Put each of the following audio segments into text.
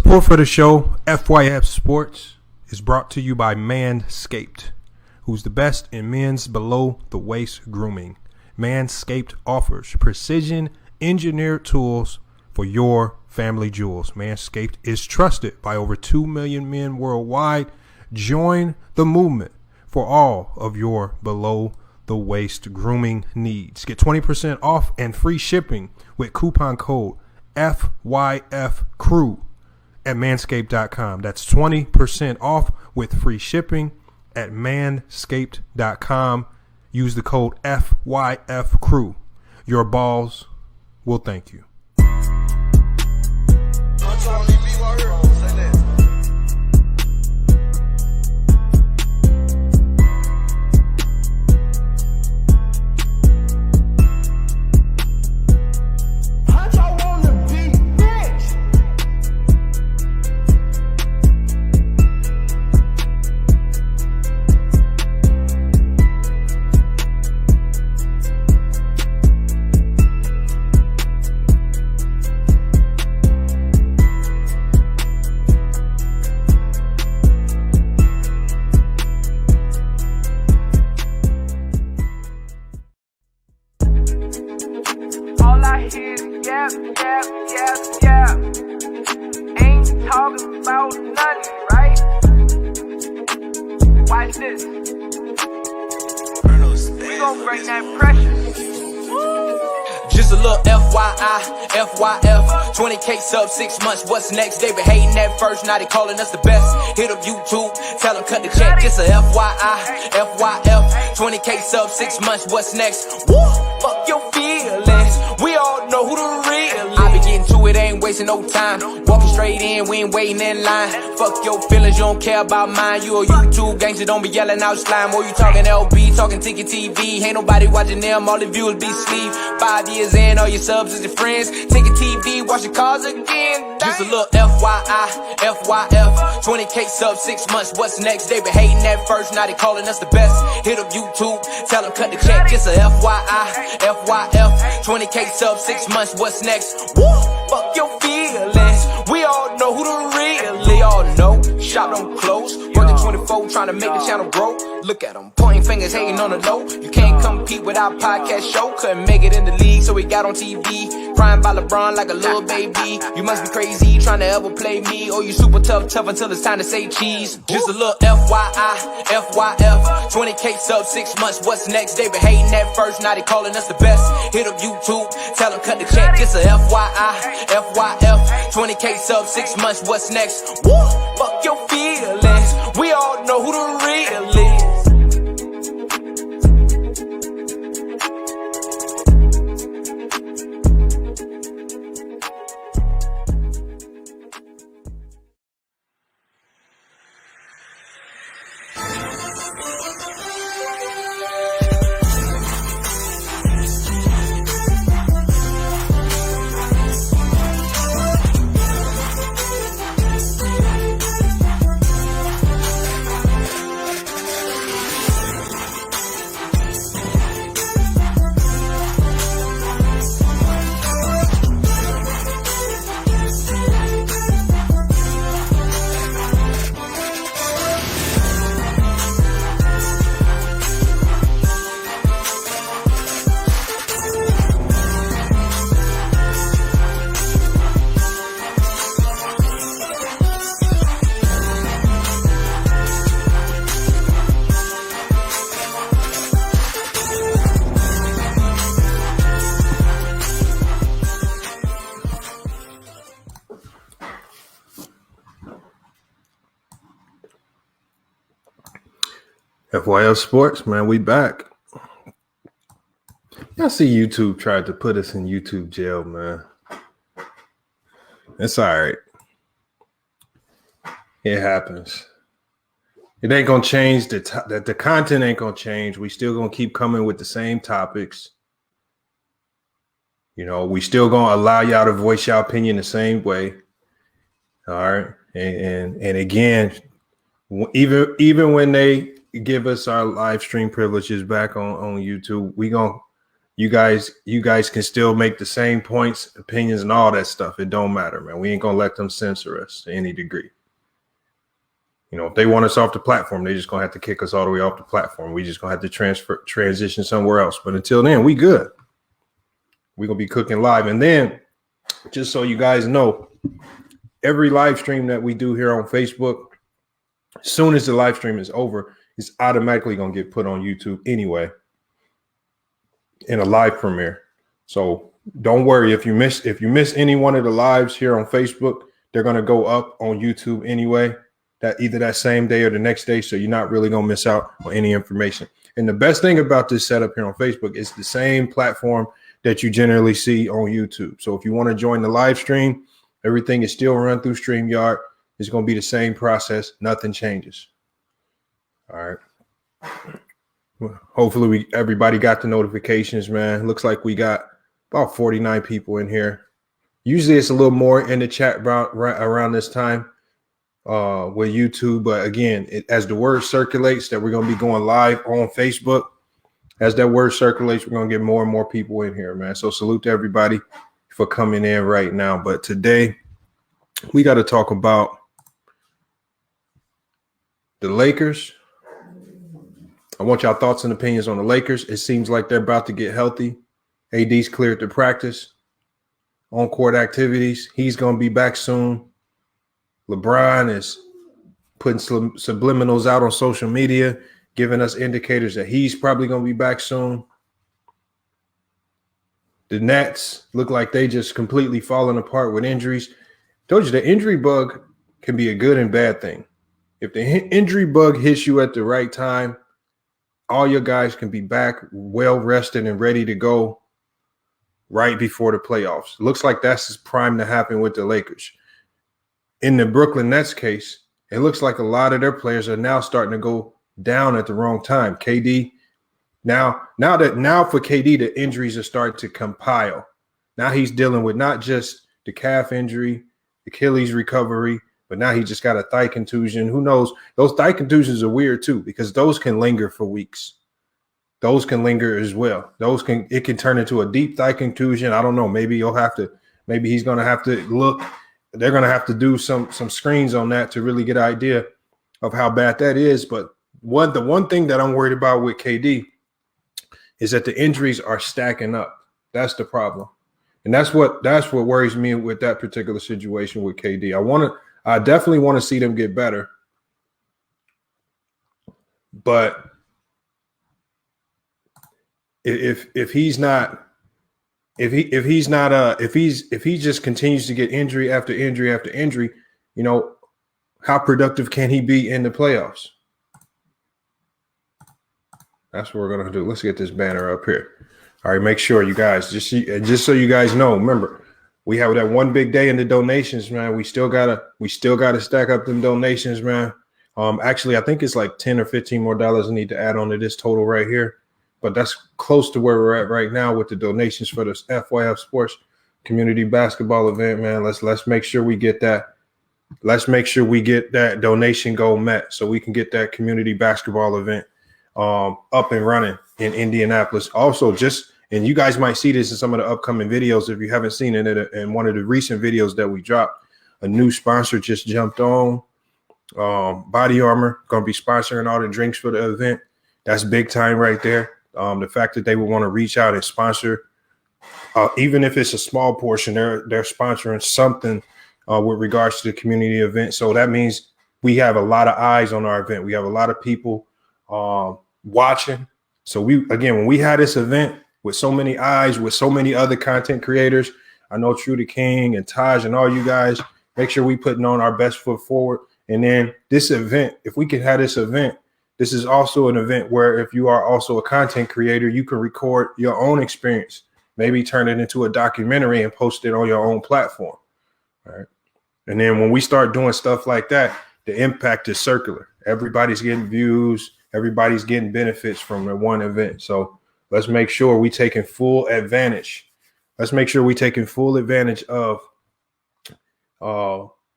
Support for the show, FYF Sports, is brought to you by Manscaped, who's the best in men's below-the-waist grooming. Manscaped offers precision engineered tools for your family jewels. Manscaped is trusted by over 2 million men worldwide. Join the movement for all of your below-the-waist grooming needs. Get 20% off and free shipping with coupon code FYFCREW at manscaped.com. That's 20% off with free shipping at manscaped.com. Use the code FYFCREW. Your balls will thank you. Talking about nothing, right? Watch this. We gon' bring that pressure. Just a little FYI, FYF, 20K sub 6 months, what's next? They been hating at first, now they calling us the best. Hit up YouTube, tell them cut the check. Just a FYI, FYF, 20K sub 6 months, what's next? Woo, fuck your feelings, we all know who the real is. I be getting to it, ain't wasting no time. Walking straight in, we ain't waiting in line. Fuck your feelings, you don't care about mine. You a YouTube gangster, don't be yelling out slime. Or you talking LB, talking Tiki TV. Ain't nobody watching them, all the viewers be sleep. 5 years in, all your subs is your friends. Tiki TV, watch your cars again. Just a little FYI, FYF, 20K sub 6 months, what's next? They been hating at first, now they calling us the best. Hit up YouTube, tell them cut the check. Just a FYI, FYF, 20K sub 6 months, what's next? Woo, fuck your feelings, we all know who the real is. They all know, shop don't close, working 24, trying to make the channel grow. Look at them, pointing fingers, hating on the low. You can't compete with our podcast show. Couldn't make it in the league, so we got on TV. Crying by LeBron like a little baby. You must be crazy, trying to ever play me. Or you super tough until it's time to say cheese. Just a little FYI, FYF, 20K sub 6 months, what's next? They been hating at first, now they calling us the best. Hit up YouTube, tell them cut the check. Just a FYI, FYF, 20K sub 6 months, what's next? Woo, fuck your feelings, we all know who the real is. FYF Sports, man, we back. I see YouTube tried to put us in YouTube jail, man. It's all right. It happens. It ain't gonna change. The content ain't gonna change. We still gonna keep coming with the same topics. You know, we still gonna allow y'all to voice your opinion the same way. All right, and again, even when they give us our live stream privileges back on YouTube, we gonna, you guys can still make the same points, opinions, and all that stuff. It don't matter, man. We ain't gonna let them censor us to any degree. You know, if they want us off the platform, they just gonna have to kick us all the way off the platform. We just gonna have to transition somewhere else. But until then, we good. We're gonna be cooking live. And then, just so you guys know, every live stream that we do here on Facebook, as soon as the live stream is over, it's automatically gonna get put on YouTube anyway in a live premiere. So don't worry if you miss any one of the lives here on Facebook, they're gonna go up on YouTube anyway. That either that same day or the next day, so you're not really gonna miss out on any information. And the best thing about this setup here on Facebook is the same platform that you generally see on YouTube. So if you want to join the live stream, everything is still run through StreamYard. It's gonna be the same process, nothing changes. All right. Hopefully everybody got the notifications, man. Looks like we got about 49 people in here. Usually it's a little more in the chat around this time. With YouTube, but again, as the word circulates that we're going to be going live on Facebook, as that word circulates, we're going to get more and more people in here, man. So salute to everybody for coming in right now. But today we got to talk about the Lakers. I want y'all thoughts and opinions on the Lakers. It seems like they're about to get healthy. AD's cleared to practice, on-court activities. He's going to be back soon. LeBron is putting subliminals out on social media, giving us indicators that he's probably going to be back soon. The Nets look like they just completely falling apart with injuries. Told you the injury bug can be a good and bad thing. If the injury bug hits you at the right time, all your guys can be back well rested and ready to go right before the playoffs. Looks like that's primed to happen with the Lakers. In the Brooklyn Nets case, it looks like a lot of their players are now starting to go down at the wrong time. KD, now for KD, the injuries are starting to compile. Now he's dealing with not just the calf injury, Achilles recovery, but now he just got a thigh contusion. Who knows? Those thigh contusions are weird too, because those can linger for weeks. Those can linger as well. It can turn into a deep thigh contusion. I don't know. Maybe he's going to have to look. They're going to have to do some screens on that to really get an idea of how bad that is. But the one thing that I'm worried about with KD is that the injuries are stacking up. That's the problem. And that's what worries me with that particular situation with KD. I definitely want to see them get better. But if he just continues to get injury after injury after injury, you know, how productive can he be in the playoffs? That's what we're gonna do. Let's get this banner up here. All right, make sure you guys just so you guys know. Remember, we have that one big day in the donations, man. We still gotta stack up them donations, man. Actually, I think it's like $10 or $15 more I need to add on to this total right here. But that's close to where we're at right now with the donations for this FYF Sports Community Basketball event, man. Let's make sure we get that. Let's make sure we get that donation goal met so we can get that community basketball event up and running in Indianapolis. Also, and you guys might see this in some of the upcoming videos if you haven't seen it in one of the recent videos that we dropped. A new sponsor just jumped on. Body Armor going to be sponsoring all the drinks for the event. That's big time right there. The fact that they would want to reach out and sponsor, even if it's a small portion, they're sponsoring something with regards to the community event. So that means we have a lot of eyes on our event. We have a lot of people watching. So when we had this event with so many eyes, with so many other content creators, I know True the King and Taj and all you guys, make sure we putting on our best foot forward. And then this event, if we could have this event, this is also an event where if you are also a content creator, you can record your own experience, maybe turn it into a documentary and post it on your own platform. All right. And then when we start doing stuff like that, the impact is circular. Everybody's getting views. Everybody's getting benefits from the one event. So let's make sure we taking full advantage. Let's make sure we taking full advantage of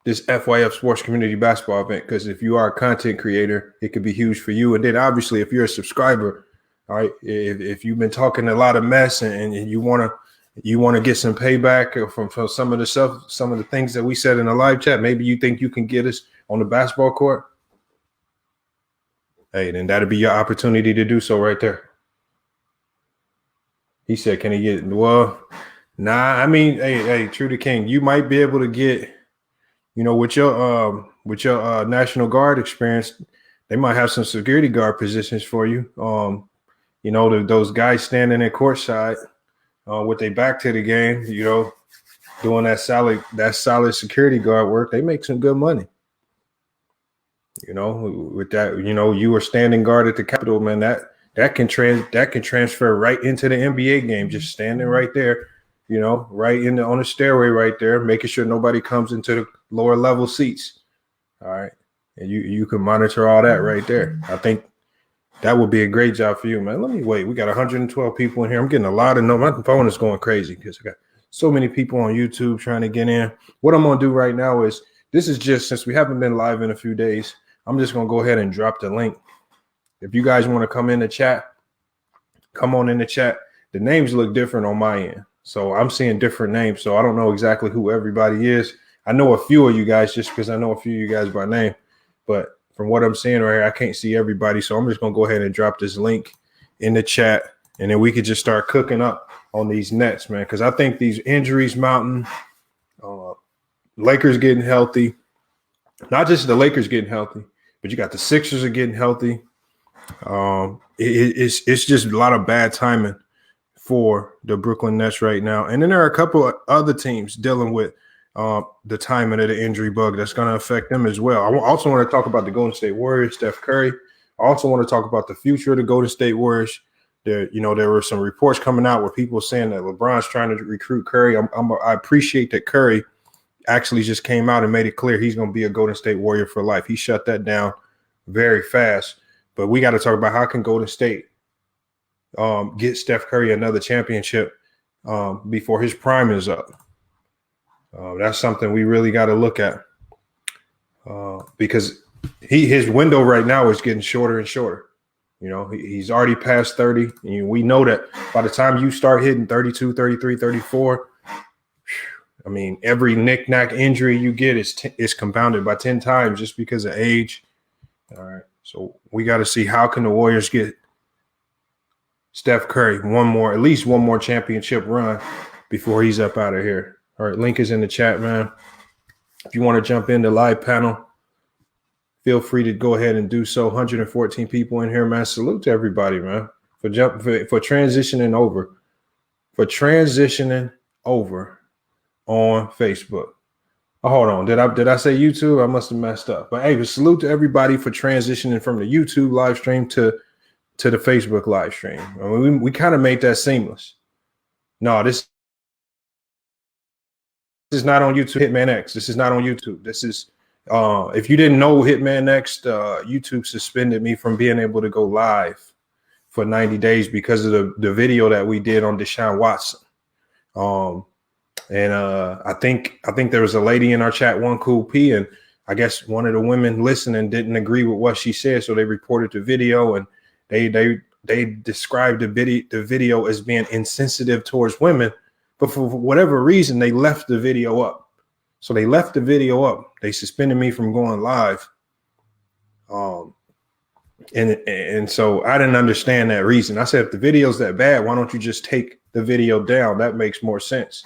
this FYF Sports Community Basketball event, because if you are a content creator, it could be huge for you. And then obviously, if you're a subscriber, All right, if you've been talking a lot of mess and you want to get some payback from some of the stuff, some of the things that we said in the live chat, maybe you think you can get us on the basketball court. Hey, then that'd be your opportunity to do so right there. He said, "Can he get?" Well, nah. I mean, hey, True to King, you might be able to get, with your National Guard experience, they might have some security guard positions for you. Those guys standing at courtside with their back to the game, doing that solid security guard work, they make some good money. With that, you were standing guard at the Capitol, man. That can transfer right into the NBA game. Just standing right there, right on the stairway right there, making sure nobody comes into the lower level seats. All right, and you can monitor all that right there. I think that would be a great job for you, man. Let me wait. We got 112 people in here. I'm getting a lot of notes. My phone is going crazy because I got so many people on YouTube trying to get in. What I'm going to do right now is, this is just, since we haven't been live in a few days, I'm just going to go ahead and drop the link. If you guys want to come in the chat, come on in the chat. The names look different on my end. So I'm seeing different names. So I don't know exactly who everybody is. I know a few of you guys just because I know a few of you guys by name. But from what I'm seeing right here, I can't see everybody. So I'm just going to go ahead and drop this link in the chat. And then we could just start cooking up on these Nets, man. Because I think these injuries mounting, Lakers getting healthy. Not just the Lakers getting healthy, but you got the Sixers are getting healthy. It's just a lot of bad timing for the Brooklyn Nets right now. And then there are a couple of other teams dealing with the timing of the injury bug that's going to affect them as well. I also want to talk about the Golden State Warriors, Steph Curry. I also want to talk about the future of the Golden State Warriors. There were some reports coming out where people saying that LeBron's trying to recruit Curry. I appreciate that Curry actually just came out and made it clear he's going to be a Golden State Warrior for life. He shut that down very fast. But we got to talk about how can Golden State get Steph Curry another championship before his prime is up. That's something we really got to look at because his window right now is getting shorter and shorter. He's already past 30. And we know that by the time you start hitting 32, 33, 34, I mean, every knick-knack injury you get is compounded by 10 times just because of age. All right. So we got to see how can the Warriors get Steph Curry at least one more championship run before he's up out of here. All right. Link is in the chat, man. If you want to jump in the live panel, feel free to go ahead and do so. 114 people in here, man. Salute to everybody, man, for transitioning over. For transitioning over on Facebook. Oh, hold on. Did I say YouTube? I must have messed up. But hey, salute to everybody for transitioning from the YouTube live stream to the Facebook live stream. I mean, we kind of made that seamless. No, this is not on YouTube. Hitman X. This is not on YouTube. This is if you didn't know, Hitman X, YouTube suspended me from being able to go live for 90 days because of the video that we did on Deshaun Watson. And I think there was a lady in our chat, One Cool P, and I guess one of the women listening didn't agree with what she said, so they reported the video and they described the video as being insensitive towards women, but for whatever reason they left the video up. So they left the video up. They suspended me from going live. And so I didn't understand that reason. I said, if the video's that bad, why don't you just take the video down? That makes more sense.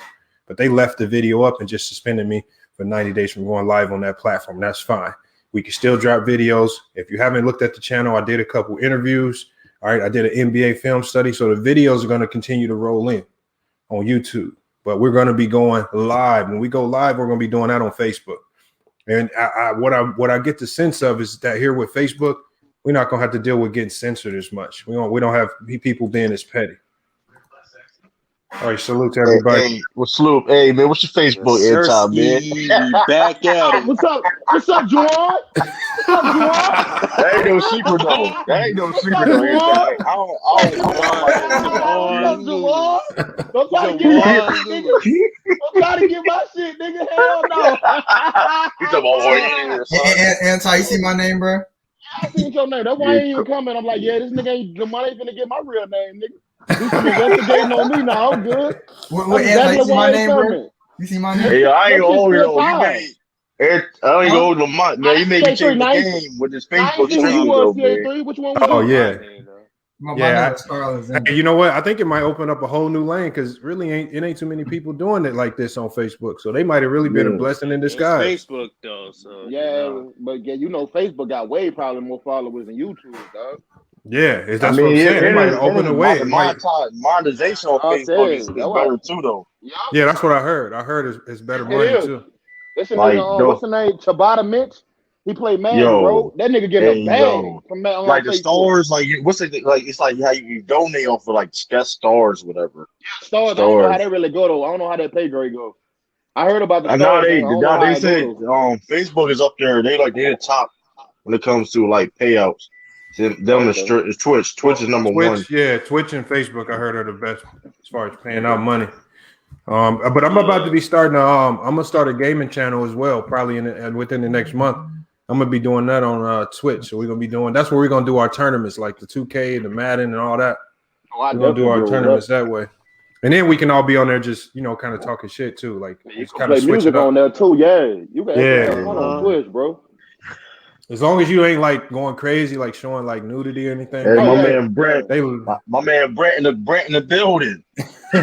But they left the video up and just suspended me for 90 days from going live on that platform. That's fine. We can still drop videos. If you haven't looked at the channel, I did a couple interviews. All right. I did an NBA film study. So the videos are going to continue to roll in on YouTube. But we're going to be going live. When we go live, we're going to be doing that on Facebook. And what I get the sense of is that here with Facebook, we're not going to have to deal with getting censored as much. We don't have people being as petty. All right, salute to everybody. Hey, what's Sloop? Hey, man, what's your Facebook time, man? Back at it. What's up, Juwan? What's up, Juwan? That ain't no secret, though. That ain't no secret, though. Don't try to get my shit, nigga. Don't try to get my shit, nigga. Hell no. He's a boy. Anti, you see my name, bro? I seen your name. That's why I ain't even coming. I'm like, yeah, this nigga ain't Lamont ain't finna get my real name, nigga. Do some investigating on me now. I'm good. What That's exactly you see why my I ain't name, bro? coming. You see my name? Hey, I ain't That shit gonna hold it still though. tied. I ain't gonna hold Lamont, man. You made me change the CA3, game with this I ain't Facebook see who you stream was, though, man. CA3. Which one was Oh you? yeah, My yeah. name is Carlos. Hey, you know what? I think it might open up a whole new lane because really ain't too many people doing it like this on Facebook. So they might have really been a blessing in disguise. It's Facebook though, so Yeah, but yeah, you know, Facebook got way probably more followers than YouTube, dog. Yeah, that's I what mean, I'm saying. They might it open is a way. It might. monetization on I'll Facebook say is that better too, though. Yeah, that's what I heard. I heard it's better It money is. too. It's a Like, nigga. What's the name? Tabata Mitch. He played Madden, bro. yo, That nigga getting hey, a bag yo, from that on like the Facebook. stars, like what's it like? It's like how you donate off for like guest stars, whatever. Stars. I don't know how they really go though. I don't know how that pay grade go. I heard about the And now stars thing. I don't know now how they it go said though. Facebook is up there. They're the top when it comes to like payouts. Them is Okay. Twitch. Twitch is number one. Twitch, yeah, Twitch and Facebook. I heard are the best as far as paying out money. But I'm about to be starting. I'm gonna start a gaming channel as well, probably within the next month. I'm gonna be doing that on Twitch. So we're gonna be doing. That's where we're gonna do our tournaments, like the 2K, the Madden, and all that. Oh, We're gonna do our tournaments that way, and then we can all be on there, just kind of talking shit too, like You can kind of play switch music it up. on there too. Yeah, you can actually have fun Yeah, on Twitch, bro. as long as you ain't like going crazy, like showing like nudity or anything. Hey, Oh, my yeah. man Brett. They My man Brett in the building. my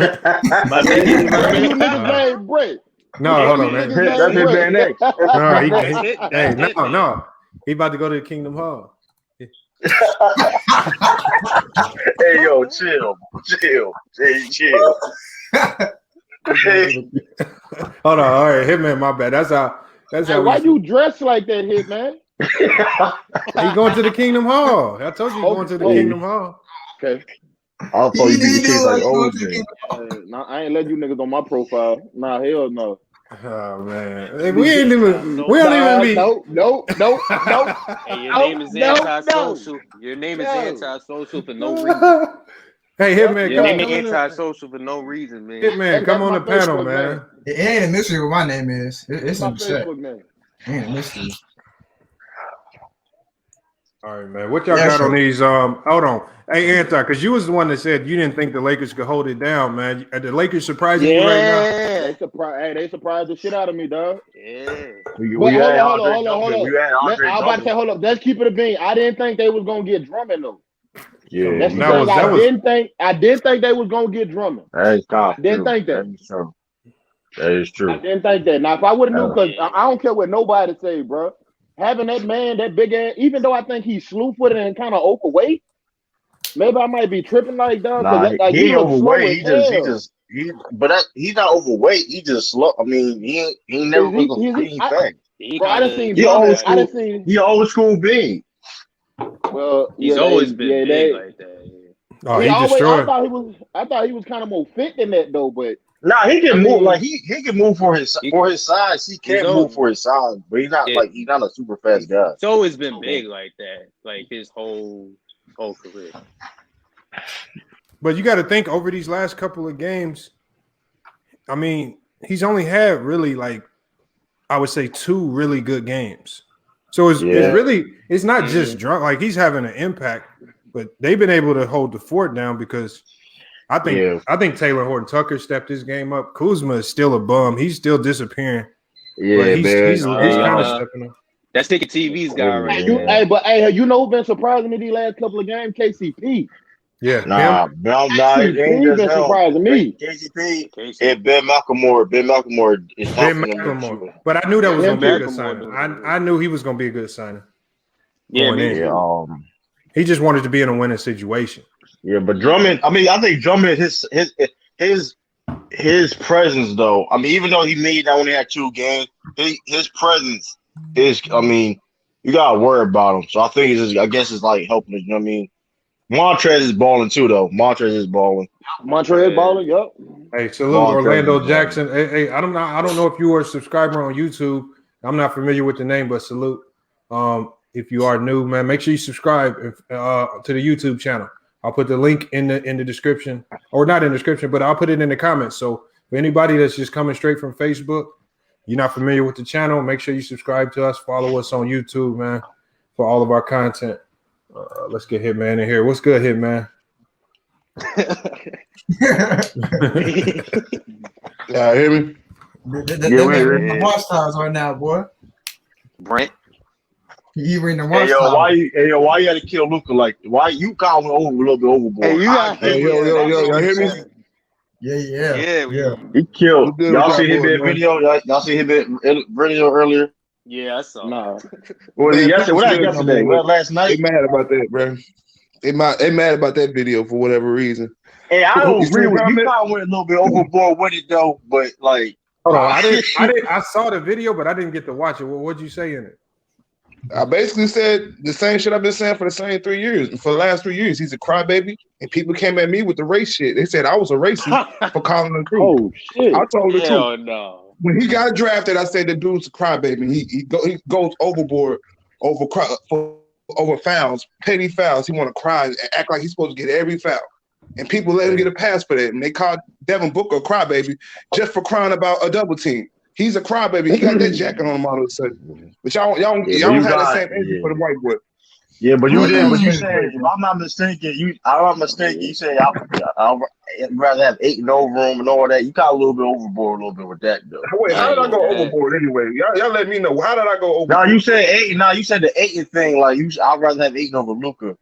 man, You niggas named Brett. no, hold on, You man. niggas That's his named man Brett. X. No, That's it. That's it, man. no. He about to go to the Kingdom Hall. Hey, yo, chill. Hey, chill. Hey, Hold on, all right, Hitman, my bad. That's Hey, how why you dressed like that, hit man? he going to the Kingdom Hall. I told you he going to the Kingdom Hall. Okay. I thought you be the case like OJ. Nah, I ain't let you niggas on my profile. Nah, hell no. Oh man, hey, we ain't even. We don't even be. No. Hey, your name is No, antisocial. Your name is antisocial for no reason. Hey, Hitman, Your come name is on. antisocial for no reason, man. Hitman, come That's on my the panel, Facebook man. name. It ain't a mystery what my name is. It's My in the chat. Facebook name. It ain't a mystery. All right, man. What y'all Yeah, got sure. on these? Hold on. Hey, Anti, because you was the one that said you didn't think the Lakers could hold it down, man. Are the Lakers surprising you right now? They surprised the shit out of me, dog. Yeah. But had hold Andre on. Drummond. You had Andre I'm about to say, Drummond. hold up. Let's keep it a bean. I didn't think they was gonna get Drummond though. Yeah, That's the That thing. was- I didn't think they was gonna get Drummond. that is tough. Didn't think that. That is true. That is true. I didn't think that. Now, if I would have knew, Oh. because I don't care what nobody say, bro. Having that man, that big ass, even though I think he's slew-footed and kind of overweight, maybe I might be tripping like that. Nah, Like, he he looks slow overweight. as hell. He's not overweight. He just slow. I mean, he never was a skinny fat. Bro, I done seen He Drummond. old school. He old school big. Well, He's always been big like that. Yeah. Oh, he destroyed. I thought he was kind of more fit than that though, but Nah, he can move. Like he can move for his size. He can move for his size, but he's not he's not a super fast guy. He's always been big like that, like his whole career. But you got to think over these last couple of games. I mean, he's only had really I would say 2 really good games. So it's not just drunk. Like he's having an impact, but they've been able to hold the fort down because I think Taylor Horton Tucker stepped his game up. Kuzma is still a bum. He's still disappearing. Yeah, he's kind of stepping up. That's Sticky TV's guy right now. Hey, you know who's been surprising me these last couple of games? KCP. Yeah, it ain't just been surprising me. KCP and Ben McLemore is helping him. But I knew that was going to be a good signing. I knew he was going to be a good signing. Yeah, he just wanted to be in a winning situation. Yeah, but Drummond. I mean, I think Drummond his presence though. I mean, even though he only had 2 games, his presence is. I mean, you gotta worry about him. So I think it's like helping. You know what I mean? Montrez is balling too, though. Montrez is balling. Yep. Hey, salute Orlando Jackson. Hey, I don't know if you are a subscriber on YouTube. I'm not familiar with the name, but salute. If you are new, man, make sure you subscribe to the YouTube channel. I'll put the link in the description, or not in the description, but I'll put it in the comments. So for anybody that's just coming straight from Facebook, you're not familiar with the channel, make sure you subscribe to us, follow us on YouTube, man. for all of our content. Let's get Hitman in here. What's good, Hitman? Yeah, hear me? That man reading the watch towers right now, boy. Brent. He reading the Hey watch yo, towers. why you had to kill Luka like? Why you kind of went over a little bit overboard? Hey, you got Hey, yo, y'all hear me? Yeah. He killed. What's good Y'all with see y'all his boys, man? video? Y'all see his video earlier? Yeah, I saw. Nah. Well, Man, yesterday. What people yesterday? still Well, last They night. mad about that, bro. They mad about that video for whatever reason. Hey, I don't You see agree the with you. comment? Kind of went a little bit overboard with it though, but like, Hold on, I saw the video, but I didn't get to watch it. What'd you say in it? I basically said the same shit I've been saying for the same 3 years. For the last 3 years, he's a crybaby, and people came at me with the race shit. They said I was a racist for calling the truth. Oh shit. I told the truth. Hell no. When he got drafted, I said the dude's a crybaby. He goes overboard over fouls, petty fouls. He want to cry and act like he's supposed to get every foul, and people let him get a pass for that. And they called Devin Booker a crybaby just for crying about a double team. He's a crybaby. He got that jacket on him all of a sudden. But y'all don't have that same energy for the white boy. yeah, but you did. But you said, if I'm not mistaken, you said I'd rather have 8 no room and all that. You got a little bit overboard a little bit with that though. Wait, how did I go overboard anyway? Y'all let me know. How did I go overboard? Now you said 8. Now you said the 8 thing. Like I'd rather have 8 over Luka.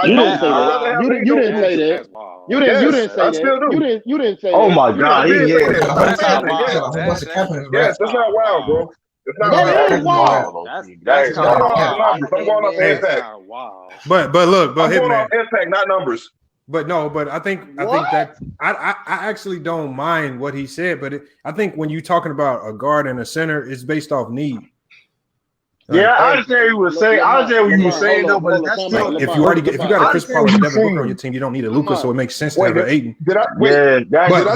You didn't say that. You didn't say that. That's wild. You didn't say I still that. do. You didn't say that. Oh my God, I did say yeah. that. That's not Yes, wild. Yes, that's not wild, bro. It's not That wild. is wild. That's I'm going off numbers. I'm going off That's impact. not wild. But look, I'm going Hitman. off impact, not numbers. But I think that I actually don't mind what he said, but I think when you're talking about a guard and a center, it's based off need. Yeah, I understand what you were saying. I understand what you were saying though, but that's still. Like if you got a Chris Paul and Devin Booker on your team, you don't need a Luka, so it makes sense to have an Aiden. Did I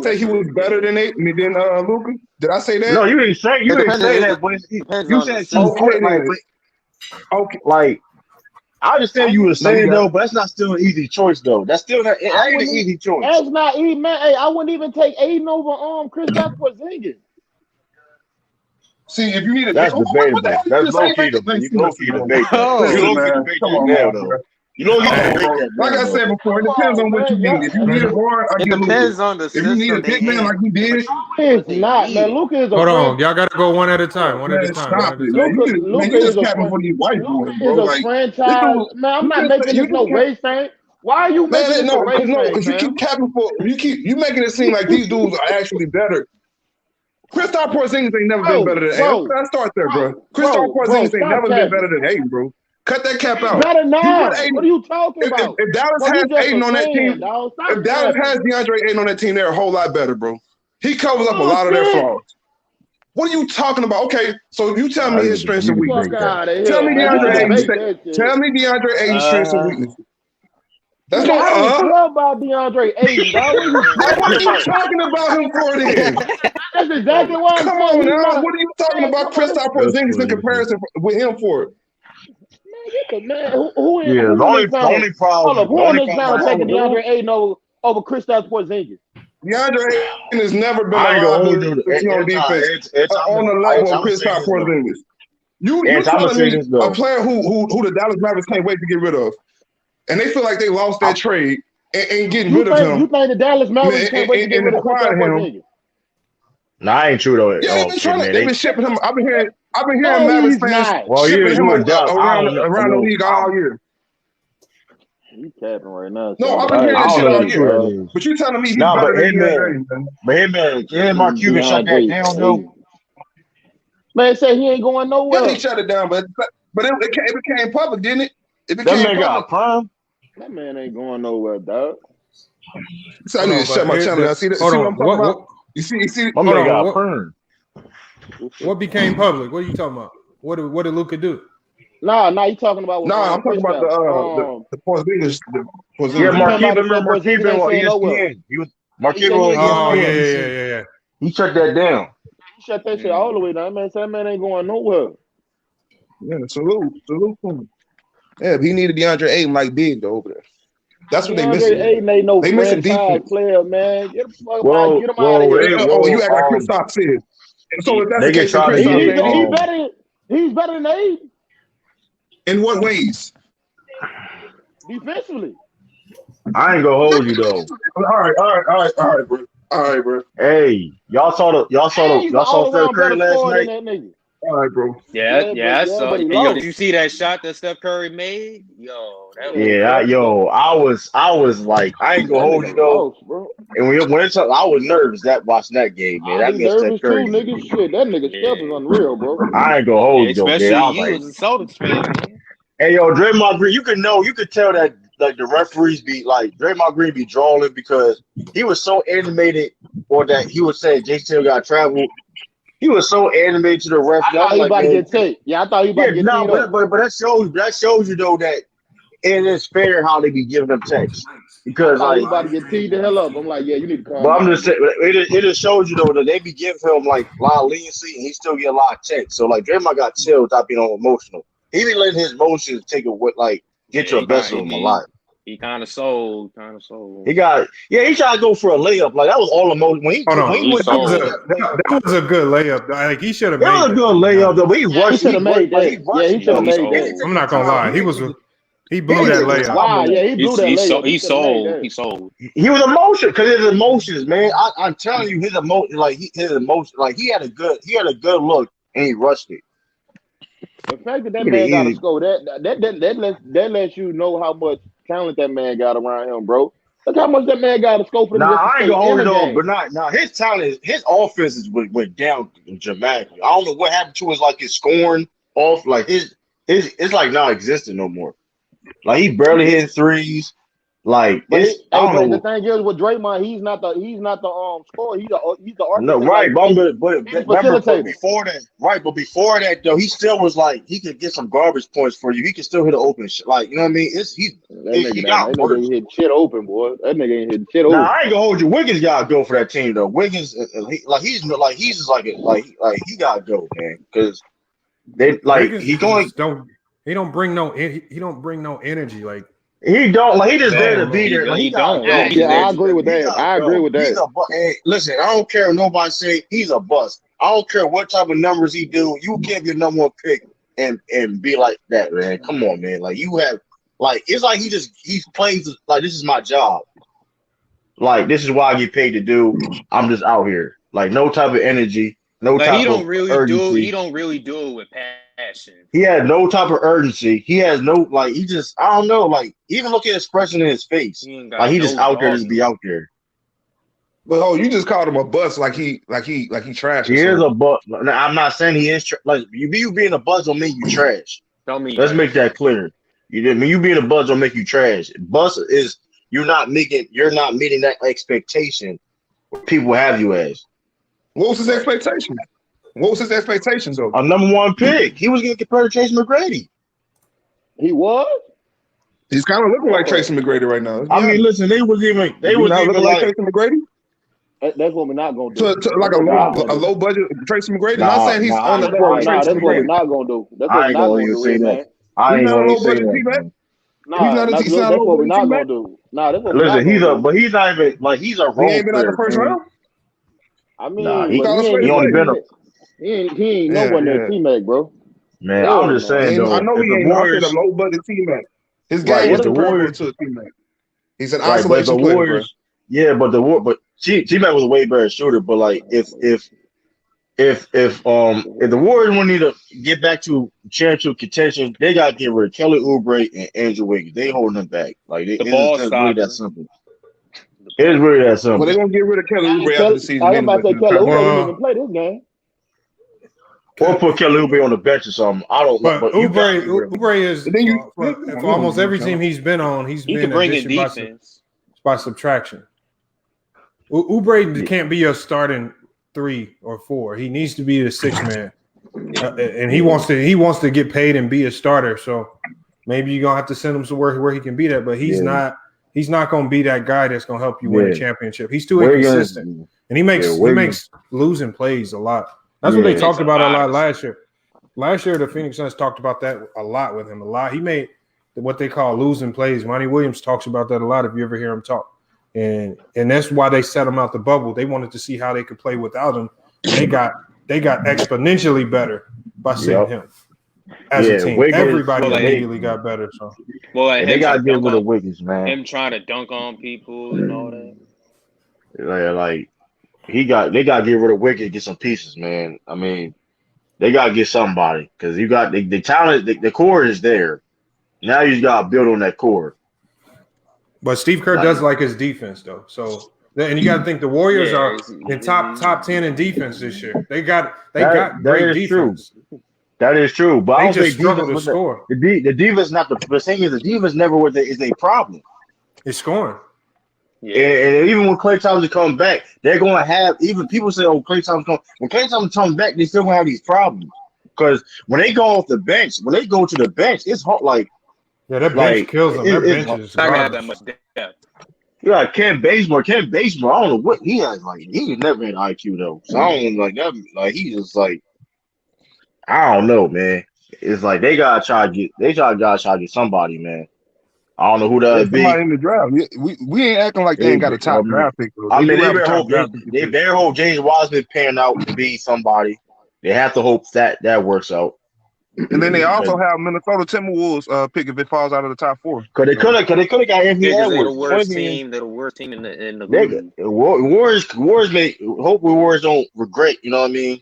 say he was better than Luka? Did I say that? No, you didn't say that, but you said okay. Like I understand you were saying though, but that's not still an easy choice though. That's still not an easy choice. That's not easy, man. Hey, I wouldn't even take Aiden over Kristaps Porzingis. See, if you need a that's debatable. That's low key debate. You low key debate that though. You don't get to debate that. Like I said before, it depends on what you need. If you need a guard, I get depends on the If you need a big man like you did, it's not, man. Luka is a hold on, y'all gotta go one at a time. Stop it, man. You just capping for these white boys, bro. Like, franchise. Man, I'm not making this no race thing. Why are you making this no race thing? No, because you keep capping for you making it seem like these dudes are actually better. Kristaps Porzingis ain't never been better than Aiden. Let's start there, bro. Kristaps Porzingis ain't never been better than Aiden, bro. Cut that cap out. Better now. What are you talking about? If Dallas has Aiden on that team, if Dallas has DeAndre Aiden on that team, they're a whole lot better, bro. He covers up a lot of their flaws. What are you talking about? Okay, so you tell me his strengths and weaknesses. Tell me DeAndre Aiden's strengths and weaknesses. That's what I don't care about DeAndre Ayton, dog. What are you talking about him for then? That's exactly what I'm Come on now. What are you talking about Kristaps Porzingis in comparison with him for? Man, who is the only problem. Who in this panel taking DeAndre Ayton over Kristaps Porzingis? DeAndre Ayton has never been on defense on the level of Kristaps Porzingis. You telling me a player who the Dallas Mavericks can't wait to get rid of, and they feel like they lost that trade and getting rid of him. You think the Dallas Mavericks can't wait to get rid of Kristaps Porzingis? Nah, ain't true though. Yeah, they've been shipping him. I've been hearing Mavericks fans shipping him around the league all year. You capping right now. No, I've been hearing this shit all year. But you telling me he's better than DeAndre Ayton. But Mark Cuban shut that down though. Man said he ain't going nowhere. Yeah, he shut it down, but it became public, didn't it? It that became man got prime. That man ain't going nowhere, dog. So I need to shut my channel down. See what I'm talking about? You see. My man got prime. What became public? What are you talking about? What did Luka do? Nah, you talking about? Nah, I'm talking about the Porzingis. Yeah, Mark Cuban on ESPN. Mark Cuban on ESPN. Yeah. He shut that down. He shut that shit all the way down. Man, that man ain't going nowhere. Yeah, salute to him. Yeah, but he needed DeAndre Ayton like big though over there. That's what they missing. Ayton ain't no franchise player, man. Get him out of here. You act like Kristaps is. So if that's the case, he better. He's better than Abe. In what ways? Defensively. I ain't gonna hold you though. All right, bro. All right, bro. Hey, y'all saw Steph Curry last night. All right, bro. Yeah, I saw. but he Yo, lost. did you see that shot that Steph Curry made? Yo, that was I was like, I ain't gonna hold you though. Bro. And when I was nervous watching that game, man. I That be nigga nervous Steph Curry. too, nigga. Shit, that nigga Steph is unreal, bro. I ain't gonna hold you though, man. Especially you as a Celtics fan, man. Hey, yo, Draymond Green, you could tell that like the referees be like Draymond Green be drawing because he was so animated, or that he was saying Jason Tatum got traveled. He was so animated to the ref. I thought he about to get taped. Yeah, I thought he about to get teed up. But that shows you though that it is fair how they be giving them texts because like he about to get teed the hell up. I'm like, yeah, you need to calm down. But I'm down. just saying, it just shows you though that they be giving him like a lot of leniency and he still get a lot of texts. So like Draymond got chilled without being emotional. He be letting his emotions take a get to a best of him a lot. He kind of sold. He tried to go for a layup. Like that was all emotion. That was a good layup. Like he should have made it. That was a good layup though. But he rushed. He should have made that. Yeah, he should have made that. I'm not gonna lie. He blew that layup. Wow, yeah, he blew that layup. He sold. He was emotional because his emotions, man. I'm telling you, his emotion, like he had a good look and he rushed it. The fact that man got a score, that lets you know how much talent that man got around him, bro. Look how much that man got to score for the I ain't gonna hold it on, but his talent, his offense went down dramatically. I don't know what happened to his scoring off, like it's like not existent no more. Like he barely hit threes. Like the thing is with Draymond, he's not the scorer. He's the architect. No, right, but before that though, he still was like he could get some garbage points for you. He could still hit an open shot. Like you know what I mean? That nigga ain't hit shit open, boy. That nigga ain't hit shit open. I ain't gonna hold you. Wiggins gotta go for that team though. Wiggins, he gotta go, man, because they like he don't bring no energy like. He don't like. He just there to be there. Like, I agree with that. I agree with that. Hey, listen, I don't care what nobody say. He's a bust. I don't care what type of numbers he do. You can't be a number one pick and be like that, man. Come on, man. Like you have, like it's like he plays like this is my job. Like this is what I get paid to do. I'm just out here. Like no type of energy. No type of urgency. He don't really do it with passion. He had no type of urgency. He has no I don't know. Like even look at the expression in his face. Like he just out there to be out there. But you just called him a bust like he trash. He is a bust. I'm not saying he is like you being a bust don't mean you trash. Don't mean Let's make that clear. You being a bust don't make you trash. Bust is you're not meeting that expectation people have you as. What was his expectation? What was his expectations though? A number one pick. He was getting compared to Tracy McGrady. He was. He's kind of looking like Tracy McGrady right now. I mean, listen, they was even looking like Tracy McGrady. That's what we're not gonna do. Like a low budget Tracy McGrady. I'm not saying he's on the level of Tracy McGrady. That's what we're not gonna do. That's what we're not gonna do, man. He's not a low budget teammate. That's what we're not gonna do. That's what. Listen, but he's not even like he's a role player. He ain't been out the first round. I mean, he only been he ain't nowhere near teammate, bro. Man, I'm just saying though. I know he ain't a low budget teammate. His game is comparable to a teammate. He's an isolation player. Yeah, but T-Mac was a way better shooter. But like, if the Warriors want to get back to championship contention, they got to get rid of Kelly Oubre and Andrew Wiggins. They holding them back. Like it's really that simple. It is really that simple. Well, they're gonna get rid of Kelly Oubre after the season. I'm about to say Kelly Oubre didn't even play this game. Or put Kelly Oubre on the bench or something. I don't know. But Oubre is for almost every team he's been on. He's been bringing defense by subtraction. Oubre can't be a starting 3 or 4. He needs to be the 6th man, and he wants to get paid and be a starter. So maybe you're gonna have to send him somewhere where he can be that. But he's not. He's not going to be that guy that's going to help you win a championship. He's too inconsistent, and he makes losing plays a lot. That's what they talked about a lot last year. Last year, the Phoenix Suns talked about that a lot with him. A lot. He made what they call losing plays. Monty Williams talks about that a lot if you ever hear him talk. And that's why they set him out the bubble. They wanted to see how they could play without him. They got exponentially better by sitting him as a team. Wiggins, Everybody immediately got better. So they got to get rid of Wiggins, man. Him trying to dunk on people and all that. Like they got to get rid of Wiggins, get some pieces, man. I mean, they got to get somebody because you got the talent, the core is there. Now you got to build on that core. But Steve Kerr does like his defense, though. So, and you got to think the Warriors are in top 10 in defense this year. They got great defense. True. That is true, but they I don't just think struggle to score. The defense not the thing is the defense never is a problem. It's scoring. Yeah. And even when Klay Thompson comes back, they're going to have even people say, "Oh, Klay Thompson comes." When Klay Thompson comes back, they still going to have these problems because when they go off the bench, when they go to the bench, it's hard. Like that bench kills them. That bench is not gonna have that much depth. You got Ken Bazemore. I don't know what he has. Like he never had IQ though. So I don't like that. Like he just like I don't know, man. It's like they gotta try to get somebody, man. I don't know who that would be. Somebody in the draft. We ain't acting like they ain't got a top draft pick. Though. I mean, they better hope James Wiseman pan out to be somebody. They have to hope that works out. And then they also have Minnesota Timberwolves pick if it falls out of the top 4. Because they could have got Anthony Edwards. They're the worst team in the league. Warriors hopefully Warriors don't regret, you know what I mean?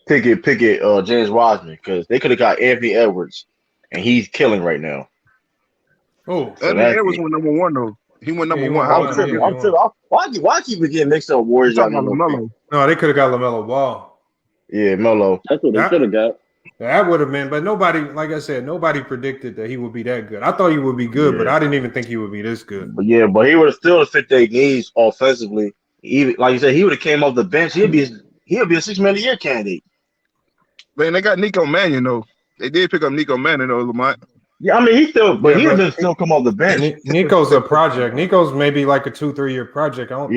Pick it, James Wiseman, because they could have got Anthony Edwards, and he's killing right now. Oh, Anthony Edwards went number 1 though. He went number 1. I'm tripping. Why keep getting mixed up Warriors? LaMelo. No, they could have got LaMelo Ball. Yeah, Melo. That's what they should have got. That would have been, but nobody, like I said, nobody predicted that he would be that good. I thought he would be good, but I didn't even think he would be this good. But he would have still fit their needs offensively. Even like you said, he would have came off the bench. He'd be a $6 million a year candidate. Man, they got Nico Mannion though. They did pick up Nico Mannion though, Lamont. Yeah, I mean he still come off the bench. Nico's a project. Nico's maybe like a 2-3 year project. I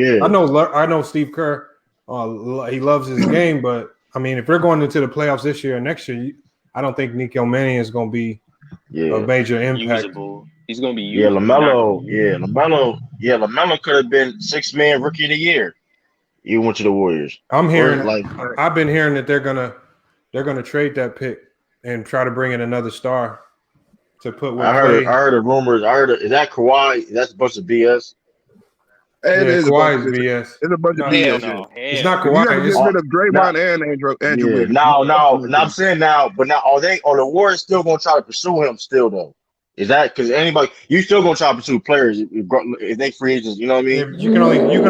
know Steve Kerr. He loves his game, but I mean, if they're going into the playoffs this year and next year, I don't think Nico Mannion is going to be a major impact. Usable. He's going to be usable. LaMelo could have been $6 Rookie of the Year. He went to the Warriors. I've been hearing that they're gonna trade that pick and try to bring in another star to put with. I heard the rumors. Is that Kawhi? That's a bunch of BS. It is Kawhi's BS. It's a bunch of BS. No. It's not You Kawhi. got to get rid of Draymond and Andrew Wiggins. No. I'm saying now, but now are the Warriors still gonna try to pursue him still though? Is that because you still gonna try to pursue players if they free agents? You know what I mean? You can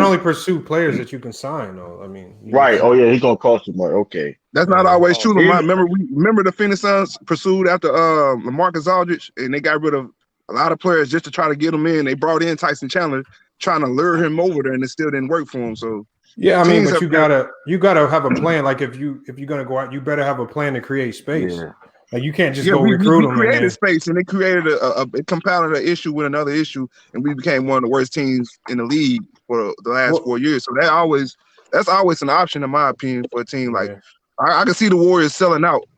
only pursue players that you can sign though. I mean, right? Oh yeah, he's gonna cost you more. Okay, that's not always true. Remember the Phoenix Suns pursued after LaMarcus Aldridge, and they got rid of a lot of players just to try to get him in. They brought in Tyson Chandler, trying to lure him over there, and it still didn't work for him. So yeah, I mean, but you gotta have a plan. Like if you're gonna go out, you better have a plan to create space. Yeah. Like you can't just go recruit them. We created space, and they created it compounded an issue with another issue, and we became one of the worst teams in the league for the last 4 years. So that's always an option, in my opinion, for a team. Like I can see the Warriors selling out,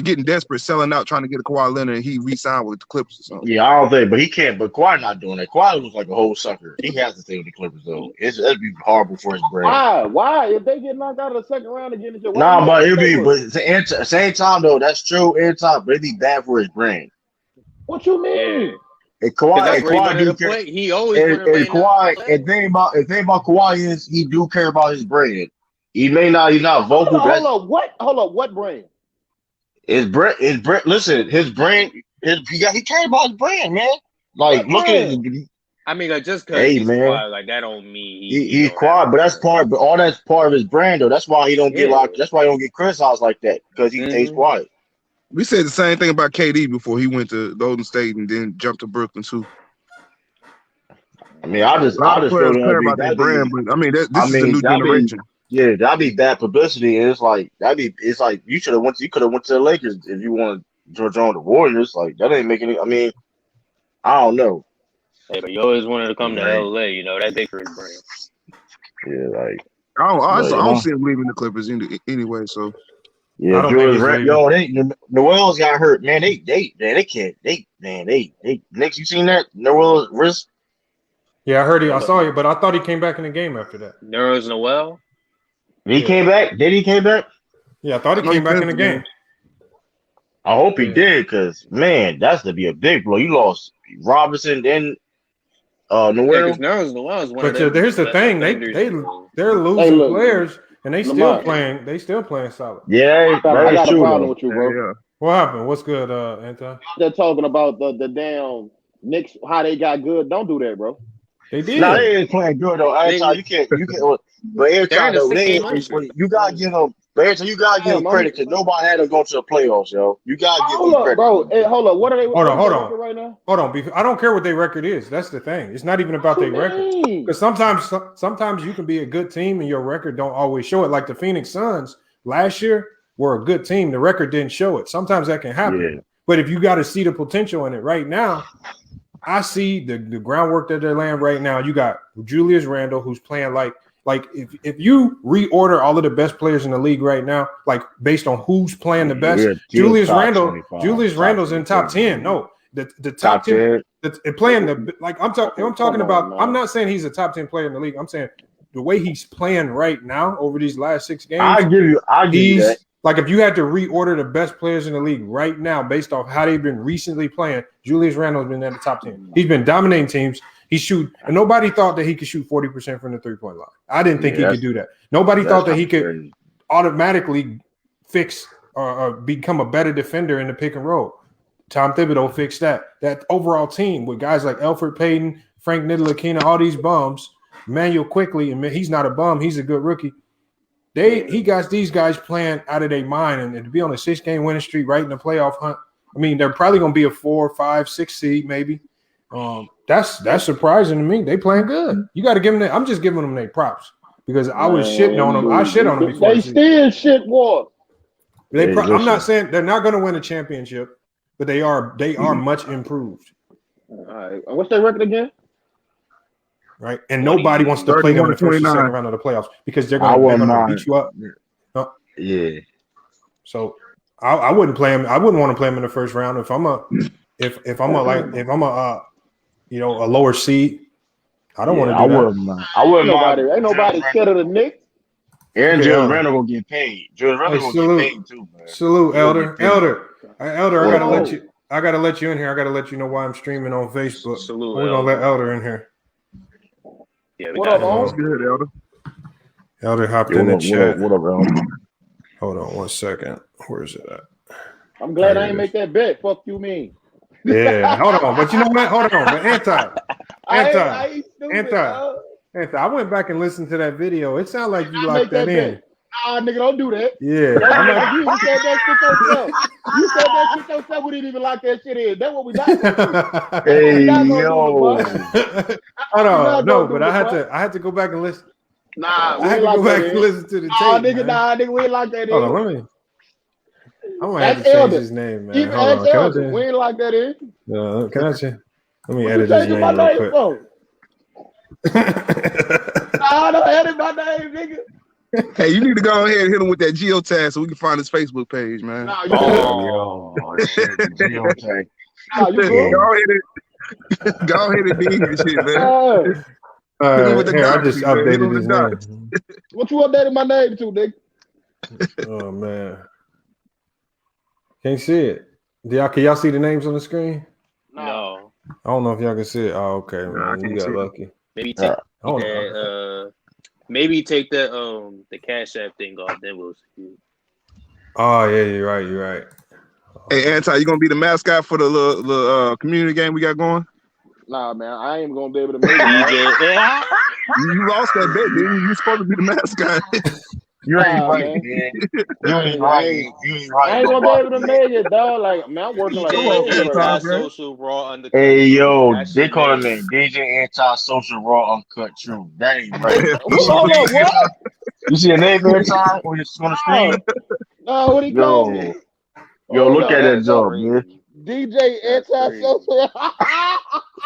getting desperate, selling out, trying to get a Kawhi Leonard, and he re-signed with the Clippers or something. Yeah, I don't think, but he can't. But Kawhi not doing that. Kawhi looks like a whole sucker. He has to stay with the Clippers though. That'd be horrible for his brand. Why? If they get knocked out of the second round again, but it'd be. But at the same time though, that's true. But it'd be bad for his brand. What you mean? And Kawhi do care. He always and Kawhi. And thing about Kawhi is he do care about his brand. He's not vocal. Hold up, what brand? His brand. Listen, his brand. He cared about his brand, man. Like, look at it. I mean, like, just because he's quiet, like that don't mean he's quiet. But that's part. But all that's part of his brand, though. That's why he don't get locked. That's why he don't get criticized like that because he stays quiet. We said the same thing about KD before he went to Golden State and then jumped to Brooklyn too. I mean, I just feel care about that brand, but I mean, this is a new generation. Yeah, that'd be bad publicity, and it's like you could have went to the Lakers if you want to join the Warriors. Like that ain't making it. I mean, I don't know. Hey, but you always wanted to come to LA, you know, that's big for his brand. Yeah, like I don't see him leaving the Clippers anyway. So yeah, Noel's got hurt, man. They can't. Next, you seen that Noel's wrist? Yeah, I heard I saw it, but I thought he came back in the game after that. Nerlens Noel. He came back. Did he came back? Yeah, I thought he came back in the game. I hope he did, because man, that's to be a big blow. You lost Robinson, then Noel. But here's the thing: they're losing players, and they still playing. They still playing solid. Yeah, I got a problem with you, bro. Yeah. What happened? What's good, Anton? They're talking about the damn Knicks, how they got good. Don't do that, bro. They did. No, they ain't playing good though. Every time you can't. But every time though, you gotta give them. But every time you gotta give them credit because nobody had to go to the playoffs, yo. You gotta give them credit, bro. Hey, hold up. What are they? Hold on. Right now? Hold on. I don't care what their record is. That's the thing. It's not even about their record. Because sometimes you can be a good team and your record don't always show it. Like the Phoenix Suns last year were a good team. The record didn't show it. Sometimes that can happen. Yeah. But if you got to see the potential in it right now, I see the groundwork that they're laying right now. You got Julius Randle, who's playing like if you reorder all of the best players in the league right now, like based on who's playing the best, Julius Randle's in top 10. No, the top 10 playing the like I'm talking about. I'm not saying he's a top 10 player in the league. I'm saying the way he's playing right now over these last 6 games. I give you that. Like if you had to reorder the best players in the league right now based off how they've been recently playing, Julius Randle's been in the top 10. He's been dominating teams. And nobody thought that he could shoot 40% from the 3-point line. I didn't think he could do that. Nobody thought that he could automatically fix or become a better defender in the pick and roll. Tom Thibodeau fixed that. That overall team with guys like Elfrid Payton, Frank Ntilikina, all these bums, Emmanuel Quickley, and he's not a bum. He's a good rookie. He got these guys playing out of their mind, and to be on a 6-game winning streak right in the playoff hunt. I mean, they're probably going to be a 4, 5, 6 seed maybe. That's surprising to me. They playing good. You got to give them. I'm just giving them their props because I was shitting on them. I shit on them before. They still shit war. I'm not saying they're not going to win a championship, but they are much improved. All right. What's their record again? Right, and nobody wants to play them in the first or second round of the playoffs because they're going to beat you up. Yeah. So I wouldn't play him. I wouldn't want to play him in the first round if I'm a lower seed. I don't want to do that. I wouldn't mind. Ain't nobody scared of the Knicks. And Julius Randle will get paid. Julius Randle will get paid too, man. Salute, Elder. I gotta let you in here. I gotta let you know why I'm streaming on Facebook. Salute, we're gonna let Elder in here. Yeah, what up, What's good, Elder? Elder hopped in the chat. What up, Elder? Hold on 1 second. Where is it at? I'm glad I ain't make that bet. Fuck you mean. Yeah, hold on. But you know what? Hold on. But Anti. I went back and listened to that video. It sounded like you locked that in. Nah, nigga, don't do that. Yeah. You said that shit yourself. You said that shit yourself. We didn't even lock that shit in. That's what we got. Hey, yo. Hold on. No, but I had to go back and listen. Nah, I had to go back and listen to the tape. Nigga, we ain't lock that in. Hold on, let me. I'm gonna have to change his name, man. Hold on. We ain't lock that in. Can I change? Let me edit his name real quick. Nah, don't edit my name, nigga. Hey, you need to go ahead and hit him with that geotag so we can find his Facebook page, man. Nah, Shit, geotag. Nah, you good? Go ahead and dig your shit, man. I just updated his name. What you updated my name to, nigga? Oh man, can't see it. Can y'all see the names on the screen? No. I don't know if y'all can see it. Oh, okay, man. You got lucky. Maybe take the Cash App thing off, then we'll see. Oh yeah, you're right. Hey, Anti, you gonna be the mascot for the little community game we got going? Nah, man, I ain't gonna be able to make it. You lost that bet, didn't you? You supposed to be the mascot. You ain't right, man. You ain't right. I ain't gonna be able to make it, dog. Like, man, I'm working Anti-social raw undercut. Hey, yo, they call him DJ Anti-social raw uncut truth. That ain't right. Hold on, what? You see a name every time on the screen? No, what he called me? Yo, look at that job, man. DJ Anti-social.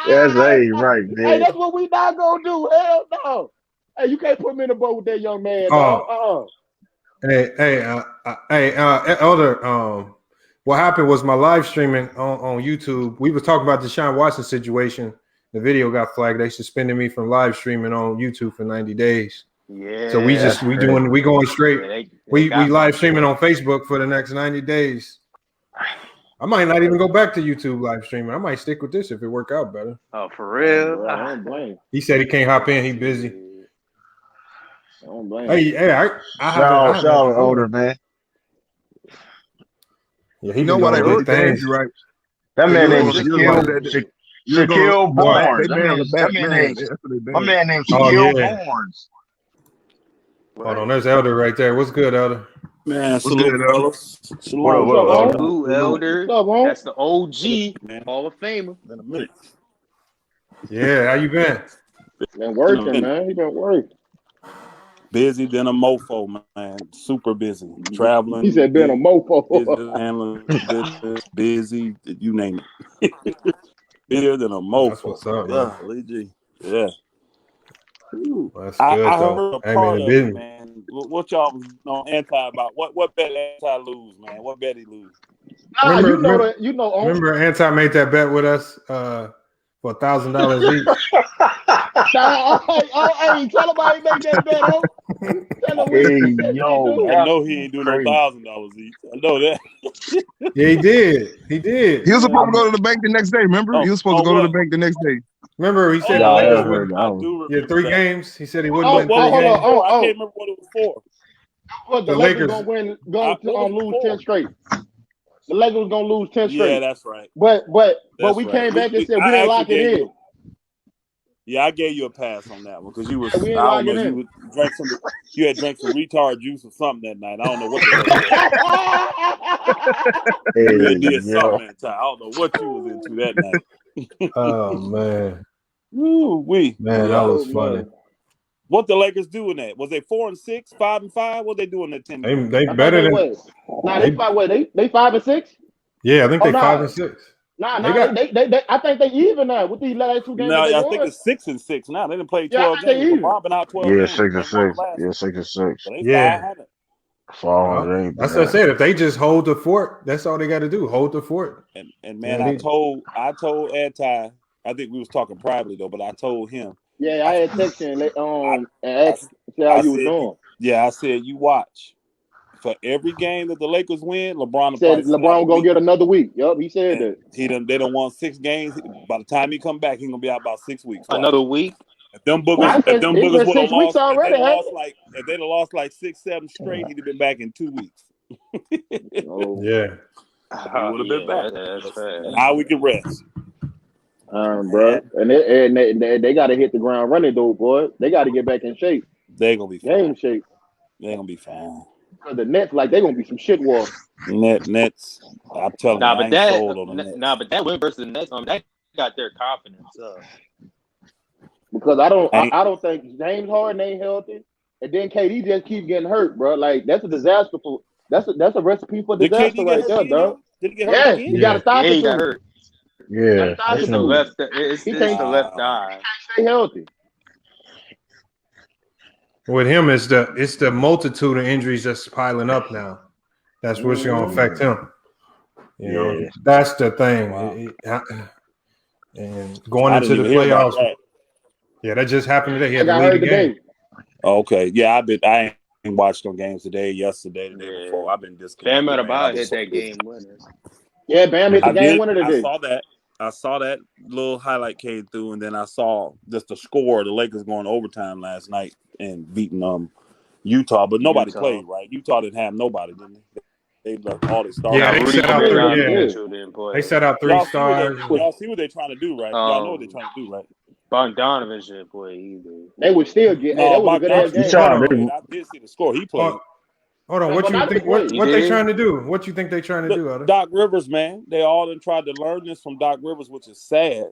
That's ain't right, man. Hey, that's what we not gonna do. Hell no. Hey, you can't put me in the boat with that young man. Hey, Elder. What happened was my live streaming on YouTube. We were talking about the Deshaun Watson situation. The video got flagged. They suspended me from live streaming on YouTube for 90 days. Yeah. So we going straight. Yeah, we live streaming on Facebook for the next 90 days. I might not even go back to YouTube live streaming. I might stick with this if it work out better. Oh, for real? Bro, I don't blame. He said he can't hop in. He busy. I don't blame. Hey, I shout out older man. Yeah, he You know been what I doing did good things. right? That man named Shaquille Barnes. My man named Oh, Shaquille yeah. Barnes. Hold on, there's Elder right there. What's good, Elder? Man, salute, fellas. What up, Salute, Elder. What's up, man? That's the OG, man. Hall of Famer. In a minute. Yeah, how you been? Been working, man. He been working. Busy than a mofo, man. Super busy. Traveling. He said been a mofo. Business, handling business, busy, you name it. Busier than a mofo. That's what's up, man. Yeah. That's good, I though. heard a Hey, part man, of busy. it, man. What y'all was on anti about? What bet anti lose, man? What bet he lose? Remember Anti made that bet with us for $1,000 each. Hey, tell him how he make that bet, oh. I know he ain't doing no $1,000 each. I know that. Yeah, he did. He was supposed to go to the bank the next day. Remember, he was supposed to go to the bank the next day. Remember, he said the 3 games. He said he wouldn't win 3 games. I can't remember what it was for. Well, the Lakers gonna lose 10 straight. The Lakers was gonna lose 10 straight. Yeah, that's right. But we came back and said we didn't lock it in. Yeah, I gave you a pass on that one because you was We ain't locking in. You had drank some retard juice or something that night. I don't know what you did something that time. I don't know what you was into that night. Oh man. Man, that was funny. What the Lakers doing that? Was they 4-6, 5-5? What they doing that 10? They better than. They 5-6. Yeah, I think they 5-6. I think they even now with these last 2 games. No, I think it's 6-6 now. They didn't play 12 games. LeBron been out 12 games. 6-6. Yeah, 6-6. So Yeah. 500. That's what I said. If they just hold the fort, that's all they got to do. Hold the fort. And man, I told Anti. I think we was talking privately though, but I told him. Yeah, I had texted and asked how you was doing. Yeah, I said you watch. For every game that the Lakers win, LeBron said LeBron gonna get another week. Yup, he said that. They don't want 6 games. By the time he come back, he's gonna be out about 6 weeks. Another week. If them boogers would have lost already, if they'd have lost like 6, 7 straight, he'd have been back in 2 weeks. Yeah. He would have been back. Now we can rest. Bro, and they got to hit the ground running though, boy. They got to get back in shape. They're gonna be game shape. They're gonna be fine. Because the Nets, like they're gonna be some shit war. Nets. I'm telling you, but that win versus the Nets, that got their confidence up. Because I don't think James Harden ain't healthy, and then KD just keep getting hurt, bro. Like that's a disaster for that's a recipe for disaster right there, dog. Did he get hurt again? You got to stop it. He got hurt. Yeah, it's the left. It's the left eye. He can't stay healthy. With him, it's the multitude of injuries that's piling up now. That's what's going to affect him. You know, that's the thing. Wow. And going into the playoffs, that just happened today. He had to lead the game. Okay, yeah, I ain't watched no games today, yesterday, the day before. I've been disconnected. Bam about hit that game winner. Yeah, Bam hit the game winner today. I saw that little highlight came through, and then I saw just the score. The Lakers going overtime last night and beating Utah, but nobody played, right? Utah didn't have nobody, didn't they? They left all their stars. Yeah, they set out 3. They set out 3 stars. Y'all see what they're trying to do, right? Y'all know what they're trying to do, right? Bogdanovich didn't play either. They would still get. That was a good ass game. I did see the score. He played. Hold on, what you think? What they trying to do? What you think they trying to do? Doc Rivers, man, they all done tried to learn this from Doc Rivers, which is sad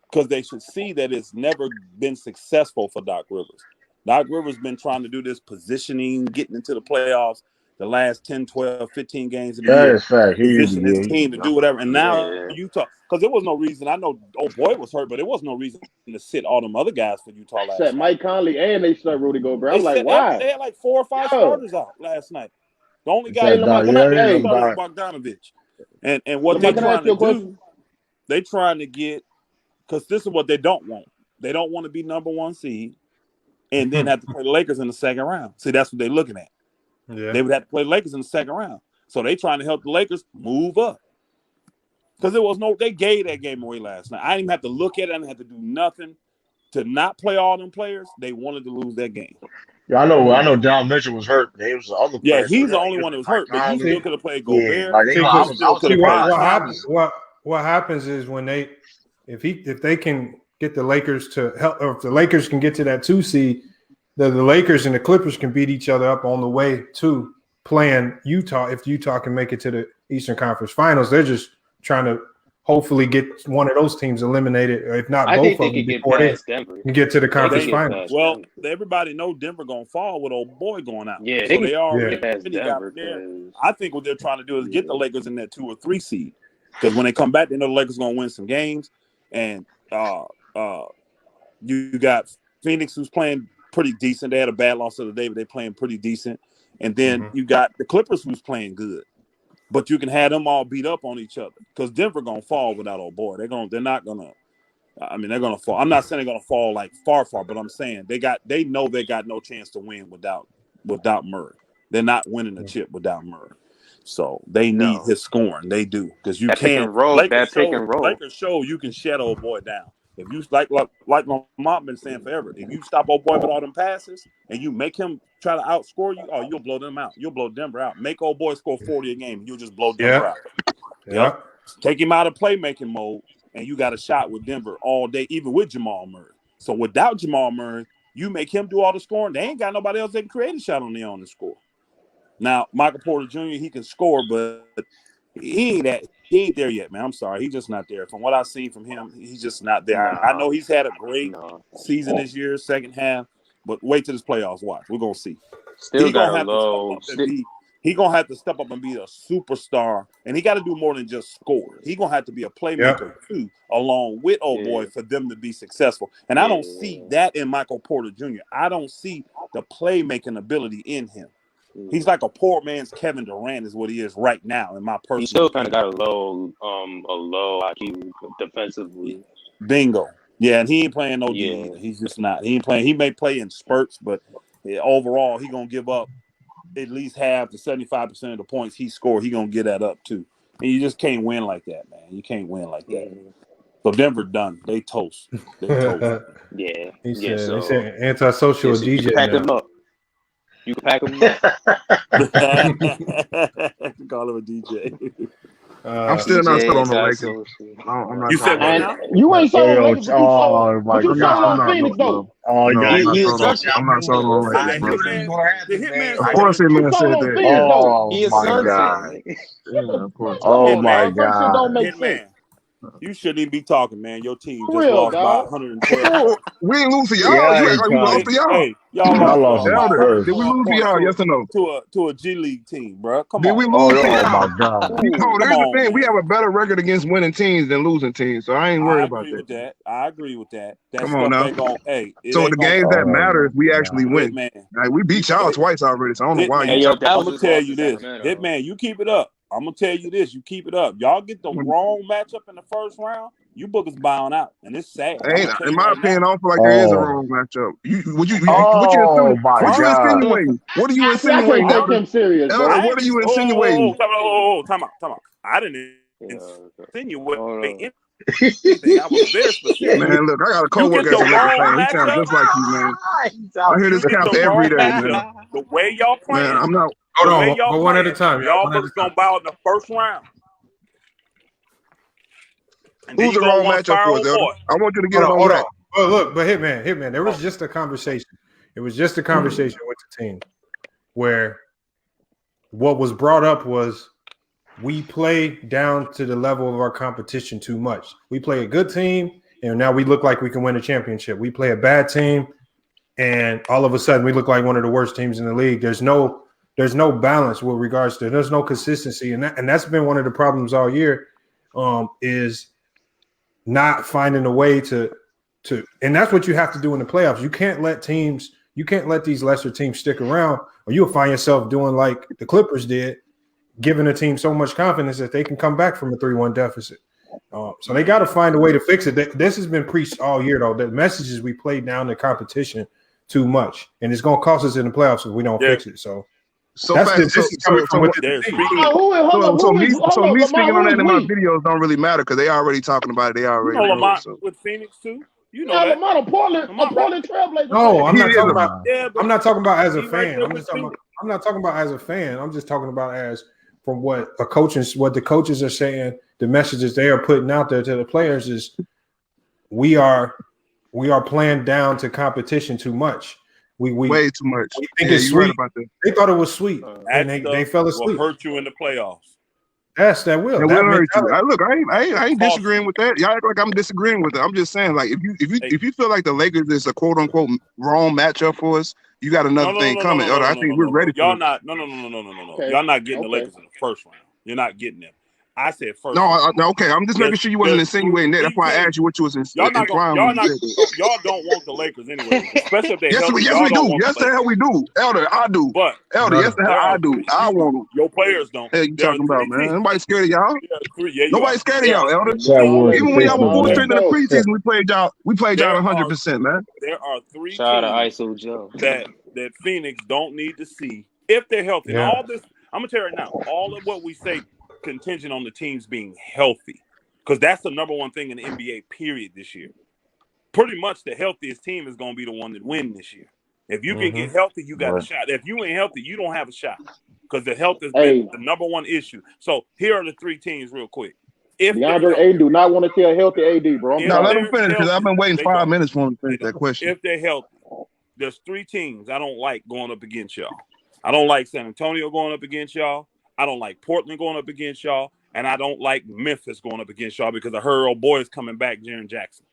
because they should see that it's never been successful for Doc Rivers. Doc Rivers been trying to do this positioning, getting into the playoffs, the last 10, 12, 15 games of the year. Position his team to do whatever. And now Utah, because there was no reason. I know old boy was hurt, but there was no reason to sit all them other guys for Utah last night. Mike Conley and they start Rudy Gobert. I'm like, why? They had like 4 or 5 starters out last night. The only guy started was Bogdanovich. And what they're trying to do, they trying to get, because this is what they don't want. They don't want to be number 1 seed. and then have to play the Lakers in the second round. See, that's what they're looking at. Yeah. They would have to play the Lakers in the second round. So they trying to help the Lakers move up. Because they gave that game away last night. I didn't even have to look at it. I didn't have to do nothing to not play all them players. They wanted to lose that game. Yeah, I know Don Mitchell was hurt. They was the other Yeah, players. he's the only one that was hurt, but you still could have played Gobert. Like You still could have played what happens is when if they can get the Lakers to help, or if the Lakers can get to that 2 seed, the Lakers and the Clippers can beat each other up on the way to playing Utah. If Utah can make it to the Eastern Conference Finals, they're just trying to hopefully get one of those teams eliminated, or if not both of them, before they can get to the conference finals. Well, everybody know Denver gonna fall with old boy going out. Yeah, so they already get past Denver. I think what they're trying to do is get the Lakers in that 2 or 3 seed, because when they come back, they know the Lakers gonna win some games, and you got Phoenix, who's playing pretty decent. They had a bad loss the other day, but they're playing pretty decent, and then you got the Clippers, who's playing good. But you can have them all beat up on each other, because Denver gonna fall without old boy. They're not gonna. I mean, they're gonna fall. I'm not saying they're gonna fall like far, but I'm saying they know they got no chance to win without Murray. They're not winning the chip without Murray. So they need his scoring. They do, because you can't. Lakers show you can shut old boy down. If you like Lamont been saying forever, if you stop old boy with all them passes and you make him try to outscore you, you'll blow them out. You'll blow Denver out. Make old boy score 40 a game, you'll just blow Denver out. Yep. Take him out of playmaking mode, and you got a shot with Denver all day, even with Jamal Murray. So without Jamal Murray, you make him do all the scoring. They ain't got nobody else that can create a shot on their own and score. Now, Michael Porter Jr., he can score, but he ain't there yet, man. I'm sorry. He's just not there. From what I've seen from him, he's just not there. I know he's had a great season this year, second half, but wait till this playoffs. Watch. We're going to see. Still got a low. He's going to have to step up and be a superstar, and he got to do more than just score. He's going to have to be a playmaker, too, along with old boy, for them to be successful. And I don't see that in Michael Porter Jr. I don't see the playmaking ability in him. He's like a poor man's Kevin Durant is what he is right now, in my personal. He still kind of got a low IQ defensively. Bingo. Yeah, and he ain't playing no D either. He's just not. He ain't playing. He may play in spurts, but overall, he gonna give up at least half to 75% of the points he scored. He gonna get that up too. And you just can't win like that, man. You can't win like that. So Denver done. They toast. They toast. Yeah. He said antisocial DJ. Pack him up. You can pack him up. Call him a DJ. I'm still not sold on the Lakers. I'm not. You said what now? You ain't sold on Lakers. Oh my you sold on Phoenix though. Oh, I'm not sold on the Lakers, bro. Of course, Hitman said that. Oh my God. Yeah, of course. Oh my God. Don't make sense. You shouldn't even be talking, man. Your team For just real, lost dog. by 112. We ain't lose to y'all. Yeah, You act like we lost to y'all. Hey, y'all Y'all lost lost by first. Did we lose to y'all? Yes or no? to a G League team, bro. Come Did on. we lose to Oh y'all? my God. No, here's the thing. We have a better record against winning teams than losing teams, so I ain't worried about that. I agree with that. Come on now. So the games that matter, we actually win. Like, we beat y'all twice already, so I don't know why you. I'm gonna tell you this, Hitman. You keep it up. I'm gonna tell you this. You keep it up. Y'all get the wrong matchup in the first round, you bookers bowing out, and it's sad. In my opinion, I don't feel like there is a wrong matchup. What you insinuating? What are you insinuating? Take him serious, bro. What are you insinuating? Time out. I didn't insinuate anything. I was very specific. Man, look, I got a coworker that's a Lakers fan. He sounds just like you, man. I hear this cap every day, man. The way y'all playing, man, I'm not. Hold on, go one at a time. Y'all bookers gonna bow in the first round. Who's the wrong matchup for, Zelda? I want you to get it on that. Oh, look, but Hitman, there was just a conversation. It was just a conversation with the team where what was brought up was we play down to the level of our competition too much. We play a good team, and now we look like we can win a championship. We play a bad team, and all of a sudden we look like one of the worst teams in the league. There's no balance with regards to there's no consistency, and that's been one of the problems all year. Is not finding a way to, and that's what you have to do in the playoffs. You can't let these lesser teams stick around, or you'll find yourself doing like the Clippers did, giving a team so much confidence that they can come back from a 3-1 deficit. So they got to find a way to fix it. This has been preached all year, though. The messages we played down the competition too much, and it's going to cost us in the playoffs if we don't fix it. So this is coming from within the team. So me speaking on that in my videos don't really matter because they already talking about it. They already know Lamont with Phoenix too. You know that. Lamont, a Portland Trailblazer. No, I'm not talking about. I'm not talking about as a fan. I'm not talking about as a fan. I'm just talking about as from what the coaches are saying. The messages they are putting out there to the players is we are playing down to competition too much. We way too much. We think it's sweet. Right about that. They thought it was sweet, and they fell asleep. Will hurt you in the playoffs. Yes, that will. That will hurt you. Look, I ain't disagreeing with that. Y'all act like I'm disagreeing with it. I'm just saying, like, if you feel like the Lakers is a quote unquote wrong matchup for us, you got another thing coming. I think we're ready. Y'all not. No. Okay. Y'all not getting the Lakers in the first round. You're not getting them. I said first. No, okay. I'm just making sure you wasn't insinuating that. That's why I asked you what you was implying. Y'all don't want the Lakers anyway, especially if they. Yes, we do. Yes, the hell we do. Elder, I do. But Elder, yes, the hell I do. I want them. Your players don't. Hey, you talking about, man? Nobody scared of y'all. Nobody scared of y'all, Elder. Yeah, even when y'all were full strength in the preseason, we played y'all 100%, man. There are 3 teams ISO Joe that Phoenix don't need to see if they're healthy. Yeah. All this, I'm gonna tell you right now. All of what we say contingent on the teams being healthy, because that's the number one thing in the NBA period this year. Pretty much the healthiest team is going to be the one that win this year. If you can get healthy, you got a shot. If you ain't healthy, you don't have a shot because the health has been the number one issue. So here are the 3 teams real quick. If DeAndre Ayton do not want to tell healthy AD, bro. No, let him finish because I've been waiting 5 minutes for him to finish that question. If they're healthy, there's 3 teams I don't like going up against y'all. I don't like San Antonio going up against y'all. I don't like Portland going up against y'all, and I don't like Memphis going up against y'all because I heard old boy is coming back, Jaren Jackson.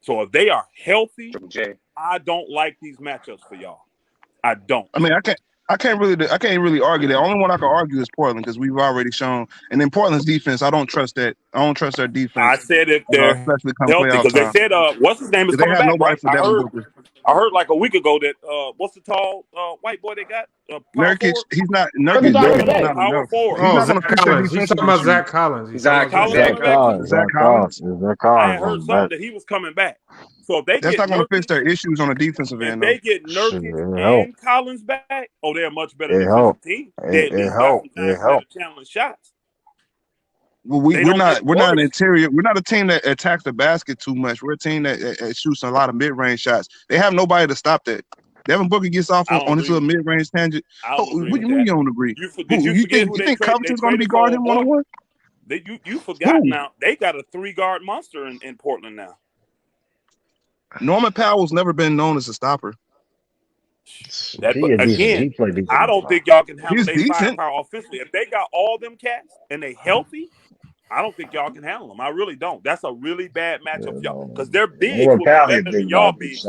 So if they are healthy, I don't like these matchups for y'all. I don't. I mean, I can't really argue that. The only one I can argue is Portland because we've already shown. And then Portland's defense, I don't trust that. I don't trust their defense. I said if they're especially healthy because they said what's his name is coming back. Right? I heard like a week ago that what's the tall white boy they got? Nurkic. He's not Nurkic. Power forward. Oh, Zach Collins. He's talking about Zach Collins. Zach Collins. I heard something that he was coming back. So if that's not going to fix their issues on the defensive end. If they get Nurkic and Collins back, they're a much better defensive team. It helps. Challenge shots. Well, we're not an interior. We're not a team that attacks the basket too much. We're a team that shoots a lot of mid-range shots. They have nobody to stop that. Devin Booker gets off on this little mid-range tangent. What do you don't agree? You think Covington's going to be guarding him one-on-one? You forgot now. They got a 3-guard monster in Portland now. Norman Powell's never been known as a stopper. Again, I don't think y'all can handle their firepower offensively. If they got all them cats and they healthy, I don't think y'all can handle them. I really don't. That's a really bad matchup for y'all because their bigs will be better than y'all bigs.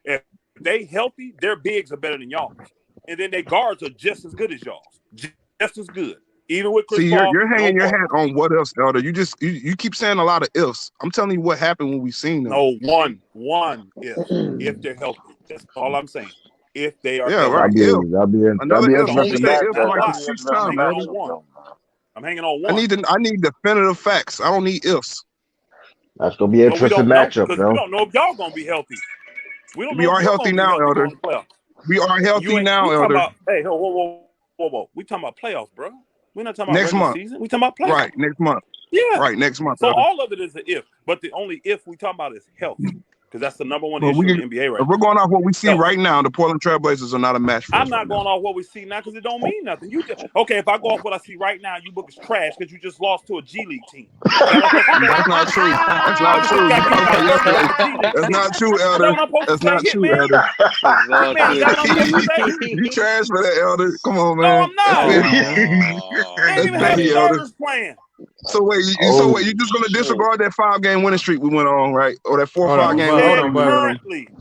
If they healthy, their bigs are better than y'all, and then their guards are just as good as y'all, just as good. Even with Chris Paul, you're hanging your hat on what else, Elder? You keep saying a lot of ifs. I'm telling you what happened when we seen them. No, one if they're healthy. That's all I'm saying. If they are healthy. That'll be interesting. I'm hanging on one. I need definitive facts. I don't need ifs. That's gonna be an interesting matchup, bro. We don't know if y'all gonna be healthy. We are healthy now, Elder. We are healthy now, Elder. Hey, whoa. We talking about playoffs, bro. We're not talking about next month. Season. We talking about playoffs. Right, next month. Yeah. Right, next month. So all of it is an if, but the only if we talking about is health. Because that's the number one issue in the NBA right now. If we're going off what we see right now, the Portland Trailblazers are not a match for us. I'm not going off what we see now because it don't mean nothing. Okay, if I go off what I see right now, you book is trash because you just lost to a G League team. That's not true. That's not true. That's not true, Elder. That's not true, Elder. You trash for that, Elder. Come on, man. No, I'm not. Ain't even had the starters playing. So wait, you just gonna disregard that 5-game winning streak we went on, right? Or that 4 or 5 game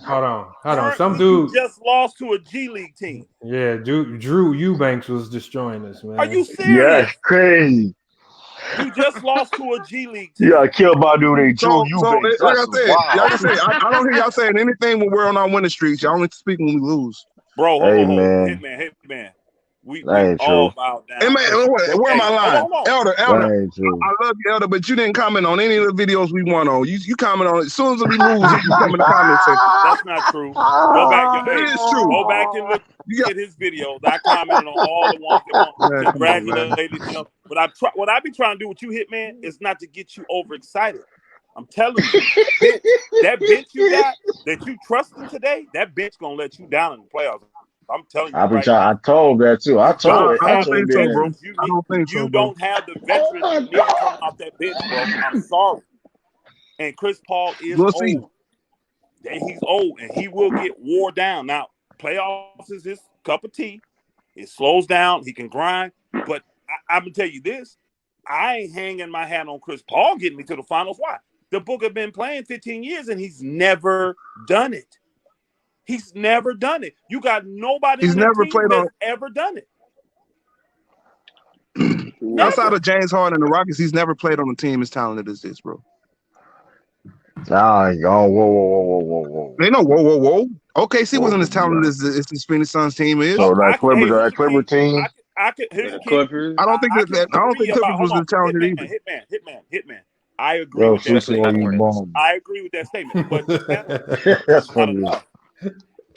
Hold on. Some dude just lost to a G League team. Yeah, Drew Eubanks was destroying us, man. Are you serious? Yeah, crazy. You just lost to a G League team. Yeah, killed my dude named Drew Eubanks. Like I said, I don't hear y'all saying anything when we're on our winning streaks. Y'all only speak when we lose. Bro, Hitman. We all bow down. Hey, man, where am I lying? Elder, I love you, Elder, but you didn't comment on any of the videos we won on. You comment on it. As soon as we lose, you come in the comment section. That's not true. Go back. It is true. Go back and look at his videos. I commented on all the ones that congratulated him. What I be trying to do with you, Hitman, is not to get you overexcited. I'm telling you, that bench you got that you trusted today, that bench gonna let you down in the playoffs. I'm telling you, I told that too. I told it. I don't think so, bro. I don't think so, you don't have the veterans you need coming off that bench, bro. I'm sorry. And Chris Paul is old. See. He's old, and he will get wore down. Now, playoffs is his cup of tea. It slows down. He can grind. But I'm going to tell you this. I ain't hanging my hat on Chris Paul getting me to the finals. Why? The book have been playing 15 years, and he's never done it. He's never done it. You got nobody he's on never team played that's on ever done it. Outside of James Harden and the Rockets, he's never played on a team as talented as this, bro. Nah, whoa. They know whoa. OKC wasn't as talented as this Phoenix Suns team is. So that Clipper team. Here's the Clippers. I don't think Clippers was as talented either. Hitman. I agree with that statement. I agree with that statement. But that's funny.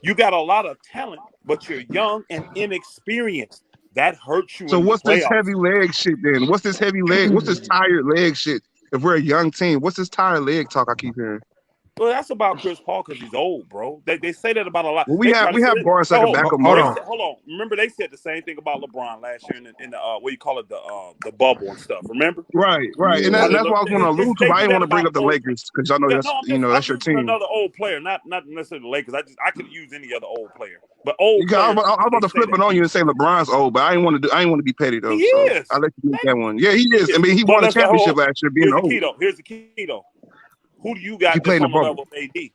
You got a lot of talent, but you're young and inexperienced. That hurts you. So what's this heavy leg shit then? What's this heavy leg? What's this tired leg shit? If we're a young team, what's this tired leg talk I keep hearing? Well, that's about Chris Paul because he's old, bro. They say that about a lot. Well, we have guards that can back him up. Hold on. Remember, they said the same thing about LeBron last year in the what do you call it, the bubble and stuff. Remember? Right. And that's what I was going to allude to. But I didn't want to bring up the Lakers because I know that's your team. Another old player, not necessarily the Lakers. I could use any other old player, but old. I was about to flip it on you and say LeBron's old, but I didn't want to be petty though. He is. I let you get that one. Yeah, he is. I mean, he won a championship last year being old. Here's the key though. Who do you got that's on the level of AD?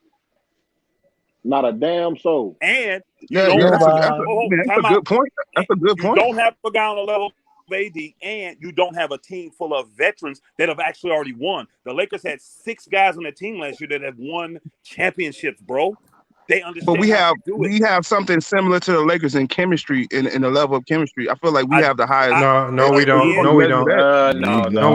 Not a damn soul. And that's a good point. That's a good point. You don't have a guy on the level of AD, and you don't have a team full of veterans that have actually already won. The Lakers had 6 guys on their team last year that have won championships, bro. They understand. But we have something similar to the Lakers in chemistry, in the level of chemistry. I feel like we have the highest. No, we don't. No, we don't. No,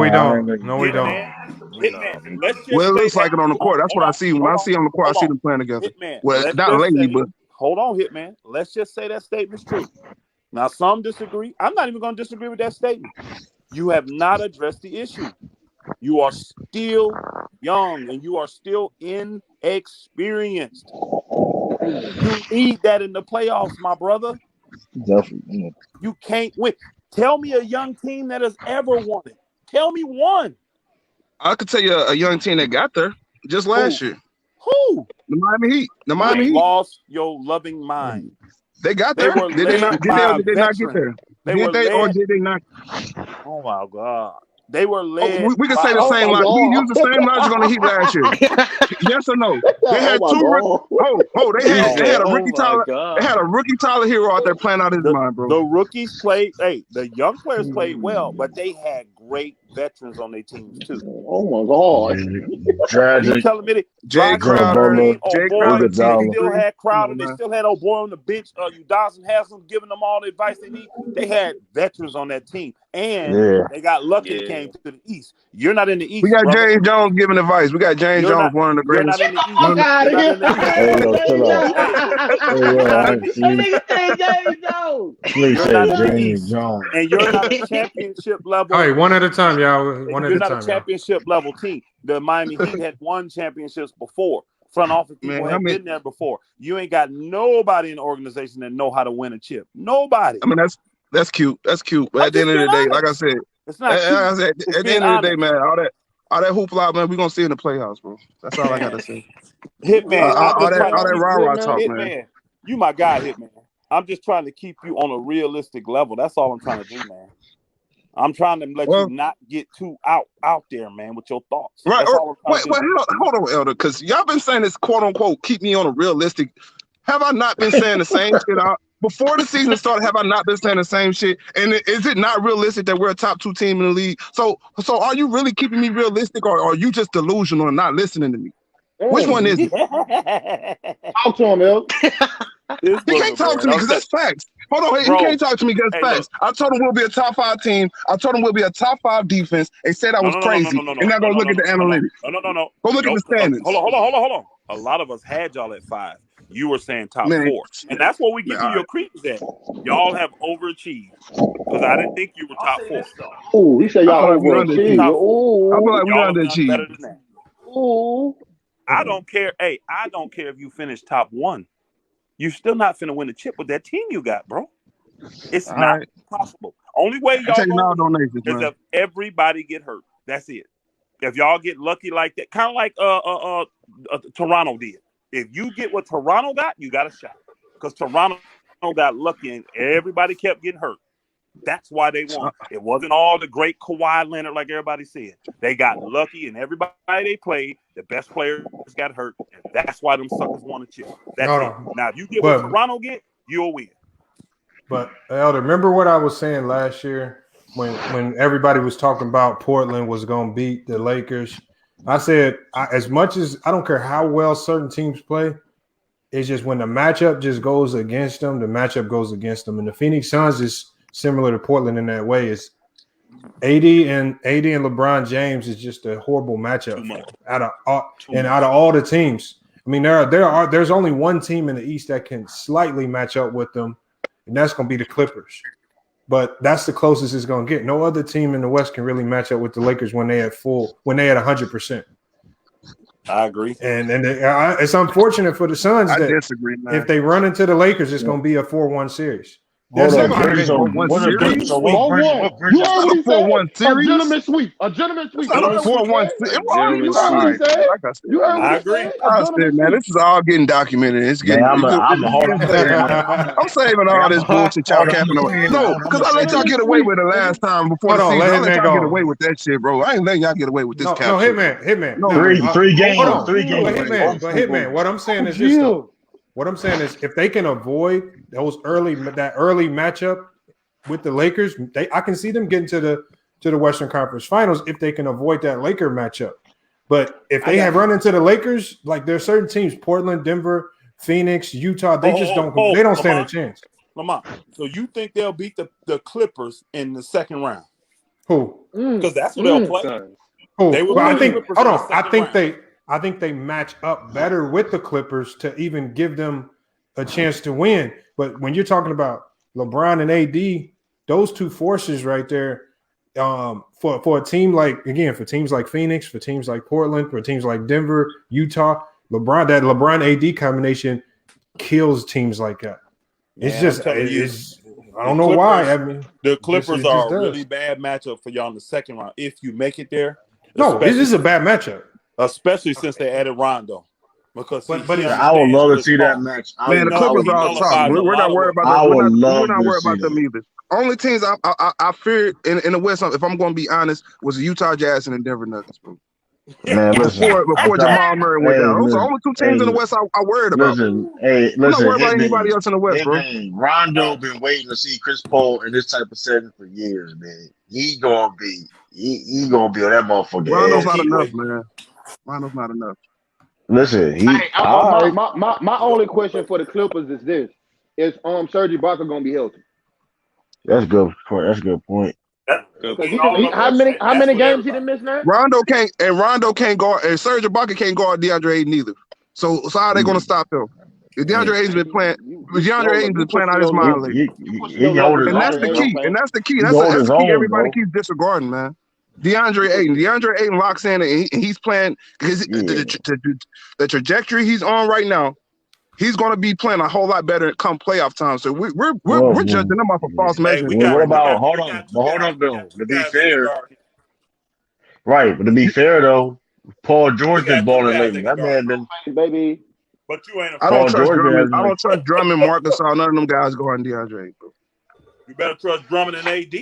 we don't. Well, it looks like it on the court. That's what I see. When I see on the court, I see them playing together. Well, not lately, but hold on, Hitman. Let's just say that statement's true. Now, some disagree. I'm not even going to disagree with that statement. You have not addressed the issue. You are still young and you are still inexperienced. You need that in the playoffs, my brother. Definitely. You can't win. Tell me a young team that has ever won it. Tell me one. I could tell you a young team that got there just last year. Who? The Miami Heat. The Miami Heat lost your loving mind. They got there. Did they not get there? Did they not? Oh my God. They were led. We can say the same logic. We used the same logic on the Heat last year. Yes or no? They had they had a rookie Tyler. They had a rookie Tyler Hero out there playing out his mind, bro. The rookies played. Hey, the young players played well, but they had great veterans on their teams too. Oh my God! Tragic. You telling me that Jay Crowder, still had Crowder. They still had old boy on the bench. Dawson Haslem giving them all the advice they need. They had veterans on that team, and they got lucky. They came to the East. You're not in the East. We got James Jones giving advice. We got James Jones, one of the greatest. Hey, James Jones. And you're not a championship level. All right, one at a time, y'all. You're not a championship level team. The Miami Heat had won championships before. Front office people have been there before. You ain't got nobody in the organization that know how to win a chip. Nobody. I mean, that's cute. That's cute. But at the end of the day, like I said, it's not cute. At the end of the day, man, all that hoopla, man, we're gonna see in the playoffs, bro. That's all I gotta say. Hitman, all that rah-rah talk, man. You my guy, Hitman. I'm just trying to keep you on a realistic level. That's all I'm trying to do, man. I'm trying to let you not get too out there, man, with your thoughts. Right. Wait, hold on, Elder, because y'all been saying this, quote unquote, keep me on a realistic. Have I not been saying the same shit out before the season started? Have I not been saying the same shit? And is it not realistic that we're a top 2 team in the league? So are you really keeping me realistic, or are you just delusional and not listening to me? Which one is it? Talk to him, El. He can't talk to me because that's facts. Hold on, he can't talk to me against facts. I told him we'll be a top 5 team. I told him we'll be a top 5 defense. They said I was crazy. And now go look at the analytics. No. Go look at the standings. Hold on. A lot of us had y'all at 5. You were saying top 4. And that's what we give you your credence at. Y'all have overachieved. Because I didn't think you were top 4. Ooh, he said y'all overachieved. I feel like we underachieved. Better than that. Ooh. I don't care. Hey, I don't care if you finish top 1. You're still not finna win the chip with that team you got, bro. It's not possible. Only way y'all is if everybody get hurt. That's it. If y'all get lucky like that, kind of like Toronto did. If you get what Toronto got, you got a shot. Because Toronto got lucky and everybody kept getting hurt. That's why they won. It wasn't all the great Kawhi Leonard like everybody said. They got lucky and everybody they played, the best players got hurt. And that's why them suckers won a chip. That's it. Now, if you get what Toronto get, you'll win. But, Elder, remember what I was saying last year when everybody was talking about Portland was going to beat the Lakers? I said, as much as I don't care how well certain teams play, it's just when the matchup just goes against them, the matchup goes against them. And the Phoenix Suns is similar to Portland in that way. It's AD and LeBron James is just a horrible matchup out of all the teams. I mean, there's only one team in the East that can slightly match up with them, and that's going to be the Clippers. But that's the closest it's going to get. No other team in the West can really match up with the Lakers when they at 100%. I agree. And it's unfortunate for the Suns that if they run into the Lakers, it's going to be a 4-1 series. That's a gentleman sweep. A gentleman sweep. I agree. I said, man, this is all getting documented. It's getting. I'm saving all this bullshit y'all capping away. No, because I let y'all get away with it last time before the season. I let y'all get away with that shit, bro. I ain't letting y'all get away with this cap. No, Hitman. No, three games. But Hitman, what I'm saying is this though. What I'm saying is, if they can avoid that early matchup with the Lakers, I can see them getting to the Western Conference Finals if they can avoid that Laker matchup. But if they have run into the Lakers, like there's certain teams, Portland, Denver, Phoenix, Utah, they just don't stand a chance. Lamont, so you think they'll beat the Clippers in the second round? Who? Because that's what they'll play. Who? They will. I think they match up better with the Clippers to even give them a chance to win. But when you're talking about LeBron and AD, those two forces right there, for a team like Phoenix, for teams like Portland, for teams like Denver, Utah, LeBron AD combination kills teams like that. It's I don't know why. I mean, the Clippers are a really bad matchup for y'all in the second round if you make it there. No, this is a bad matchup. Especially since they added Rondo. Because I would love to see that match. Man, the Clippers are all top. We're not worried about that. We're not worried about them either. Only teams I feared in the West, if I'm going to be honest, was the Utah Jazz and the Denver Nuggets, bro. Man, before Jamal Murray went down. Those are the only two teams in the West I worried about. I'm not worried about anybody else in the West, bro. Rondo been waiting to see Chris Paul in this type of setting for years, man. He gonna be on that motherfucker. Rondo's not enough, man. Rondo's not enough. Listen, my only question for the Clippers is this: is Serge Ibaka gonna be healthy? That's good. That's a good point. How many games he didn't miss now? Rondo can't guard, and Serge Ibaka can't guard DeAndre Ayton either. So how are they gonna stop him? If DeAndre Ayton's been playing, out his mind lately. And that's the key. That's the key. Everybody keeps disregarding, man. DeAndre Ayton locks in, and he's playing because the trajectory he's on right now. He's going to be playing a whole lot better come playoff time. So we're judging him off of false measures. Hold on, Bill. To be fair, right? But to be fair though, Paul George been balling lately. That man been baby. But you ain't. I don't trust Drummond, Marcus, or none of them guys guarding DeAndre. Bro. You better trust Drummond and AD.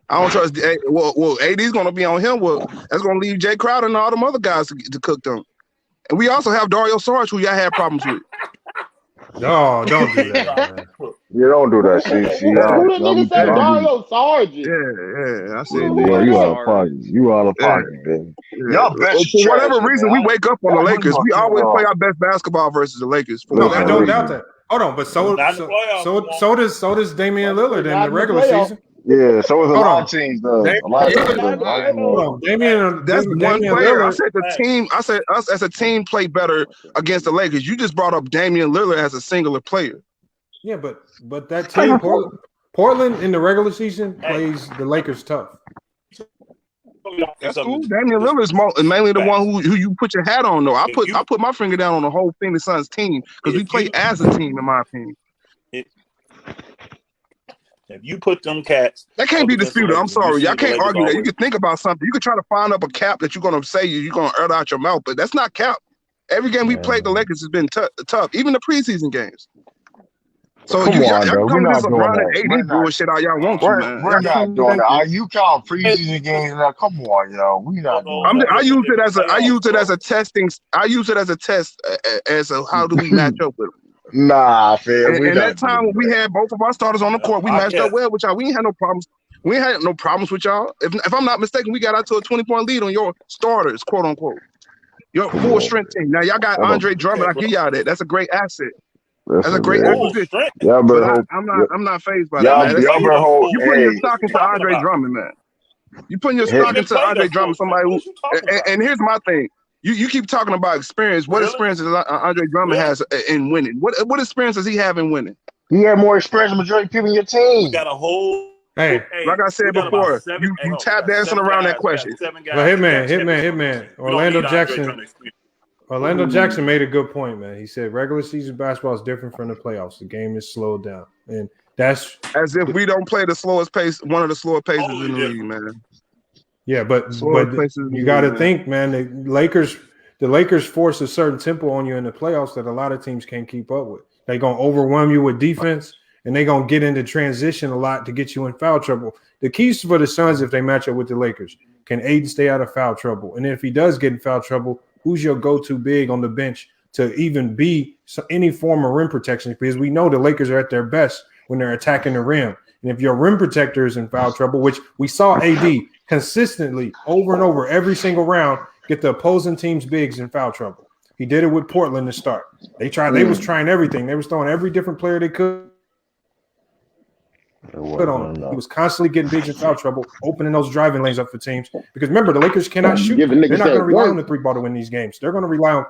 I don't trust. Well, AD's going to be on him. Well, that's going to leave Jay Crowder and all them other guys to cook them. And we also have Dario Saric, who y'all had problems with. No, don't do that, man. You don't do that. Who the nigga said Dario Saric? Yeah. I said you out of pocket. You out of pocket, baby. Y'all best for whatever reason, we wake up on the Lakers. We always play our best basketball versus the Lakers. No, I don't doubt that. Hold on, but so does Damian Lillard in the regular season. Yeah, so is a Hold lot on. of teams. A lot of teams. Hold on, Damian. That's one Damian player. I Lillard. said the team. I said us as a team play better against the Lakers. You just brought up Damian Lillard as a singular player. Yeah, but that team, Portland in the regular season plays the Lakers tough. That's cool. Damian Lillard is mainly the one who you put your hat on, though. I put my finger down on the whole Phoenix Suns team because we play as a team, in my opinion. If you put them cats, that can't be disputed. I'm sorry, y'all can't argue that. You can think about something. You can try to find up a cap that you're gonna say you're gonna utter out your mouth, but that's not cap. Every game we played the Lakers has been tough, even the preseason games. So y'all come with this LeBron and AD bullshit all y'all want to, man. We're not doing that. You count preseason games now? Come on, we not doing that. I use it as a testing. I use it as a test as a how do we match up with them. Nah, fam. And that time when we had both of our starters on the court, we matched up well with y'all. We ain't had no problems. We ain't had no problems with y'all. If I'm not mistaken, we got out to a 20-point lead on your starters, quote unquote. Your full strength team. Now y'all got Andre Drummond. I give y'all that. That's a great asset. That's a great acquisition. But I'm not fazed by that, man. You putting your stock into Andre Drummond, man. You putting your stock into Andre Drummond, somebody who. And here's my thing. You keep talking about experience. What experience does Andre Drummond has in winning? What experience does he have in winning? He had more experience than majority of people in your team. You got a whole. Hey, like I said before, you tap dancing around that question. Well, Hitman. Orlando Jackson made a good point, man. He said regular season basketball is different from the playoffs. The game is slowed down, and that's as if we don't play the slowest pace, one of the slower paces in the league, man. Yeah, but you got to think, man. The Lakers force a certain tempo on you in the playoffs that a lot of teams can't keep up with. They're gonna overwhelm you with defense, and they're gonna get into transition a lot to get you in foul trouble. The keys for the Suns, if they match up with the Lakers, can Aiden stay out of foul trouble, and if he does get in foul trouble, who's your go-to big on the bench to even be any form of rim protection? Because we know the Lakers are at their best when they're attacking the rim. And if your rim protector is in foul trouble, which we saw AD consistently over and over every single round get the opposing team's bigs in foul trouble. He did it with Portland to start. They was trying everything. They was throwing every different player they could on him. He was constantly getting bigs in foul trouble, opening those driving lanes up for teams. Because remember, the Lakers cannot shoot. They're not going to rely on the three ball to win these games. They're going to rely on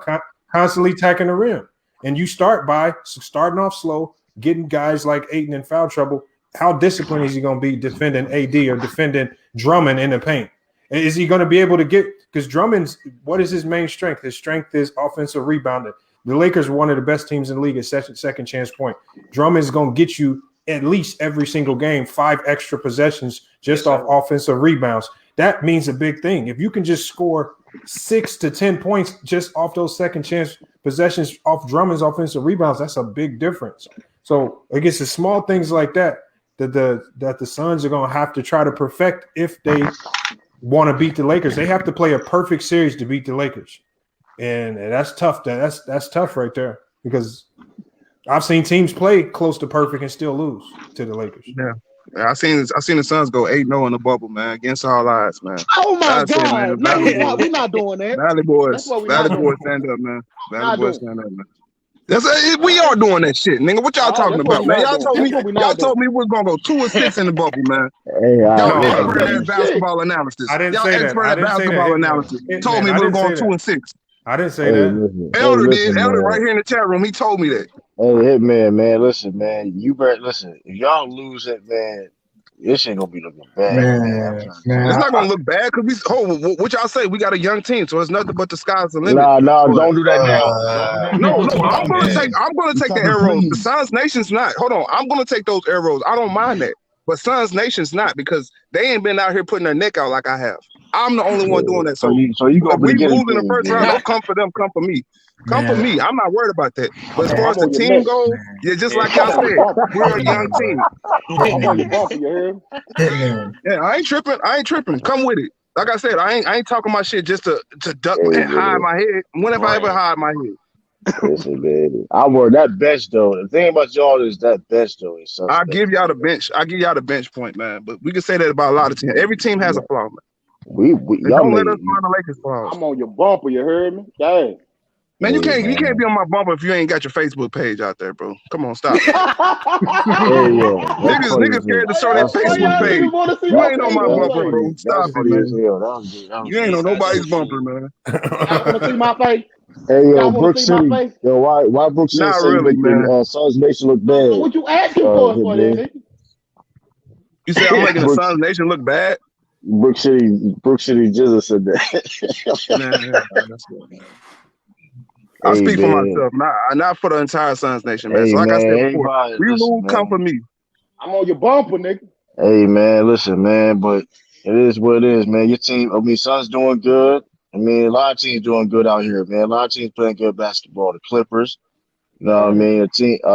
constantly attacking the rim. And you start by starting off slow, getting guys like Ayton in foul trouble. How disciplined is he going to be defending AD or defending Drummond in the paint? Is he going to be able to get – because Drummond's – what is his main strength? His strength is offensive rebounding. The Lakers are one of the best teams in the league at second chance point. Drummond's going to get you at least every single game 5 extra possessions just off offensive rebounds. That means a big thing. If you can just score 6 to 10 points just off those second chance possessions off Drummond's offensive rebounds, that's a big difference. So I guess the small things like that the Suns are going to have to try to perfect if they want to beat the Lakers. They have to play a perfect series to beat the Lakers, and that's tough. That's tough right there because I've seen teams play close to perfect and still lose to the Lakers. Yeah. I seen the Suns go 8-0 in the bubble, man, against all odds, man. Oh my God! We're not doing that. Valley boys, stand up, man. Valley boys, stand up, man. We are doing that shit, nigga. What y'all talking about, man? Y'all told me we was gonna go 2-6 in the bubble, man. Y'all expert at basketball analysis. I didn't say that. Expert at basketball analysis. Told me we were going 2-6. I didn't say that. Elder did. Elder right here in the chat room. He told me that. Hey, Hitman, man, listen, man. You better listen. If y'all lose it, man, this ain't gonna be looking bad, man. It's not gonna look bad because what y'all say? We got a young team, so it's nothing but the sky's the limit. No, don't do that now. No, I'm gonna take the arrows. The Suns Nation's not. Hold on, I'm gonna take those arrows. I don't mind that, but Suns Nation's not because they ain't been out here putting their neck out like I have. I'm the only one doing that. So you gonna we lose in the first round? Don't come for them. Come for me. Come for me. I'm not worried about that. But as far as the team goes, yeah, just like y'all said, we're a young team. Yeah, I ain't tripping. Come with it. Like I said, I ain't talking my shit just to duck and hide my head. When have I ever hide my head? Listen, baby. I work that bench though. The thing about y'all is that bench though. I'll give y'all the bench. I'll give y'all the bench point, man. But we can say that about a lot of teams. Every team has a flaw, man. Y'all don't let us find the Lakers flaws. I'm on your bumper. You heard me? Dang. Man, you can't man. be on my bumper if you ain't got your Facebook page out there, bro. Come on, stop. Hey, yo, that's funny Niggas as scared to hell. show their That's funny Facebook as page. hell. want to see You my ain't on my Facebook That's bumper, page. bro. funny. Stop That's it, funny as man. hell. That was good. That was You ain't good. on nobody's bumper, man. Y'all want to see my face? Hey, yo, Y'all want Brook to see my City. face? Yo, why Brook City Not say you really, making man. Suns Nation look bad? What you asking for then, nigga? You say I'm making the Suns Nation look bad? Brook City Jizza said that. Man, that's good, man. I Hey, speak for man. myself, not for the entire Suns Nation, man. Hey, So like I man, said before, everybody, we listen, lose, come for man. me. I'm on your bumper, nigga. Hey, man, listen, man, but it is what it is, man. Your team, I mean, Suns doing good. I mean, a lot of teams doing good out here, man. A lot of teams playing good basketball. The Clippers, you know what I mean?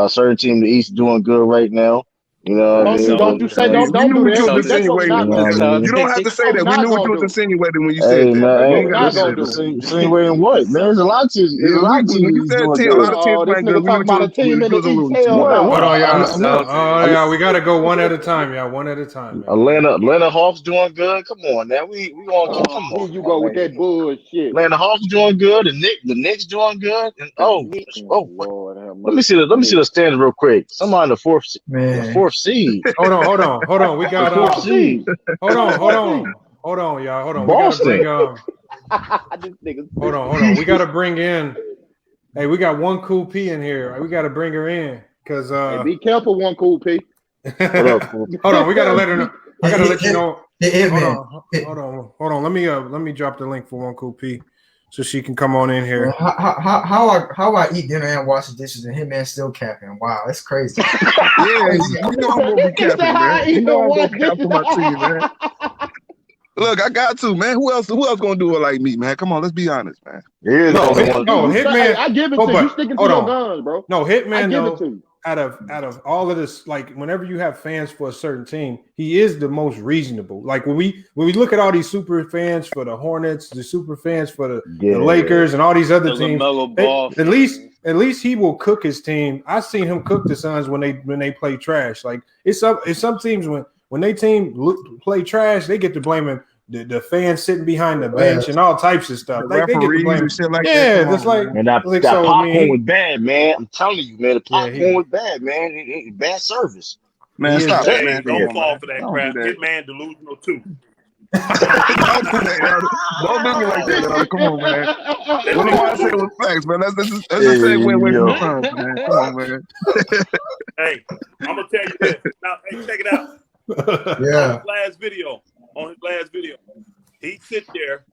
Certain team in the East doing good right now. You know what I mean? Don't you say don't We do knew what you that. was That's what we're insinuating. not gonna do. You don't have to say That's that. what We we're not knew what you gonna was do. insinuating when you Hey, said that, man, bro. You hey, ain't got to say gonna that, do. bro. insinuating what, man? There's a lot of teams. There's a lot of teams When you that's said doing a lot good. of teams Oh, this playing good, nigga we knew talking about a team in you the was a East. little Hell insinuating. Hold on, y'all. What? Yeah, we gotta go one at a time, y'all. One at a time, man. Atlanta Hawks doing good. Come on, now we gonna come Here on, you now, go with man. that bullshit. Atlanta Hawks doing good. The Knicks doing good. And Lord have let me see the standings real quick. Somebody in the fourth seed. Hold on. We got Fourth seed. Hold on, y'all. Hold on. Boston. We gotta bring this nigga. hold on. We gotta bring in. Hey, we got one cool P in here. We gotta bring her in because Hey, be careful, one cool P. What up, cool? Hold on, we gotta let her know. I gotta let you know. Hold on. Let me drop the link for one cool P so she can come on in here. How I eat dinner and wash the dishes and Hitman still capping? Wow, that's crazy. You know I'm gonna be capping, man. You know I'm gonna cap for my team, man. Look, I got to, man. Who else gonna do it like me, man? Come on, let's be honest, man. Hitman. I give it to you. You sticking to your guns, bro. No, Hitman. I give it to you. Out of all of this, like whenever you have fans for a certain team, he is the most reasonable. Like when we look at all these super fans for the Hornets, the super fans for the Lakers, and all these other teams, at least he will cook his team. I've seen him cook the Suns when they play trash. Like it's some teams when they team play trash, they get to blaming the fans sitting behind the bench and all types of stuff. Like they get to blame shit like that. That's like man, that popcorn was bad, man. I'm telling you, man. The popcorn was bad, man. Bad service. Man, stop it, man. Don't fall for that crap. Hitman delusional too. Don't do that, don't do me like that, Elder. Come on, man. What Lamar said was facts, man. Let's just segue away from the Suns, man. Come on, man. Hey, I'm gonna tell you this. Now, hey, check it out. Yeah. On his last video, he sit there.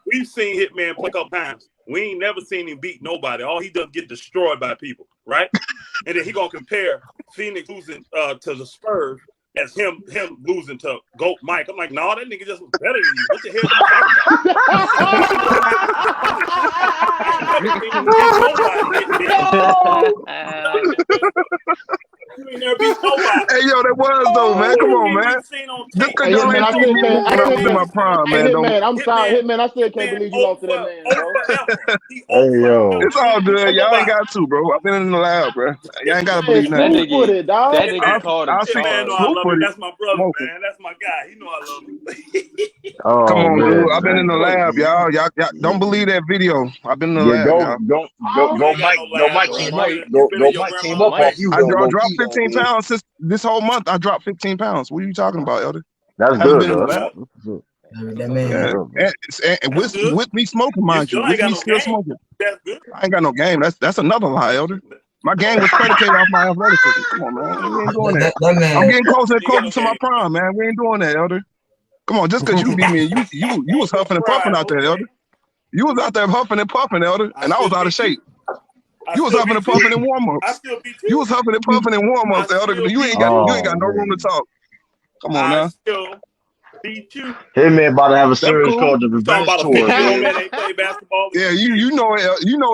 We've seen Hitman play a couple times. We ain't never seen him beat nobody. All he does get destroyed by people, right? And then he gonna compare Phoenix losing to the Spurs as him losing to Goat Mike. I'm like, no, that nigga just was better than you. What the hell are you talking about? You ain't never beat nobody. Hey, yo, that was though, man. Come on, man. Just because y'all ain't seen me when I was in my prime, man. Hitman, I'm sorry, Hitman. I still can't believe you lost to that man, bro. Hey, yo. It's all good. Y'all ain't got to, bro. I've been in the lab, bro. Y'all ain't got to believe nothing. That nigga called him. Man, no, I love him. That's my brother, man. That's my guy. He know I love him. Come on, man, dude. I've been in the lab, y'all. Y'all don't believe that video. I've been in the lab, y'all. Go Mike came up off you. I dropped 15 pounds since this whole month. I dropped 15 pounds. What are you talking about, Elder? That's Haven't good, been in the lab. That man. And with me smoking, mind you. With me still smoking. I ain't got no game. That's another lie, Elder. My game was predicated off my athleticism. Come on, man. We ain't doing that. I'm getting closer and closer to my prime, man. We ain't doing that, Elder. Come on, just because you beat me, you was huffing and puffing out there, Elder. You was out there huffing and puffing, Elder, and I was out of shape. You was huffing and puffing in warm-ups. You was huffing and puffing in warm-ups, Elder. You ain't got no room to talk. Come on now. Hitman about to have a series called the Revenge Tour. Yeah, you know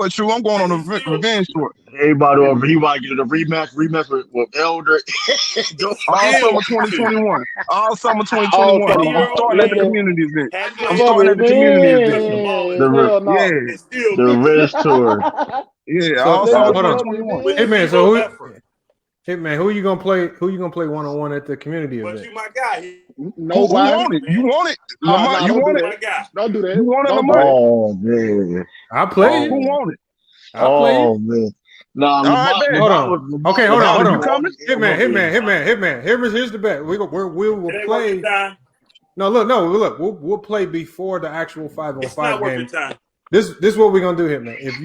it's true. I'm going on a revenge tour. Everybody over, he might get a rematch with Elder. All summer 2021. All summer 2021. I'm starting at the community event. The Revenge Tour. Yeah, all summer 2021. Hitman, who you gonna play? Who you gonna play one-on-one at the community event? But you my guy. Who want it? You want it? Lamar, you want it? Don't do that. You want it, Don't Lamar? Oh, man. I play. Who want it? I'll play you. Oh man. Nah, All right, Lamont, man. Hold Lamont, on. Lamont, Okay, hold on, Lamont hold You on. coming? Hitman. Here's the bet. We will It ain't play. working time. No, look. We'll play before the actual 5-on-5 It's not working game. time. This is what we're gonna do, Hitman. If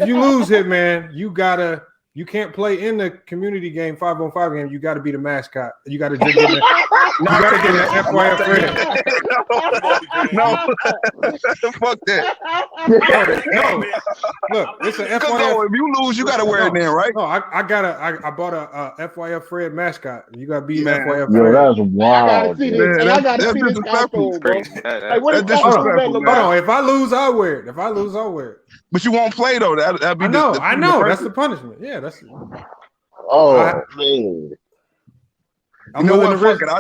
you lose, Hitman, you can't play in the community game 5-on-5 game. You got to be the mascot. You got to get in the, you got to get in the FYF credit. No, fuck that. No, look, it's an Because FYF. if you lose, you gotta wear it then, right? No, I bought a FYF Fred mascot. You got to be Man. FYF Yo, Fred. that's I gotta wild. see Man. this. Man, Hey, I gotta that's see this disrespectful. costume, bro. Crazy. Hey, what is That's costume, man? disrespectful, Hold on. If I lose, I'll wear it. But you won't play though. That'd be I know. the That's the punishment. Yeah, that's. Oh man. I'm You know willing what? to risk. Fuck it.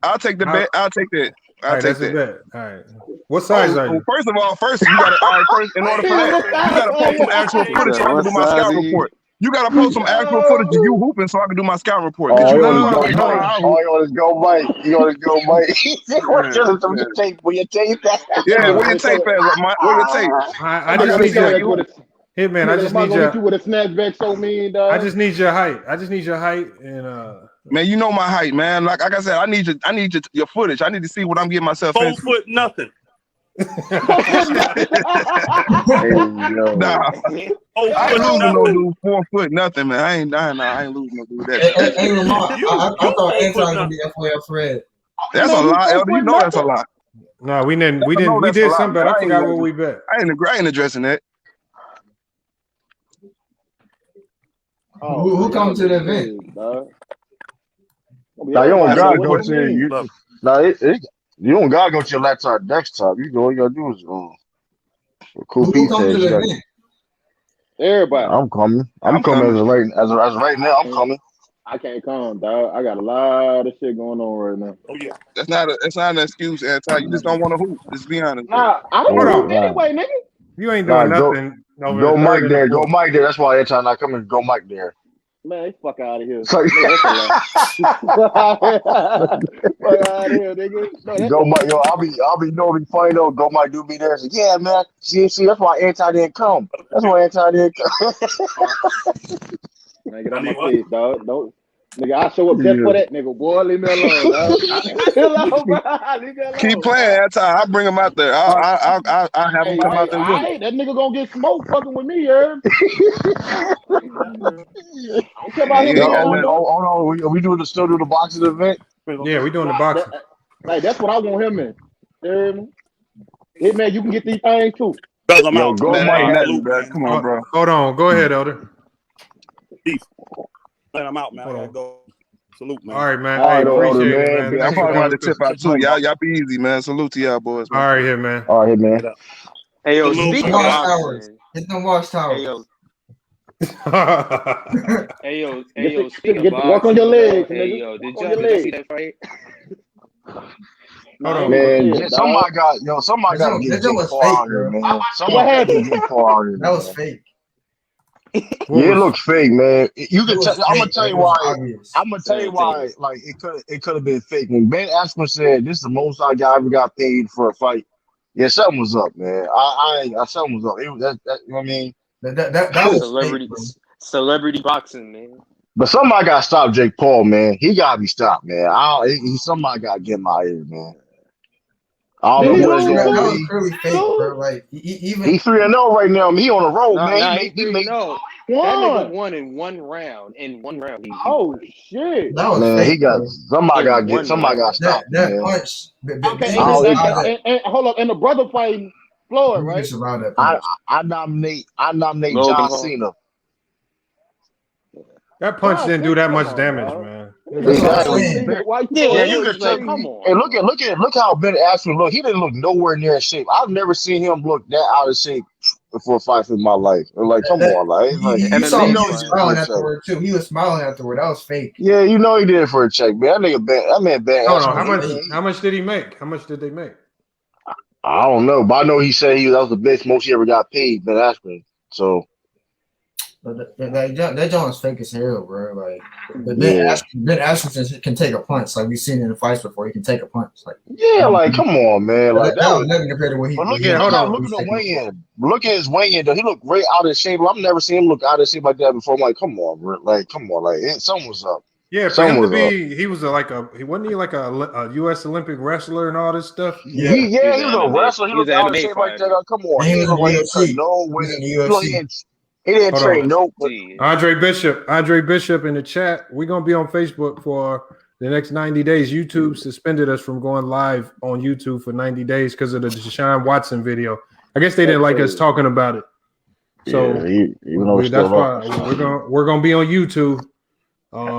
I'll take the bet. I'll take that. All I'll right, take that's a that. bet. All right. What size are you? First of all, you gotta in order for that, you gotta post some actual footage so I can do my scout report. You gotta post some actual footage of you hooping so I can do my scout report. Oh, Cause you you want don't to know go how I Mike? hoop. Oh, you want to go Mike? You want to go Mike? Where your tape? Yeah, where your tape at, Mike? Where your tape? I just need your Hitman. I just need you with a snapback so mean, dog. I just need your height. And Man, you know my height, man. Like I said, I need your footage. I need to see what I'm getting myself 4 into. foot nothing. Hey, yo. Nah, I ain't losing no dude 4 foot nothing, man. I ain't losing no dude that. Hey, Lamont, I thought Anton gonna be FYF Fred. That's a lot, Elder. You know that's a lot. no, we didn't. We No, did that's a lot, something, but man. I forgot what we bet. I ain't addressing that. Who comes to the event? Now you don't gotta go What to you mean? you. Now you don't gotta go to your laptop desktop. You go. All you gotta do is cool Who pizza. comes to the event? Everybody. I'm coming. I'm coming as of right now. I'm coming. I can't come, dog. I got a lot of shit going on right now. Oh yeah. That's not an excuse, Anti. You just don't want to hoop. Just be honest. Nah, I don't Hold hoop on. anyway, nigga. You ain't Nah, doing go- nothing. over Go the third Mike and the there. Go fourth. Mike there. That's why every time I come in, go Mike there. Man, fuck out of here. So- No, that's a lie. Fuck out of here, nigga. No, that's Go a Mike, yo, I'll be knowing funny though. Go Mike do be there. Say, yeah, man. See, that's why Anti didn't come. That's why Anti didn't come. Man, get out my face, dog. Don't. Nigga, I show up just for that, nigga. Boy, leave me alone, dog. Leave me alone, bro. Leave me alone. Keep playing, Anti. I'll bring him out there. I'll have him come out there with me. Hey, that nigga gonna get smoked fucking with me, yeah. I don't care about him. Yo, hold on. We doing the still do the boxing event? Yeah, we doing the boxing. Like that's what I want him in. Hey man, you can get these things too. Brother, I'm Yo, out. go Man, Mike. ain't nothing, bro. Come on, bro. Hold on. Go ahead, Elder. Beef. Man, I'm out, man. I gotta go. Salute, man. All right, man. All Hey, right, Elder, appreciate it, man. man. Yeah, I'm Thanks for probably about coming to tip out too. Y'all be easy, man. Salute to y'all boys, man. All right, here, man. All right, man. Hey yo, Salute. speaking of Watchtowers. boxing. Hit them watchtowers. Hey yo, Hey, hey yo, speaking Get of to walk on boxing. your legs, Hey nigga. yo, did Walk on your y'all see legs. that fight? Hold on, Man, somebody got to get Jake was Paul fake, out here, bro. man. What Somebody got to happened? get Jake Paul out here. That was man. fake. Yeah, it looks fake, man. You It can was tell. I'm gonna fake, tell you it was why. obvious. I'm gonna tell you why. Like it could have been fake. When Ben Askren said this is the most I ever got paid for a fight. Yeah, something was up, man. Something was up. It was that you know what I mean. That was Celebrity, fake, bro. celebrity boxing, man. But somebody got to stop Jake Paul, man. He got to be stopped, man. Somebody got to get him out of here, man. I don't know what it's That going to was be. clearly fake, bro. Like even He 3-0 right now. I mean, he on the road, Nah, man. he He made no. That nigga won in one round. In one round, he Oh shit. that was man. fake. He got Bro. somebody got to one get somebody got to stop That him, man. punch. Okay, Oh, and hold up, and the brother fighting Floyd, right? Surround that I punch. nominate Logan John Paul. Cena. that punch Nah, didn't do that come much on, damage, dog. man. That's what I'm Exactly. saying. Why you Yeah, Man, it you was can tell. like, come on. Hey, look how Ben Askren look. He didn't look nowhere near in shape. I've never seen him look that out of shape for a fight in my life. Like, come on, like, You saw him MMA fight. smiling afterward too. He was smiling afterward. That was fake. yeah, you know he did it for a check, man. That man Ben Hold on. Askren. How much did he make? How much did they make? I don't know, but I know he said that was the best most he ever got paid, Ben Askren. So But that joint is fake as hell, bro. Like, but Yeah. Ben Askren can take a punch. Like we've seen in the fights before, he can take a punch. Like, Yeah, like come on, man. Like that that was nothing compared to what he. but What look he at hold on. look at the weigh-in. Look at his weigh-in though. He looked great out of shape. I've never seen him look out of shape like that before. I'm like, come on, bro. Like, come on, like something was up. Yeah, for Something him to was up. be, he was he wasn't he like a U.S. Olympic wrestler and all this stuff. Yeah, He was a MMA wrestler. He he was looked an out of MMA shape like fighter. that. Come on, and he he was in looked the like he cut UFC. no He was in weight. the He looked UFC. like he didn't Hold train on. no. But See, Andre Bishop in the chat. We're gonna be on Facebook for the next 90 days. YouTube suspended us from going live on YouTube for 90 days because of the Deshaun Watson video. I guess they didn't like us talking about it. So yeah, even though it's that's still why up. we're gonna be on YouTube.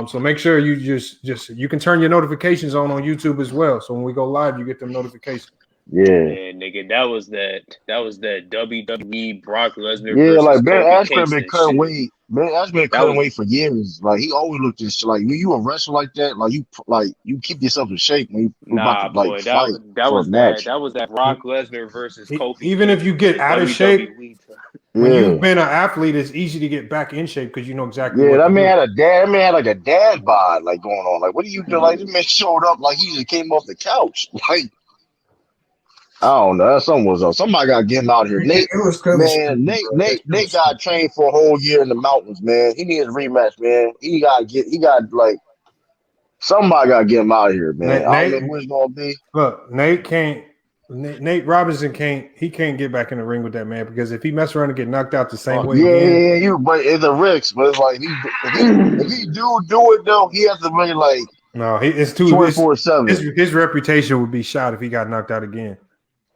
So make sure you just you can turn your notifications on YouTube as well. So when we go live, you get them notifications. Yeah. man, nigga, that was that WWE Brock Lesnar Yeah, versus like Ben Kofi Askren been Kingston cutting shit. weight. Ben Askren been That cutting was weight for years. Like he always looked this like when you a wrestler like that, like you keep yourself in shape when you about nah, to like boy. fight That for a was that match. that was that Brock Lesnar versus Kofi Even if you Kingston get out of shape, WWE. when Yeah. you've been an athlete, it's easy to get back in shape because you know exactly Yeah, what that to man do. had a dad. That man had like a dad bod like going on. Like, what are you doing? Like, this man showed up like he just came off the couch. Like, I don't know. Something was up. Somebody got to get him out of here. It was clearly scripted, Man, bro. Nate got trained for a whole year in the mountains, man. He needs a rematch, man. He got like somebody got to get him out of here, man. I don't know who it's gonna be. Look, Nate Robinson can't get back in the ring with that man because if he mess around and get knocked out the same way again, but it's a risk. But it's like if he do it though, he has to really like no, it's too 24/7. His reputation would be shot if he got knocked out again.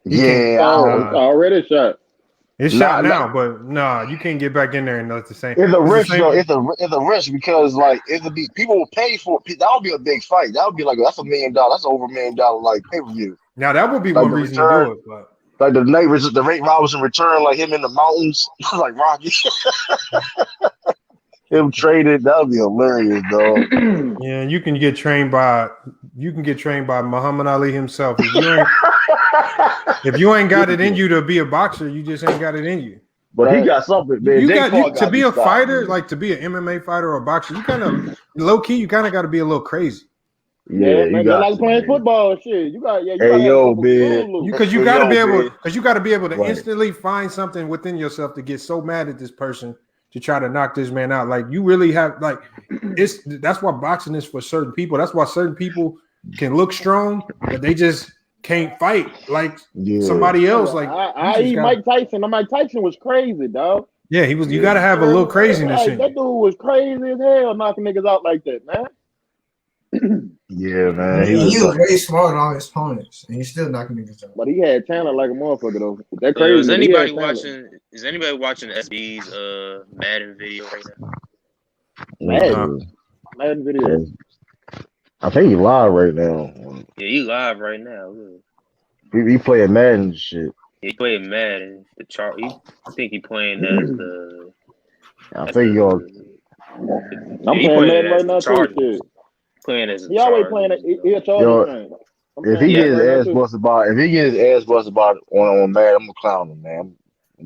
Yeah, it's already shot. It's shot now, but you can't get back in there and that's the same. It's a risk, though. It's a risk because like people will pay for it. That would be a big fight. That would be like that's $1 million. That's over $1 million like pay per view. Now that would be like one reason to do it, but like the Nate Robinson return, like him in the mountains, like Rocky. Him traded, that would be hilarious, dog. Yeah, you can get trained by Muhammad Ali himself. If you ain't got it in you to be a boxer, you just ain't got it in you. But he got something, man. To be a fighter, like to be an MMA fighter or a boxer, you kind of low key, you kind of got to be a little crazy. Yeah, man, you like playing football and shit. You got man. Because you got to be able to instantly find something within yourself to get so mad at this person to try to knock this man out. Like you really have that's why boxing is for certain people. That's why certain people can look strong, but they just can't fight like somebody else. Like Mike Tyson. Mike Tyson was crazy, dog. Yeah, he was. You got to have a little craziness in that dude was crazy as hell, knocking niggas out like that, man. Yeah, man. He was way smarter than all his opponents, and he's still knocking niggas out. But he had talent like a motherfucker, though. That crazy. Is anybody watching SB's Madden video right now? Madden video. I think he live right now. Yeah, he live right now. He playing Madden and shit. He playing Madden. I think he playing as the. I think I'm playing Madden right now too. Playing as he always playing it. He a Chargers fan. If he gets his ass busted by on Madden, I'm gonna clown him, man. I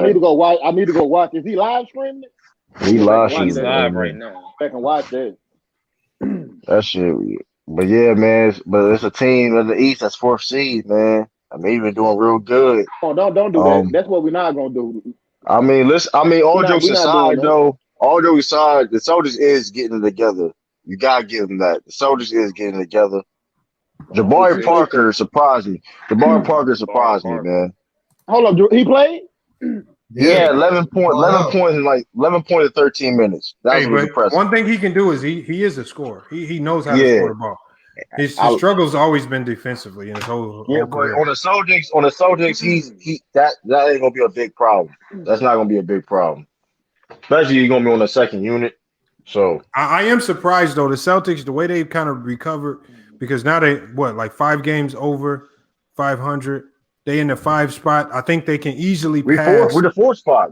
need to go watch. Is he live streaming it? He live right now. I can watch that. That shit. But yeah, man. But it's a team in the East that's 4th seed, man. I mean, he's been doing real good. Oh, don't do that. That's what we're not gonna do. I mean, all jokes aside, though. All jokes aside, the Soldiers is getting it together. You gotta give them that. The Soldiers is getting it together. Jabari Parker surprised me. Man. Hold up, he played? Yeah, 11 points in 13 minutes. That was impressive. One thing he can do is he is a scorer. He knows how to score the ball. His struggle's alwa's been defensively in his whole but career. on the Celtics, that ain't gonna be a big problem. That's not gonna be a big problem. Especially you're gonna be on the second unit. So I am surprised though, the Celtics, the way they've kind of recovered, because now they 5 games over 500. They in the 5 spot. I think they can easily pass. We're the 4th spot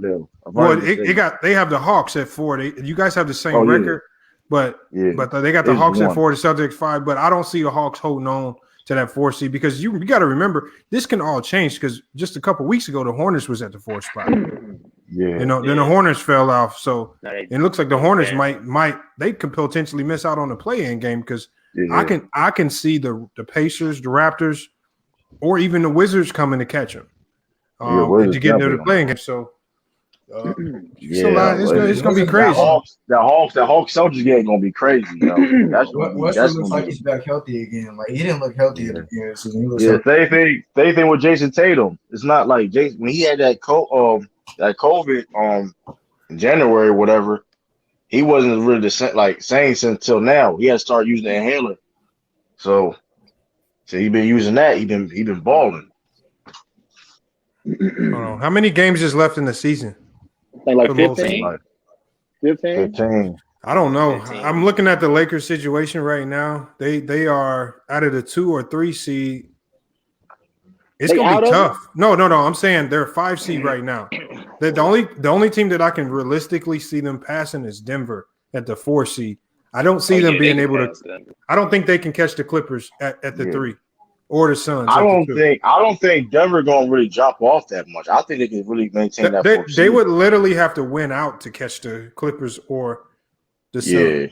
now. Well, they have the Hawks at 4. You guys have the same record, but they got the Hawks at 4, the Celtics 5. But I don't see the Hawks holding on to that 4 seed because you got to remember this can all change because just a couple weeks ago the Hornets was at the 4th spot. Yeah. Then the Yeah. Hornets fell off. So Now they- it looks like the Hornets Yeah. might they could potentially miss out on the play-in game because Yeah. I can see the Pacers, the Raptors, or even the Wizards coming to catch them Wizards to get into the definitely. playing game. So Yeah, it's gonna be Wizards got crazy. that Hawks Celtics game gonna be crazy, yo. That's Westbrook looks like he's back healthy again. Like he didn't look healthy at the beginning of the season. He looks healthy. Same thing with Jason Tatum. It's not like Jason when he had that COVID in January or whatever. He wasn't really the same until now. He had to start using the inhaler. So he been using that. He been balling. How many games is left in the season? I think like For most 15. teams? 15. I don't know. 15. I'm looking at the Lakers situation right now. They are out of the 2 or 3 seed. It's They gonna out be of it? tough. No. I'm saying they're 5 seed right now. The only team that I can realistically see them passing is Denver at the 4 seed. I don't see them being able to. I don't think they can catch the Clippers at the 3 or the Suns. I don't think Denver gonna really drop off that much. I think they can really maintain that. They would literally have to win out to catch the Clippers or the Suns. Yeah.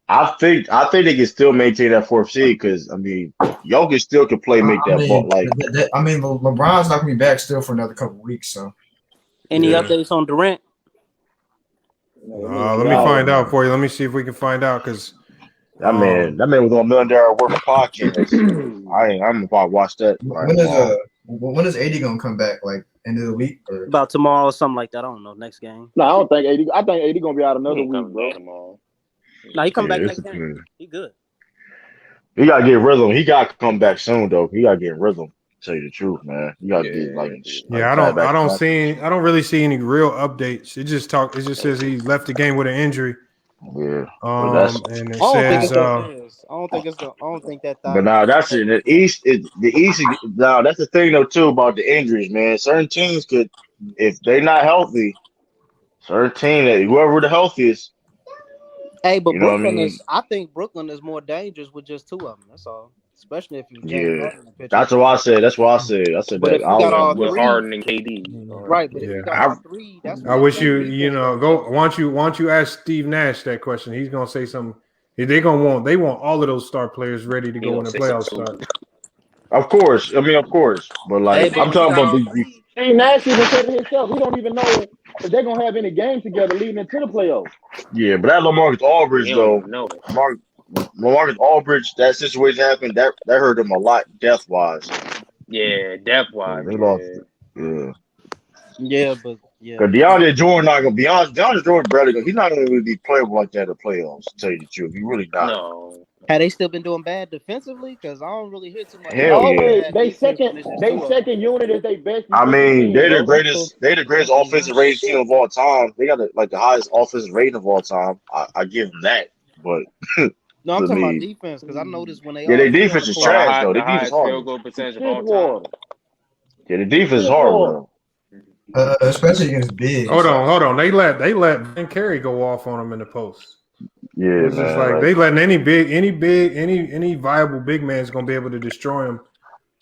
I think they can still maintain that 4th seed because I mean, Jokic still can make that ball. Like LeBron's not gonna be back still for another couple weeks. So, any updates on Durant? Let me find out for you. Let me see if we can find out because that man was on $1 Million Worth of podcast. I'm about to watch that. when is AD gonna come back? Like end of the week or About tomorrow or something like that. I don't know. Next game. No, I don't think AD. I think AD gonna be out another week, bro. Tomorrow. No, he come back next game. He good. He gotta get rhythm. He gotta come back soon though. He gotta get rhythm. Tell you the truth, man. You gotta get I don't really see any real updates. It just says he left the game with an injury. Yeah. And it says I don't think that. But now that's it. The East now that's the thing though too about the injuries, man. Certain teams could, if they're not healthy, certain team that whoever the healthiest. Hey, but You know Brooklyn what I mean? I think Brooklyn is more dangerous with just 2 of them. That's all. Especially if you That's what I said. That's what I said. I said But that. if you got all With 3, Harden and KD. right? But if you got all 3, that's. I wish go. Why don't you ask Steve Nash that question? He's gonna say something. They want all of those star players ready to go when the playoffs start. Of course, but like I'm talking about the Steve Nash even said it himself. He don't even know if they're gonna have any games together leading into the playoffs. yeah, but that LaMarcus Aldridge though, No. LaMarcus Aldridge, that situation happened. That hurt him a lot depth wise. Yeah, depth wise. They lost. Yeah. Yeah, but Because DeAndre Jordan not gonna be honest. DeAndre Jordan barely. He's not gonna really be playable like that in the playoffs. To tell you the truth, he really not. No. have they still been doing bad defensively? Because I don't really hear too much. Hell yeah. They second unit is their best. I mean, they're the team, greatest. They're the greatest offensive rating team of all time. They got the highest offensive rating of all time. I give them that. But No, I'm to talking me- about defense because I noticed when they their defense is trash though. The Their defense highest hard. field goal percentage of Shit all water. time. Yeah, the defense is hard, bro. especially against big. Hold on. They let Ben Carey go off on him in the post. Yeah, It's just man. like they letting any viable big man is gonna be able to destroy him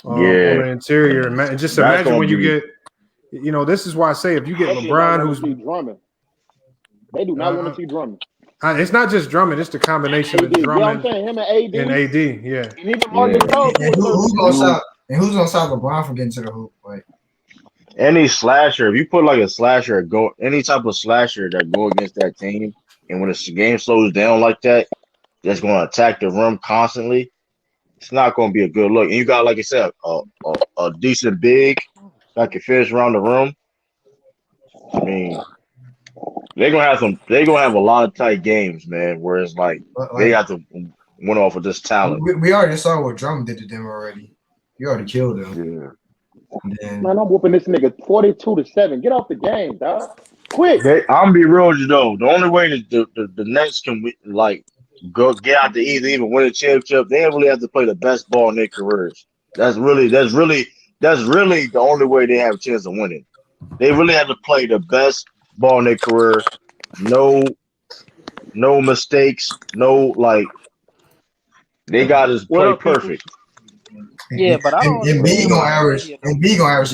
on the interior. And just That's imagine gonna when you be- get, this is why I say if you get They do LeBron, not who's want to see Drummond. They do not want to see Drummond. it's not just Drummond, it's the combination of AD. Yeah, I'm Drummond saying him and AD. and AD. Yeah, And even Marcus Gasol to a And certain who's gonna stop LeBron from getting to the hoop? Like Any slasher, if you put like a slasher, any type of slasher that go against that team, and when the game slows down like that, that's going to attack the rim constantly. It's not going to be a good look. And you got, like I said, a decent big that can finish around the rim. I mean, they're gonna have a lot of tight games, man. Where it's like they have to win off of this talent. we already saw what Drummond did to them already. He already killed them. Yeah. Then, Man, I'm whooping this nigga 42-7. Get off the game, dog. Quick. I'm gonna be real with you though. The only way that the Nets can go get out the East, even win a championship, they really have to play the best ball in their careers. That's really the only way they have a chance of winning. They really have to play the best ball in their career. No mistakes. They got to play perfect. Yeah, but I don't. And B gonna average an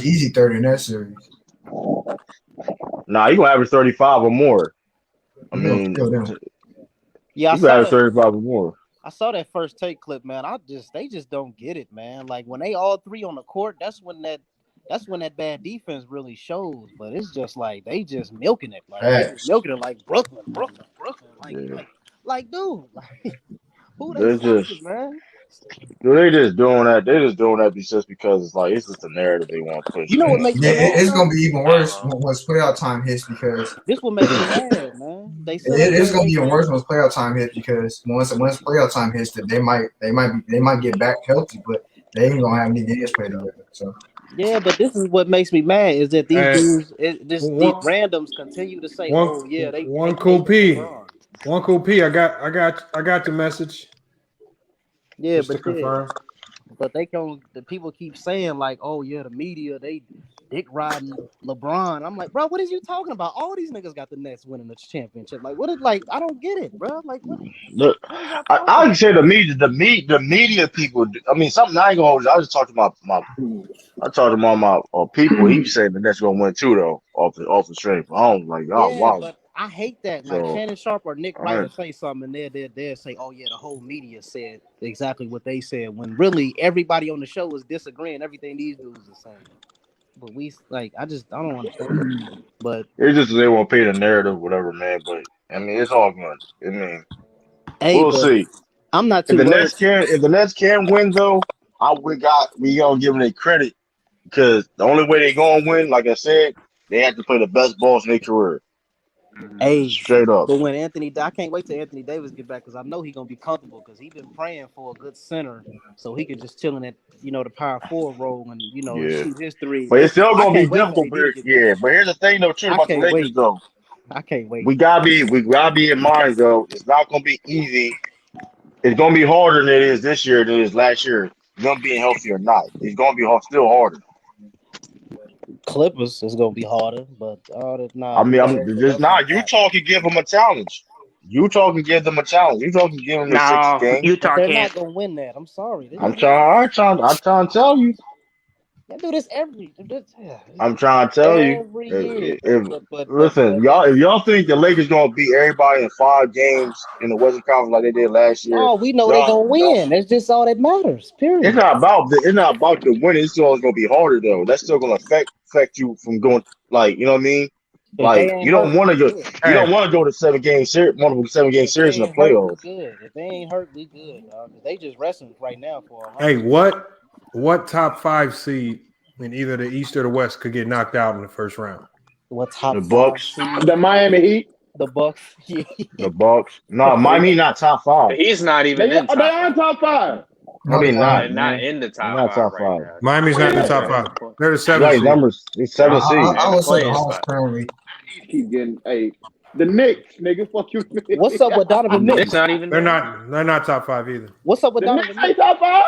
easy 30 in that series. Nah, he gonna average 35 or more. I He gonna mean, kill them. Yeah, he gonna average 35 or more. I saw that first take clip, man. They just don't get it, man. Like when they all three on the court, that's when that bad defense really shows. But it's just like they just milking it, like they just Facts. milking it like Brooklyn. Like, Yeah. dude, like who they They're just fucking, man? they just doing that. They're just doing that just because it's like it's just a narrative they want to push, You know what man. makes Yeah, me mad it's gonna though? be even worse once playoff time hits because This what makes me mad, man. They said it's gonna be even worse once playoff time hits because once playoff time hits, that they might get back healthy, but they ain't gonna have any games played together. So yeah, but this is what makes me mad is that these Hey, dudes, these one, randoms continue to say, one, "Oh yeah, they one cool hate P. LeBron." One cool P. I got the message. Yeah, Just to confirm. but the people keep saying like, "Oh yeah, the media they dick riding LeBron." I'm like, bro, what is you talking about? All these niggas got the Nets winning the championship. Like, what is like? I don't get it, bro. Like, what? Look, What is y'all I talking would say about? the media people. I mean, something I ain't gonna hold you. I just talked to I talked to my people. He was saying the Nets gonna win too though, off the strength. I don't like, oh Yeah, wow. but I hate that. Like So Shannon Sharp or Nick all Wright right. will say something, and they'll say, "Oh yeah, the whole media said exactly what they said." When really everybody on the show is disagreeing everything these dudes are saying. But I don't understand. But It's just they won't pay the narrative, whatever, man. But I mean, it's all good. I mean, hey, we'll but see. I'm not too worried. If the Nets can win though, we gonna give them their credit because the only way they gonna win, like I said, they have to play the best balls in their career. Hey, Straight up. but when I can't wait till Anthony Davis get back because I know he's gonna be comfortable because he's been praying for a good center so he can just chill in that the power forward role and Yeah. shoot his three. But it's still I gonna be can't wait for difficult. AD to But get back. yeah, but here's the thing though, too I about the can't Lakers wait. though. I can't wait. We gotta be in mind though. It's not gonna be easy. It's gonna be harder than it is this year than it is last year. Them being healthy or not, it's gonna be still harder. Clippers is gonna be harder, but I mean, the just Bucks not ain't got it. Utah can give them a challenge. Utah can give them a challenge. Utah can give them a six No, game. But Utah they're can't. not gonna win that. I'm sorry. They I'm trying to tell you. do this every I'm trying to tell you. every year. Listen, if y'all think the Lakers gonna beat everybody in 5 games in the Western Conference like they did last year, No, we know they y'all gonna y'all. win. That's just all that matters. It's Period. not about the winning. It's still gonna be harder though. That's still gonna affect you from going like you know what I mean. If they Like ain't hurt, we good. you don't Hey, want to go to 7 game series, one of them 7 game If they series in the ain't hurt, we playoffs. good. If they ain't hurt, we good. Dog. They just resting right now for a hey, run. what top 5 seed in either the East or the West could get knocked out in the first round? What top The 5 Bucks, seed? The Miami Heat. The Bucks. the Bucks. No, Miami not top 5. He's not even They in are top in five. top 5. I no, they're mean, not. They're not not man. in the They're top not five top right 5. now. Miami's not in the top Yeah. 5. They're the 7th Right, seed. numbers. It's 7 seed. I They're in the would say the playing Hawks spot. currently. Keep getting the Knicks, nigga. Fuck you. What's up with Donovan Knicks Mitchell? not even They're there. not top 5 either. What's up with The Knicks Donovan ain't Mitchell? top 5.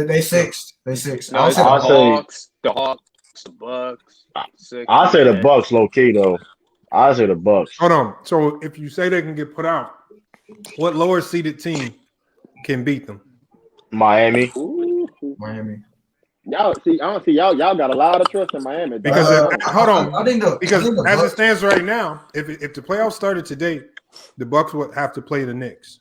They sixth. They sixth. No, I'll it's say the the I Hawks. say Hawks, the Bucks, I Sixers. say the Yeah, Bucks low key though. I say the Bucks. Hold on. So if you say they can get put out, what lower seeded team can beat them? Miami. Ooh. Miami. Y'all see, I don't see y'all. Y'all got a lot of trust in Miami, Because dog. hold on, I think the as it Bucks. stands right now, if the playoffs started today, the Bucks would have to play the Knicks.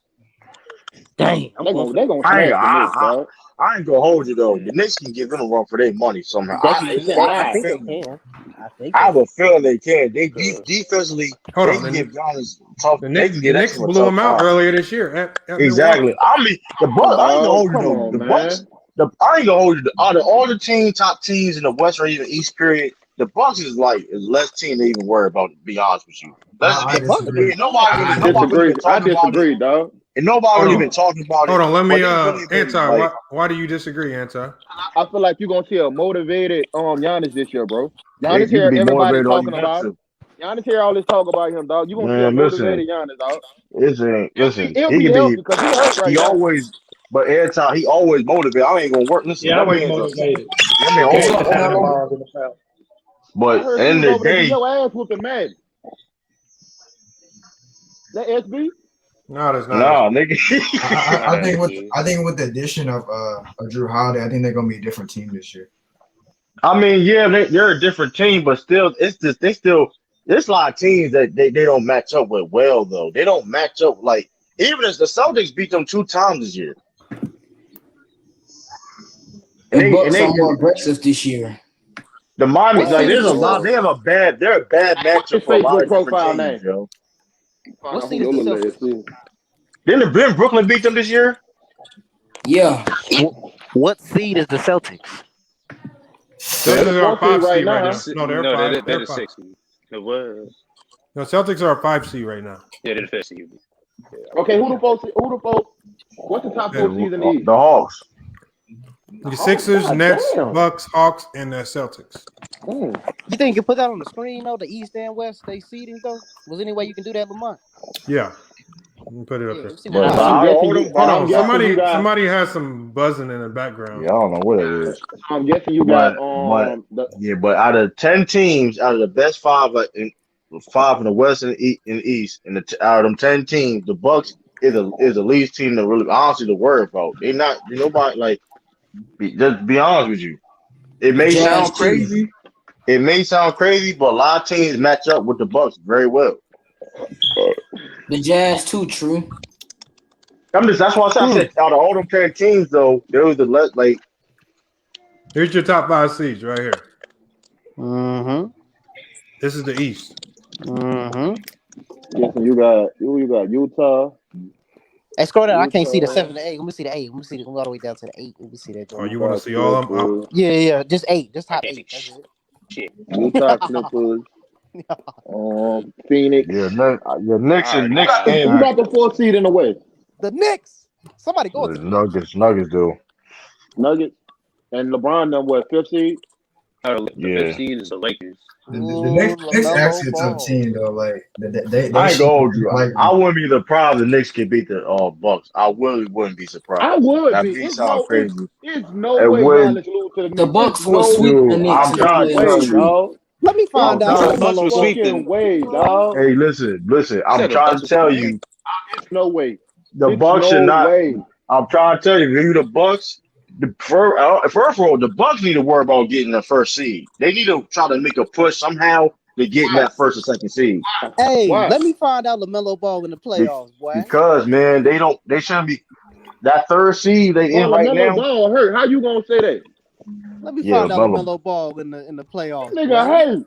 Dang, I'm They going for gonna I ain't, smash the Knicks, dog. I ain't gonna hold you though. The Knicks can give them a run for their money somehow. they They I cannot. think they can. I think I they have a can. feeling they can. Cause Defensively, Hold they on, can give Giannis tough. They can The get Knicks extra a blew tough them out time. earlier this year at Milwaukee. Exactly. I mean, the Come Bucks. on, I ain't gonna dog. hold you Come though. on, The Bucks. man. I ain't gonna hold you. Out of all the top teams in the West or even East period, the Bucks is less team to even worry about. To be honest with you, let's just I the be. Bucks disagree. been good. I Nobody really been I talking about it, disagree, dog. and nobody Hold really on, been talking about hold it. on. Let But me, they really been Anti. like. Why do you disagree, Anti? I feel like you're gonna see a motivated Giannis this year, bro. Giannis You can here, be everybody motivated all you talking want about it. to. Giannis here, all this talk about him, dog. You gonna see a Man, listen. motivated Giannis, dog. Listen. He'll He be can healthy be. because he hurt right He now. always. But every time he always motivated. I ain't gonna work. Listen, Yeah, that always man's a. motivated. That man What's always up, Games on have that Orlando? motive. involved in the foul. I But at heard the he end was of over the there getting day, your ass whooping mad. That SB? No, there's not. nah, nigga. not I think SB. with the addition of Drew Holiday, I think they're gonna be a different team this year. I mean, yeah, they're a different team, but still, it's just they still there's a lot of teams that they don't match up with well though. They don't match up like even as the Celtics beat them 2 times this year. The Bucks are more aggressive this year. The Miami, What like seed there's is a lot. They're a bad matchup his for a lot Facebook of different profile teams, name? yo. What seed is the Celtics? Didn't Brooklyn beat them this year? Yeah. What seed is the Celtics? Celtics are a 5 seed right now. No, they're No, 5. they're the 6 seed. It was. No, Celtics are a 5 seed right now. Yeah, they're the 5th seed. Okay, who the folks? What's the top 4 seeds in the East? The Hawks. The Sixers, God Nets, damn. Bucks, Hawks, and the Celtics. You think you can put that on the screen though? The East and West, they seeding though. Was there any way you can do that, Lamont? Yeah. Let me put it up there. But Hold on, somebody has some buzzing in the background. Yeah, I don't know what it is. I'm guessing you got but out of 10 teams, out of the best 5 in the West and the East, and out of them 10 teams, the Bucks is the least team to really honestly to worry about. They're not nobody like. Just be honest with you. It may sound crazy. It may sound crazy, but a lot of teams match up with the Bucks very well. The Jazz too, true. That's why I said out of all them 10 teams, though, there was the less like. Here's your top 5 seeds right here. Mm-hmm. This is the East. Mm-hmm. Guessing you got Utah. Hey, scroll down. I can't see the 7 to 8. Let me see the 8. Let me see the all the way down to the 8. Let me see that. Oh, you want to see all of them? Yeah. Just 8. Just top 8. That's it. Shit. Utah, Clippers. Phoenix. Yeah, Knicks and Who got the 4th seed in the West? The Knicks. Somebody go the to the Nuggets do. Nuggets. And LeBron them what, 5th seed? The 5th seed is the Lakers. The Knicks actually a tough team though. Like they I ain't gonna hold you. I wouldn't be surprised if the Knicks could beat the Bucks. I really wouldn't be surprised. I would be. That sound crazy. It's no way Giannis lose to the Knicks. The Bucks will sweep the Knicks. I'm trying to tell you. Let me find out. No fucking way, dog. Hey, listen. I'm trying to tell you. It's no way. The Bucks should not. I'm trying to tell you. If you the Bucks, first of all, the Bucks need to worry about getting the 1st seed. They need to try to make a push somehow to get that 1st or 2nd seed. Hey, let me find out LaMelo Ball in the playoffs, boy. Because man, they shouldn't be that 3rd seed they in right now. Ball hurt. How you gonna say that? Let me find out LaMelo Ball in the playoffs. Nigga hurt.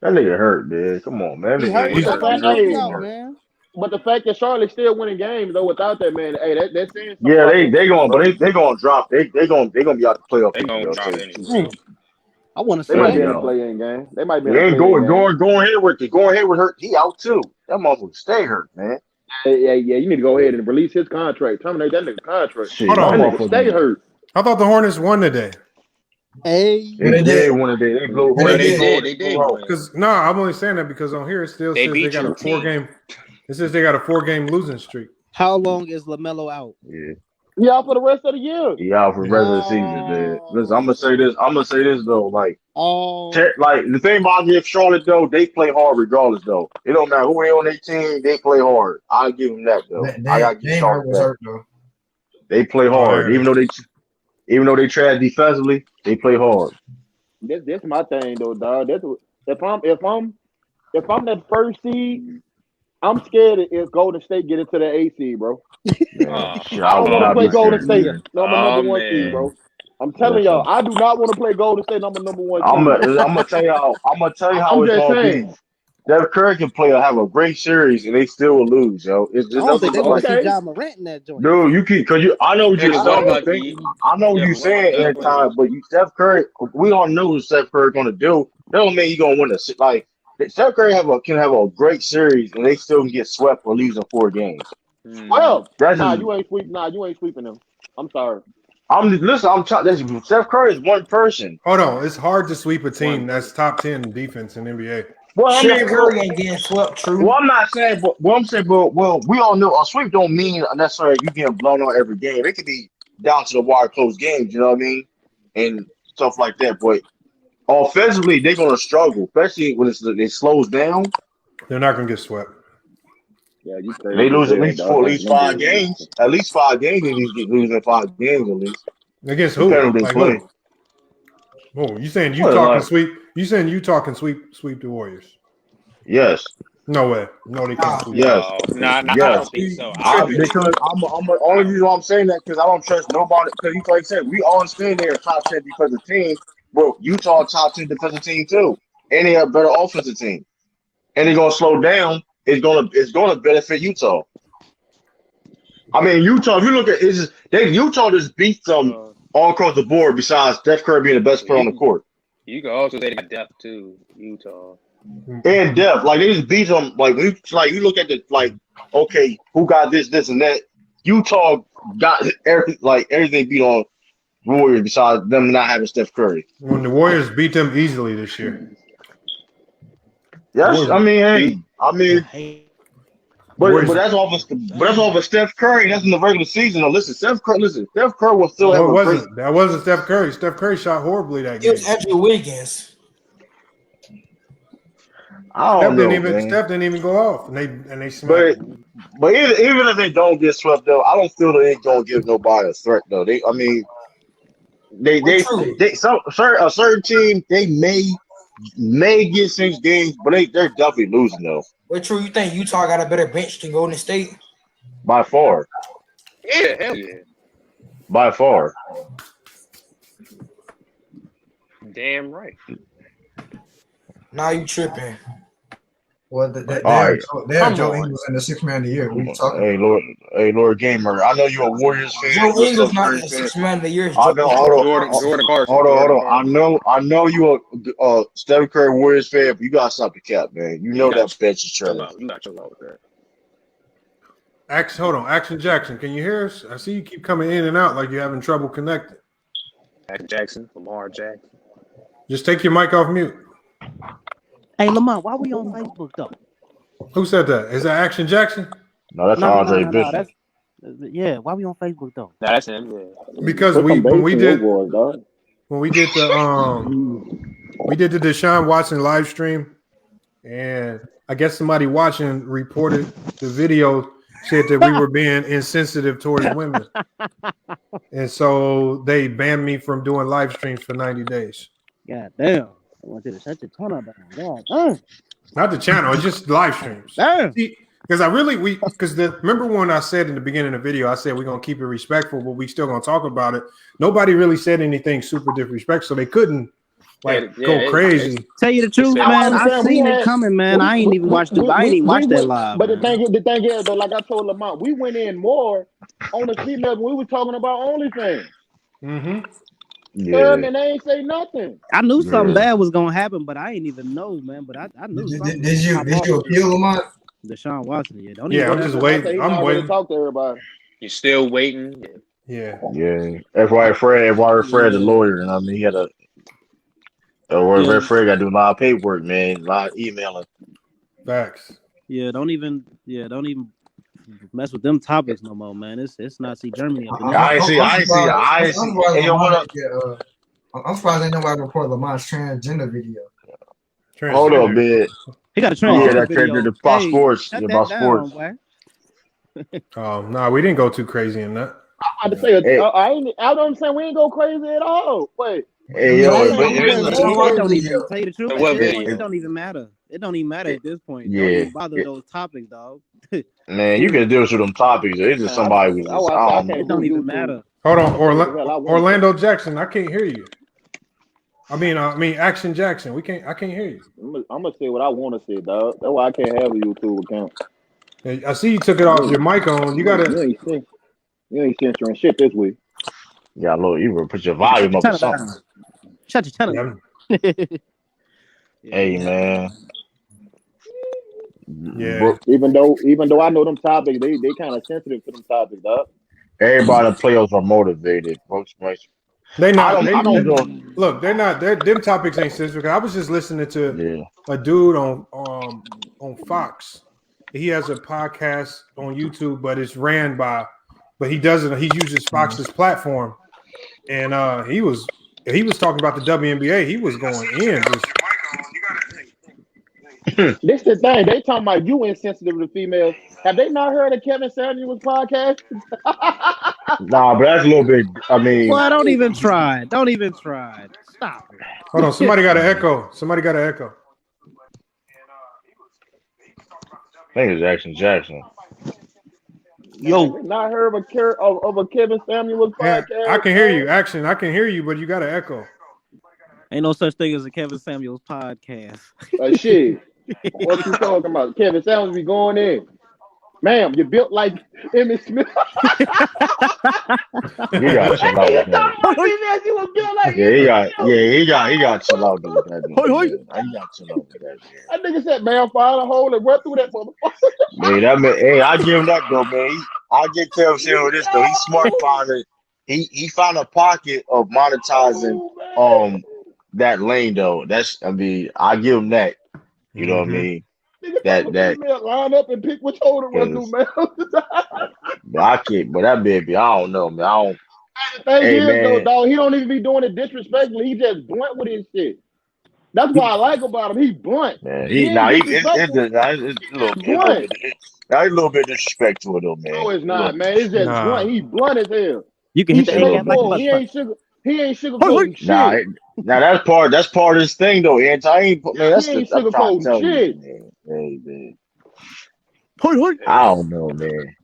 That nigga hurt, man. Come on, man. He hurt. Man. But the fact that Charlotte still winning games though without that man, hey, that's saying something. Yeah, they going, but they gonna drop. They gonna be out the playoff. They gonna drop anyway. I want to see. They might be in a play-in game. They might be. They ain't going here with hurt. He out too. That motherfucker stay hurt, man. Yeah. You need to go ahead and release his contract. Terminate that nigga contract. Hold on, that nigga stay hurt. I thought the Hornets won today. Hey, they did one today. They blew. They did. Because I'm only saying that because on here it still says they got a 4-game. It says they got a 4-game losing streak. How long is LaMelo out? Yeah. He out for the rest of the year. He out for the rest of the season, man. Listen, I'm gonna say this though. Like the thing about if Charlotte though, they play hard regardless though. It don't matter who they on their team, they play hard. I'll give them that though. I gotta give Charlotte that. They play hard, even though they trash defensively, they play hard. That's my thing though, dog. If I'm that 1st seed, I'm scared if Golden State get into the 8th seed, bro. I don't want to play Golden State. No, I'm number 1 seed, bro. I'm telling y'all, I do not want to play Golden State number 1 seed. I'm gonna tell y'all how it's gonna be. Steph Curry can have a great series and they still will lose, yo. It's just I don't think they want to see John Morant in that joint. Dude, you keep I know what you're saying. I know what you're saying every time, but Steph Curry, we all know what Steph Curry gonna do. That don't mean he's gonna win like Steph Curry can have a great series and they still can get swept or lose in 4 games. Well, you ain't sweeping them. I'm sorry. Steph Curry is one person. Hold on, it's hard to sweep a team that's top 10 defense in NBA. Well, Steph Curry ain't getting swept, true. Well, I'm not saying, but we all know a sweep don't mean necessarily you getting blown out every game. It could be down to the wire close games, you know what I mean, and stuff like that. But offensively, they're gonna struggle, especially when it slows down. They're not gonna get swept. Yeah, they lose at least 5 games. At least 5 games, they losing 5 games at least. Against who? Like who? Oh, you saying Utah can sweep? You saying Utah can sweep the Warriors? Yes. No way. No, they can't sweep. Yes. Nah, I Yes. don't think so. Because I'm the only reason why I'm saying that because I don't trust nobody. Because like I said, we all understand they're a top 10 defensive team, but Utah a top 10 defensive team too, and they have a better offensive team, and they're gonna slow down. It's gonna benefit Utah. I mean, Utah. If you look at Utah just beat them all across the board. Besides Steph Curry being the best player on the court. You can also say they got depth too, Utah. And depth, like they just beat them. Like when you look at okay, who got this, and that. Utah got everything beat on Warriors besides them not having Steph Curry. When the Warriors beat them easily this year. Yes, but that's off of Steph Curry. That's in the regular season. Now, Steph Curry will still have a great. That wasn't Steph Curry. Steph Curry shot horribly that game. It was Andrew Wiggins. Steph didn't even go off, and they smacked. But even if they don't get swept though, I don't feel they ain't gonna give nobody a threat though. A certain team they may get 6 games, but they're definitely losing though. But true, you think Utah got a better bench than Golden State? By far. Yeah, hell yeah. By far. Damn right. Now you tripping. Well, they have Joe Ingles in the 6th man of the year. What are you talking about? Lord Gamer. I know you're a Warriors fan. Joe Ingles not in the 6th man of the year. Hold on. I know you're a Steph Curry Warriors fan, but you gotta stop the cap, man. You know that bench is trash. You got your with that. Hold on, Action Jackson. Can you hear us? I see you keep coming in and out like you're having trouble connecting. Action Jackson, Lamar Jackson. Just take your mic off mute. Hey, Lamont, why we on Facebook though? Who said that? Is that Action Jackson? No, that's Andre Bishop. Yeah, why we on Facebook though? No, that's him. Yeah. Because when we did the Deshaun Watson live stream, and I guess somebody watching reported the video said that we were being insensitive towards women, and so they banned me from doing live streams for 90 days. God damn. I want you to shut your channel down. God. Not the channel, it's just live streams. Because remember when I said in the beginning of the video, I said we're gonna keep it respectful, but we still gonna talk about it. Nobody really said anything super disrespectful, so they couldn't go crazy. Tell you the truth, man. I seen it coming, man. I ain't even watched it. I ain't even watched that live. But the thing is, though, like I told Lamont, we went in more on the females when we were talking about OnlyFans. Mm-hmm. Yeah. And they ain't say nothing. I knew something bad was gonna happen, but I ain't even know, man. But I knew something. Did you appeal, Lamont? Deshaun Watson, yeah. I'm just waiting. I'm waiting. Talk to everybody. You're still waiting. Yeah. FY Fred, the lawyer, and I mean he had Fred got to do a lot of paperwork, man, a lot of emailing. Facts. Yeah, don't even mess with them topics no more, man. It's Nazi Germany up in there. I see. I'm surprised ain't nobody report Lamont's transgender video. Hold on, man. He got a transgender video. About sports. About sports. No, we didn't go too crazy in that. I had to say, I don't say we ain't go crazy at all. Wait. Hey, it don't even tell you the truth. It don't even matter. It don't even matter at this point. Don't even bother those topics, dog. Man, you can deal with them topics. It's just somebody with it don't even matter. Hold on, Orlando Jackson. I can't hear you. I mean, Action Jackson. I can't hear you. I'm gonna say what I want to say, dog. That's why I can't have a YouTube account. Hey, I see you took it off your mic on. You ain't censoring shit this week. Yeah, look, you will put your volume up or something. Shut your channel. Hey, man. Yeah. Even though I know them topics, they kind of sensitive to them topics, dog. Everybody in the playoffs are motivated. Folks, they're not. Look, they're not. Them topics ain't sensitive. I was just listening to a dude on Fox. He has a podcast on YouTube, but it's ran by. But he doesn't. He uses Fox's platform, and he was talking about the WNBA. He was going in. This the thing. They talking about you insensitive to females. Have they not heard of Kevin Samuels' podcast? Nah, but that's a little bit. I mean, well, don't even try. Don't even try. Stop it. Hold on. Somebody got an echo. I think it's Jackson. Yo, not heard of a Kevin Samuels Yeah, podcast. I can hear you. Action, I can hear you, but you got to echo. Ain't no such thing as a Kevin Samuels podcast. Shit. What you talking about? Kevin Samuels be going in. Ma'am, you built like Emmitt Smith. You got chill out with that. You was built like He got chill out with that. He got chill out with that. That nigga said, man, find a hole and run through that motherfucker. Man, hey, I give him that though, man. I get Kevin Samuels with this though. He's smart finding. He found a pocket of monetizing that lane though. I give him that. You know what I mean? That line up and pick which hole to run through, man. I can't, but that baby, I don't know, man. The thing is, though, dog, he don't even be doing it disrespectfully. He just blunt with his shit. That's what I like about him. He blunt. Man, it's a little bit disrespect to it though, man. No, it's not, man. It's just blunt. He blunt as hell. You can hit the He ain't sugarcoating shit. Now that's part of his thing though. Man, he ain't sugarcoating shit. Man. I don't know, man.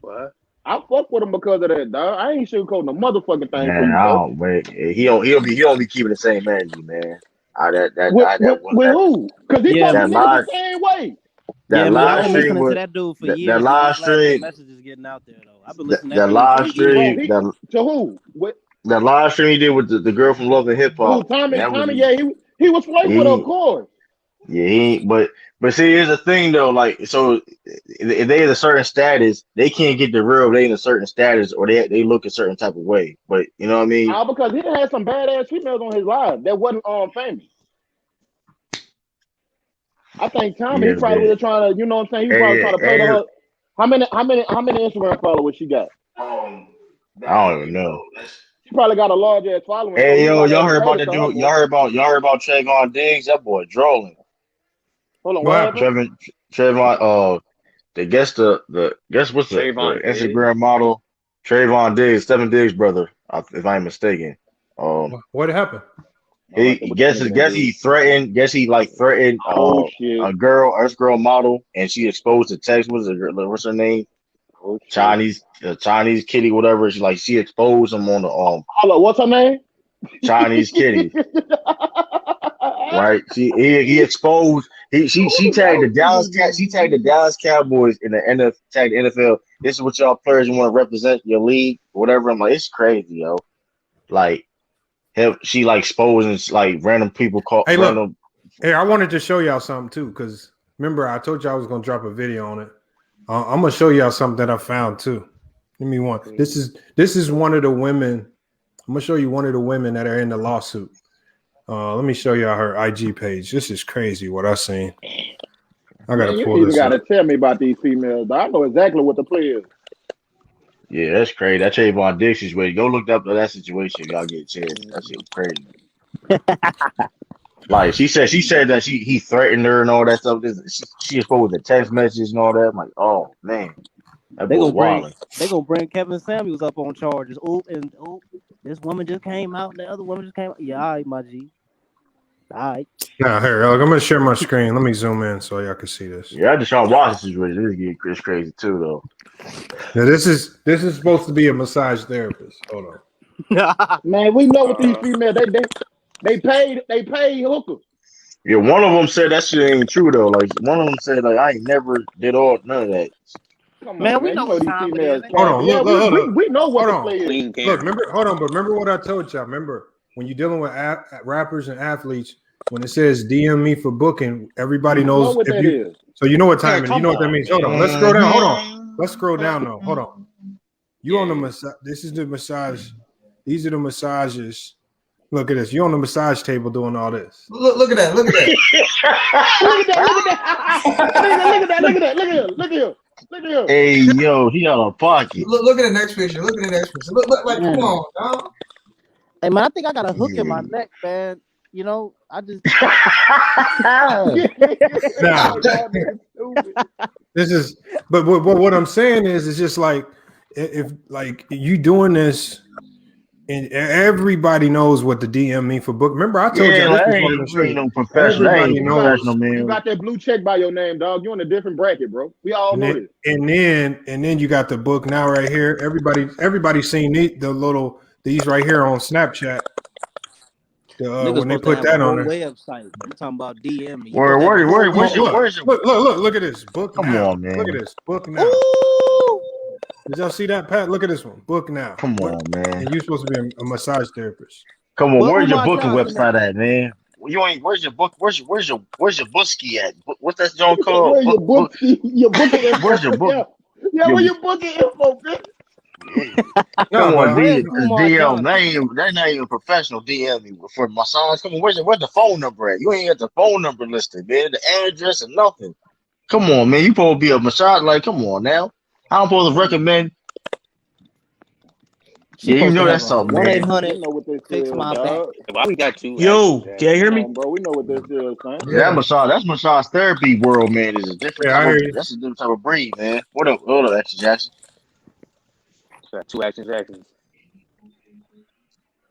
What? I fuck with him because of that, dog. I ain't sugarcoating the motherfucking thing. Man, I don't. Wait, he don't be keeping the same energy, man. With who? Because he talking the same way. That live stream to that dude for years. That live stream messages getting out there though. I've been listening to that live stream. To who? What? That live stream he did with the girl from Love and Hip Hop. Tommy, he was flirting with her, of course. Yeah, but see, here's the thing though. Like, so if they in a certain status, they can't get the real. If they in a certain status, or they look a certain type of way. But you know what I mean? Because he had some badass females on his live that wasn't famous. I think Tommy, he probably was trying to, you know what I'm saying? He was probably trying to play to her. How many Instagram followers she got? I don't even know. She probably got a large ass following. Hey yo, y'all heard about that dude? Y'all heard about Trayvon Diggs? That boy drolling. Hold on, what? Trayvon, guess what's the Instagram model? Trayvon Diggs, Stephen Diggs' brother, if I'm mistaken. What happened? He threatened a girl model, and she exposed the text. What's her name? Chinese kitty, whatever. She exposed him on the Hold on, what's her name? Chinese kitty. Right? He exposed. She tagged the Dallas Cowboys in the NFL. Tagged the NFL. This is what y'all players want to represent your league, whatever. I'm like, it's crazy, yo. Like, she exposing random people call. Hey, look. Hey, I wanted to show y'all something too, because remember I told you I was gonna drop a video on it. I'm gonna show y'all something that I found too. Give me one. This is one of the women. I'm gonna show you one of the women that are in the lawsuit. Let me show y'all her IG page. This is crazy what I seen. I gotta pull this. You gotta tell me about these females. I know exactly what the play is. Yeah, that's crazy. That Trayvon Diggs situation. Go look up that situation. Y'all get a chance. That shit crazy. She said that he threatened her and all that stuff. She exposed the text messages and all that. I'm like, oh man, they gonna bring Kevin Samuels up on charges. This woman just came out. The other woman just came out. Yeah, all right, my G. All right. Now here, I'm gonna share my screen. Let me zoom in so y'all can see this. Yeah, I just trying to watch this situation. It's crazy too, though. Now this is supposed to be a massage therapist. Hold on. Man, we know what these females they paid hookers. Yeah, one of them said that shit ain't true though. One of them said I ain't never did none of that. Come on, we know these females. Hold on, look. We know what the play is. Look, remember what I told y'all. Remember when you're dealing with rappers and athletes, when it says DM me for booking, everybody knows what that is. So you know what time it is. You know what that means. Hold on, let's scroll down. Hold on, let's scroll down though. Hold on. You on the massage? This is the massage. These are the massages. Look at this. You on the massage table doing all this. Look at that. Look at that. Look at him. Hey, yo, he got a pocket. Look at the next picture. Look like, come on, dog. Hey, man, I think I got a hook in my neck, man. You know, I just. This is, but what I'm saying is, it's just if you doing this And everybody knows what the DM mean for book. Remember, I told Yeah, you like, this I was on the ain't, you ain't show. no professional. That Everybody ain't knows. professional, You man. got that blue check by your name, dog. You in a different bracket, bro. We all know this. And then you got the book now right here. Everybody's seen these right here on Snapchat. Niggas When they supposed to put have that a on whole there. website. You talking about DM me? You Where, supposed to have a whole where's your, Look at this book come now. on, man. Look at this book now. Ooh! Did y'all see that, Pat? Look at this one. Book now. Come on, man. And you're supposed to be a massage therapist. Come on, Well, where's your Umar booking Johnson website at, man? You ain't. Where's your book? Where's your bookie at? What's that joint called? Where your booking info? Where's your book? Yeah, Your, where your booking info, bitch? No, come on, but Where's D, Umar DM. Johnson? That not even professional DM me for massage. Come on, where's the phone number at? You ain't got the phone number listed, man. The address and nothing. Come on, man. You supposed to be a massage. Like, come on now. I'm supposed to recommend. She Yeah, you supposed to know have that's a something, man. 1-800 We know what this fix is, my back. dog. Why we got two Yo, actions, can you hear Come me? on, bro. We know what this is, son. That Yeah. massage therapy world, man, is a different yeah, I type of. hear you. That's a different type of breed, man. What up, Extra Jackson? Two actions.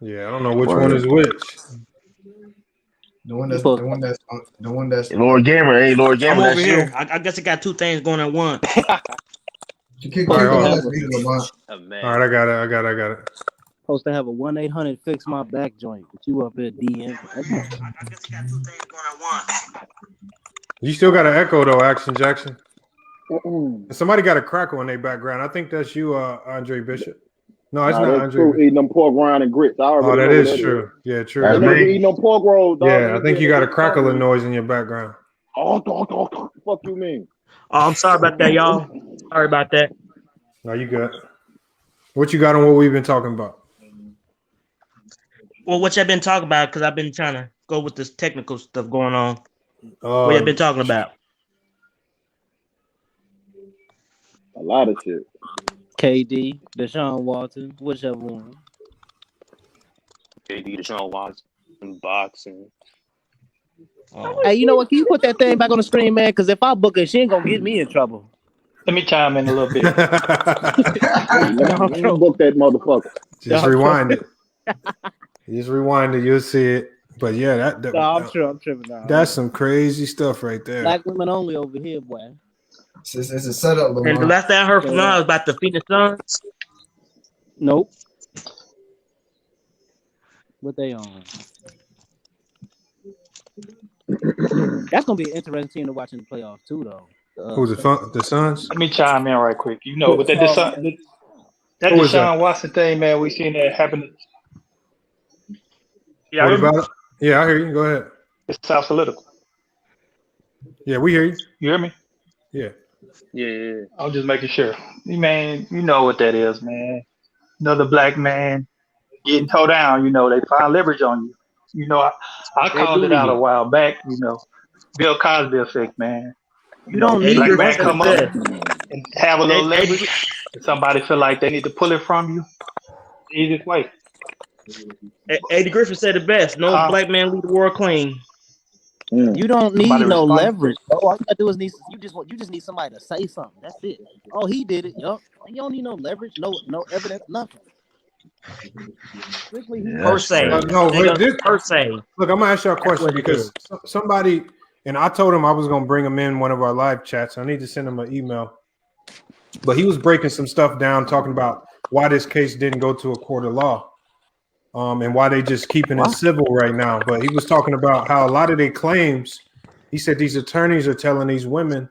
Yeah, I don't know which one Word. is which. The one You that's supposed the one that's the one that's Lord Gamer, hey, Lord I'm Gamer, over that's you. here. I guess I got two things going at once. kick All right, to hold the on. have list, a nigga, Lamont. All right, I got it. supposed to have a 1-800 fix my back joint, but you up here DM. I guess I got two things going at once. You still got an echo though, Action Jackson. Mm-mm. And somebody got a crackle in their background. I think that's you, Andre Bishop. No, it's Nah, not that's Andre true. Bishop. Eating them pork rind and grits. I Oh, already that know what is that is. true. Yeah, true. That's That That nigga might be me. eating them pork rolls, dog. Yeah, And I he think be in you the got a bitch talking. crackling noise in your background. Fuck you mean? Oh, I'm sorry about that, y'all. Sorry about that. No, you good. What you got on what we've been talking about? Well, what y'all been talking about? Because I've been trying to go with this technical stuff going on. What y'all been talking about? A lot of shit. KD, Deshaun Watson, whichever one. JD, Deshaun Watson, boxing. Hey, you know what? Can you put that thing back on the screen, man? Because if I book it, she ain't gonna get me in trouble. Let me chime in a little bit. Let me Y'all book that motherfucker. Just rewind it. Just rewind it. You'll see it. But yeah, No, I'm tripping now. That's some crazy stuff right there. Black women only over here, boy. It's a setup, And the Lamont. last thing I heard from y'all was about the Phoenix Suns. Nope. What they on? That's gonna be an interesting team to watch in the playoffs too, though. Who's the Suns? Let me chime in right quick. You know, with that Who is that? Deshaun Watson thing, man, we seen that happen. Yeah, What about it? Yeah, I hear you. Go ahead. It sounds political. Yeah, we hear you. You hear me? Yeah. Yeah. I'm just making sure. Man, you know what that is, man. Another black man getting towed down. You know, they find leverage on you. You know, I called it out a while back. You know, Bill Cosby effect, man. You don't Eddie need Black to man Griffin said come it up best. and have a little Eddie, leverage. And somebody feel like they need to pull it from you. Easiest way. Eddie Griffin said it best. No black man lead the world clean. You don't Somebody need no respond. leverage, bro. All you gotta do is you just need somebody to say something. That's it. Oh, he did it. Yup. You don't need no leverage, no evidence, nothing. Strictly he Per se. No, but Per se. look, I'm gonna ask you a That's question what it because is. somebody, and I told him I was gonna bring him in one of our live chats. I need to send him an email, but he was breaking some stuff down, talking about why this case didn't go to a court of law, and why they just keeping it civil right now. But he was talking about how a lot of their claims. He said these attorneys are telling these women,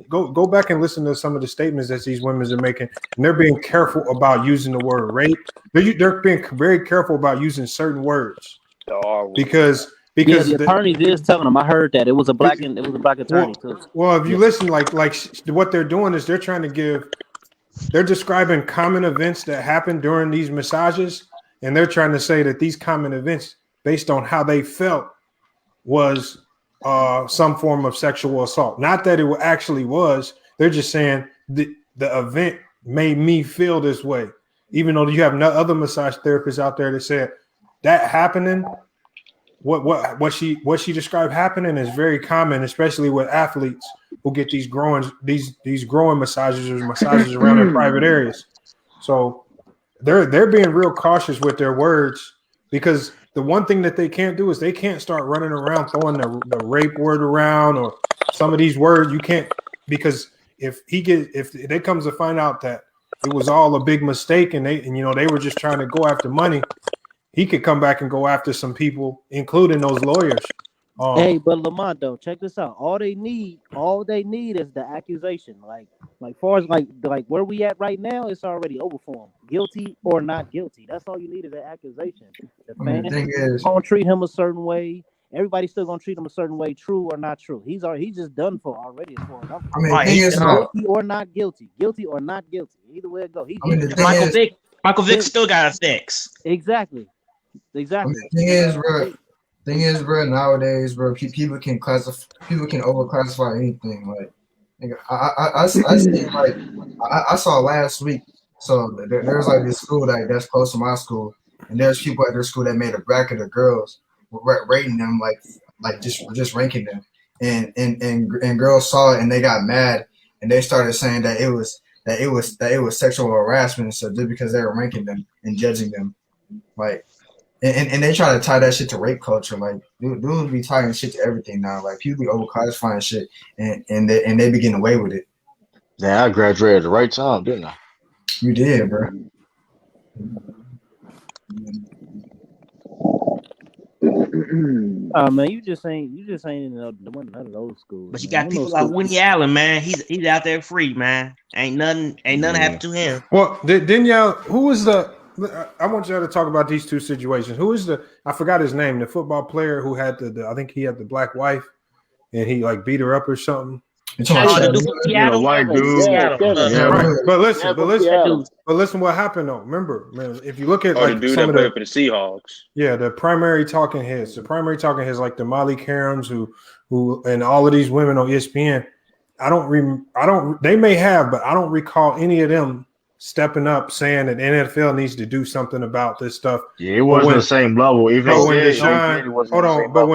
go back and listen to some of the statements that these women are making, and they're being careful about using the word rape. They're being very careful about using certain words because the attorneys is telling them. I heard that it was a black attorney too. Well, if you listen, like what they're doing is they're trying to they're describing common events that happened during these massages, and they're trying to say that these common events, based on how they felt, was some form of sexual assault. Not that it actually was. They're just saying the event made me feel this way. Even though you have no other massage therapists out there that said that happening, what she described happening is very common, especially with athletes who get these growing massages or massages around their private areas. So they're being real cautious with their words because the one thing that they can't do is they can't start running around throwing the rape word around or some of these words. You can't, because if they comes to find out that it was all a big mistake and they were just trying to go after money, he could come back and go after some people, including those lawyers. Hey, but Lamont though, check this out. All they need is the accusation. Like far as like where we at right now, it's already over for him. Guilty or not guilty. That's all you need is an accusation. The fans gonna treat him a certain way. Everybody's still gonna treat him a certain way, true or not true. He's just done for already. As far as guilty or not guilty. Guilty or not guilty. Either way it go. Michael Vick still got effects. Exactly. The thing is, bro, nowadays, bro, people can overclassify anything. Like, I saw last week. So there's like this school that's close to my school, and there's people at their school that made a bracket of girls, rating them like just ranking them, and girls saw it and they got mad and they started saying that it was sexual harassment. So just because they were ranking them and judging them, like. And they try to tie that shit to rape culture. Like, dudes be tying shit to everything now. Like, people be overclassifying shit, and they be getting away with it. Yeah, I graduated at the right time, didn't I? You did, bro. Man, you just ain't in none of those schools. But you got people like Winnie Allen, man. He's out there free, man. Ain't nothing happened to him. Well, didn't y'all? Who was the? I want y'all to talk about these two situations. Who is I forgot his name, the football player who had I think he had the black wife and he like beat her up or something. White dude. But listen what happened though. Remember, man, if you look at the dude that played for the Seahawks. Yeah, the primary talking heads like the Molly Karams who and all of these women on ESPN. They may have, but I don't recall any of them stepping up saying that NFL needs to do something about this stuff. Yeah, it wasn't the same level. Even when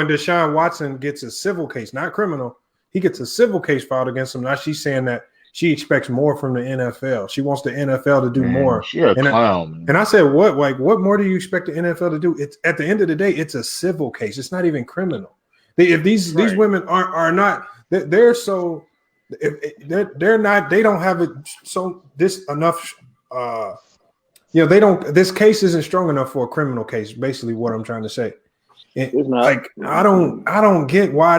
Deshaun Watson gets a civil case, not criminal, he gets a civil case filed against him. Now she's saying that she expects more from the NFL. She wants the NFL to do more. She a clown. And I said, what more do you expect the NFL to do? It's at the end of the day, it's a civil case. It's not even criminal. If these women are not, they're so. They're not. They don't have it. So this enough. They don't. This case isn't strong enough for a criminal case. Basically, what I'm trying to say. Like I don't get why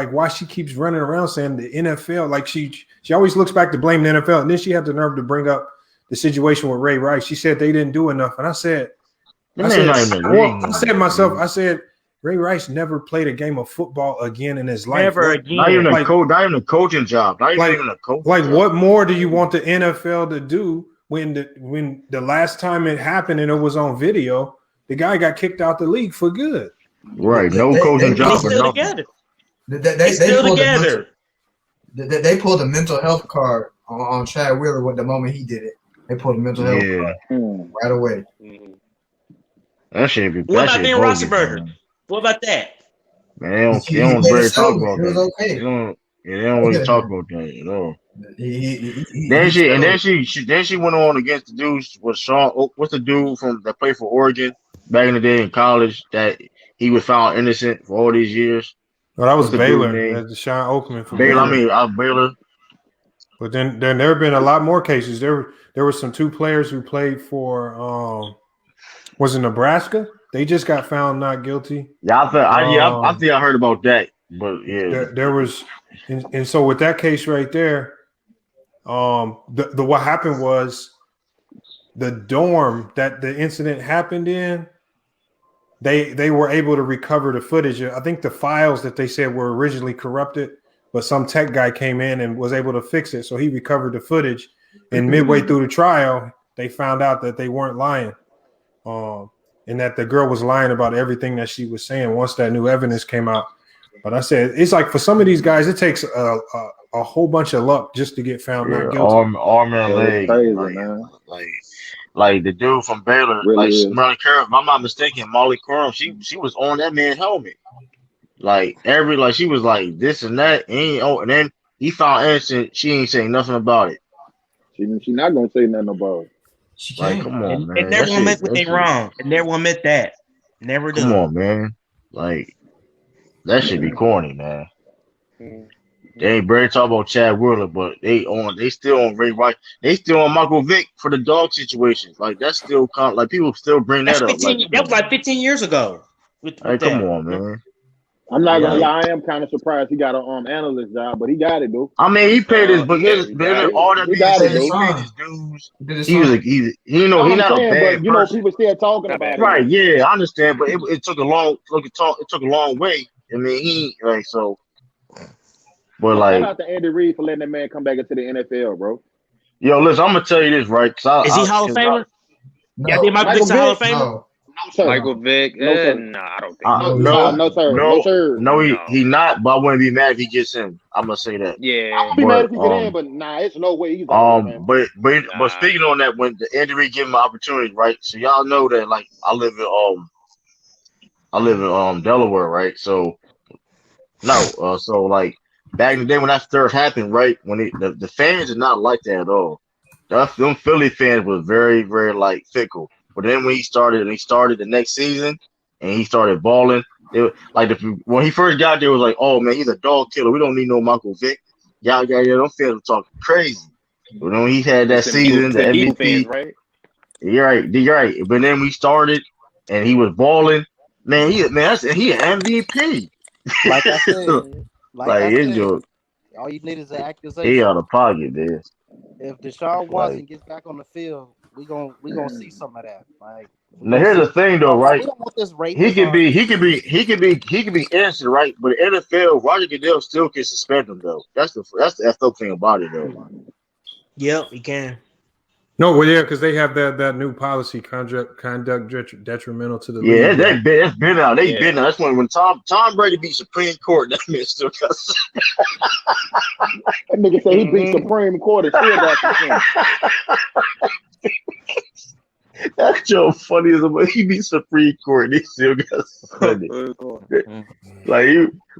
why she keeps running around saying the NFL. Like she always looks back to blame the NFL, and then she had the nerve to bring up the situation with Ray Rice. She said they didn't do enough, and I said Ray Rice never played a game of football again in his life. Never again. Not even a coaching job. Not even a coach. Like, what more do you want the NFL to do when the last time it happened and it was on video, the guy got kicked out the league for good. Right. No coaching job. They still together. They pulled a mental health card on Chad Wheeler with the moment he did it. They pulled a mental health card right away. That should be. What about Ben Roethlisberger? What about that? Man, they don't really talk about that. They don't really talk about that at all. Then she went on against the dudes with Sean. What's the dude that played for Oregon back in the day in college that he was found innocent for all these years? Well, that was Baylor. That's Sean Oakman from Baylor. Baylor. But then there have been a lot more cases. There were some two players who played for was it Nebraska? They just got found not guilty. Yeah, I think I heard about that. But yeah, there was, and so with that case right there, what happened was the dorm that the incident happened in, they were able to recover the footage. I think the files that they said were originally corrupted, but some tech guy came in and was able to fix it. So he recovered the footage, and midway through the trial, they found out that they weren't lying. And that the girl was lying about everything that she was saying once that new evidence came out. But I said, it's like for some of these guys, it takes a whole bunch of luck just to get found not guilty. Arm and leg. Crazy, man. Like the dude from Baylor, Really Molly Curran, if I'm not mistaken, Molly Curran, she was on that man's helmet. She was like this and that, and then he found innocent. She ain't saying nothing about it. She's not gonna say nothing about it. She Like, can't. come on, And man. never admit when they wrong. And never admit that. Never do. Come on, man. Like, that should be corny, man. They ain't barely talk about Chad Wheeler, but they still on Ray White. They still on Michael Vick for the dog situation. Like, that's still like people still bring That's that up. Like, 15. That was like 15 years ago. With come that. on, man. I'm not gonna Like, lie, I am kind of surprised he got an analyst job, but he got it, dude. I mean, he paid his, but Yeah, he got it. all that He being got it, said, he dude. paid his dues. Did his He was son? he No, he I'm not a saying, bad but you know, person. people still talking Not about bad. it. Right, yeah, I understand, but it took a long way. I mean, he like so, but And shout like, out to Andy Reid for letting that man come back into the NFL, bro. yo, listen, I'm gonna tell you this, right? Is he Hall of Famer? Yeah, I No, think Michael Vick's a Hall of Famer. no. No, sir. Michael Vick? No, sir. Nah, I don't think so. No, sir. No, sir. he not. But I wouldn't be mad if he gets in. I'm gonna say that. Yeah. I would be mad if he get in, but nah, it's no way he's a Hall of Famer. But speaking on that, when the injury gave him an opportunity, right? So y'all know that, like, I live in Delaware, right? So so like back in the day when that first happened, right? When the fans did not like that at all. Them Philly fans was very, very like fickle. But then when he started the next season and he started balling, when he first got there, it was like, oh man, he's a dog killer. We don't need no Michael Vick. Yeah, them fans were talking crazy. But when he had that season, the MVP, fans, right? you're right. But then we started and he was balling. Man, he an MVP. Like I said, all you need is an accusation. He out of pocket, man. If Deshaun Watson gets back on the field, we gonna see some of that. Like, now here's the thing, though, right? We don't want this He could be innocent, right? But the NFL, Roger Goodell still can suspend him, though. That's the effed up thing about it, though. Yep, he can. No, well, yeah, because they have that new policy, conduct detrimental to the league. Yeah, that's been out. They've been out. That's when Tom Brady beat Supreme Court. That man still got. That nigga say he beat Supreme Court and still got suspended. That's Joe funny as a he beat Supreme Court and he still got suspended. Like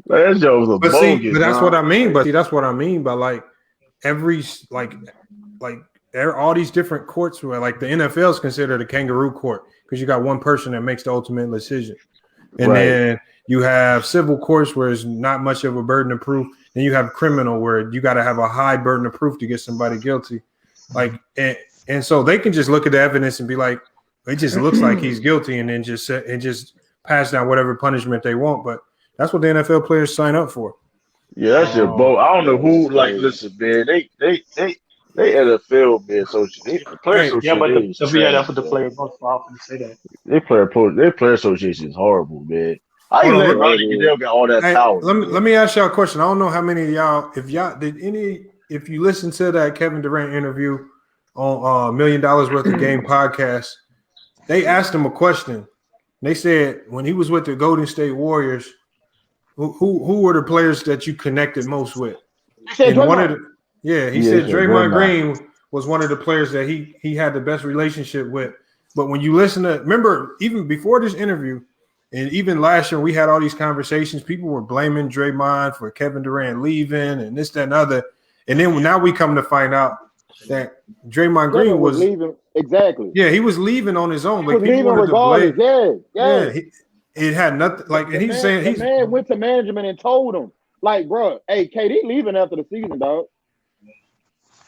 that Joe was a bogus. But that's what I mean. But see, that's what I mean by like every there are all these different courts where like the NFL is considered a kangaroo court because you got one person that makes the ultimate decision. And then you have civil courts where it's not much of a burden of proof. Then you have criminal where you got to have a high burden of proof to get somebody guilty. Like, and so they can just look at the evidence and be like, it just looks like he's guilty, and then just pass down whatever punishment they want. But that's what the NFL players sign up for. Yeah, that's your boat. I don't know who. Like, listen, man, they NFL, man. So yeah, but that's what the players most often say that. Their player association is horrible, man. I even let Roger Goodell got all that power. Let me ask y'all a question. I don't know how many of y'all, if you listen to that Kevin Durant interview on $1 Million Worth of Game podcast, they asked him a question. They said when he was with the Golden State Warriors, who were the players that you connected most with? He said Draymond Green was one of the players that he had the best relationship with. But when you listen to, remember, even before this interview, and even last year, we had all these conversations. People were blaming Draymond for Kevin Durant leaving and this, that, and other. And then now we come to find out that Draymond Green was leaving. Exactly. Yeah, he was leaving on his own. He was leaving regardless. Yeah. It had nothing. Like, and he's saying the man went to management and told him, like, bro, hey, KD leaving after the season, dog.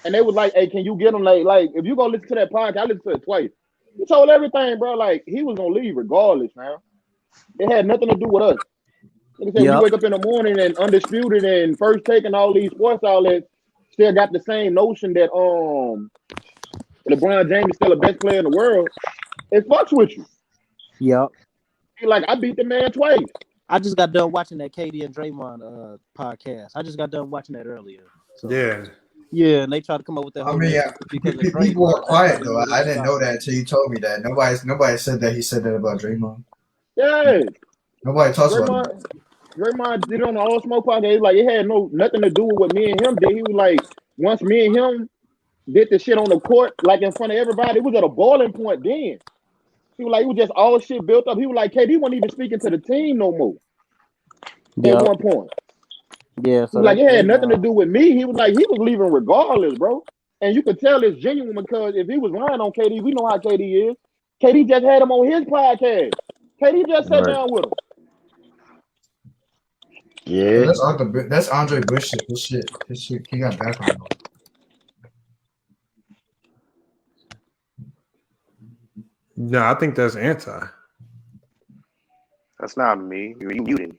And they was like, hey, can you get him? Like if you go listen to that podcast, I listened to it twice. He told everything, bro. Like, he was gonna leave regardless, man. It had nothing to do with us. Like I said, you wake up in the morning and Undisputed and First Take and all these sports outlets still got the same notion that LeBron James is still the best player in the world. It fucks with you. Yep. Like, I beat the man twice. I just got done watching that KD and Draymond podcast. I just got done watching that earlier. So. Yeah, and they try to come up with that. I mean, people were quiet though. I didn't know that until you told me that. Nobody said that he said that about Draymond. Yeah. Nobody talks about it. Draymond did it on the All Smoke podcast. Like, it had nothing to do with what me and him did. He was like, once me and him did the shit on the court, like in front of everybody, it was at a boiling point then. He was like, it was just all shit built up. He was like, KD wasn't even speaking to the team no more. At one point. Yeah, so like, it had nothing to do with me. He was like, he was leaving regardless, bro. And you could tell it's genuine because if he was lying on KD, we know how KD is. KD just had him on his podcast. KD just sat Right. down with him. Yeah. That's Andre Bush shit. His shit. He got background. No, I think that's anti. That's not me. You muted.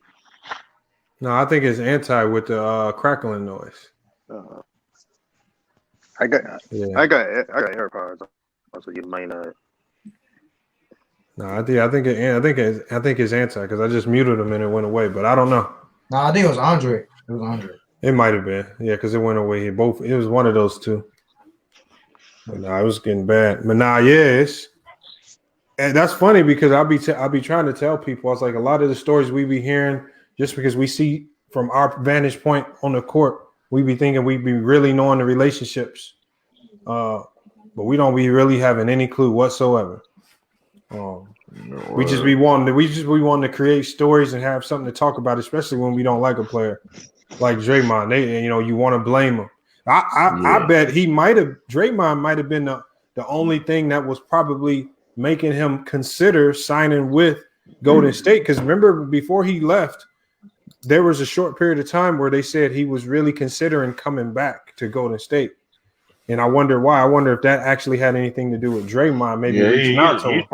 No, I think it's anti with the crackling noise. I got AirPods. So you might not. No, I think it's anti because I just muted him and it went away, but I don't know. No, I think it was Andre. It might have been, yeah, because it went away. It was one of those two. But nah, it was getting bad. But nah, and that's funny because I'll be trying to tell people. I was like, a lot of the stories we be hearing, just because we see from our vantage point on the court, we be thinking we be really knowing the relationships, but we don't be really having any clue whatsoever. We just be wanting to create stories and have something to talk about, especially when we don't like a player like Draymond. You want to blame him. I bet Draymond might have been the only thing that was probably making him consider signing with Golden State. Because remember, before he left, there was a short period of time where they said he was really considering coming back to Golden State. And I wonder why. I wonder if that actually had anything to do with Draymond. Maybe he's probably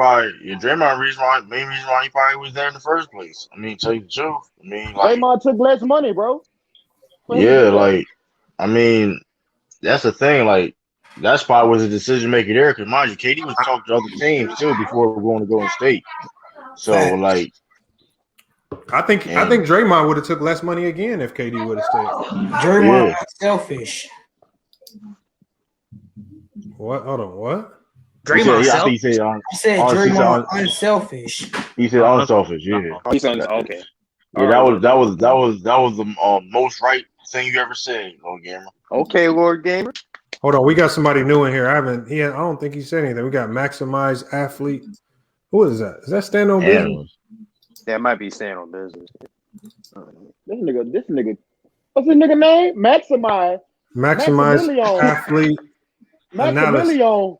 Draymond. Main reason why he probably was there in the first place. I mean, tell you the truth. I mean, Draymond took less money, bro. That's the thing. Like, that's probably was a decision maker there. Because mind you, KD was talking to other teams too before going to Golden State. So like, I think Draymond would have took less money again if KD would have stayed. Draymond selfish. What? Hold on. What? Draymond selfish. He said Draymond unselfish. He said unselfish. Yeah. He said okay. Yeah, that was the most right thing you ever said, Lord Gamer. Okay, Lord Gamer. Hold on, we got somebody new in here. I don't think he said anything. We got Maximize Athlete. Who is that? Is that Stand on Business? That might be Stand on Business. This nigga. What's his nigga name? Maximize Athlete. Maximilian.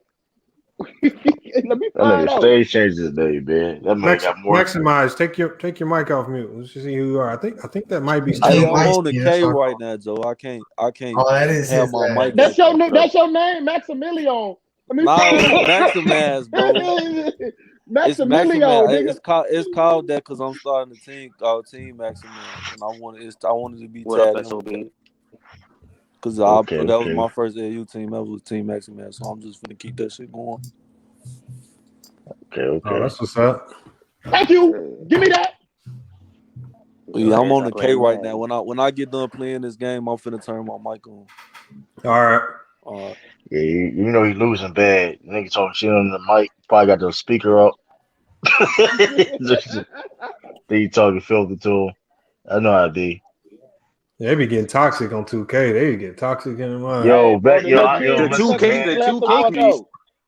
Let me find out. Stage changes today, man. That man got more. Maximize. Take your mic off mute. Let's see who you are. I think that might be. I'm on the K right now, Joe. I can't. Oh, that is have my mic. That's your name, Maximilian. Maximize, bro. Maximilian. It's called that because I'm starting a team called Team Maximize, and I wanted to be tagged. Because that was my first AU team. That was Team Maximize, so I'm just gonna keep that shit going. Okay. Oh, that's what's up. Thank you. Give me that. Yeah, I'm on the K right now. When I get done playing this game, I'm finna turn my mic on. All right. Yeah, you know he's losing bad. Nigga talking shit on the mic. Probably got the speaker up. They talking filthy to him. I know how they. They be getting toxic on 2K. They get toxic in the mind. The 2K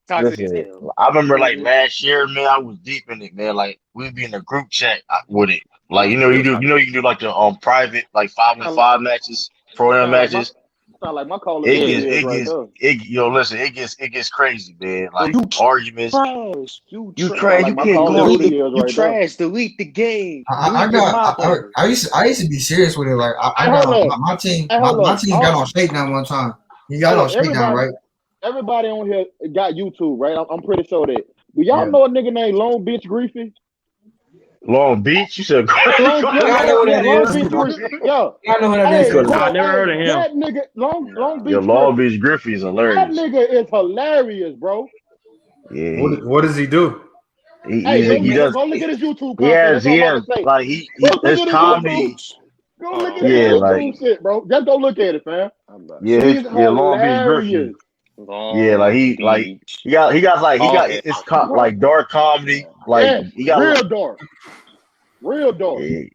toxic. I remember like last year, man. I was deep in it, man. Like we'd be in a group chat with it. Like you can do like the private like 5-on-5 matches, pro matches. Sound like my call. It gets crazy, man. Like arguments. You trash. You can't go. You trash. Delete the game. I used to be serious with it. Like my team got on shakedown one time. You got on shakedown, right? Everybody on here got YouTube, right? I'm pretty sure that. Do y'all know a nigga named Long Beach Griffey? Long Beach? You said I know who that is. Yo, I know who that is. I never heard of him. That nigga, Long Beach. Long Beach Griffey is hilarious. That nigga is hilarious, bro. Yeah. What does he do? He does. Go look at his YouTube. He has like his comedy. Go look at his YouTube shit, bro. Just go look at it, fam. Long Beach Griffey. He got it's like dark comedy. Like he got real dark. Hey,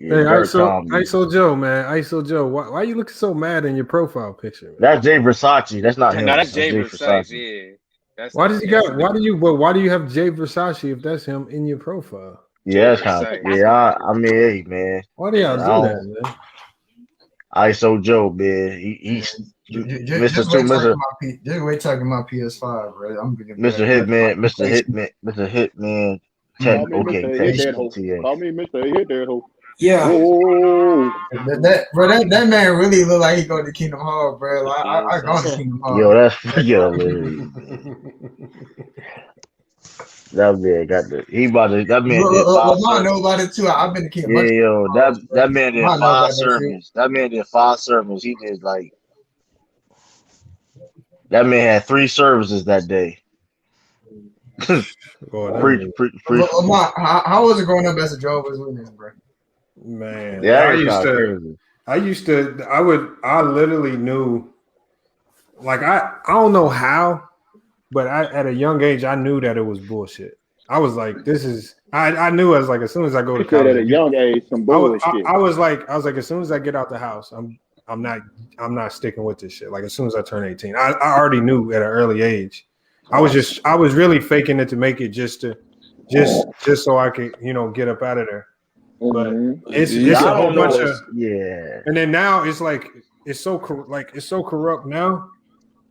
ISO Joe, man. ISO Joe. Why you looking so mad in your profile picture? Man? That's Jay Versace. That's not him. No, that's Jay Versace. Yeah. Why do you have Jay Versace if that's him in your profile? Yeah, that's kind of I mean, hey, man. Why do y'all do that, man? ISO Joe, man. He Just wait till I get my PS5, bro. I'm gonna get Mr. Hitman, Mr. Hitman, Call me Mr. Hit that hoe. Call me Mr. Hit that hoe. Yeah. Whoa. That man really look like he go to Kingdom Hearts, bro. Like, I gone to Kingdom Hearts. Yo, that's that man got the that man did 5 I know about it too. I've been to Kingdom Hearts. Yeah, yo, that man did 5 sermons. That man did 5 sermons. He did like that man had 3 services that day. Preach. How was it growing up as a Jehovah's Witness, bro? Man, yeah, I literally knew, like, I don't know how, but at a young age, I knew that it was bullshit. I was like, I knew as soon as I go to college. At a young age, some bullshit. I was like, as soon as I get out the house, I'm not sticking with this shit. Like, as soon as I turn 18, I already knew at an early age. I was really faking it to make it just so I could, get up out of there. But it's a whole bunch of and then now it's like it's so corrupt now,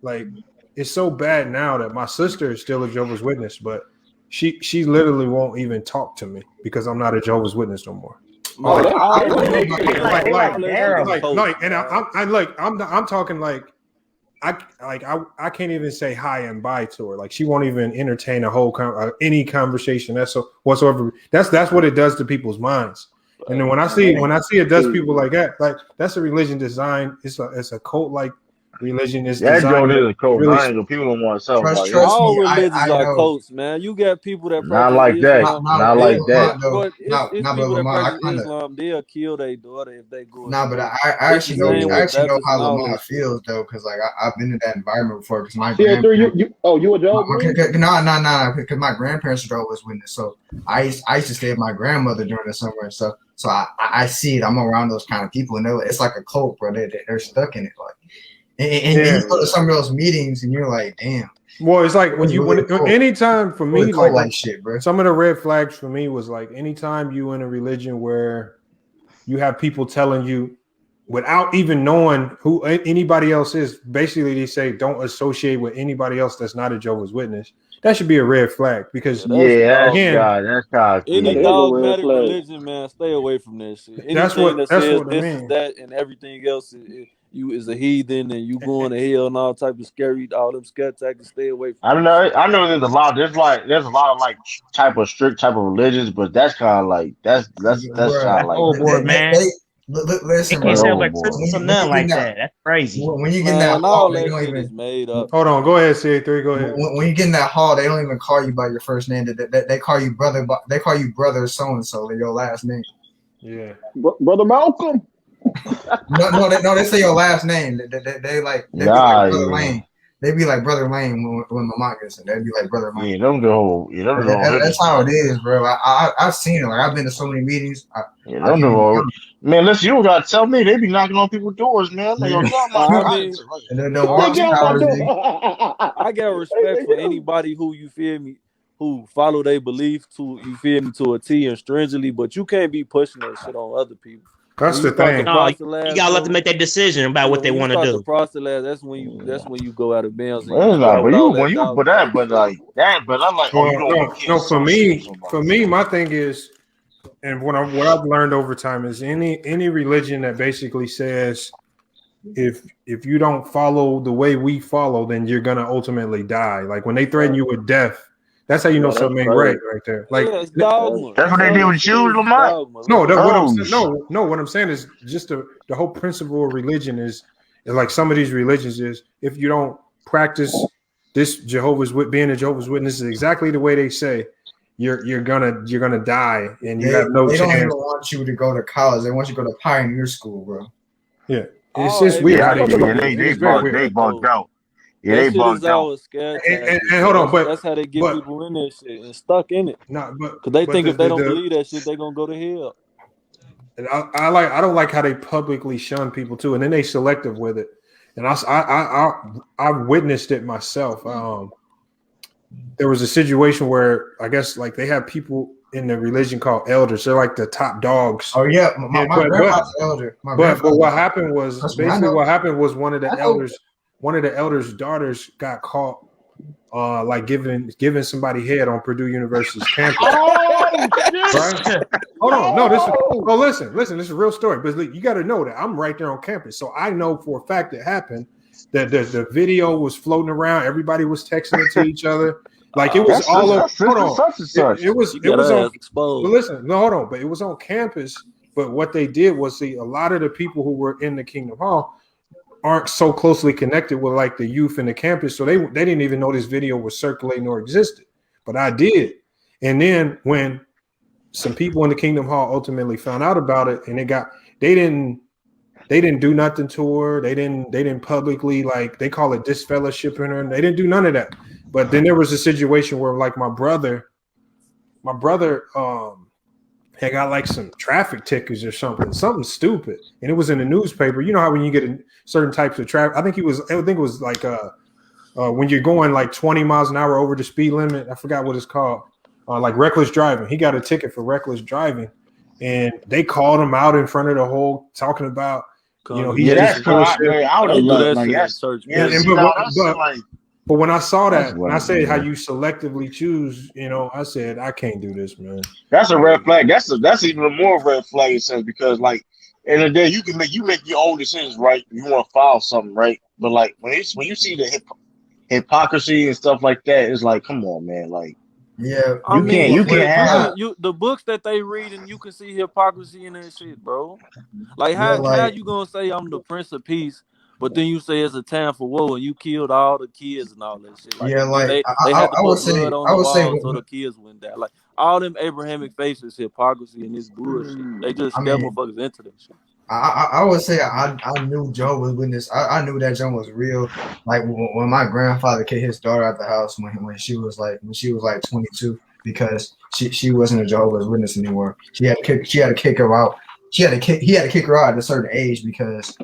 like it's so bad now that my sister is still a Jehovah's Witness, but she literally won't even talk to me because I'm not a Jehovah's Witness no more. I'm talking like I can't even say hi and bye to her. Like, she won't even entertain a whole any conversation whatsoever. That's what it does to people's minds. And then when I see it does people like that, like that's a religion designed. It's a cult like religion. Is that designed. Is a cult. Really, people don't want to sell. All religions are cults, man. You got people that not like that. Not like that. But it's people that practice Islam. They'll kill their daughter if they go. Nah, but I actually know how Lamar feels though, because like I've been in that environment before. Because my grandparents, you a Jehovah's? No, because my grandparents were Jehovah's Witness. So I used to stay with my grandmother during the summer and stuff. So I see it. I'm around those kind of people, and it's like a cult, bro. They're stuck in it, like. And you go to some of those meetings, and you're like, "Damn." Well, it's like anytime for me, like shit, bro. Some of the red flags for me was like anytime you in a religion where you have people telling you without even knowing who anybody else is. Basically, they say don't associate with anybody else that's not a Jehovah's Witness. That should be a red flag because that's God. Any dogmatic religion, man, stay away from that shit. Anything that's what this is that, and everything else is a heathen, and you going to hell and all type of scary, all them scare tactics. Stay away from. I know. There's a lot. There's a lot of like strict type of religions, but that's kind of like that's kind of like overboard, man. Listen, can't say like nothing like that. That's crazy. When you get in that hall, they don't even made up. Hold on, go ahead, C3. Go ahead. When you get in that hall, they don't even call you by your first name. They call you brother. They call you brother so and so. Your last name. Yeah, Brother Malcolm. No, they say your last name. They like Brother Lane. They be like Brother Lane when Lamont gets in. They'd be like Brother Lane. That's how it is, bro. I've seen it. Like I've been to so many meetings. Man, listen, you don't gotta tell me. They be knocking on people's doors, man. Like, I got respect for anybody who you feel me, who follow their belief to to a T and stringently, but you can't be pushing that shit on other people. That's the thing. No, you gotta let them make that decision about what they want to do. That's when you go out of bounds. But I'm like, no. For me, my thing is, and what I've learned over time is any religion that basically says if you don't follow the way we follow, then you're gonna ultimately die. Like when they threaten you with death. That's how you know something ain't right there. Like that's what they did with you, Lamont. What I'm saying is just the whole principle of religion is like some of these religions is if you don't practice this being a Jehovah's Witness is exactly the way they say, you're gonna die and you have no chance. They don't even want you to go to college. They want you to go to pioneer school, bro. Yeah, it's just weird how they do it. They bugged out. Yeah, they bugged out. And hold on, but that's how they get people in that shit and stuck in it. Because they think if they don't believe that shit, they're gonna go to hell. And I don't like how they publicly shun people too, and then they selective with it. And I witnessed it myself. There was a situation where I guess like they have people in the religion called elders. They're like the top dogs. Oh yeah, my grandpa's elder. But what happened was one of the elders one of the elders' daughters got caught like giving somebody head on Purdue University's campus. Oh shit! Right? Hold on, no, this is listen, this is a real story. But you got to know that I'm right there on campus, so I know for a fact it happened. That the video was floating around, everybody was texting it to each other. Like it was all of hold on. It was on exposed. But listen, no, hold on, but it was on campus. But what they did was see a lot of the people who were in the Kingdom Hall aren't so closely connected with like the youth in the campus, so they didn't even know this video was circulating or existed. But I did, and then when some people in the Kingdom Hall ultimately found out about it, and they didn't do nothing to her. They didn't publicly like they call it disfellowshipping her. They didn't do none of that. But then there was a situation where like my brother had got like some traffic tickets or something stupid, and it was in the newspaper. You know how when you get certain types of traffic, I think it was like when you're going like 20 miles an hour over the speed limit. I forgot what it's called, like reckless driving. He got a ticket for reckless driving, and they called him out in front of the whole talking about. You know, that's but when I saw that, and I said how you selectively choose, you know, I said I can't do this, man. That's a red flag. That's even a more red flag in a sense because, like, in the day you make your own decisions, right? You want to file something, right? But like when you see the hypocrisy and stuff like that, it's like, come on, man, like. Yeah, you can't have the books that they read, and you can see hypocrisy in that shit, bro. Like how you gonna say I'm the Prince of Peace, but then you say it's a time for war and you killed all the kids and all that shit. Like, yeah, like they had to put blood on the wall so the kids went down. Like all them Abrahamic faces, hypocrisy and this bullshit. They just step motherfuckers into that shit. I would say I knew Jehovah's Witness. I knew that John was real. Like when my grandfather kicked his daughter out the house when she was like 22 because she wasn't a Jehovah's Witness anymore. He had to kick her out. He had to kick her out at a certain age because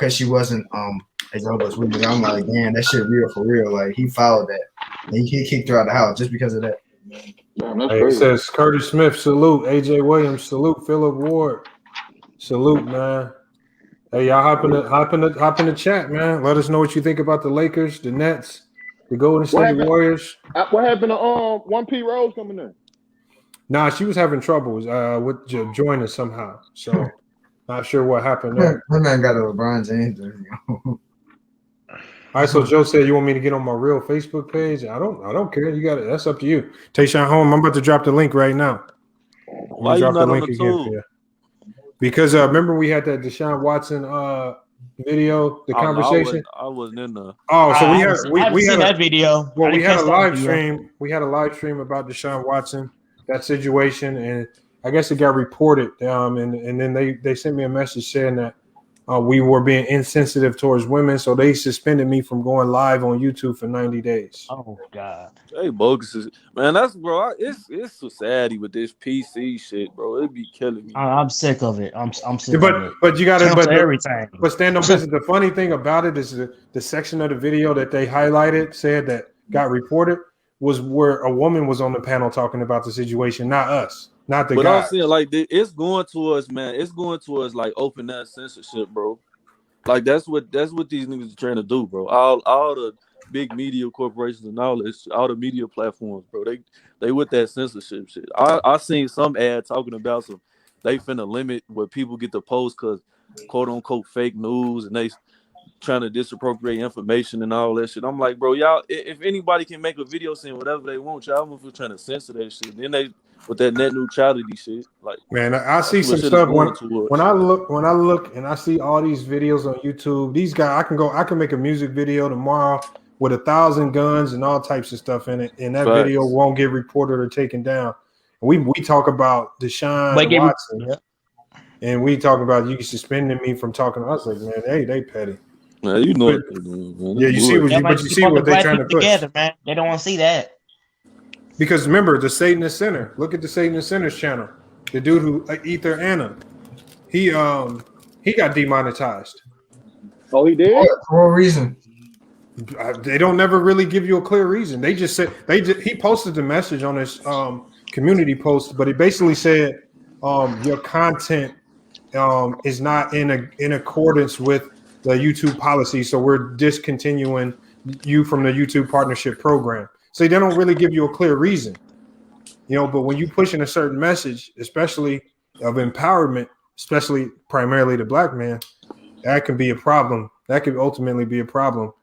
she wasn't a Jehovah's Witness. I'm like, damn, that shit real for real. Like he followed that. And he kicked her out of the house just because of that. Hey, it says Curtis Smith, salute. AJ Williams, salute. Philip Ward, salute, man. Hey, y'all hop in the chat, man. Let us know what you think about the Lakers, the Nets, the Golden State Warriors. What happened to 1P Rose coming in? Nah, she was having trouble with joining somehow. So not sure what happened there. That man got a LeBron James. All right, so Joe said you want me to get on my real Facebook page. I don't care. You got it. That's up to you. Tayshaun home. I'm about to drop the link right now. Why you not on the tool? Because remember we had that Deshaun Watson video, the conversation. I wasn't in there. Oh, so we had that video. Well, we had a live stream. We had a live stream about Deshaun Watson, that situation, and I guess it got reported. And then they sent me a message saying that we were being insensitive towards women, so they suspended me from going live on YouTube for 90 days. Oh God! Hey, bogus, man. That's bro. It's society with this PC shit, bro. It be killing me. I'm sick of it. I'm sick of it. But you got to everything. But stand on business. The funny thing about it is the section of the video that they highlighted said that got reported was where a woman was on the panel talking about the situation, not us. Not the guy. But I'm saying like it's going to us, man. It's going to us like open that censorship, bro. Like that's what these niggas are trying to do, bro. All the big media corporations and all this, all the media platforms, bro. They with that censorship shit. I seen some ad talking about they finna limit what people get to post because quote unquote fake news and they trying to disappropriate information and all that shit. I'm like, bro, y'all, if anybody can make a video saying whatever they want, y'all must be trying to censor that shit. Then they with that net neutrality shit, like man, I see some stuff when I look and I see all these videos on YouTube. These guys, I can make a music video tomorrow with 1,000 guns and all types of stuff in it, and that video won't get reported or taken down. We talk about Deshaun Watson, and we talk about you suspending me from talking. I was like, man, they petty. Man, you know, man. Yeah, you see what they're trying to push. Together, man. They don't want to see that. Because remember, the Satanist Center. Look at the Satanist Center's channel. The dude who Ether Anna, he got demonetized. Oh, he did? For what reason? They don't never really give you a clear reason. They just said he posted the message on his community post, but it basically said your content is not in accordance with the YouTube policy, so we're discontinuing you from the YouTube partnership program. So they don't really give you a clear reason, but when you push in a certain message, especially of empowerment, especially primarily the black man, that can be a problem. That could ultimately be a problem.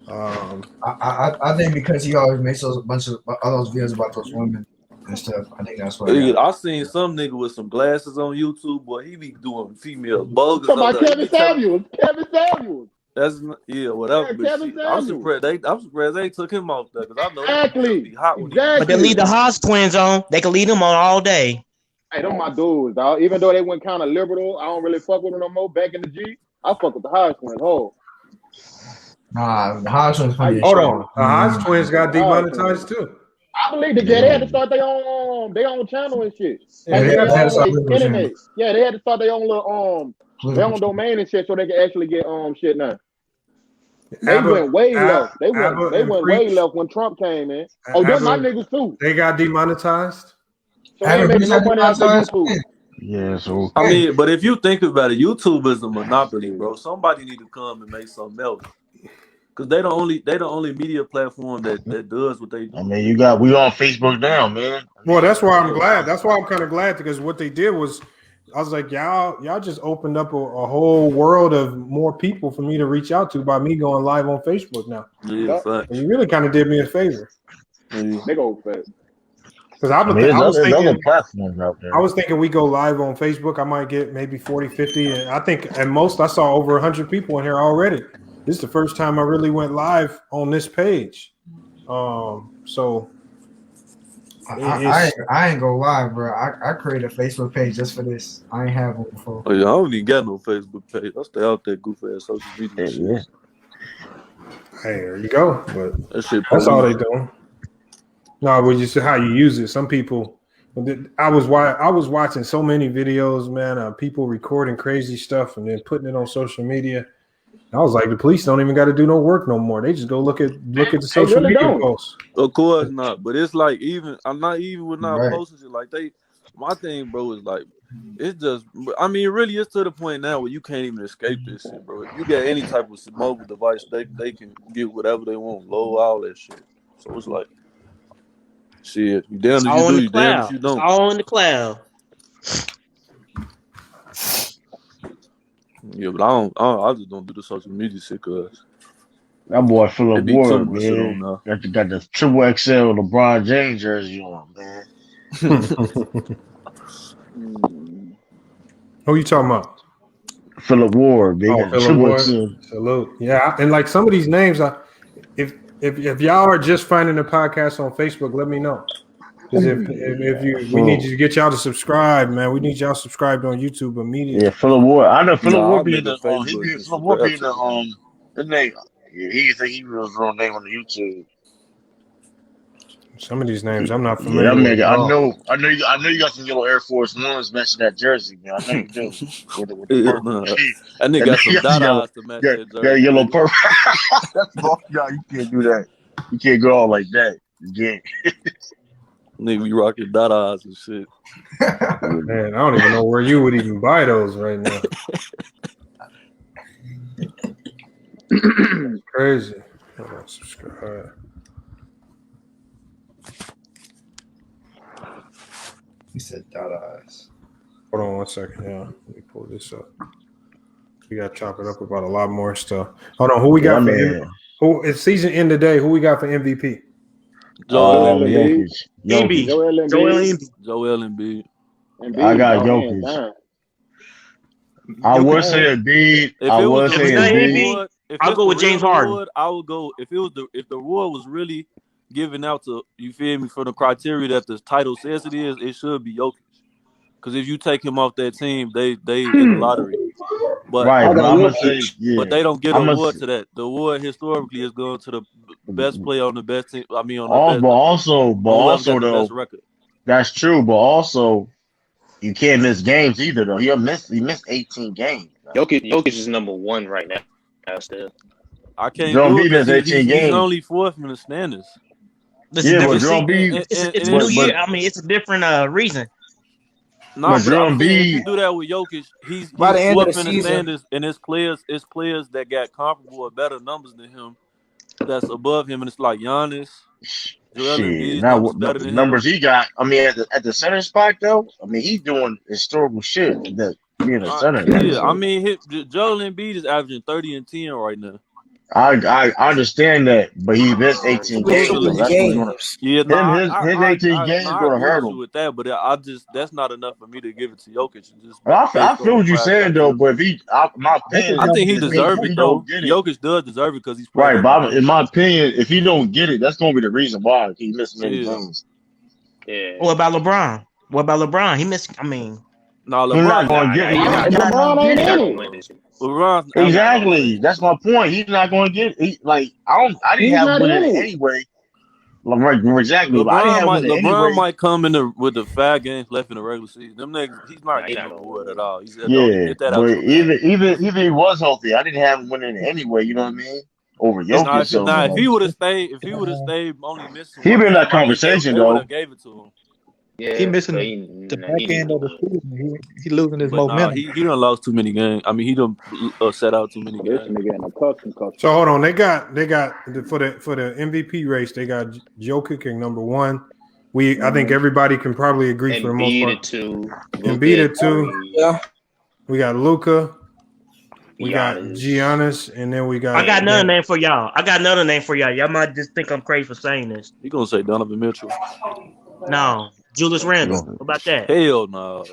I think because he always makes a bunch of all those videos about those women and stuff. I think that's why. I seen some nigga with some glasses on YouTube. Boy, he be doing female bogus. Talking about Kevin Samuels. Kevin Samuels. That's whatever. I'm surprised they took him off there because I know exactly. Be hot when But they leave the Haas twins on. They can leave them on all day. Hey, them my dudes, dog. Even though they went kind of liberal, I don't really fuck with them no more. Back in the G, I fuck with the Haas twins. Nah, the Haas twins. Hold on, the Haas twins got demonetized too. I believe they had to start their own channel and shit. Yeah, they had to start internet. Yeah, they had to start their own little their own domain and shit so they can actually get shit now. They went way left. They went way left when Trump came in. Oh, they're my niggas too. They got demonetized. So they ain't making no money out of YouTube. Yeah, so I mean, but if you think about it, YouTube is a monopoly, bro. Somebody need to come and make something else. Cause they the only media platform that does what they do. I mean, we on Facebook now, man. Well, that's why I'm glad. That's why I'm kind of glad because what they did was, I was like, y'all just opened up a whole world of more people for me to reach out to by me going live on Facebook now. Yeah, and you really kind of did me a favor. They go fast. Because I was thinking we go live on Facebook. I might get maybe 40, 50. And I think at most I saw over 100 people in here already. This is the first time I really went live on this page. So I ain't go live, bro. I created a Facebook page just for this. I ain't have one before. Oh yeah, I don't even got no Facebook page. I stay out there goofy ass social media shit. Hey, there you go. But that's all they doing. No, but just how you use it. Some people, I was watching so many videos, man, of people recording crazy stuff and then putting it on social media. I was like, the police don't even got to do no work no more. They just go look at the social media posts. Of course not, but it's like I'm not posting shit like they. My thing, bro, is like it's just. I mean, really, it's to the point now where you can't even escape this shit, bro. If you get any type of mobile device, they can get whatever they want, low all that shit. So it's like, shit, you damn if you do, you damn if you don't. It's all in the cloud. Yeah, but I just don't do the social media shit because that boy full of word, man. Got the triple XL LeBron James jersey on, man. Who you talking about? Philip Ward, man. Philip Ward. Salute. Yeah, and like some of these names, if y'all are just finding the podcast on Facebook, let me know. Because we need you to get y'all to subscribe, man. We need y'all subscribed on YouTube immediately. Yeah, Philip Ward. I know Philip Ward being the Philip Ward being the name. He think he was wrong name on the YouTube. Some of these names I'm not familiar with. I know you got some yellow Air Force Ones matching that jersey, man. I know you do. That nigga got some dot to match that jersey. Yeah, yellow purple. That's all. No, you can't do that. You can't go all like that. Again. Nigga, we rocking dot eyes and shit. Man, I don't even know where you would even buy those right now. Crazy. Subscribe. He said dot eyes. Hold on 1 second. Yeah, let me pull this up. We got to chop it up about a lot more stuff. Hold on. Who we got who? It's season end today. Who we got for MVP? Joel Embiid. I got Jokic. I would say Embiid. I'll go with James Harden. I would go if the award was really given out to, you feel me, for the criteria that the title says it is, it should be Jokic. Because if you take him off that team, they in the lottery. But but they don't get an award to that. The award historically is going to the best player on the best team. I mean, on the best. But also though, best record. That's true. But also, you can't miss games either though. He missed 18 games. Jokic is number one right now. Still, I can't do it because he's only fourth in the standings. It's a new year. I mean, it's a different reason. No, but I'm Joel saying if you Embiid, do that with Jokic, he's By the end of the swept in the season, standings, and it's players that got comparable or better numbers than him that's above him, and it's like Giannis, Joel shit. Embiid's Now numbers what better the than him. numbers he got? I mean, at the center spot though. I mean, he's doing historical shit. That being a center, like Yeah, I so. mean, Joel Embiid is averaging 30 and 10 right now. I understand that, but he missed 18 with too games, Supposedly, so many that's what's gonna games. yeah, his 18 games I gonna agree hurt with you him. with that, but that's not enough for me to give it to Jokic just I based on feel the what you're saying though, franchise. but if my opinion I is think he if deserves he it don't though. get it, Jokic does deserve it because he's played right, every Bob? In game. my opinion, if he don't get it, that's gonna be the reason why he missed many Yeah. games. Yeah. What about LeBron? What about LeBron? He missed. I mean, No, He's not LeBron gonna got get it. He's He's not not. gonna. LeBron ain't He's not in gonna it. win this. LeBron's He's not gonna win Exactly. this. That's my point. He's not going to get it. I didn't He's have him not winning in it it. anyway. Like, right, exactly. But I didn't have him winning it LeBron anyway. might come in with the 5 games left in the regular season. Them niggas, he's Nah, not he's getting not on the gonna board win at it. all. He said, "Don't even Yeah, get that out but your mouth." even he was healthy, I didn't have him winning it anyway. You know what I mean? Over Jokic. So If like, he would have stayed, only missing he one been in that game, I mean, conversation they would have though. gave it to him. Yeah, He but missing he, the nah, back he end needs of to the win. season. He losing his But nah, momentum. he done lost too many games. I mean, he done set out too many This games. nigga in a custom. So hold on, they got for the MVP race, they got Jokic in number one. I think everybody can probably agree for the most Embiid part. at 2, Embiid Luka at at 2. 3, Yeah. We got Luca. We got Giannis. Giannis, and then we got. I got another name for y'all. Y'all might just think I'm crazy for saying this. You gonna say Donovan Mitchell? No, Julius Randle. What about that? Hell no.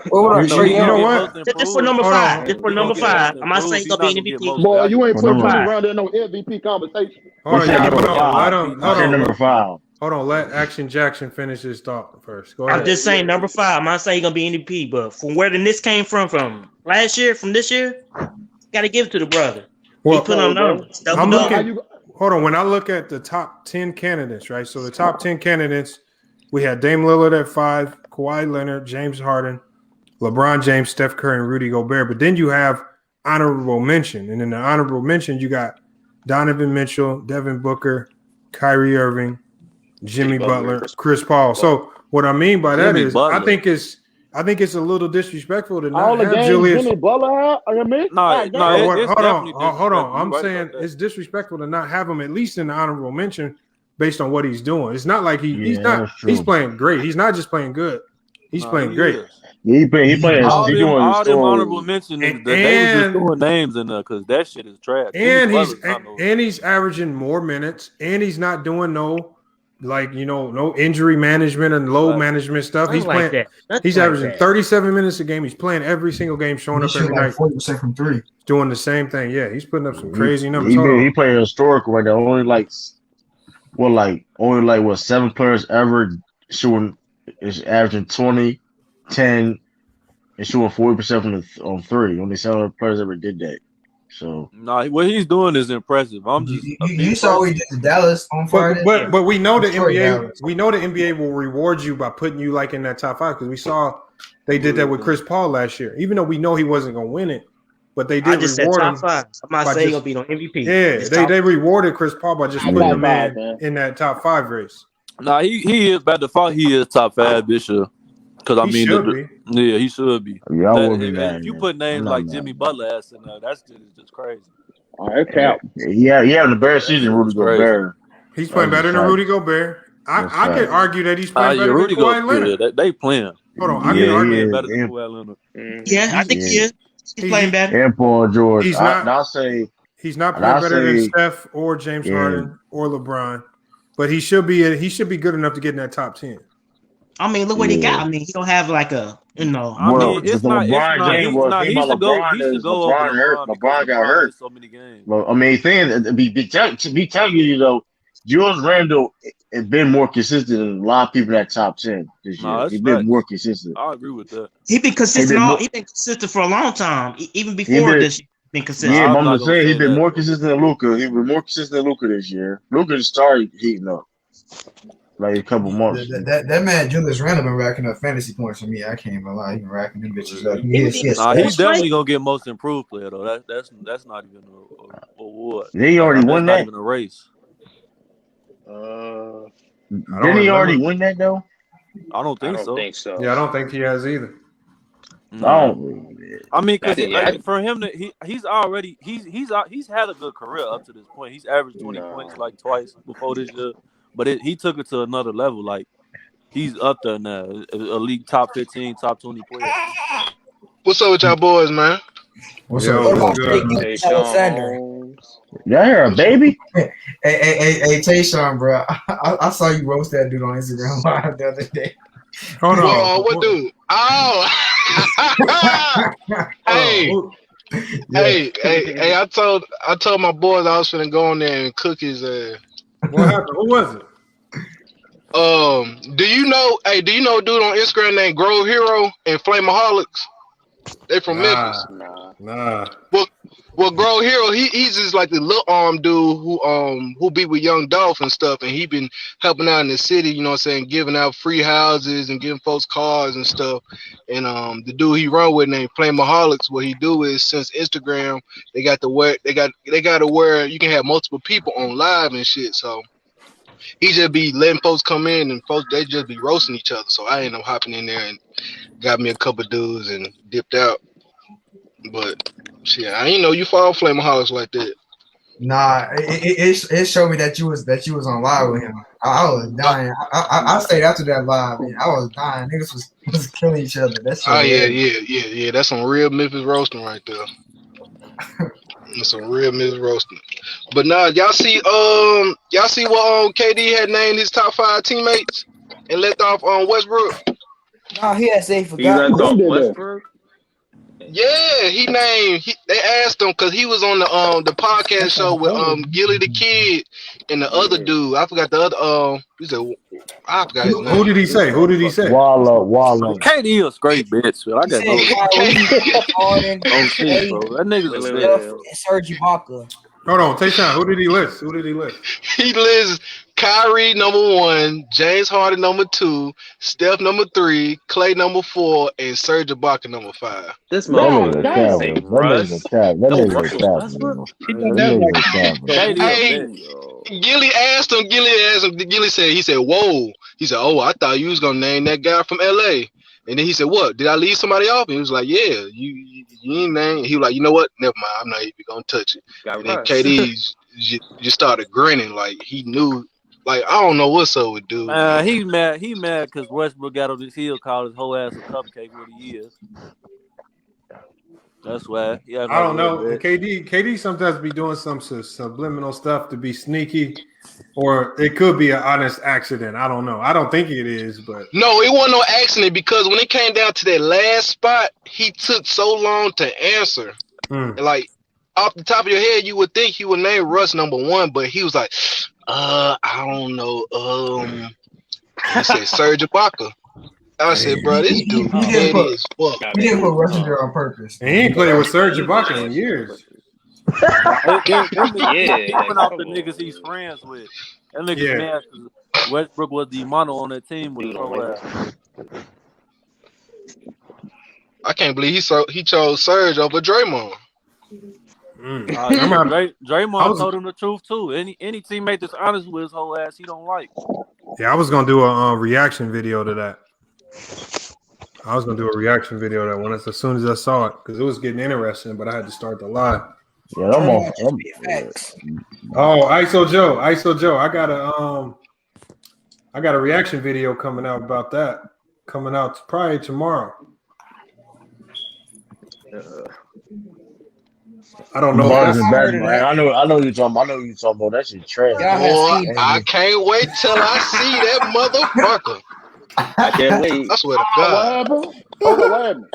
What up, Trey You Young? know what? Just for number Hold five. on. Just for He gonna number get most 5. I'm not saying improved. he's He's gonna be not an gonna get MVP. most Boy, you ain't valuable. putting Number Julius 5. Randle in no MVP conversation. Hold on, He said y'all. number Hold on. Let 5. him. He Hold said on. number 5. Hold on. Let Action Jackson finish his thought first. Go I'm ahead. just saying number 5. I'm not saying he's gonna be MVP, but from where the this came from last year, from this year, gotta give it to the brother. Well, He put on numbers. Double I'm double. looking. Hold on. When I look at the top 10 candidates, right? So the top 10 candidates, we had Dame Lillard at 5, Kawhi Leonard, James Harden, LeBron James, Steph Curry, and Rudy Gobert. But then you have honorable mention, and in the honorable mention, you got Donovan Mitchell, Devin Booker, Kyrie Irving, Jimmy Butler, Chris Paul. So what I mean by that is, I think it's a little disrespectful to All not the have games Julius. Jimmy Butler out. I mean, No, Hold on. I'm saying it's disrespectful to not have him at least in the honorable mention based on what he's doing. It's not like he's playing great. He's not just playing good. He's playing great. He playing. All He them doing his honorable story. mentions, they was just throwing names in there because that shit is trash. And he's averaging more minutes, and he's not doing no injury management and load management stuff. He's playing. He's averaging 37 minutes a game. He's playing every single game, showing up every night. 40% from 3. Doing the same thing. Yeah, he's putting up some crazy numbers. He playing historical right now. Only 7 players ever shooting is averaging 20, 10, and shooting 40% on 3. Only 7 players ever did that. So what he's doing is impressive. I'm just you saw what he did to Dallas on Friday. But we know the NBA. Dallas. We know the NBA will reward you by putting you in that top 5 because we saw they did that with Chris Paul last year. Even though we know he wasn't going to win it, but they did I just reward said him. top 5. I'm not saying he'll be on MVP. Yeah, they rewarded Chris Paul by just putting him in that top 5 race. Nah, he is by default. He is top 5 this year. Because he should be. Yeah, if you put names like Jimmy Butler ass in there, that's just crazy. Yeah, having a better season. Rudy Gobert. He's playing better than Rudy Gobert. I could argue that he's playing better than Kawhi Leonard. Yeah, they playing. Hold on, I can argue better than Kawhi Leonard. Yeah, I think he is. He's playing better. And Paul George. He's not playing better than Steph or James Harden or LeBron, but he should be good enough to get in that top 10. I mean, look what he got. I mean, he don't have like a He should go over LeBron. LeBron got hurt. So many games. Well, I mean, to be telling you though, Julius Randle has been more consistent than a lot of people in that top 10 this year. He's been more consistent. I agree with that. He's been consistent. He's been consistent for a long time, even before this. Been consistent. Yeah, but I'm just saying he's been more consistent than Luka. He was more consistent than Luka this year. Luka just started heating up like a couple months. That man Julius Randle been racking up fantasy points for me. I can't even lie. He been racking them bitches up. He's definitely gonna get most improved player though. That's not even a award. He already won that. Not even a race. Didn't he already win that though? I don't I think don't so. think so. Yeah, I don't think he has either. No. I mean, because Yeah, for him to he's already he's had a good career up to this point. He's averaged 20 points like twice before this year, but he took it to another level. Like he's up there now, a league top 15, top 20 player. What's up with y'all boys, man? What's up? Yo, What what's about good? Shake Alexander? Y'all hear a baby? Hey, Tayshawn, bro. I saw you roast that dude on Instagram Live the other day. Hold Well, on. what dude? Oh, hey, Yeah. hey! I told my boys I was finna go in there and cook his ass. What happened? Who was it? Do you know? Hey, do you know a dude on Instagram named Grove Hero and Flameaholics? They from Memphis. Nah. Well, Grove Hero, he's just like the little arm dude who be with Young Dolph and stuff, and he been helping out in the city, you know what I'm saying, giving out free houses and giving folks cars and stuff. And the dude he run with named Flameaholics, what he do is since Instagram, they got to where you can have multiple people on live and shit. So he just be letting folks come in and folks they just be roasting each other. So I ended up hopping in there and got me a couple dudes and dipped out. But shit, I ain't know you follow Flameaholics like that. Nah, it showed me that you was on live with him. I was dying. I stayed after that live. And I was dying. Niggas was killing each other. That shit. Oh yeah. That's some real Memphis roasting right there. That's some real Memphis roasting. But nah, y'all see what KD had named his top 5 teammates and left off on Westbrook. No, he had say he forgot. left off Westbrook. Yeah, they asked him because he was on the podcast show with Gilly the Kid and the other dude. I forgot the other I forgot his name. Who did he say? Wallow. KD a straight bitch, man. I got no. Kyrie, Harden, Oh shit, bro. That nigga's a bitch. and Serge Ibaka. Hold on, Tayshaun. Who did he list? He lists Kyrie #1, James Harden #2, Steph #3, Clay #4, and Serge Ibaka #5. This motherfucker That say nigga's Russ. Hey, Gilly asked him. Gilly said, "Whoa." He said, "Oh, I thought you was gonna name that guy from LA." And then he said, "What? Did I leave somebody off?" And he was like, "Yeah, you ain't named." He was like, "You know what? Never mind. I'm not even gonna touch it." Got And then Russ. KD just started grinning like he knew. Like I don't know what's up with dude. He mad because Westbrook got on his heel, called his whole ass a cupcake. What he is. That's why. I don't know. KD sometimes be doing some subliminal stuff to be sneaky, or it could be an honest accident. I don't know. I don't think it is, but No, it wasn't no accident because when it came down to that last spot, he took so long to answer. Like off the top of your head, you would think he would name Russ #1, but he was like, I don't know. He said Serge Ibaka. I said, bro, this dude petty as fuck. He didn't put Russ in there on purpose. and he ain't played with Serge Ibaka in years. He went off the niggas he's friends with. That nigga's mad because Westbrook was the mono on that team with his whole ass. I can't believe he chose Serge over Draymond. Draymond told him the truth too. Any teammate that's honest with his whole ass, he don't like. Yeah, I was gonna do a reaction video to that. As soon as I saw it because it was getting interesting, but I had to start the live. Yeah, I'm on. Oh, ISO Joe, I got a reaction video coming out about that. Coming out probably tomorrow. I don't know. I know you talking about. That shit trash. Boy, I can't wait till I see that motherfucker. I can't wait. I swear to God. What happened?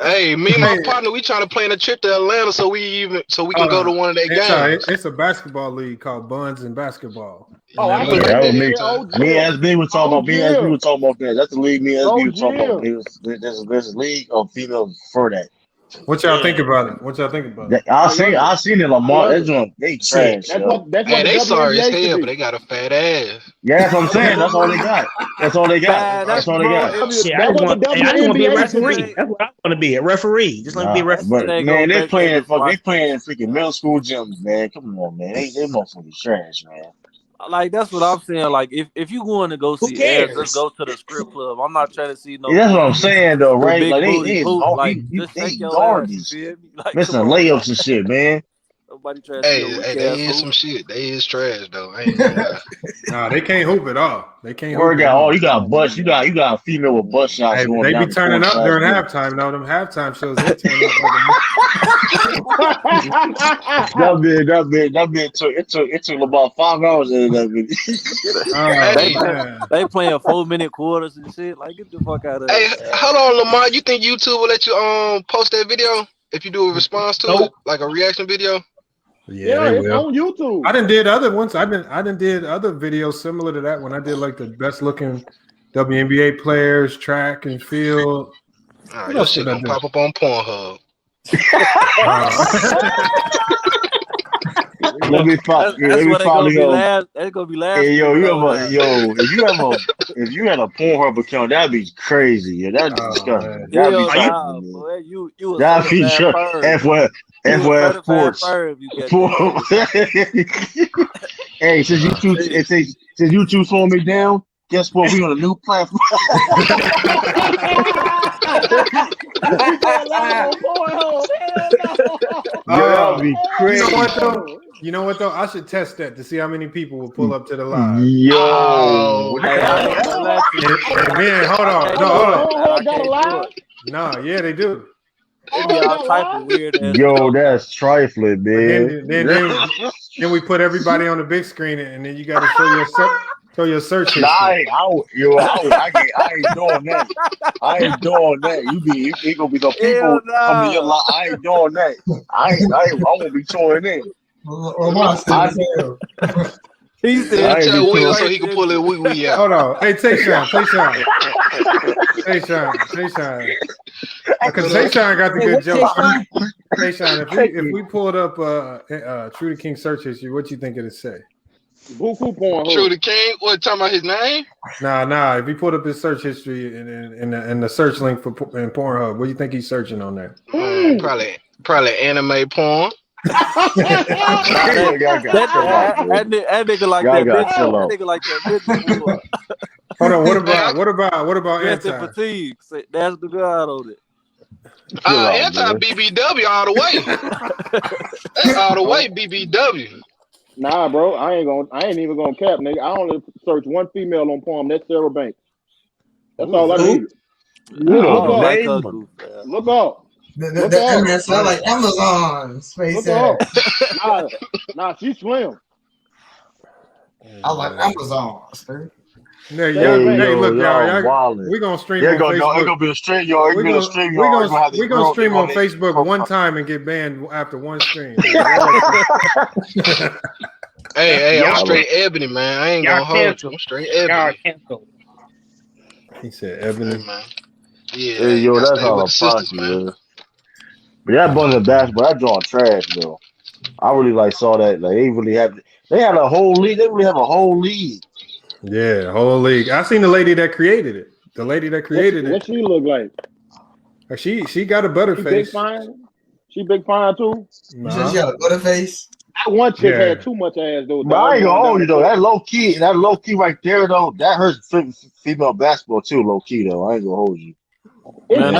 Hey, me and my partner, we trying to plan a trip to Atlanta so we can go to one of their games. It's a basketball league called Buns and Basketball. Oh, I me and SB were talking about that. That's the league me and SB were talking about. There's a league of females for that. What y'all think about it? I seen it, Lamar. They trash. They sorry as hell, but they got a fat ass. Yeah, that's what I'm saying. That's all they got. Shit, I just want to be a referee. That's what I want to be, a referee. Just let me be a referee. But, man, they playing freaking middle school gyms, man. Come on, man. They motherfuckers trash, man. Like that's what I'm saying. Like if you going to go Who see Ayers, just cares? go to the strip club. I'm not trying to see no Yeah, that's what I'm bitches saying though, with right? big Like booty they hoops. Like just they shake your ass. You garbage, feel me? Like missing come on now. layups and shit, man. Nobody trying to see a Hey, weak they ass is hoop. some shit. They is trash though. I ain't gonna lie. Nah, they can't hoop at all. They can't Word hoop at got all all. you got butts. You got a female with butt shots Hey, but going they be down the turning court up fast during break. halftime. Now them halftime shows, they turn up. That bit took about 5 hours into that video. Hey, They playing 4-minute quarters and shit. Like get the fuck out of hey, here, man. hold on, Lamar. You think YouTube will let you post that video if you do a response to it, like a reaction video? Yeah, they it's will. on YouTube. I done did other ones. I done did other videos similar to that when I did like the best looking WNBA players, track and field. Nah, What your else shit did I gonna do? pop up on Pornhub. Let me That's what they gonna be last. That's gonna be last. Hey, yo, if you had a Pornhub account, that'd be crazy. Yeah, that'd be disgusting. That'd be Hell nah, trifling. boy. You a That'd be certified perv. You a FYF certified Sports. perv. You got that. Hey, since you two slowing me down, guess what? We on a new platform. We going live on Pornhub. Hell no. That'd be crazy. You know what though? I should test that to see how many people will pull up to the live. Yo, Hey, I ain't gonna lie to you. Hey, man, hold on. No, hold on. Pornhub got a live? No, yeah, they do. It be all type of weird ass. yo, that's trifling, man. Then we put everybody on the big screen, and then you got to show your search history. Nah, I ain't doing that. I ain't doing that. It gonna be some people coming your life. I ain't doing that. I won't be touring in. He said, "Tell Will so he can pull it wee wee out." Hold on. Hey, Tayshaun. Because Tayshaun got the good joke. Tayshaun, if we pulled up True to King search history, what you think it'd say? True to King? What, talking about his name? Nah. If he pulled up his search history and the search link in Pornhub, what do you think he's searching on there? Probably anime porn. That nigga like that bitch. That nigga like that bitch. Hold on. What about Dressed in anti? fatigue? That's the god on it. Anti BBW all the way. That's all the way BBW. Nah, bro. I ain't even gonna cap, nigga. I only search one female on porn. That's Sarah Banks. That's all I need. Look up. The MS I like Amazon space ad. Nah, she's slim. I like Amazon. Hey, look, y'all. We're gonna stream on Facebook. It's gonna be a stream, y'all. We're gonna stream on Facebook one time and get banned after one stream. Hey, I'm straight ebony, man. I ain't gonna hold you. I'm straight ebony. He said ebony. Man. Yeah, hey, yo, that's all a posse, man. But that bunch of basketball, that drawing trash, though. I really saw that. Like they had a whole league. They really have a whole league. Yeah, whole league. I seen the lady that created it. The lady that created it. What she look like? She got a butter face. Big fine. She big fine too. Nah. She got a butter face. That one chick had too much ass though. But I ain't gonna hold you though. That low key right there though, that hurts female basketball too. Low key though, I ain't gonna hold you. Man,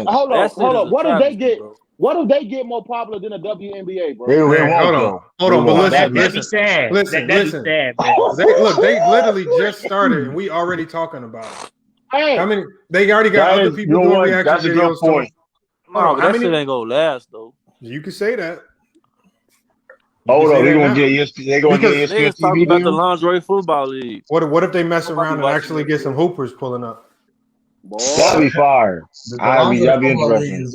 hold on. What if they get? What if they get more popular than the WNBA, bro? Hold on. But that'd be sad. Listen. Sad, they literally just started, and we already talking about it. Hey, I mean, they already got other people doing reaction that's videos. A good point. No, that shit ain't gonna last though. You can say that. Hold on, they gonna get ESPN. They gonna get ESPN TV about the lingerie football league. What if they mess around and actually get some hoopers pulling up? That'd be fire. That'd be interesting.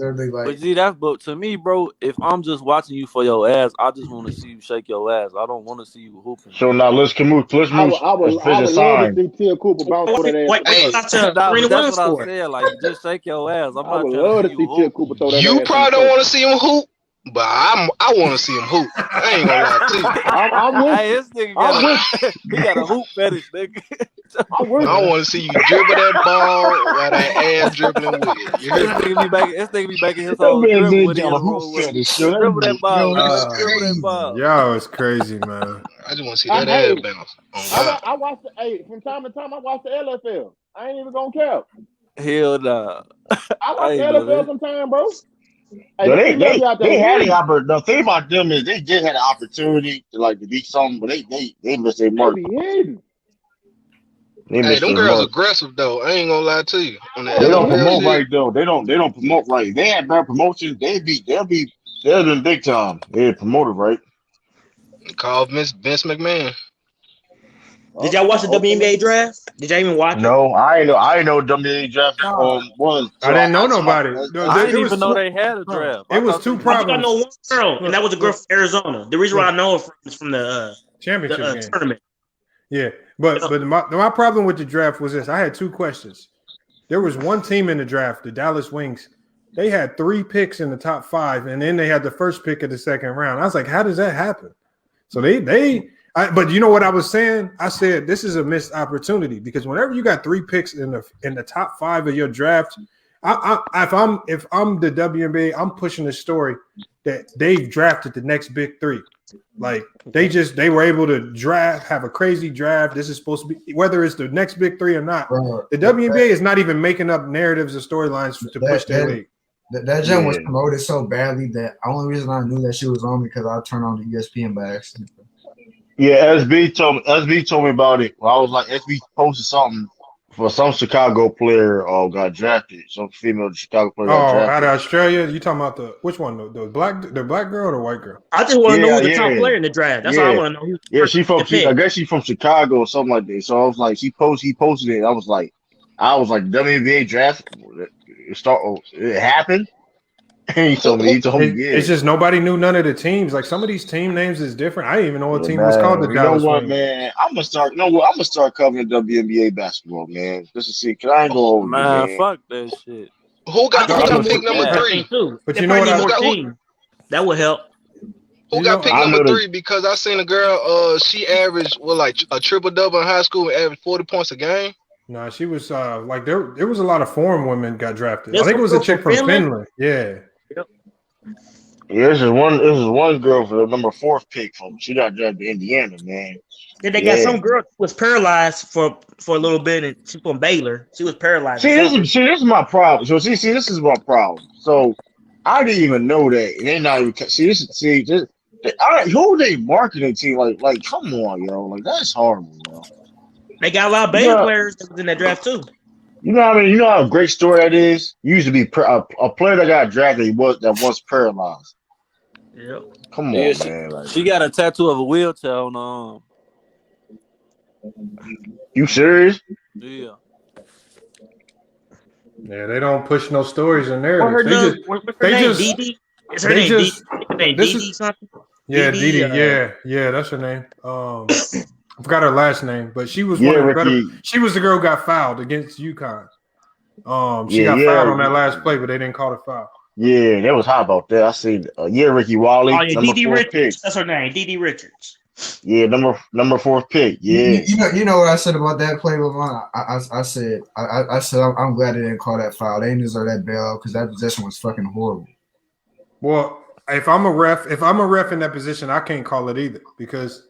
But to me, bro, if I'm just watching you for your ass, I just want to see you shake your ass. I don't want to see you hooping. So now let's move. I would love to see Tia Cooper bounce for that ass. That's what I'm saying. Like, just shake your ass. I would love to see Tia Cooper throw that ass. You probably don't want to see him hoop, but I want to see him hoop. I ain't gonna lie to you. I'm with Hey, you. this nigga I'm with he got a hoop fetish, nigga. I'm with I you. want to see you dribble that ball while that ass dribbling with it. You hear This me? nigga be making his That own man dribble said when he got in a the hoop room with him. fetish. Yo, Dribble that ball, that's nigga. Dribble that crazy. ball. Y'all is crazy, man. I just want to see that ass bounce. Oh God. I watch the from time to time. I watch the LFL. I ain't even gonna care. Hell nah. I I watch the ain't know NFL that. sometime, bro. Hey, Yo, them females be out there they had the hitting. opportunity. The thing about them is they did have the opportunity to be something, but they missed their They mark. be hitting. They Hey, missed them their girls mark. aggressive though. I ain't gonna lie to you. On the They don't LFL promote shit, right though. They don't promote right. They had bad promotions. They'll been big time. They promoted right. call Vince McMahon. Did Oh, y'all watch the hopefully. WNBA draft? Did y'all even watch it? No, I ain't know WNBA draft Nah. was. I So didn't know so my nobody. I It didn't was even know two. they had a No, draft. it I was thought two they I just think I know problems. one girl, and that was a girl Look, from Arizona. The reason why I look, know her is from championship the game. tournament. Yeah, Yep. but my problem with the draft was this. I had two questions. There was one team in the draft, the Dallas Wings. They had 3 picks in the top 5, and then they had the first pick of the second round. I was like, how does that happen? So but you know what I was saying? I said this is a missed opportunity because whenever you got 3 picks in the top 5 of your draft, if I'm the WNBA, I'm pushing the story that they've drafted the next big 3. Like they were able to have a crazy draft. This is supposed to be whether it's the next big 3 or not. Bro, The WNBA is not even making up narratives or storylines to push their league. That gem was promoted so badly that the only reason I knew that she was on because I turned on the ESPN by accident. Yeah, SB told me about it. I was like, SB posted something for some Chicago player got drafted. Some female Chicago player got Oh, out drafted. of Australia, you talking about which one? The black girl or the white girl? I just want to know Yeah, who's the top yeah, player in the draft. That's all I yeah, want to know. Who's the yeah. first I pick? guess she's from Chicago or something like that. So I was like, he posted it. I was like, WNBA draft it happened. And he told me, yeah. It's just nobody knew none of the teams. Like some of these team names is different. I didn't even know a Yeah, team was called the man. You know Dallas what, Wings. man? I'm gonna start. You know what? I'm gonna start covering WNBA basketball, man. Just to see. Cause I ain't go over you, Man, man. fuck that shit. Who I got think who they got need pick more number teams. I Yeah. three? think too. But They you know probably what? need Who more got who teams. That would help. who got pick I number know that. 3? Because I seen a girl. She averaged like a triple double in high school and averaged 40 points a game. No, she was like there was a lot of foreign women got drafted. I There's think it some was a girl chick from from Finland. Finland. Yeah. Yep. Yeah, this is one girl for the number 4 pick from. She got drafted to Indiana, man. Then they got Yeah. some girl who was paralyzed for a little bit, and she's from Baylor. She was paralyzed or See, something. this is my problem. So see, this is my problem. So I didn't even know that. They not even who they marketing team like? Come on, yo, like that's horrible, yo. They got a lot of You Baylor know, players that was in that draft too. you know what I mean? You know how great story that is. You used to be a player that got drafted was paralyzed. Yep. Come Yeah, on, man. Like, she got a tattoo of a wheelchair on her arm. you serious? Yeah. Yeah, they don't push no stories or What her narratives. name? What's her name? Just Dee? Is her they name Dee? just Her name this Dee is something? yeah, Dee. Dee. Yeah, that's her name. I forgot her last name, but she was Yeah, one of the better. Ricky. She was the girl who got fouled against UConn. She Yeah, got fouled on yeah, that last play, but they didn't call the foul. yeah. That was hot about that. I seen. Yeah, Ricky Wally, Oh yeah, number Dee 4th pick. Richards. That's her name. Dee Richards. Yeah, number 4th pick. Yeah. You know what I said about that play, Lamont? I said I'm glad they didn't call that foul. They didn't deserve that bailout because that possession was fucking horrible. Well, if I'm a ref in that position, I can't call it either because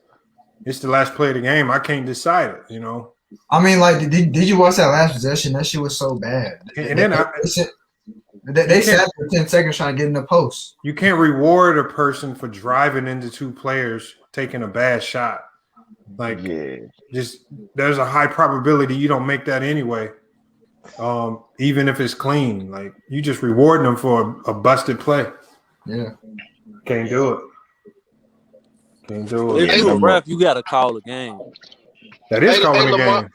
it's the last play of the game. I can't decide it. You know. I mean, like, did you watch that last possession? That shit was so bad. And then they sat for 10 seconds trying to get in the post. You can't reward a person for driving into 2 players taking a bad shot. Like, just there's a high probability you don't make that anyway. Even if it's clean, like you just rewarding them for a busted play. Yeah, can't do it. Can't do it. If you a ref, you gotta call a game. That is calling a game.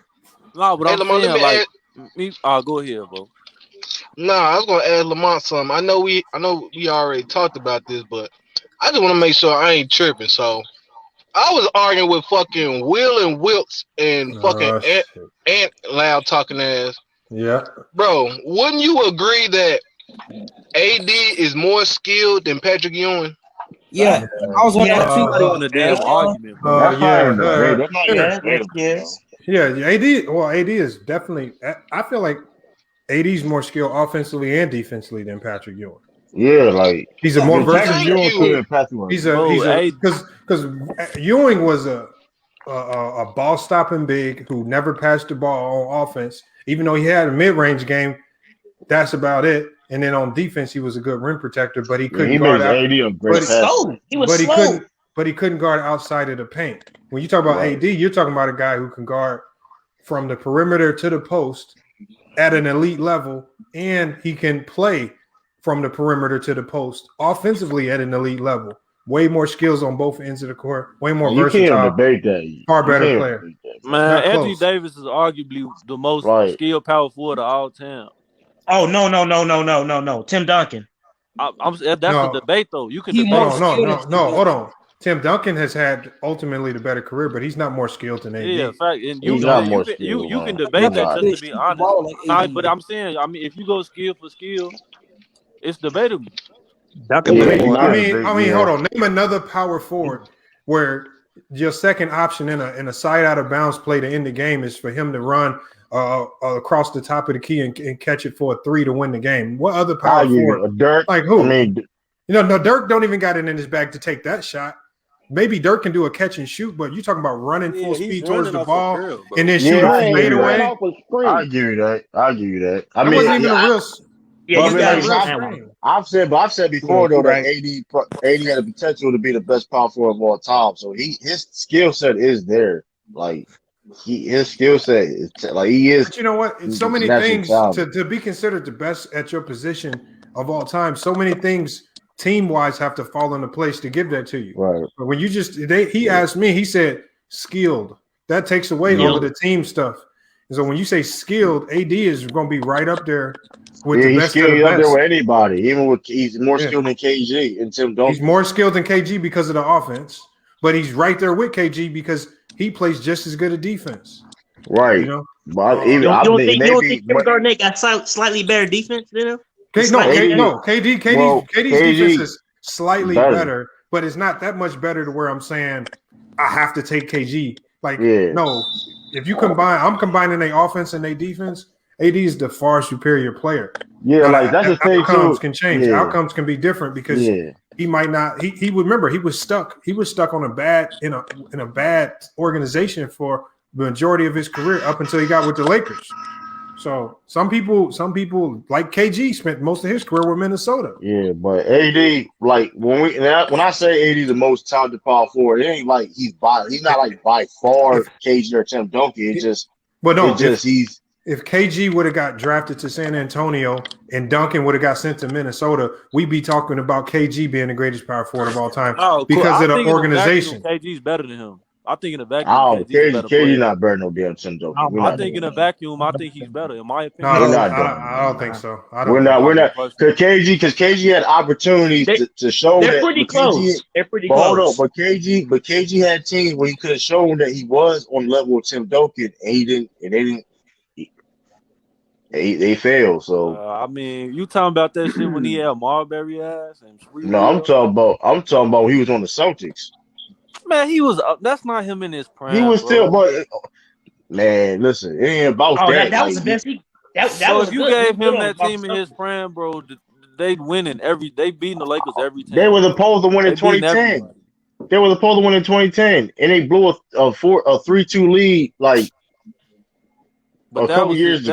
No, but I'm Lamont, saying like me. Go ahead, bro. Nah, I was gonna ask Lamont something. I know we already talked about this, but I just want to make sure I ain't tripping. So I was arguing with fucking Will and Wilkes and fucking Ant Loud talking ass. Yeah, bro. Wouldn't you agree that AD is more skilled than Patrick Ewing. Yeah, I was wondering that That's too. not even a damn argument, bro. That's not Yeah, even debatable. That's not even yeah, debatable, bro. yeah. AD. Well, AD is definitely. I feel like AD's more skilled offensively and defensively than Patrick Ewing. Yeah, like He's a more Patrick versatile. Ewing could have Patrick Ewing. He's Bro, because Ewing was a ball stopping big who never passed the ball on offense. Even though he had a mid range game, that's about it. And then on defense, he was a good rim protector, but he couldn't guard out. AD a great passer. But he couldn't guard outside of the paint. When you talk about AD, you're talking about a guy who can guard from the perimeter to the post at an elite level, and he can play from the perimeter to the post offensively at an elite level. Way more skills on both ends of the court. Way more versatile. You can't debate that. Far better player. Man, Anthony Davis is arguably the most skilled power forward of all time. Oh no! Tim Duncan. That's a debate though. You can debate. No. Hold on. Tim Duncan has had ultimately the better career, but he's not more skilled than AD. Yeah, in fact, and you can debate that just to be honest. But I'm saying, if you go skill for skill, it's debatable. Hold on. Name another power forward where your second option in a side out of bounds play to end the game is for him to run across the top of the key and catch it for a 3 to win the game. What other power forward? Dirk. Like who? No, Dirk don't even got it in his bag to take that shot. Maybe Dirk can do a catch and shoot, but you talking about running full speed towards the ball and then shooting fade away. I give you that. I mean, wasn't even a real. I've said before though that AD had the potential to be the best power forward of all time. So his skill set is there. Like his skill set is like he is. But you know what? So many things to be considered the best at your position of all time. So many things team wise have to fall into place to give that to you. Right. But when you he asked me, he said skilled. That takes away all of the team stuff. And so when you say skilled, AD is going to be right up there with the best. He's skilled up there with anybody. Even he's more skilled than KG and Tim Duncan. He's more skilled than KG because of the offense, but he's right there with KG because he plays just as good a defense. Right. You know. But you don't think Kevin Garnett got slightly better defense than him? KD's defense is slightly better, but it's not that much better to where I'm saying I have to take KG. No, if you I'm combining their offense and their defense. AD is the far superior player. Yeah, that's the thing too. Outcomes can change. Yeah. Outcomes can be different because he might not. He would remember he was stuck. He was stuck on a bad in a bad organization for the majority of his career up until he got with the Lakers. So some people like KG spent most of his career with Minnesota. Yeah, but AD, like when I say AD the most talented power forward, it ain't like he's not like by far KG or Tim Duncan. If KG would have got drafted to San Antonio and Duncan would have got sent to Minnesota, we'd be talking about KG being the greatest power forward of all time because of the organization. KG's better than him. I think in a vacuum, KG not better no damn Tim Duncan. I think in a vacuum, I think he's better. In my opinion, I don't think so. We're not because KG had opportunities to show they're that. Pretty close. They're pretty close. Hold on, but KG had teams where he could have shown that he was on the level of Tim Duncan, and they failed. So I mean, you talking about that shit when he had Marbury ass and no, I'm talking about when he was on the Celtics. Man, he was. That's not him in his prime. He was still, but man, listen, it ain't about that. That was the best. So if you gave him that team in his prime, bro, they'd winning they beating the Lakers every time. They were supposed to win in 2010. They were supposed to win in 2010, and they blew a 3-2 lead like. But a couple years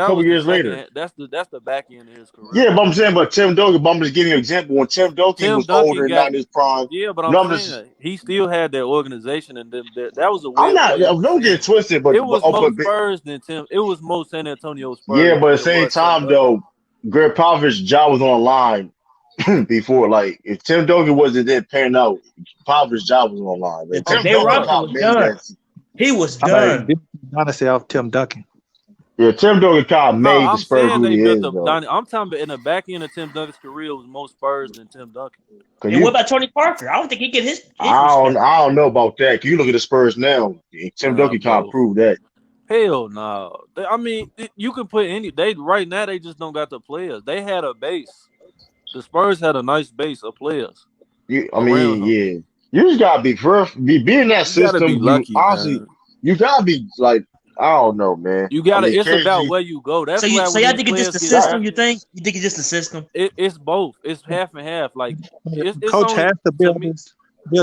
later. That's the back end of his career. Yeah, but I'm saying, Tim Duncan, I'm just giving you an example. When Tim Duncan was older and not in his prime. Yeah, but I'm saying he still had that organization, and that was a win. Don't get twisted, but it was more Spurs than Tim. It was more San Antonio Spurs. Yeah, but at the same time, though, Greg Popovich's job was on the line before. Like, if Tim Duncan wasn't there paying out, Popovich's job was on the line. Was done. He was done. Honestly, off Tim Duncan. Yeah, Tim Duncan kind of made the Spurs who he is. I'm talking about in the back end of Tim Duncan's career was more Spurs than Tim Duncan. And what about Tony Parker? I don't think he get his I don't know about that. You look at the Spurs now. Tim Duncan can't prove that. Hell no. I mean, you can put any. Right now they just don't got the players. They had a base. the Spurs had a nice base of players I around mean, him. yeah. You just gotta be in that You gotta system. be You lucky, honestly, man. you gotta be like, I don't know, man. You I gotta. mean, It's about KG. where you go. So That's you, why so when y'all these think it's just players the get system? You drafted, think? You think it's just the system? it's both. It's half and half. Like it's Coach has only to to build me.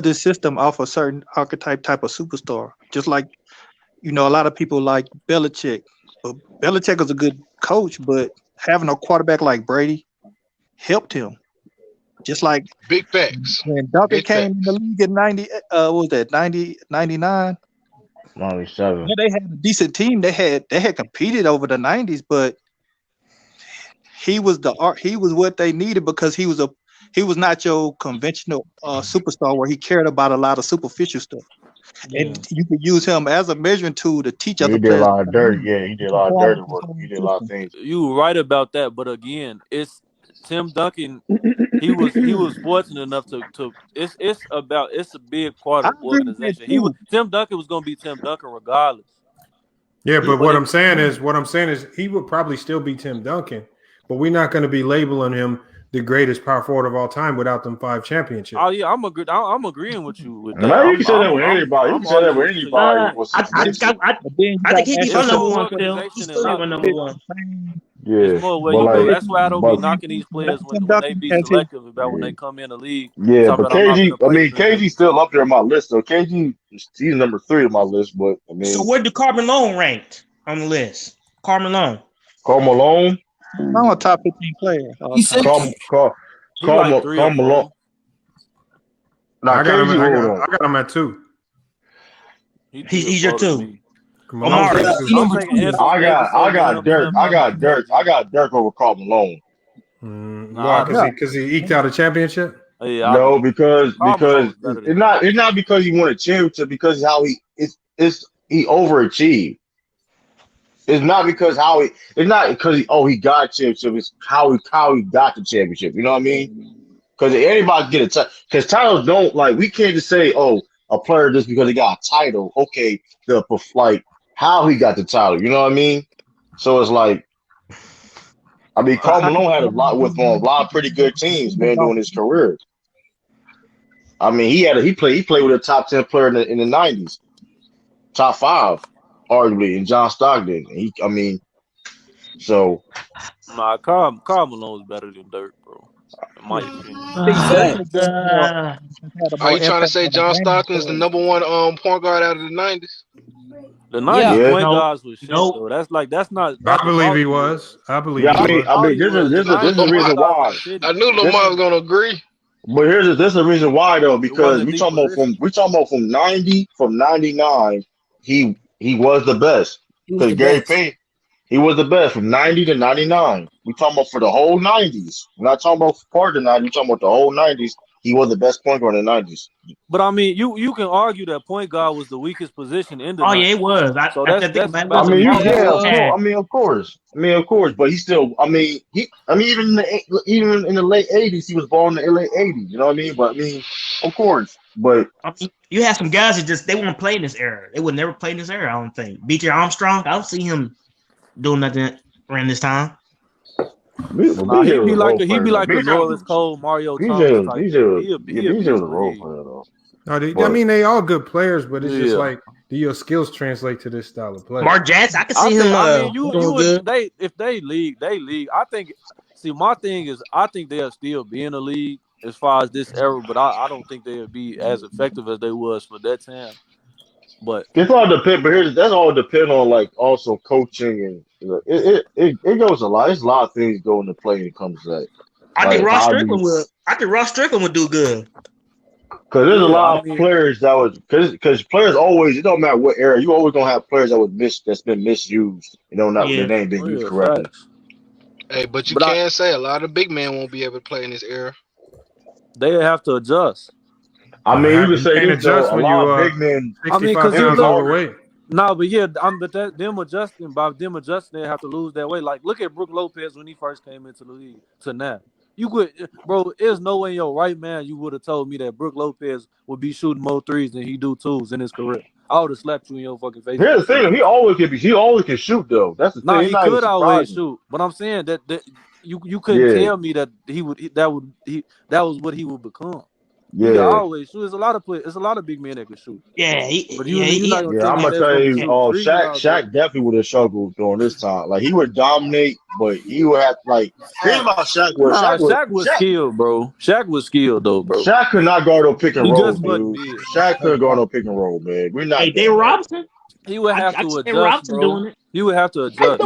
this system off a certain archetype type of superstar. Just like a lot of people like Belichick. But Belichick is a good coach, but having a quarterback like Brady helped him. Just like Big facts. when Duncan Big came in the facts. league in 90, what was that, 90, 99? 97. Yeah, they had a decent team. They had competed over the 90s, but he was what they needed because he was not your conventional superstar where he cared about a lot of superficial stuff. Yeah. And you could use him as a measuring tool to teach He other did a players. lot of dirty. Yeah, he did a lot of dirty work. He did a lot of things. You were right about that, but again, it's Tim Duncan. He was fortunate enough to it's a big part I of agree with that organization. too. Tim Duncan was gonna be Tim Duncan regardless. Yeah, but But what I'm saying is he would probably still be Tim Duncan, but we're not going to be labeling him the greatest power forward of all time without them 5 championships. Oh yeah, I'm agreeing with you with that. Man, you can say that with anybody. You I'm can say that arguing with with you. anybody. I think he It's my number more one still. He organization and still be my luck. number one. It's Yeah, more where but you go. like, That's why I don't be but knocking these players Tim when they Duncan be has his selective about when they come in the league. yeah, Talking but about I'm not KG. gonna I play mean, for him. KG's still up there on my list. So KG, he's number 3 on my list. But I So mean, where do Carmelo ranked on the list? Carmelo. Karl Malone. I'm a top 15 player. He's six. He like 3 or Karl Malone. 4. Nah, I got him. KG. Hold on. I got him at 2. He's your 2. Malone's Omari. at 2. I'm taking Anthony I Davis got over him, Dirk. Tim I Duncan. got Dirk over Karl Malone. Why? I don't. Because he eked out a championship. Yeah, I No, do. because Karl Malone's better than him. it's not because he won a championship. Because how he overachieved. It's not because how he. It's not because he got a championship. It's how he got the championship. You know what I mean? Because anybody get a title. Because titles don't like we can't just say a player just because he got a title. Okay, how he got the title. You know what I mean? So it's like I mean, Karl Malone had a lot with a lot of pretty good teams, man, during his career. I mean, he played with a top 10 player in the 90s, top 5, arguably, in John Stockton. So Nah, Karl Malone is better than Dirk, bro. In my opinion. Are you trying to say John Stockton is the number 1 point guard out of the 90s? The 90s point No, guards was shit though. That's not I Dr. believe he Bowley was. I believe yeah, he was. I mean, was. this is the reason why. I knew Lamar was gonna agree. But this is the reason why though, It because wasn't deep position. we talking about from 99, he was the best. He was Because the Gary best. Payton, he was the best from 90 to 99. We talking about for the whole 90s. We're not talking about part of the 90s. We're talking about the whole 90s. He was the best point guard in the 90s. But I mean, you can argue that point guard was the weakest position in the Oh 90s. yeah, it was. So I think that's about it. I mean, special. of course. But he still. Even in the late 80s, he was born in the late 80s. You know what I mean? But I mean, of course. But I mean, you have some guys that they won't play in this era. They would never play in this era. I don't think. B.J. Armstrong. I don't see him doing nothing around this time. Nah, he'd be like a Norris Cole, Mario Thomas type player. He'll be was a in the role league. player though. I mean, they all good players, but it's just Yeah. like, do your skills translate to this style of play? Mark Jackson, I can see him. I mean, you doing would good. if they league. I think. See, my thing is, I think they'll still be in the league as far as this era, but I don't think they'll be as effective as they was for that time. But It's all depend. But that's all depend on like also coaching and it goes a lot. There's a lot of things go into play when it comes to that. I think Ross Strickland would. I think Ross Strickland would do good. Because there's a lot of players that was because players always, it don't matter what era, you always gonna have players that's been misused. You know, their name being used correctly. Hey, but you can say a lot of big men won't be able to play in this era. They have to adjust. I mean, you can say this though, a when lot you of big men. 65 pounds overweight. No, but yeah, but them adjusting, they have to lose that weight. Like, look at Brook Lopez when he first came into the league to now. You could, bro. There's no way in your right man you would have told me that Brook Lopez would be shooting more threes than he do twos in his career. I would have slapped you in your fucking face. Here's the thing: he always can shoot though. That's the Nah, thing. He's he not even could always surprising. shoot, but I'm saying that you couldn't Yeah, tell me that that was what he would become. He could yeah, always shoot. There's a lot of big men that can shoot. Yeah, But yeah, you're not gonna yeah. tell I'm me gonna Shaq's tell gonna be you. shooting Oh, threes Shaq, out there. Shaq definitely would have struggled during this time. Like he would dominate, but he would have like. Here's about Shaq was Nah, Shaq was Shaq. skilled, bro. Shaq was skilled though, bro. Shaq could not guard no pick and He roll, just wasn't dude. big. Shaq couldn't guard no pick and roll, man. We're Hey, not Dave doing that. Robinson. He would have I to see Dave adjust, Robinson bro. doing it. He would have to adjust.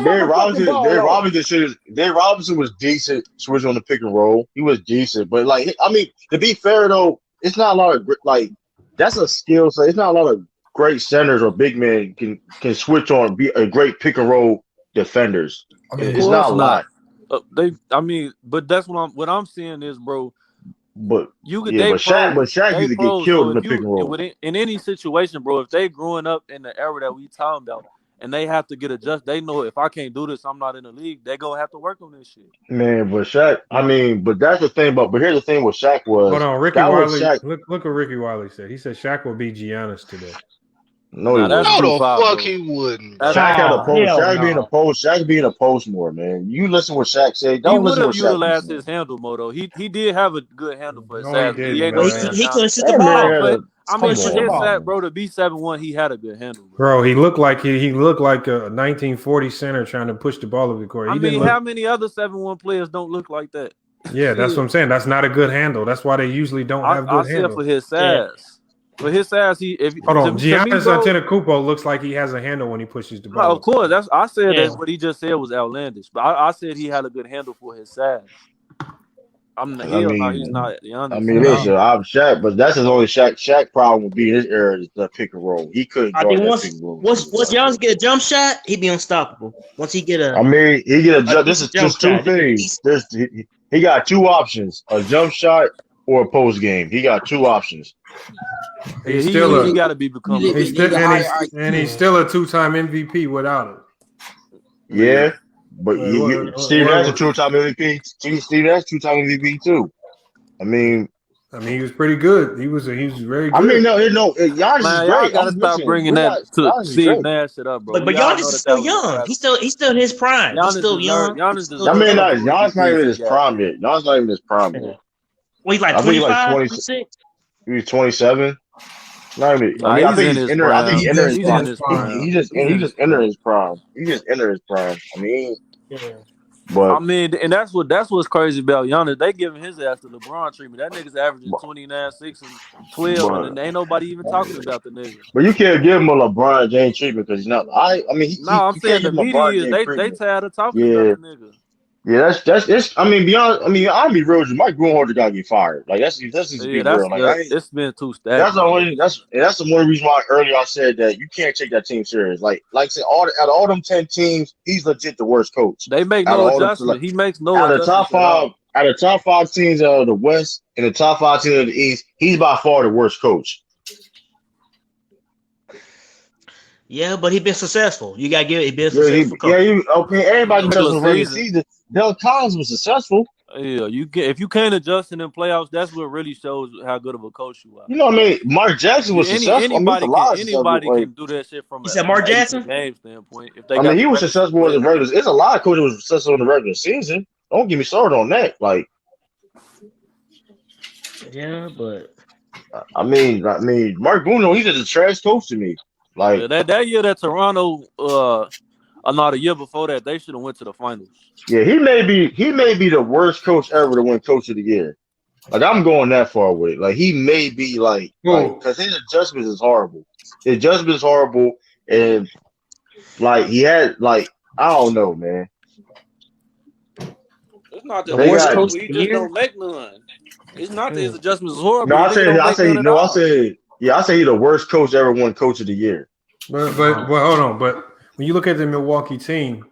Dave Robinson was decent switch on the pick and roll. He was decent, but like I mean, to be fair though, it's not a lot of like that's a skill. So it's not a lot of great centers or big men can switch on be a great pick and roll defenders. It's not a lot. But that's what I'm seeing is, bro. But Shaq used to get killed in the pick and roll. In any situation, bro. If they growing up in the era that we talking about, and they have to get adjusted, they know if I can't do this, I'm not in the league. They gonna have to work on this shit. Man, but Shaq, I mean, but that's the thing. But here's the thing with Shaq was. Hold on, Ricky Wiley. Look what Ricky Wiley said. He said Shaq will beat Giannis today. No, he wouldn't. No, the fuck he wouldn't. Shaq had a post. Shaq being a post more, man. You listen what Shaq said. Don't listen what Shaq said. He would have utilized his handle more though. He did have a good handle for his size. He couldn't shoot the ball. I mean, for his size, bro, to be 7'1", he had a good handle. Bro, he looked like he looked like a 1940 center trying to push the ball over the court. How many other 7'1" players don't look like that? Yeah, that's what I'm saying. That's not a good handle. That's why they usually don't have good handle. For his size. Yeah. For his size, hold on. Giannis Antetokounmpo looks like he has a handle when he pushes the ball. No, of course, I said that what he just said was outlandish, but I said he had a good handle for his size. He's not. I mean, listen, I'm Shaq, but that's his only Shaq problem would be in his era is the pick and roll. He couldn't guard that pick and roll. Once Giannis get a jump shot, he'd be unstoppable. Once he get this is just two things. He got two options: a jump shot or a post game. He got two options. He's still he got to be becoming. He's still a 2-time MVP without it. Yeah. But Steve Nash a 2-time MVP. Steve Nash 2-time MVP too. I mean, he was pretty good. He was very good. I mean, no, Giannis is great. Y'all gotta stop bringing that to Steve Nash shit up, bro. But Giannis is still young. He's still in his prime. He's still young. Giannis not even in his prime yet. Giannis not even in his prime yet. Well, he's like 25, 26. He was 27. I think he's entering. I think he's entering his prime. He just entered his prime. He just entered his prime. I mean. But I mean, and that's what's crazy about Giannis. They giving his ass the LeBron treatment. That nigga's averaging 29, 6, and 12, and ain't nobody even talking about the nigga. But you can't give him a LeBron James treatment because he's not. I'm saying the media they tired of talking about the nigga. Yeah, that's. I mean, I'll be real. Mike Grunholder gotta get fired. Like that's just be real. Like it's been too stagnant. That's the one reason why earlier I said that you can't take that team serious. Like I said, out of all them 10 teams, he's legit the worst coach. They make no adjustment. He makes no adjustment. Out of the top 5 teams out of the West and the top 5 teams of the East, he's by far the worst coach. Yeah, but he been successful. You gotta give it. He been successful. Everybody knows the regular season. Del Collins was successful. Yeah, if you can't adjust in the playoffs, that's what really shows how good of a coach you are. You know what I mean? Mark Jackson was successful. Anybody can do that shit from a Mark Jackson game standpoint. If he was successful in the regular. It's a lot of coaches who was successful in the regular season. Don't get me started on that. Like, yeah, but I mean, Mark Bruno, he's just a trash coach to me. Like that year that Toronto, not a year before that, they should have went to the finals. Yeah, he may be the worst coach ever to win Coach of the Year. Like I'm going that far with it. Like he may be because his adjustments is horrible. His adjustment is horrible, and he had I don't know, man. It's not the worst coach. He just don't make none. It's not that his adjustments is horrible. No, I say he's the worst coach ever won Coach of the Year. But hold on. But when you look at the Milwaukee team,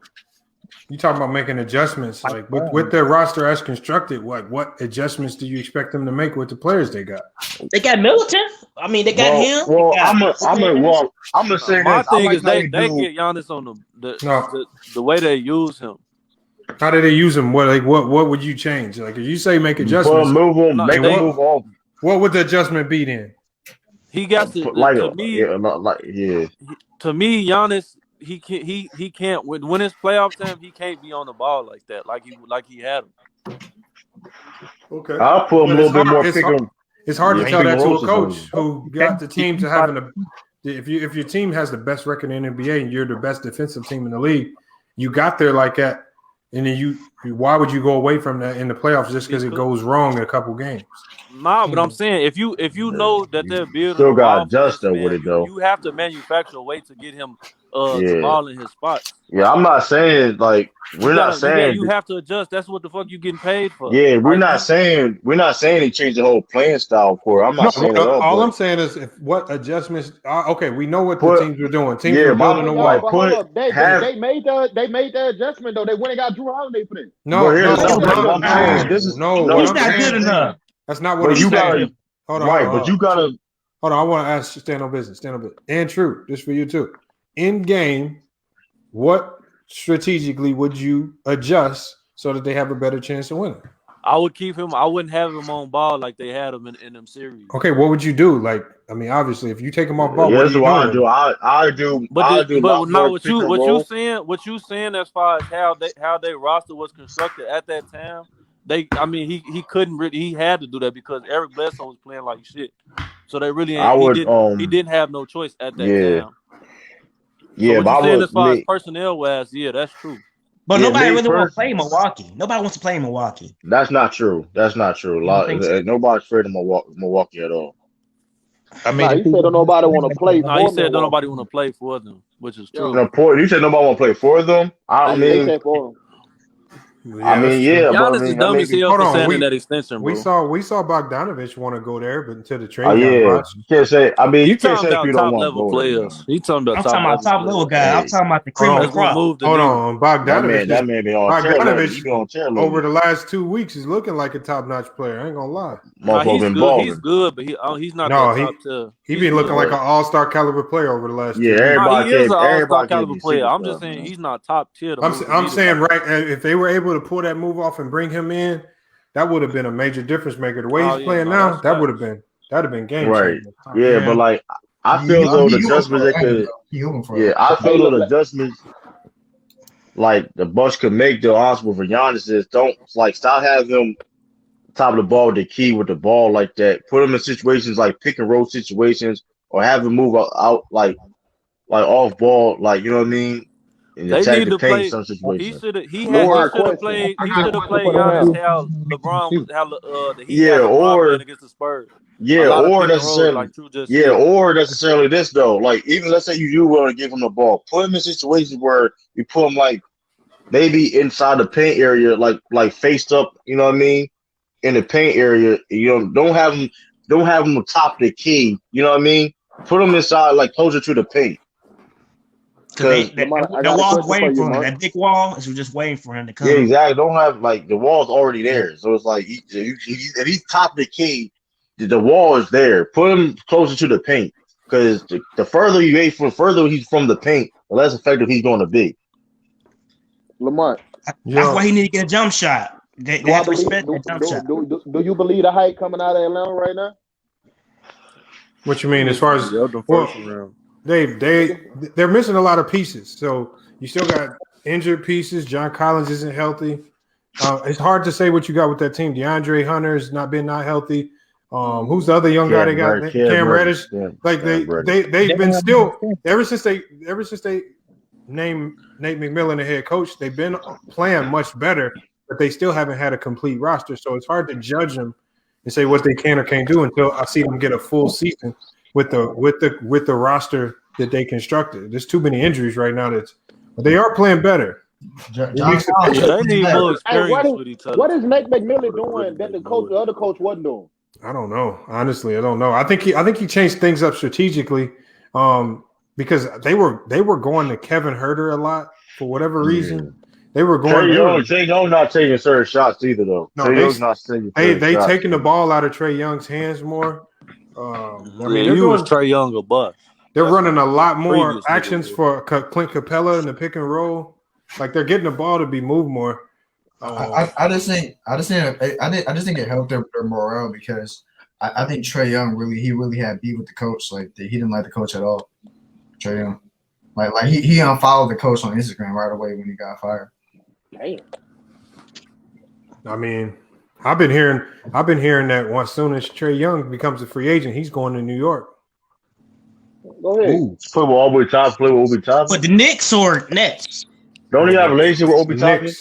you talking about making adjustments. Like with their roster as constructed, what adjustments do you expect them to make with the players they got? They got Middleton. I mean, they got him. Well, I'm gonna say my thing is they get Giannis on the way they use him. How did they use him? What would you change? Like if you say make adjustments, move on. Move on. What would the adjustment be then? He got to Like, to me. yeah. To me, Giannis, he can't when it's playoff time. He can't be on the ball like that, like he had him. Okay, I'll put him a but little bit more pick him. it's hard to tell pick and that to roll a coach situation. who got the team to having a. If your team has the best record in the NBA and you're the best defensive team in the league, you got there like that, and then why would you go away from that in the playoffs just because it goes wrong in a couple games? Nah, but I'm saying if you know that they're building Still a got ball for adjust this though with man, it though. you have to manufacture a way to get him to Yeah. ball in his spots. Yeah, I'm not saying like we're not saying you have to adjust. That's what the fuck you getting paid for. yeah, we're Like, not saying he changed the whole playing style for it. I'm not saying at all. All but I'm saying is what adjustments. Okay, we know what the teams were doing. Teams yeah, were building a wall. But hold up, they made the adjustment though. They went and got Drew Holiday for them. No, He's not good enough. That's not what but I'm you saying. gotta Hold on, but you gotta hold on. I want to ask stand on business. And true, this for you too. In game, what strategically would you adjust so that they have a better chance of winning? I would keep him. I wouldn't have him on ball like they had him in them series. Okay, what would you do? Like, I mean, obviously, if you take him off ball, yeah, what that's do you what do? I do. But Not what you saying as far as how they roster was constructed at that time, he couldn't really, he had to do that because Eric Bledsoe was playing like shit. So they really he didn't have no choice at that time. Yeah, so what you saying as far as personnel wise, yeah, that's true. But nobody really wants to play Milwaukee. Nobody wants to play Milwaukee. That's not true. Nobody's afraid of Milwaukee at all. I mean, he said nobody want to play. He said nobody want to play for them, which is true. You said nobody want to play for them. They said for them. Giannis is dumb as hell for signing that extension, bro. We saw Bogdanovich want to go there, but until the trade got botched. You can't say. I mean, you can't talking say about if you don't top want level players. He talking about top level guy. I'm talking about the cream of the crop. Hold on, Bogdanovich. That man be on Bogdanovich over the last 2 weeks is looking like a top notch player. I ain't gonna lie. He's good, but he's not top tier. He been looking like an all-star caliber player over the last 2 years. He is an all-star caliber player. I'm just saying he's not top tier. I'm saying if they were able to pull that move off and bring him in, that would have been a major difference maker. The way he's playing now, that'd have been game changer. Yeah, but like I feel those adjustments they could. I feel those adjustments like the Bucks could make the hospital for Giannis is don't stop having him top of the ball with the key with the ball like that. Put him in situations like pick and roll situations or have him move out like off ball, like you know what I mean. And they need to play. Some situations. He should have played. He should have played Giannis how LeBron was the Heat had LeBron playing against the Spurs. Or necessarily this though. Like even let's say you do want to give him the ball, put him in situations where you put him like maybe inside the paint area, like faced up. You know what I mean? In the paint area, don't have him atop the key. You know what I mean? Put him inside, like closer to the paint. The wall's waiting for him. That big wall is just waiting for him to come. Yeah, exactly. Don't have the wall's already there, so it's like if he's top the key, the wall is there. Put him closer to the paint because the further you wait for, further he's from the paint, the less effective he's going to be. Lamont, that's why he need to get a jump shot. They have to respect that jump shot. Do you believe the hype coming out of Atlanta right now? What you mean as far as they're missing a lot of pieces. So you still got injured pieces. John Collins isn't healthy. It's hard to say what you got with that team. DeAndre Hunter's not healthy. Who's the other young guy they got? Cam Reddish. They've been still ever since they named Nate McMillan the head coach. They've been playing much better, but they still haven't had a complete roster. So it's hard to judge them and say what they can or can't do until I see them get a full season with the roster that they constructed. There's too many injuries right now. But they are playing better. They need more experience with each other. What is Nate McMillan doing that the other coach wasn't doing? I don't know. Honestly, I don't know. I think he changed things up strategically because they were going to Kevin Huerter a lot for whatever reason. They were going. Trae Young not taking certain shots either though. No, they shots. taking the ball out of Trae Young's hands more. Was Trae Young a bust. They're running a lot more actions for Clint Capella in the pick and roll. Like they're getting the ball to be moved more. I just think it helped their morale because I think Trae Young really had beef with the coach. Like he didn't like the coach at all. Trae Young, like he unfollowed the coach on Instagram right away when he got fired. Damn. I mean, I've been hearing that as soon as Trae Young becomes a free agent, he's going to New York. Go ahead. Play with Obi Toppin. But the Knicks or Nets? Don't he have a relationship with Obi Toppin?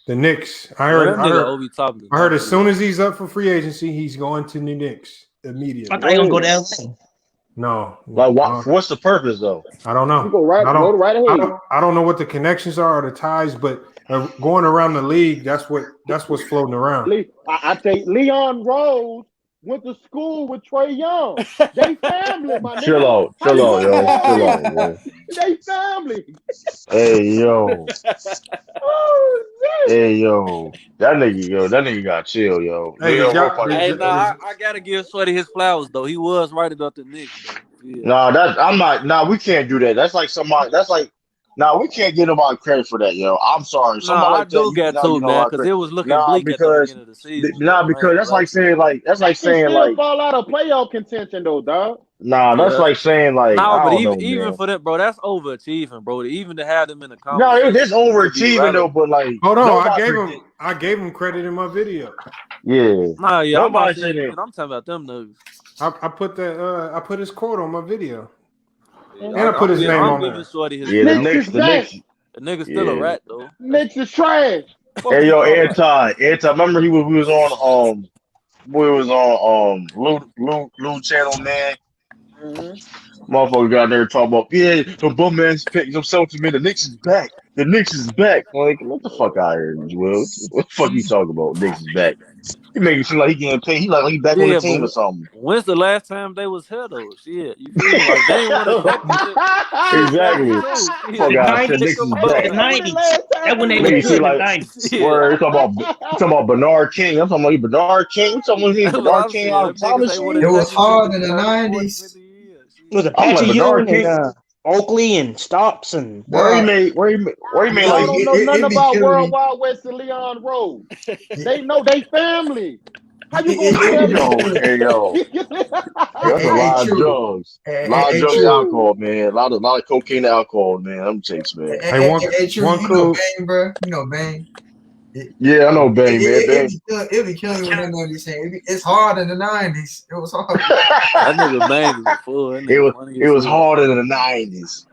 The Knicks. I heard as soon as he's up for free agency, he's going to the Knicks immediately. I thought he gonna go to LA. No. Like, what's the purpose though? I don't know. You go right ahead. I don't know what the connections are or the ties, but going around the league, that's what's floating around. I think Leon Rose went to school with Trae Young. They family, my nigga. Chill out, yo. They family. Hey, yo. Oh, shit. Hey, yo. That nigga got chill, yo. Hey, I gotta give Sweaty his flowers though. He was right about the Knicks, though. Yeah. We can't do that. That's like we can't give nobody credit for that, yo. I'm sorry. I do get to, man, because it was looking bleak at the beginning of the season. Because that's like saying fall out of playoff contention though, dog. That's like saying even for that, bro, that's overachieving, bro. Even to have them in the conversation. No, it's overachieving though, but like hold on, I gave him credit in my video. Yeah. I'm talking about them niggas. I put his quote on my video. And I put his name on there. The nigga's still a rat though. Knicks is trash. Hey yo, Anti, remember we was on Lou channel, man. Mm-hmm. Motherfucker got there talking about the bum ass pick. I'm selling to me. The Knicks is back. The Knicks is back. Like, what the fuck out here, Will? What the fuck you talking about? Knicks is back. He making it seem like he getting paid. He like he back on the team or something. When's the last time they was here though? Shit, you feel like they ain't want to exactly. Fuck out here. Knicks is back. The 90s. That when they were good in the 90s. Where you talking about Bernard King? I'm talking about Bernard King. I'm talking about Bernard King out of college. It was hard in the 90s. It was a Patrick Ewing and Oakley and Stops and where he made I don't know nothing about World Wide West and Leon Rose. They know they family. How you gonna Hey yo, that's a lot of drugs, a lot of drugs, and alcohol, man. A lot of cocaine, and alcohol, man. I'm chasing, man. Hey, one cool. Bang, bro. You know Bang. Yeah, I know Bang, man. It'd be killing me when that nigga saying it's hard in the 90s. It was hard. That nigga Bang was full. It was harder in the 90s.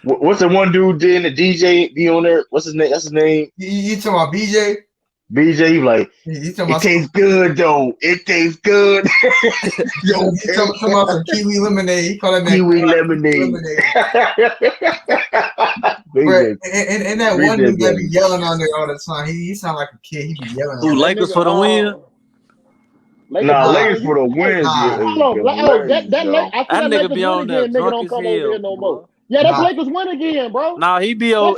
What's the one dude did in the DJ be on there? What's his name? That's his name. You talking about BJ? BJ, like, it tastes good though. It tastes good. Yo, you talking about some kiwi lemonade? He call that kiwi lemonade. Bro, and that one dude that be yelling on there all the time. He sound like a kid. He be yelling. Who, Lakers for the win? Lakers for the win. That nigga be on there drunk as hell no more. Yeah, that's Lakers win again, bro. He be on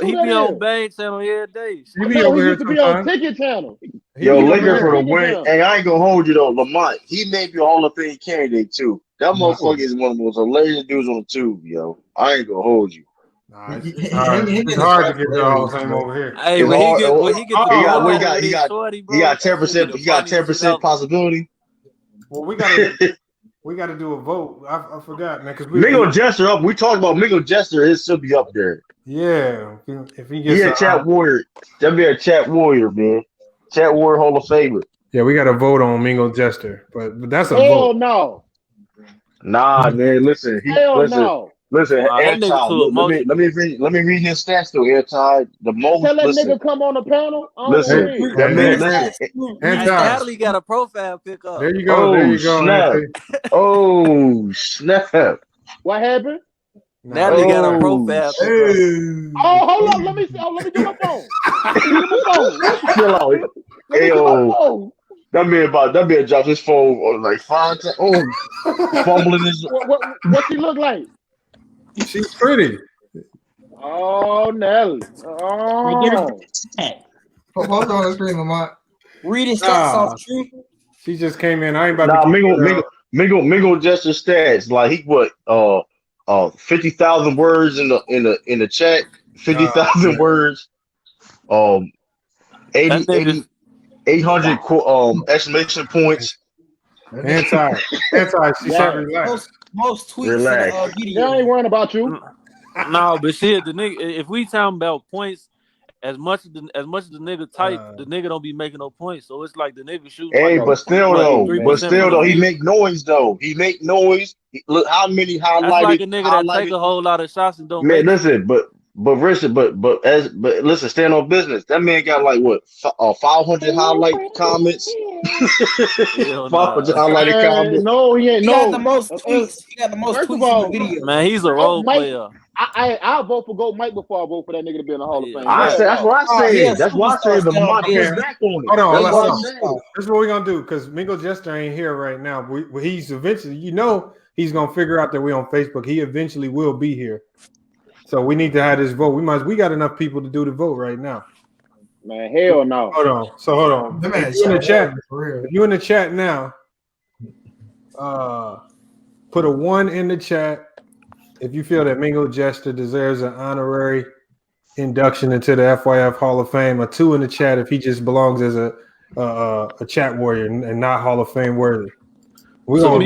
Bang channel every day. He used to be on Ticket channel. Yo, Lakers for the win. Hey, I ain't gonna hold you though, Lamont. He may be a Hall of Fame candidate too. That motherfucker is one of the most hilarious dudes on the tube, yo. I ain't gonna hold you. It's hard to get the Hall of Fame over here. Hey, when he got 10%. He got 10% possibility. Well, we got to do a vote. I forgot, man. Because Mingo Jester up. We talked about Mingo Jester. It should be up there. Yeah, if he gets chat warrior. That'd be a chat warrior, man. Chat warrior Hall of Famer. Yeah, we got to vote on Mingo Jester, but that's a Hell vote. No. Nah, man. Listen. No. Listen, Anti, let me read his stats though, Anti. The most. Tell that nigga come on the panel. Listen, that man. Natalie got a profile pick up. There you go. Snap. Oh snap! What happened? Natalie got a profile pick up. Oh, hold on. Let me get my phone. Chill out. Hey, that man dropped his phone like 5 times. Oh, fumbling his. What she look like? She's pretty. Oh, Nelly. Oh. Hold on the screen, Lamont. Reading stats off true. She just came in. I ain't about to. Mingo Jester stats like he 50,000 words in the chat. 50,000 words. 800 exclamation points. Anti. She said relax. Most tweets Relax. in the video. They ain't worrying about you. No, but shit, the nigga. If we talking about points, as much as the nigga type, the nigga don't be making no points. So it's like the nigga shooting. Hey, like but still though, 3% he make noise though. He make noise. Look how many That's highlighted. like a nigga that take a whole lot of shots and don't Man, make shit. listen, but listen, stand on business. That man got like what 500 highlight comments. 500 highlighted comments. No, he ain't. He got the most tweets. He got the most First of tweets all, in the video. Man, he's a role player. I vote for Goat Mike before I vote for that nigga to be in the Hall of Fame. That's what I said. That's why I said the month Okay. back on it. Hold on. That's what I said. This is what we're gonna do because Mingo Jester ain't here right now. He's eventually, he's gonna figure out that we're on Facebook. He eventually will be here. So we need to have this vote. We got enough people to do the vote right now. Man, hell no. Hold on. If you in the chat now, put a 1 in the chat if you feel that Mingo Jester deserves an honorary induction into the FYF Hall of Fame. A 2 in the chat if he just belongs as a chat warrior and not Hall of Fame worthy. Hall of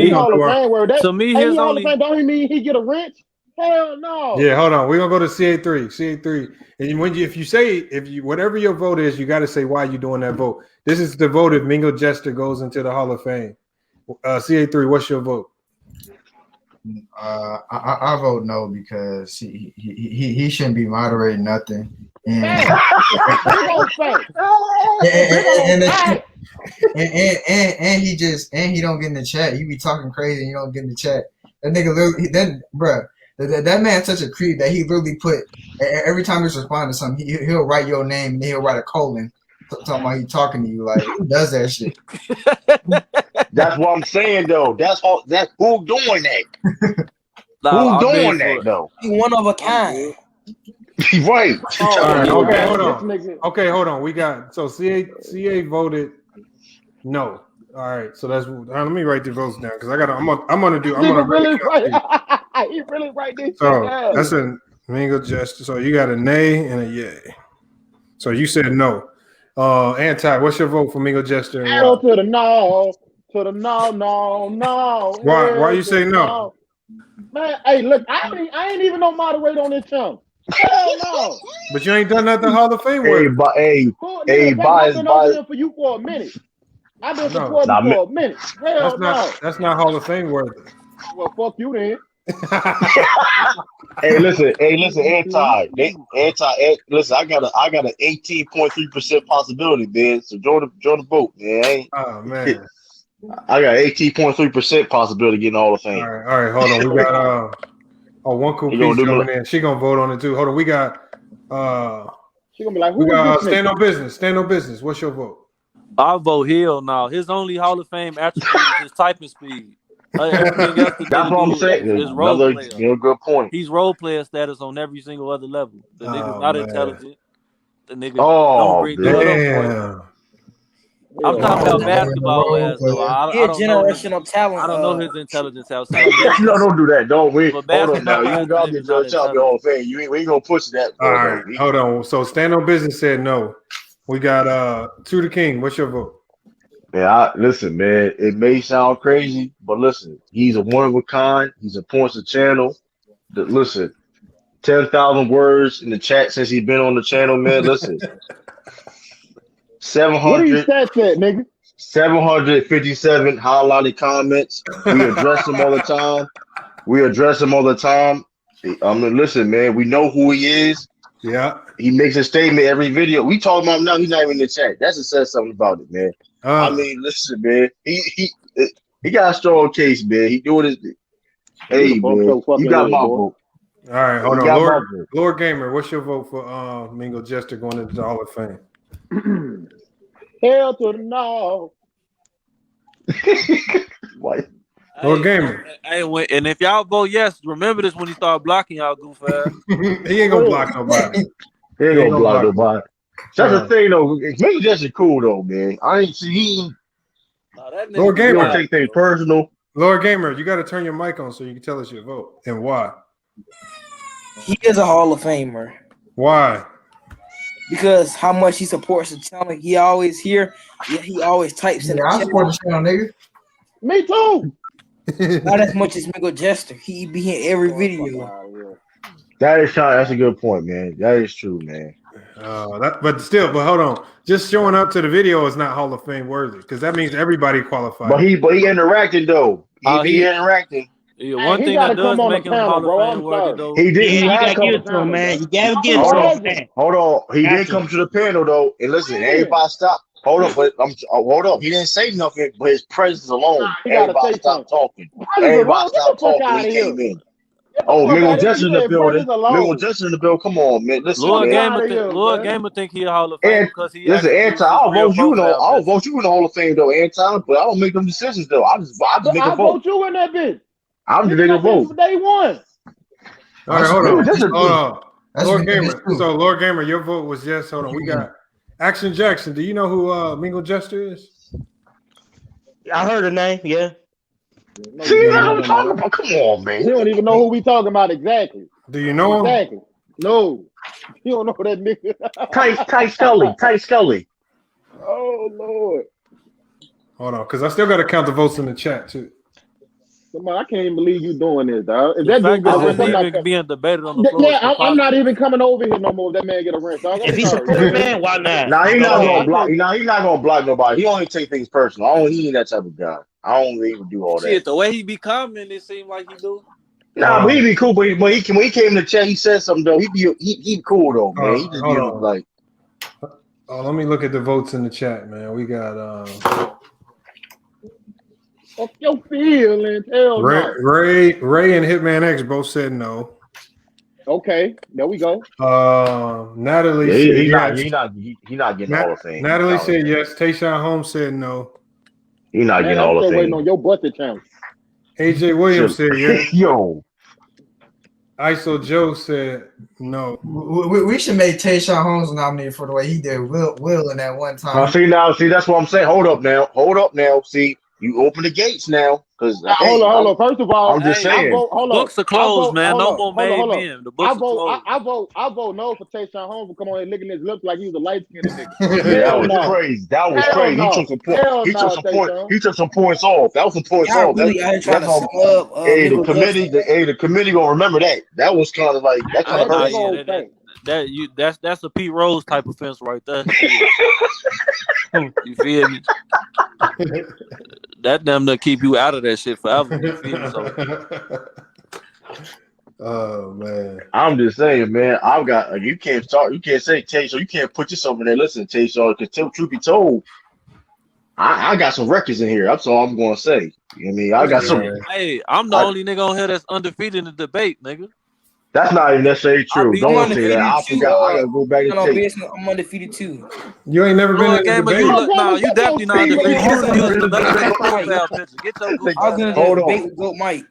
Fame worthy. To me, his Hall of Fame don't he mean he get a wrench? Hell no. Yeah, hold on. We're gonna go to CA3. And if you say whatever your vote is, you got to say why you're doing that vote. This is the vote if Mingo Jester goes into the Hall of Fame. CA3, what's your vote? I vote no because he shouldn't be moderating nothing. And he don't get in the chat. You be talking crazy and you don't get in the chat. That nigga literally, that man's such a creep that he literally put every time he's responding to something, he'll write your name and he'll write a colon talking about he talking to you. Like, who does that shit? That's what I'm saying though. That's who doing that? Who doing that though? He one of a kind. Right. Okay, hold on. We got CA voted no. All right, so that's let me write the votes down because I'm gonna really write. He really write this. So that's a Mingo Jester. So you got a nay and a yay. So you said no. Anti, what's your vote for Mingo Jester? Hell to the no. No. Why you say no? Man, hey, look, I ain't even no moderator on this channel. Hell no. But you ain't done nothing Hall of Fame work. I've been over here for you for a minute. I've been supporting you for a minute. Hell no. That's not Hall of Fame worthy. Well, fuck you then. Hey, listen, anti. Listen, I got an 18.3% possibility, man. So join the vote, man. Oh man. I got 18.3% possibility of getting Hall of Fame. All right, hold on. We got one cool piece coming in. She gonna vote on it too. Hold on, we got she gonna be like, we got stand on business. What's your vote? I vote hell no. His only Hall of Fame attribute is his typing speed. That's what I'm saying. Another good point. He's role player status on every single other level. The nigga's not intelligent. The nigga don't bring good. I'm talking about basketball as though. I don't generational talent. I don't know his intelligence outside. No, don't do that. Don't we? Hold on now. You got to judge out the whole thing. We ain't gonna push that. All right, hold on. So stand on business said no. We got To the King. What's your vote? Yeah, listen, man. It may sound crazy, but listen, he's a one of a kind. He's a points of channel. Listen, 10,000 words in the chat since he's been on the channel, man. Listen, 700. What are you stats at, nigga? 757 highlighted comments. We address him all the time. I mean, listen, man. We know who he is. Yeah. He makes a statement every video. We talk about him now. He's not even in the chat. That just says something about it, man. I mean, listen, man. He got a strong case, man. He doing his. Hey, man. You got my vote. All right, hold on. Lord Gamer, what's your vote for Mingo Jester going into the Hall of Fame? Hell to the no. What? Lord Gamer. And if y'all vote yes, remember this when he start blocking y'all goof ass. He ain't gonna block nobody. He ain't gonna block nobody. That's the thing, though. Mingo Jester cool, though, man. I ain't see Lord Gamer, don't take things personal. Lord Gamer, you got to turn your mic on so you can tell us your vote and why. He is a Hall of Famer. Why? Because how much he supports the channel. He always here. Yeah, he always types in the I chat. support the channel, nigga. Me too. Not as much as Mingo Jester. He be in every video. That is Sean. That's a good point, man. That is true, man. But hold on. Just showing up to the video is not Hall of Fame worthy because that means everybody qualified. But he interacted though. He interacting. Yeah, one thing that does make him Hall of Fame worthy though. He did. Yeah, He you had gotta come. give it to him, man. You gotta give it Hold to on. him, man. Hold on. He Got did to. come to the panel though, and listen, everybody stop. Hold up, but hold up. He didn't say nothing, but his presence alone, He gotta everybody say stopped talking. Presence Everybody alone? Get the stopped fuck talking. out He of here. came in. Oh, fuck Mingo out of here. Jester in You the said building. presence alone. Mingo Jester in the building. Come on, man. Listen, Lord man. Gamer think he a Hall of Fame because he Listen, actually Anton, uses I'll real vote you in. profile I'll pictures. vote you in the Hall of Fame though, Anton. But I don't make them decisions though. I just make a I vote. vote you in that bitch. I'm just make a vote. From day one. All right, hold on. That's Lord ridiculous, Gamer. too. So, Lord Gamer, your vote was yes. Hold on. We got Action Jackson. Do you know who Mingo Jester is? I heard her name. Yeah. See, that's what I'm talking about. Come on, man. He don't even know who we talking about exactly. Do you know him? Exactly. No. You don't know that nigga. Ty Scully. Oh Lord. Hold on, because I still got to count the votes in the chat too. Come on, I can't even believe you doing this, dog. If The that fact dude that get a this rinse, even being debated on the floor is I'm not preposterous. even coming over here no more if that man get a rinse, dog. If I'm he's sorry. supporting, man, why not? Nah, he's Go not ahead. gonna block. Nah, he's not gonna block nobody. He only take things personal. He ain't that type of guy. I don't even do all that. Shit, the way he be commenting, it seems like he do. Nah, but he be cool. But when he came in the chat, he said something though. He cool though, man. He just be like. Oh, let me look at the votes in the chat, man. We got Fuck your feelings. Hell no. Ray and Hitman X both said no. Okay, there we go. Natalie Yeah, said he yes. not getting Hall of Fame. Natalie said yes. Tayshaun Holmes said no. He not getting Hall of Fame. Waiting on your busted channel. AJ Williams said yes. Yo. ISO Joe said no. We should make Tayshaun Holmes nominated for the way he did Will in that one time. See, that's what I'm saying. Hold up now. See, you open the gates now, because hold on. First of all, I'm just saying. Books are closed, man. No more made men. The books are closed. I vote no for Tayshaun Holmes for coming on and licking his lips like he was a light skinned nigga. Yeah, that was crazy. That was crazy. No. He took some points off. That was some points off. Really, I ain't trying to sum up. The committee gonna remember that. That was kind of like that kind of hurt. That's a Pete Rose type offense right there. You feel me? That damn near keep you out of that shit forever. You feel me? So. Oh man, I'm just saying, man. I've got you can't say Tayshaun. You can't put yourself in there. Listen, Tayshaun, because truth be told, I got some records in here. That's all I'm gonna say. You know what I mean? I got some. Hey, I'm the only nigga on here that's undefeated in the debate, nigga. That's not even necessarily true. Don't say that. I forgot. I gotta go back and take. I'm undefeated too. You ain't never been in a debate. You definitely not undefeated. You was using another nigga profile picture. Get your goofy. I was in a debate with Goat Mike.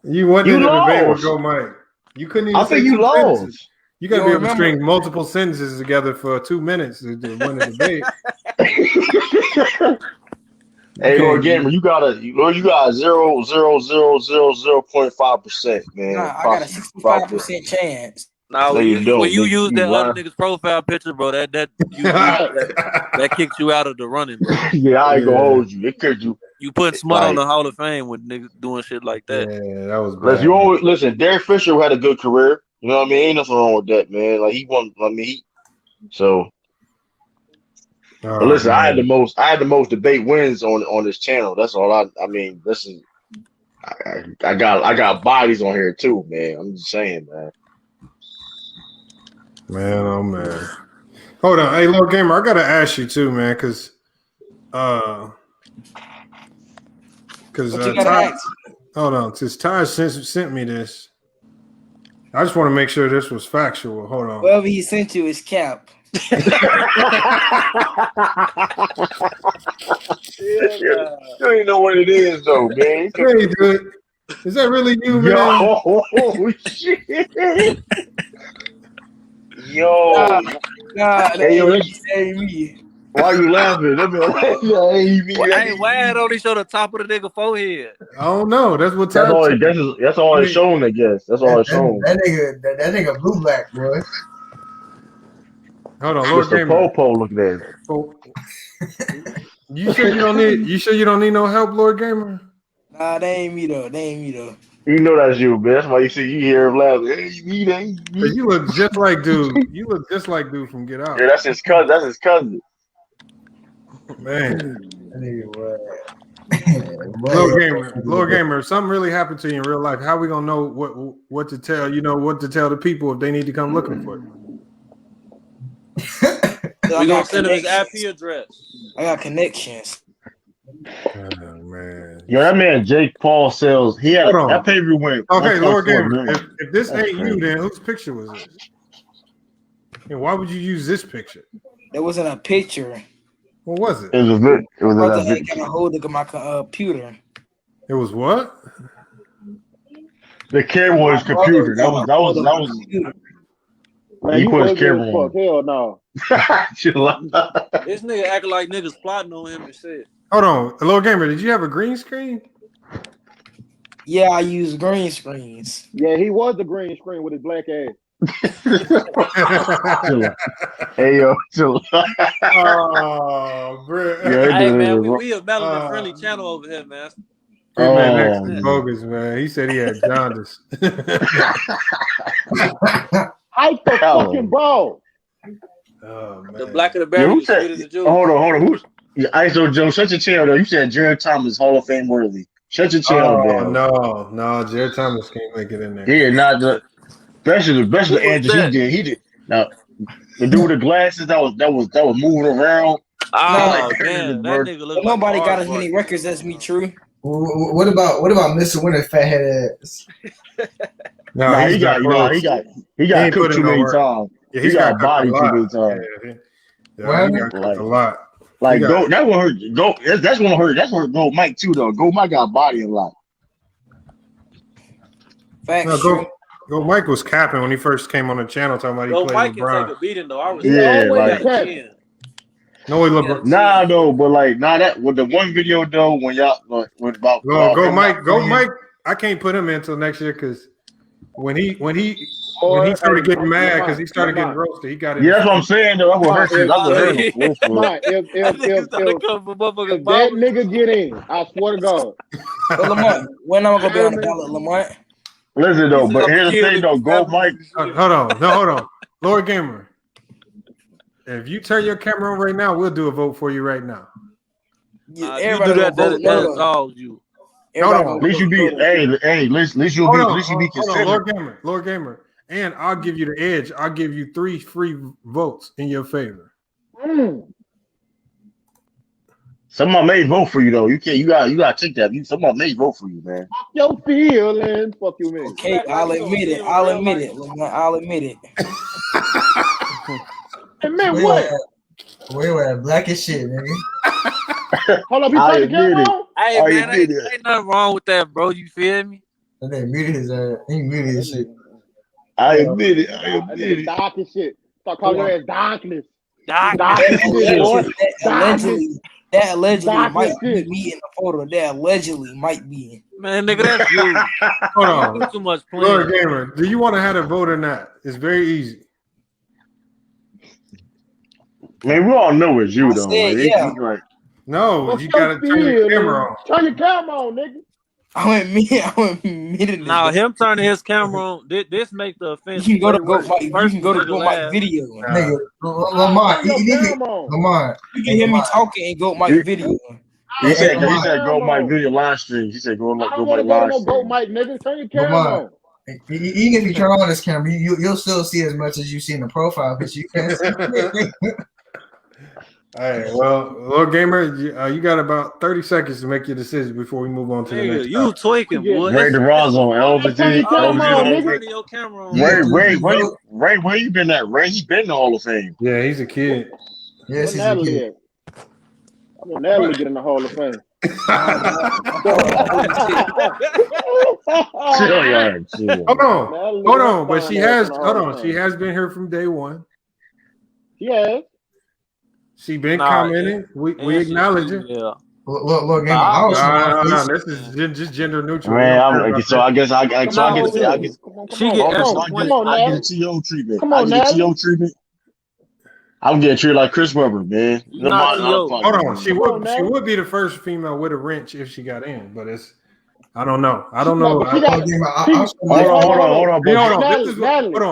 You went in a debate with Go Mike. You couldn't even. I think you lost. Sentences. You got to be able to string multiple sentences together for 2 minutes to win a debate. Hey, Lord Gamer, you got 0.5%, man. Nah, I got a 65% chance. Now, when you use that other nigga's profile picture, bro, that kicks you out of the running, bro. Yeah, I ain't gonna hold you. It could you. You put smut on the Hall of Fame with niggas doing shit like that. Yeah, that was bad. You always listen. Derek Fisher had a good career. You know what I mean? Ain't nothing wrong with that, man. Like he won. So. But listen, man. I had the most debate wins on this channel. That's all. I mean, this is. I got bodies on here too, man. I'm just saying, man. Man, oh man. Hold on, hey, Lord Gamer, I gotta ask you too, man, because Ty, hold on, since Ty sent me this, I just want to make sure this was factual. Hold on. Whatever he sent you is cap. You don't even know what it is, though, man. Hey, dude. Is that really you, man? Yo, shit. Yo. Nah, hey, yo, me. Why you laughing? Why don't he show the top of the nigga forehead? I don't know. That's what. That's all it's shown. I guess that's all it's shown. That nigga blue black, boy. Hold on, Lord Mr. Gamer. Popo, look at that. You sure you don't need? You sure you don't need no help, Lord Gamer? Nah, they ain't me though. You know that's you, man. That's why you see you hear him laugh. Hey, you need that? But you look just like dude. You look just like dude from Get Out. Yeah, that's his cousin. That's his cousin. Man. Anyway. Lord Gamer, if something really happened to you in real life, how we gonna know what to tell? You know what to tell the people if they need to come looking for you. We gonna send him his IP address. I got connections. Oh, man. Yo, that man Jake Paul sells. He had that pay-per-view win. Okay, Lord Gamer. Million. If this That's ain't crazy. you, then whose picture was this? And why would you use this picture? There wasn't a picture. What was it? It was a vid. It was Brother a ain't got a hold of my computer. It was what? The camera was computer. That was. Man, He you put his ugly camera as on. fuck. Hell no. This nigga acting like niggas plotting on him and shit. Hold on, Lord Gamer. Did you have a green screen? Yeah, I use green screens. Yeah, he was the green screen with his black ass. Hey yo, chill. Oh, bro. Hey man, we a melanin friendly channel over here, man. Man, that's bogus, man. He said he had jaundice. Hike the fucking ball. Oh, man. The blacker the berry, the sweeter the juice. Hold on. Who's ISO Joe? Shut your channel though. You said Jared Thomas Hall of Fame worthy. Shut your channel down. No, Jared Thomas can't make it in there. Yeah, not the especially the Andrews he did. He did now the dude with the glasses that was moving around. Oh man, that nigga look Nobody like got as many records as me, true. What about Mr. Winter fathead ass? No, he got cooked too many times. Yeah, he got bodied too many times. Yeah, he got cooked a lot. Like go, that one hurt. Go. That's gonna hurt. That's gonna go Mike too though. Go Mike got body a lot. Facts. No, go Mike was capping when he first came on the channel talking about he played Mike LeBron. can take a beating though. I was No, he LeBron. Nah, no, but like that with the one video though when y'all went about go Mike. I can't put him in until next year because when he started getting mad because he started getting roasted, he got it. Yeah, that's what I'm saying though. That's what hurt you. That's what hurt you. If that nigga get in, I swear to God. Well, Lamont, when I'm gonna be on the ballot, Lamont? Listen though, but here's the thing though. Go Mike. Hold on. Lord Gamer. If you turn your camera on right now, we'll do a vote for you right now. You do that absolves you. At least you be at least you'll be considered. Lord Gamer. And I'll give you the edge. I'll give you 3 free votes in your favor. Someone may vote for you though. You can't. You gotta take that. Someone may vote for you, man. Fuck your feelings. Fuck you, man. Okay, I'll admit it. I'll admit it. Hey man, what? Wait, black as shit, nigga. Hold up, you turn the camera on? Hey man, ain't nothing wrong with that, bro. You feel me? And they muted his ass. He muted his shit. I admit it. Dark as shit. Start calling your ass darkness. That allegedly might be me in the photo. That allegedly might be. Man, nigga, that's you. Hold on. Too much playing. Lord Gamer, do you want to have a vote or not? It's very easy. Man, we all know it's you though. Yeah. No, you gotta turn your camera on. Turn your camera on, nigga. I went muted. Now him turning his camera on, this make the offense. You can go to Go Mike video. Nigga, Lamont, you can hear me talking and Go Mike video. He said go Mike video live stream. He said go Mike live stream. Go Mike, nigga. Turn your camera on. Even if you turn on this camera, you'll still see as much as you see in the profile, but you can't see. All right, well, Lord Gamer, you got about 30 seconds to make your decision before we move on to the next. You tweaking, boy. Ray DeRozzo, LBG. Ray, where you been at? Ray, he's been in the Hall of Fame. Yeah, he's a kid. Yes, he's a kid. I want Natalie to get in the Hall of Fame. Hold on, but she has been here from day one. Yeah. She been commenting. We acknowledge it. Yeah. Look, Gamer. This is just gender neutral. Man, so I guess I get she get I get a TO treatment. Come on, I get a TO treatment. I'm getting treated like Chris Webber, man. Hold on, she would be the first female with a wrench if she got in, but I don't know. Hold on.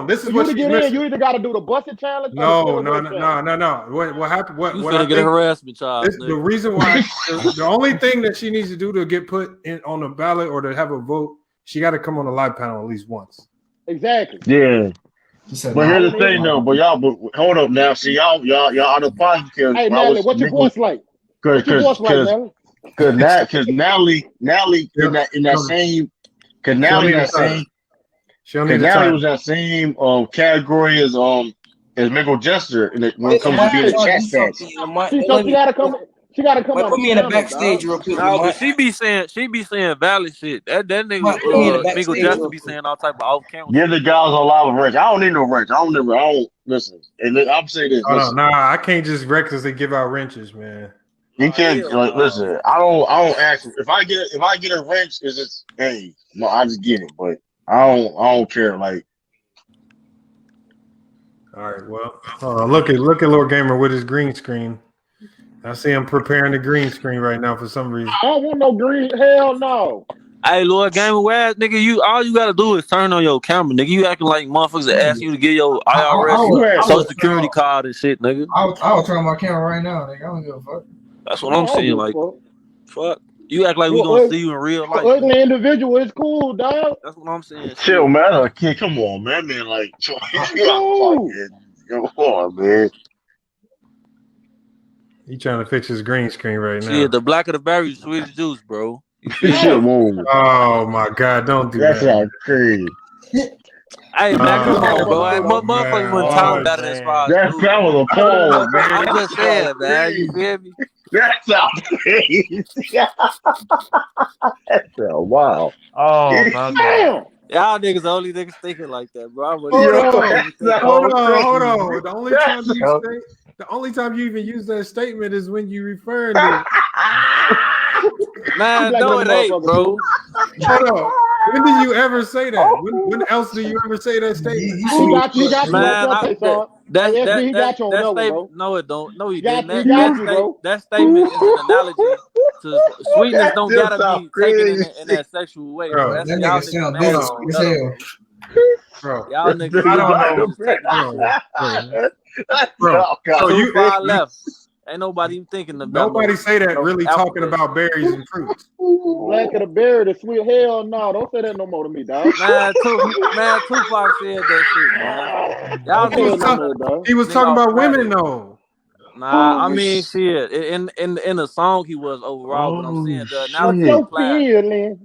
This is for what you to she's get missing. in, you either got to do the busted challenge. No. Or the challenge. What happened? What You I finna get a think? harassment charge. The reason why the only thing that she needs to do to get put in on the ballot or to have a vote, she got to come on the live panel at least once. Exactly. Yeah. But here's the thing, though. But hold up now. See, y'all out of pocket. Hey, Natalie, what's your voice like? What's your voice like, Natalie? Because Natalie in that same, because Natalie was that same category as Michael Jester when it comes to being a chat stats. She gotta come. She gotta come on. Put me in the backstage real quick. No, but she be saying valid shit. That nigga Miko Jackson be saying all type of off camera. Give the guys a lot of wrench. I don't need no wrench. I don't listen. And I'm saying this. I can't just recklessly give out wrenches, man. You can't listen. I don't ask if I get a wrench. Is it? Hey, no, I just get it, but I don't care. Like, all right, well, look at Lord Gamer with his green screen. I see him preparing the green screen right now for some reason. I don't want no green. Hell no. Hey, Lord Gamer, nigga, all you gotta do is turn on your camera, nigga. You acting like motherfuckers that ask you to get your IRS social security card and shit, nigga. I'll turn on my camera right now, nigga. I don't give a fuck. That's what I'm saying. Like, fuck. You act like we gonna see you in real life. Ugly individual is cool, dog. That's what I'm saying. Chill, man. Kid, come on, man. Like, come on, man. He trying to fix his green screen right now. Yeah, the black of the berry, the sweetest juice, bro. Oh my God! Don't do that. That's all crazy. Hey, man, come on, bro. Motherfuckers went talking about it as far as that was a pause, man. I'm just saying, man. You feel me? That's all crazy. That's wow. Oh, my Damn. God. Y'all niggas the only niggas thinking like that, bro. Hold on. The only time you even use that statement is when you referring to Man, no, it ain't, bro. Hold on. When did you ever say that? When else do you ever say that statement? He got you. Man, that statement. No, it don't. No, he didn't. That statement is an analogy to sweetness. Don't gotta be taken in that sexual way. Bro. That's That y'all nigga sound niggas. as hell. Bro, y'all niggas. I don't know. Bro, so you far left. Ain't nobody even thinking about. Nobody say that really talking about berries and fruits. Black of the berry, the sweet. Hell no, don't say that no more to me, dog. Man, Tupac said that shit, man. Y'all he was talking about women though. Nah, I mean shit. In the song he was overall, but I'm saying the analogy applied.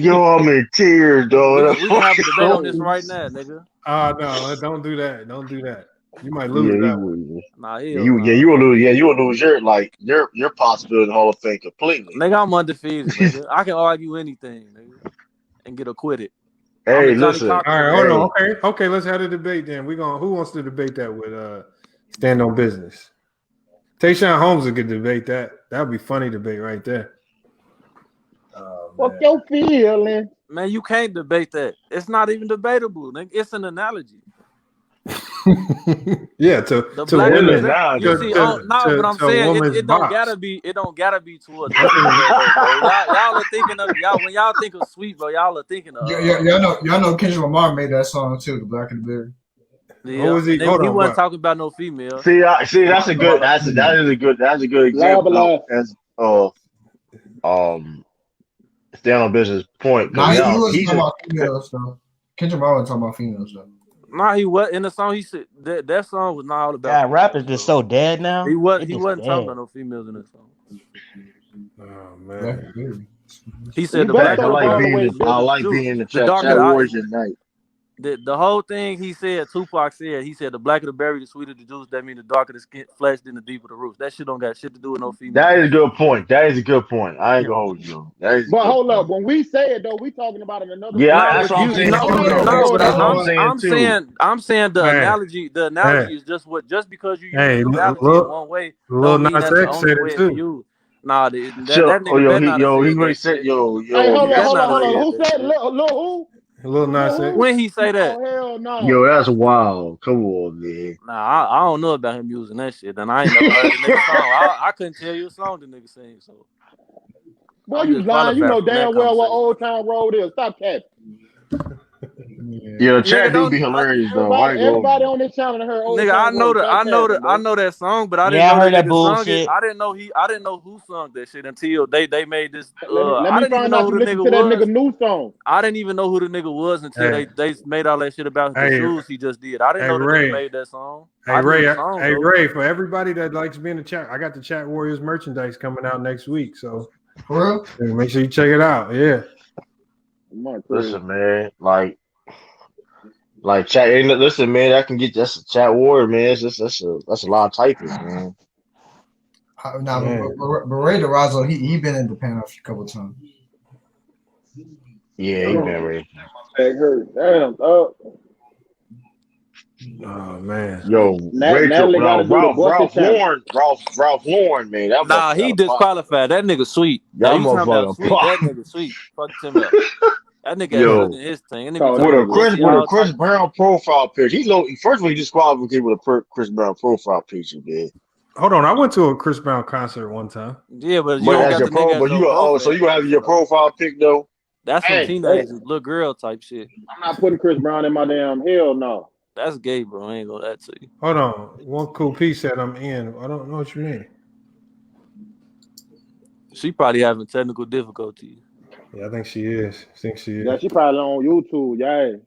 Yo, I'm in tears, dog. We can have a debate on this right now, nigga. No, don't do that. Don't do that. You might lose that one. Nah, you will lose. Yeah, you will lose your possibility in the Hall of Fame completely. Nigga, I'm undefeated. Nigga. I can argue anything, nigga, and get acquitted. Hey, listen. All right, hold on. Okay. Let's have a debate then. Who wants to debate that with Stand on Business? Tayshaun Holmes could debate that. That would be funny debate right there. Fuck your feeling. Man, you can't debate that. It's not even debatable. Nigga. It's an analogy. Yeah, to women. But I'm saying it don't gotta be. It don't gotta be towards. Y'all are thinking of when y'all think of sweet, bro. Y'all are thinking of. Y'all know Kendrick Lamar made that song too, the Black and the Berry. Yeah, he wasn't talking about no female. See, that's a good. That's a good example. Stand on Business point. Nah, he wasn't talking about females though. Kendrick Lamar wasn't talking about females though. Nah, he was in the song. He said that song was not all about. Yeah, rap is just so dead now. He wasn't talking about no females in that song. Oh man. He said I like being in the chat wars at night. The whole thing he said, Tupac said, he said the blacker the berry, the sweeter the juice. That means the darker the skin, flesh, then the deeper the roots. That shit don't got shit to do with no female. That is a good point. I ain't gonna hold you. But hold up, when we say it though, we talking about it another. Yeah, that's what I'm saying. I'm saying the analogy. The analogy is just because you use the analogy in one way. Lil Nas X said it too. Nah, that nigga he really said yo. Hey, hold on. Who said Lil who? Lil Nas X. When he say that? Oh, hell no. Yo, that's wild. Come on, man. Nah, I don't know about him using that shit. And I ain't never heard the nigga song. I couldn't tell you a song the nigga sing. So, Boy, you lying. You know damn well what Old Town Road is. Stop that. Yeah, the chat do be hilarious though. Everybody on this channel heard Old Nigga, Town Road. I know that song, but I didn't Yeah, I know heard that that nigga sung it. bullshit. I didn't know who sung that shit until they made this. Let I me didn't even find know out who you the listen nigga to that was. nigga new song. I didn't even know who the nigga was until Hey. they made all that shit about the Hey. shoes he just did. I didn't Hey, know the Ray. nigga made that song. Hey I knew Ray, the song, hey though. Ray, for everybody that likes being in the chat, I got the Chat Warriors merchandise coming out next week. So for real? make sure you check it out. Yeah. Listen, man, like chat. Hey, listen, man, I can get that's a Chat Warrior, man. That's a lot of typers, man. Nah, but Ray DeRozzo, he been in Japan a couple times. Yeah, he been ready. Damn. Oh man. Yo, Ralph Lauren, man. That Nah, he disqualified. That nigga sweet. That You talking about motherfucker sweet? pop. That nigga sweet. Fuck him up. That nigga Yo, ain't his thing. And with a Chris Brown profile picture. First of all, he disqualified with a Chris Brown profile picture, man. Hold on, I went to a Chris Brown concert one time. Yeah, but you don't got the nigga as your profile. So you gonna have your profile pic though? That's some teenagers, little girl type shit. I'm not putting Chris Brown in my damn hell no. That's gay, bro. I ain't gonna that to you. Hold on. One cool piece said I'm in. I don't know what you mean. She probably having technical difficulties. Yeah, I think she is. Yeah, she probably on YouTube.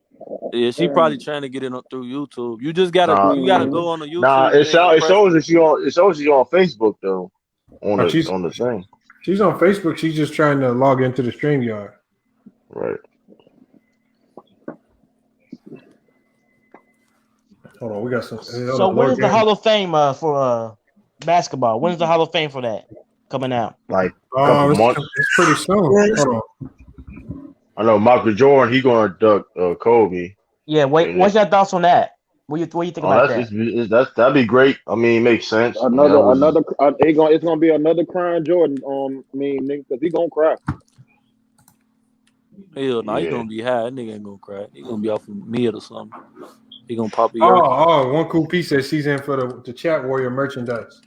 Yeah, she probably trying to get it through YouTube. You just gotta go on the YouTube. Nah, it shows that she's on Facebook though. On the thing. She's on Facebook. She's just trying to log into the StreamYard. Right. Hold on, we got some. So when is the Hall of Fame for basketball? When is the Hall of Fame for that coming out? Like a couple months. It's pretty soon. Hold on. I know Michael Jordan. He going to duck Kobe. Yeah. What's your thoughts on that? What you think about that? That'd be great. I mean, it makes sense. It's gonna be another crying Jordan. Nigga, because he gonna cry. Hell no, he gonna be high. That nigga ain't gonna cry. He gonna be off of mid or something. He gonna pop it. One cool piece says she's in for the Chat Warrior merchandise.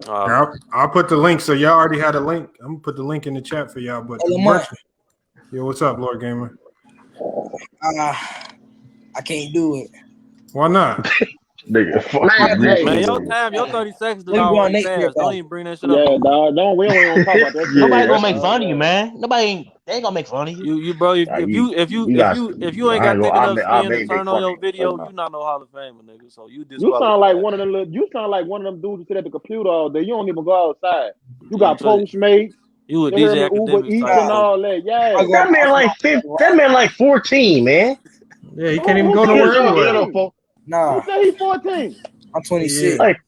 I'll put the link. So y'all already had a link. I'm gonna put the link in the chat for y'all. But yo, what's up, Lord Gamer? I can't do it. Why not? Nigga, fuck man, your 30 seconds is already fast. Don't even bring that shit up. Yeah, dog. We don't talk about that. Nobody gonna make fun of you, man. They ain't gonna make fun of you. You bro. If you ain't got thick enough skin to turn on your video, you not no Hall of Famer, nigga. So you sound like one of them. You sound like one of them dudes who sit at the computer all day. You don't even go outside. You got Postmates. You a DJ Uber Eats and all that. Yeah, that man like 14, man. Yeah, he can't even go nowhere anyway. Nah, who said he's 14? I'm 26. Like,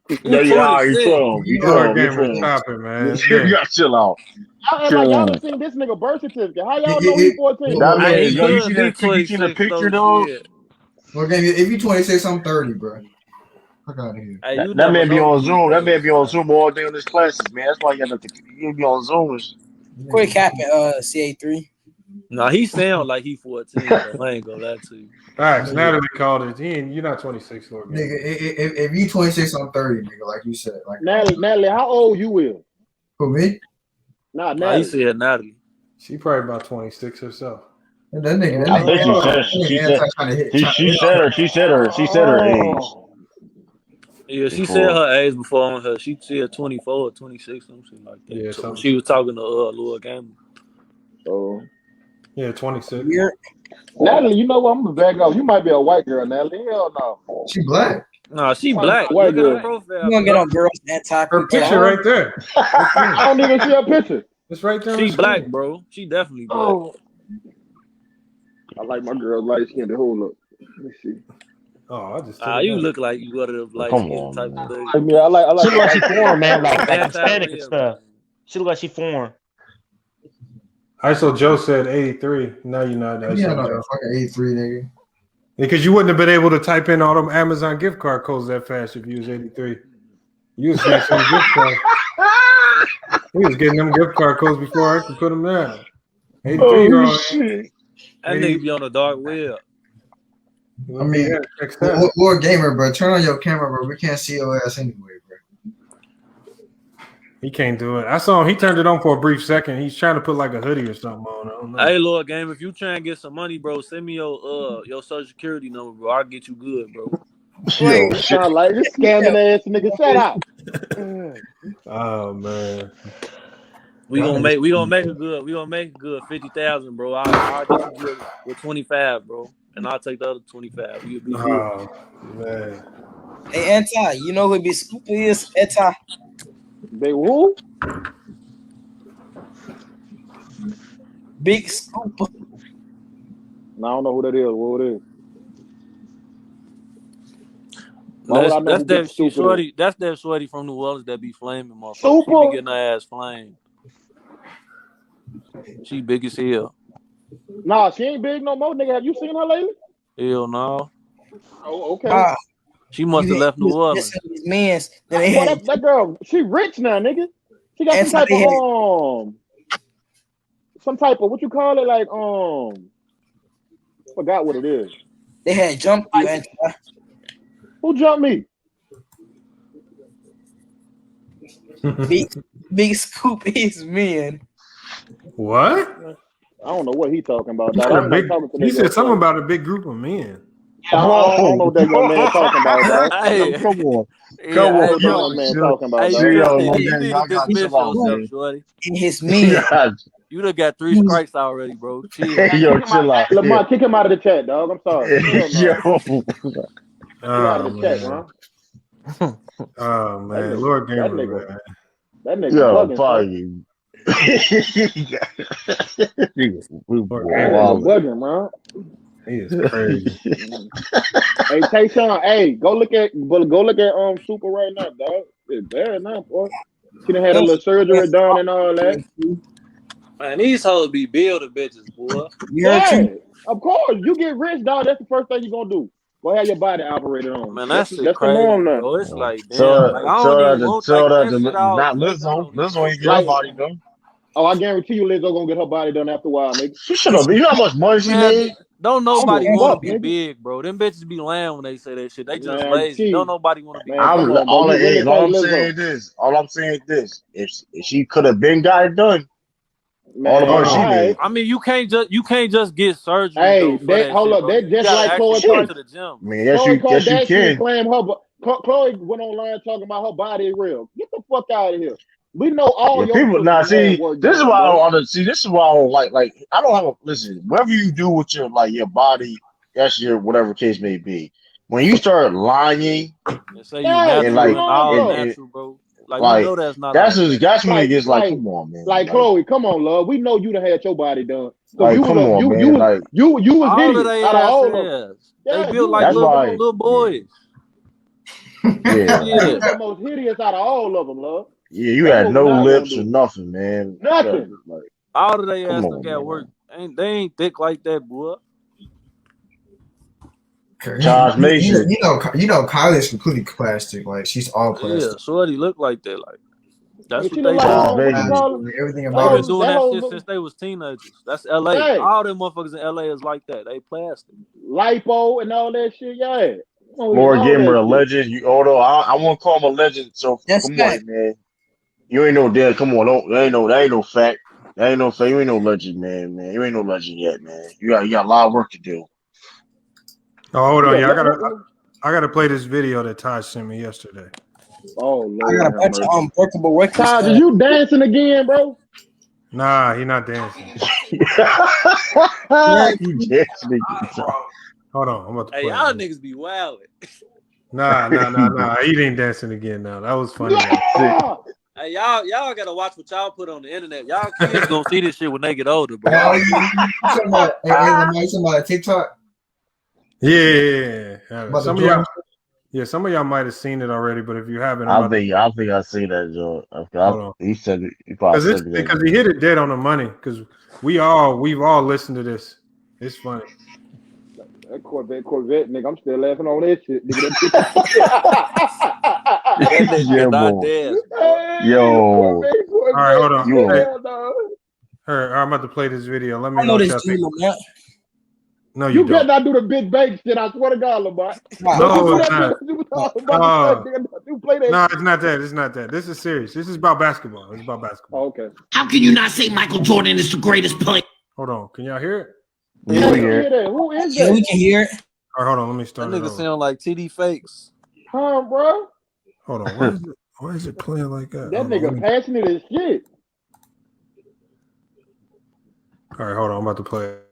you 12. You 12. Stop it, man. You got to chill out. Y'all done seen this nigga birth certificate. How y'all know he's 14? You seen the picture though? Well, if you 26, I'm 30, bro. Fuck out of here. That man be on Zoom. That man be on Zoom all day on his classes, man. That's why you be on Zoom. Quick happen, CA3. Nah, he sound like he 14. Bro. I ain't gonna lie to you. Facts. Natalie called it. You're not 26, Lord. Nigga, if you 26, I'm 30, nigga. Like you said. Like Natalie, how old you is? For me? Nah, Natalie. He said Natalie. She probably about 26 herself. That nigga. I think she said her age. Yeah, she said her age before on her. She said 24 or 26, something like that. Yeah, so she was talking to Lord Gamer. Oh. Yeah, 26. Natalie, you know what? I'm gonna back up. You might be a white girl, Natalie. Hell no. She black. No, she black. White girl. Look at her profile. You gonna get on girls anti? Her picture right there. I don't even see her picture. It's right there. She black, bro. She definitely black. Oh. I like my girl light skinned. Hold up. Let me see. Oh, I just. You look like you one of them light skinned type of thing. I mean, I like. She look like she foreign, man. Like Hispanic and stuff. She look like she foreign. ISO Joe said 83. No, you're not. Yeah, no, fucking 83, nigga. Because you wouldn't have been able to type in all them Amazon gift card codes that fast if you was 83. You was snatching the gift card. We was getting them gift card codes before I could put them down. 83-year-old. That nigga be on the dark web. I mean, Lord Gamer, bro, turn on your camera, bro. We can't see your ass anyway, bro. He can't do it. I saw him. He turned it on for a brief second. He's trying to put like a hoodie or something on. I don't know. Hey, Lord Game, if you trying to get some money, bro, send me your social security number, bro. I'll get you good, bro. Wait, sound like this scamming ass nigga. Shut up. Oh man. We gonna make a good 50,000, bro. I'll get you good with 25, bro, and I'll take the other 25. We'll be good. Oh man. Hey, Anti, you know who Big Scoop is? Anti. Big who? Big Scoop. No, I don't know who that is. What it is? Why would I know who Big Scoop is? Shorty. That's that shorty from New Orleans that be flaming, motherfucker. Super. She be getting her ass flamed. She big as hell. Nah, she ain't big no more, nigga. Have you seen her lately? Hell no. Oh, okay. She must have left New Orleans. That girl, she rich now, nigga. She got some type of what you call it, like forgot what it is. They had jumped you, Anti. Who jumped me? Big Scoop is men. What? I don't know what he talking about. He said something about a big group of men. Yeah, I don't know what that young man talking about, dog. Hey, come on. Come on, young man talking about, you need to dismiss yourself, shorty. In his men. You done got 3 strikes already, bro. Chill. Yo, chill out. Lamar, kick him out of the chat, dog. I'm sorry. Yo. Get out of the chat, man. Oh man, Lord Gamer, man. That nigga bugging. Bugging, man. He is crazy. Hey, Tayshaun, hey, go look at Super right now, dog. It's bad now, boy. She done had a little surgery done and all that. Man, these hoes be building bitches, boy. Yeah, of course. You get rich, dog. That's the first thing you gonna do. Go have your body operated on. Man, that's the crazy, norm now. bro. It's like, damn. Like, I don't even want that shit out. Not Lizzo. Lizzo ain't get her body done. Oh, I guarantee you Lizzo gonna get her body done after a while, nigga. She should have. You know how much money she made? Don't nobody want to be big, bro. Them bitches be lying when they say that shit. They just lazy. Don't nobody want to be big. All I'm saying is this. If she could have been got it done, all of her she made. I mean, you can't just get surgery. Hey, hold up. That just like Khloe to the gym. I mean, yes, you can. Khloe went online talking about her body is real. Get the fuck out of here. We know all your people. Now, see, this is why I don't understand. This is why I don't like. I don't have a listen. Whatever you do with your body, that's your whatever case may be. When you start lying, natural, bro. Like, you know that's not. That's when it gets like, come on, man. Like Khloe, come on, love. We know you done had your body done. Like, come on, man. You was hideous out of all of them. They built like little boys. Yeah, the most hideous out of all of them, love. Yeah, you had no lips or nothing, man. Nothing. All of they ass look at work. They ain't thick like that, boy. Josh Mason. You know, Kylie's completely plastic. Like she's all plastic. Yeah, shorty look like that. Like that's what they do. Everything They've about been doing that shit since they was teenagers. That's LA. Hey. All them motherfuckers in LA is like that. They plastic. Lipo and all that shit. Yeah. Lord Gamer, a legend. Although I won't call him a legend. So come on, man. You ain't no dead. Come on, that ain't no fact. That ain't no fact. You ain't no legend, man. You ain't no legend yet, man. You got a lot of work to do. Oh, hold on, I gotta play this video that Taj sent me yesterday. Oh Lord, I got a bunch of unbreakable records. Taj, are you dancing again, bro? Nah, he not dancing. You dancing again. Hold on, I'm about to play. Hey, y'all niggas be wild. Nah. He ain't dancing again now. That was funny. Yeah. Hey, y'all gotta watch what y'all put on the internet. Y'all kids gonna see this shit when they get older, bro. You talking about TikTok? Yeah. Some of y'all might have seen it already, but if you haven't, I think I see that, Joe. He said it. Because he hit it dead on the money. Because we've all listened to this. It's funny. That Corvette, nigga. I'm still laughing on that shit, nigga. Yo. All right, hold on. I'm about to play this video. Let me know this dude, man. No, you better don't. not do the big bank shit. I swear to God, Lamar. No, it's not. You play that. No, it's not that. It's not that. This is serious. This is about basketball. It's about basketball. Oh, okay. How can you not say Michael Jordan is the greatest player? Hold on. Can y'all hear it? Yeah, we hear that. Who is that? Yeah, we can hear it. All right, hold on. Let me start That it nigga over. sound like TD Fakes. Huh, bro? Hold on. Why is it playing like that? That nigga passionate as shit. All right, hold on. I'm about to play it.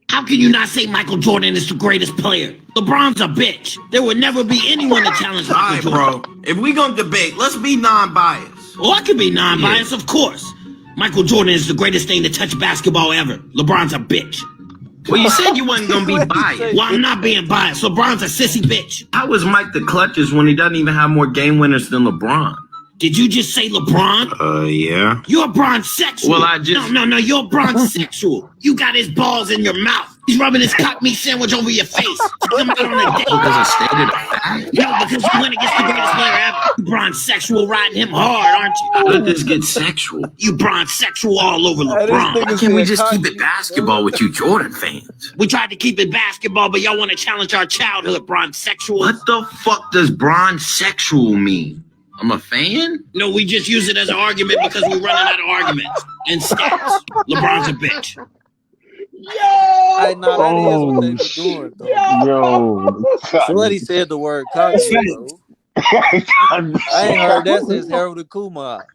How can you not say Michael Jordan is the greatest player? LeBron's a bitch. There would never be anyone to challenge Michael Jordan. Bro, if we gonna debate, let's be non-biased. Oh, I can be non-biased, of course. Michael Jordan is the greatest thing to touch basketball ever. LeBron's a bitch. Well, you said you wasn't gonna be biased. Well, I'm not being biased. LeBron's a sissy bitch. How is Mike the clutchest when he doesn't even have more game winners than LeBron? Did you just say LeBron? Yeah. You're bronzexual. Well, I just... No, you're bronzexual. You got his balls in your mouth. He's rubbing his cock meat sandwich over your face. Come out on a date. Because I stated a fact. No, because you went against the greatest player ever. You bronzexual riding him hard, aren't you? How did this get sexual? You bronzexual all over LeBron. Why can't we just keep it basketball with you Jordan fans? We tried to keep it basketball, but y'all want to challenge our childhood, bronzexual. What the fuck does bronzexual mean? I'm a fan? No, we just use it as an argument because we're running out of arguments and stats. LeBron's a bitch. Hey, nah, that is what they were doing, though. Yo. Somebody said the word cocky, bro. I ain't heard that since Harold and Kumar.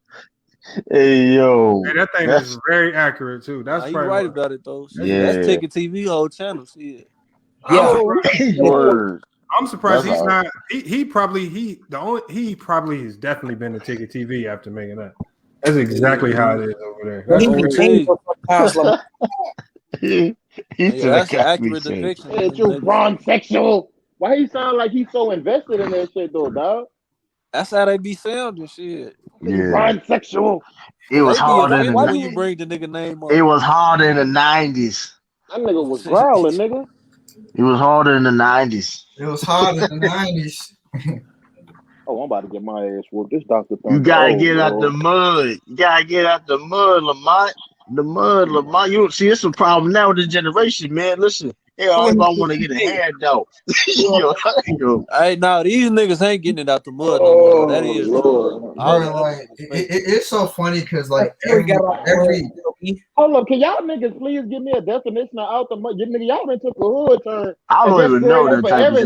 Hey, yo. Hey, that thing is very accurate, too. That's You probably right what- about it, though. Shit. Yeah. That's Ticket TV whole channel. Shit. Word. I'm surprised That's he's all not. He probably has definitely been to Ticket TV after making that. That's exactly how it is over there. That's crazy. That's an accurate depiction. It's you bronzexual. Why he sound like he's so invested in that shit though, dog? That's how they be sounding, shit. Yeah. Bronzexual. It was They be hard in offended the when you bring the nigga name up. It was harder in the 90s. That nigga was growling, nigga. It was harder in the 90s. It was harder in the 90s. Oh, I'm about to get my ass whooped. This Dr. You gotta get out the mud. You gotta get out the mud, Lamont. The mud, Lamont. You see, it's a problem now with this generation, man. Listen, everybody want to get a handout. Hey, now these niggas ain't getting it out the mud no more. That is Bro, like it's so funny because like every hold up, can y'all niggas please give me a definition of out the mud? Y'all done took a hood turn. I don't even know that type of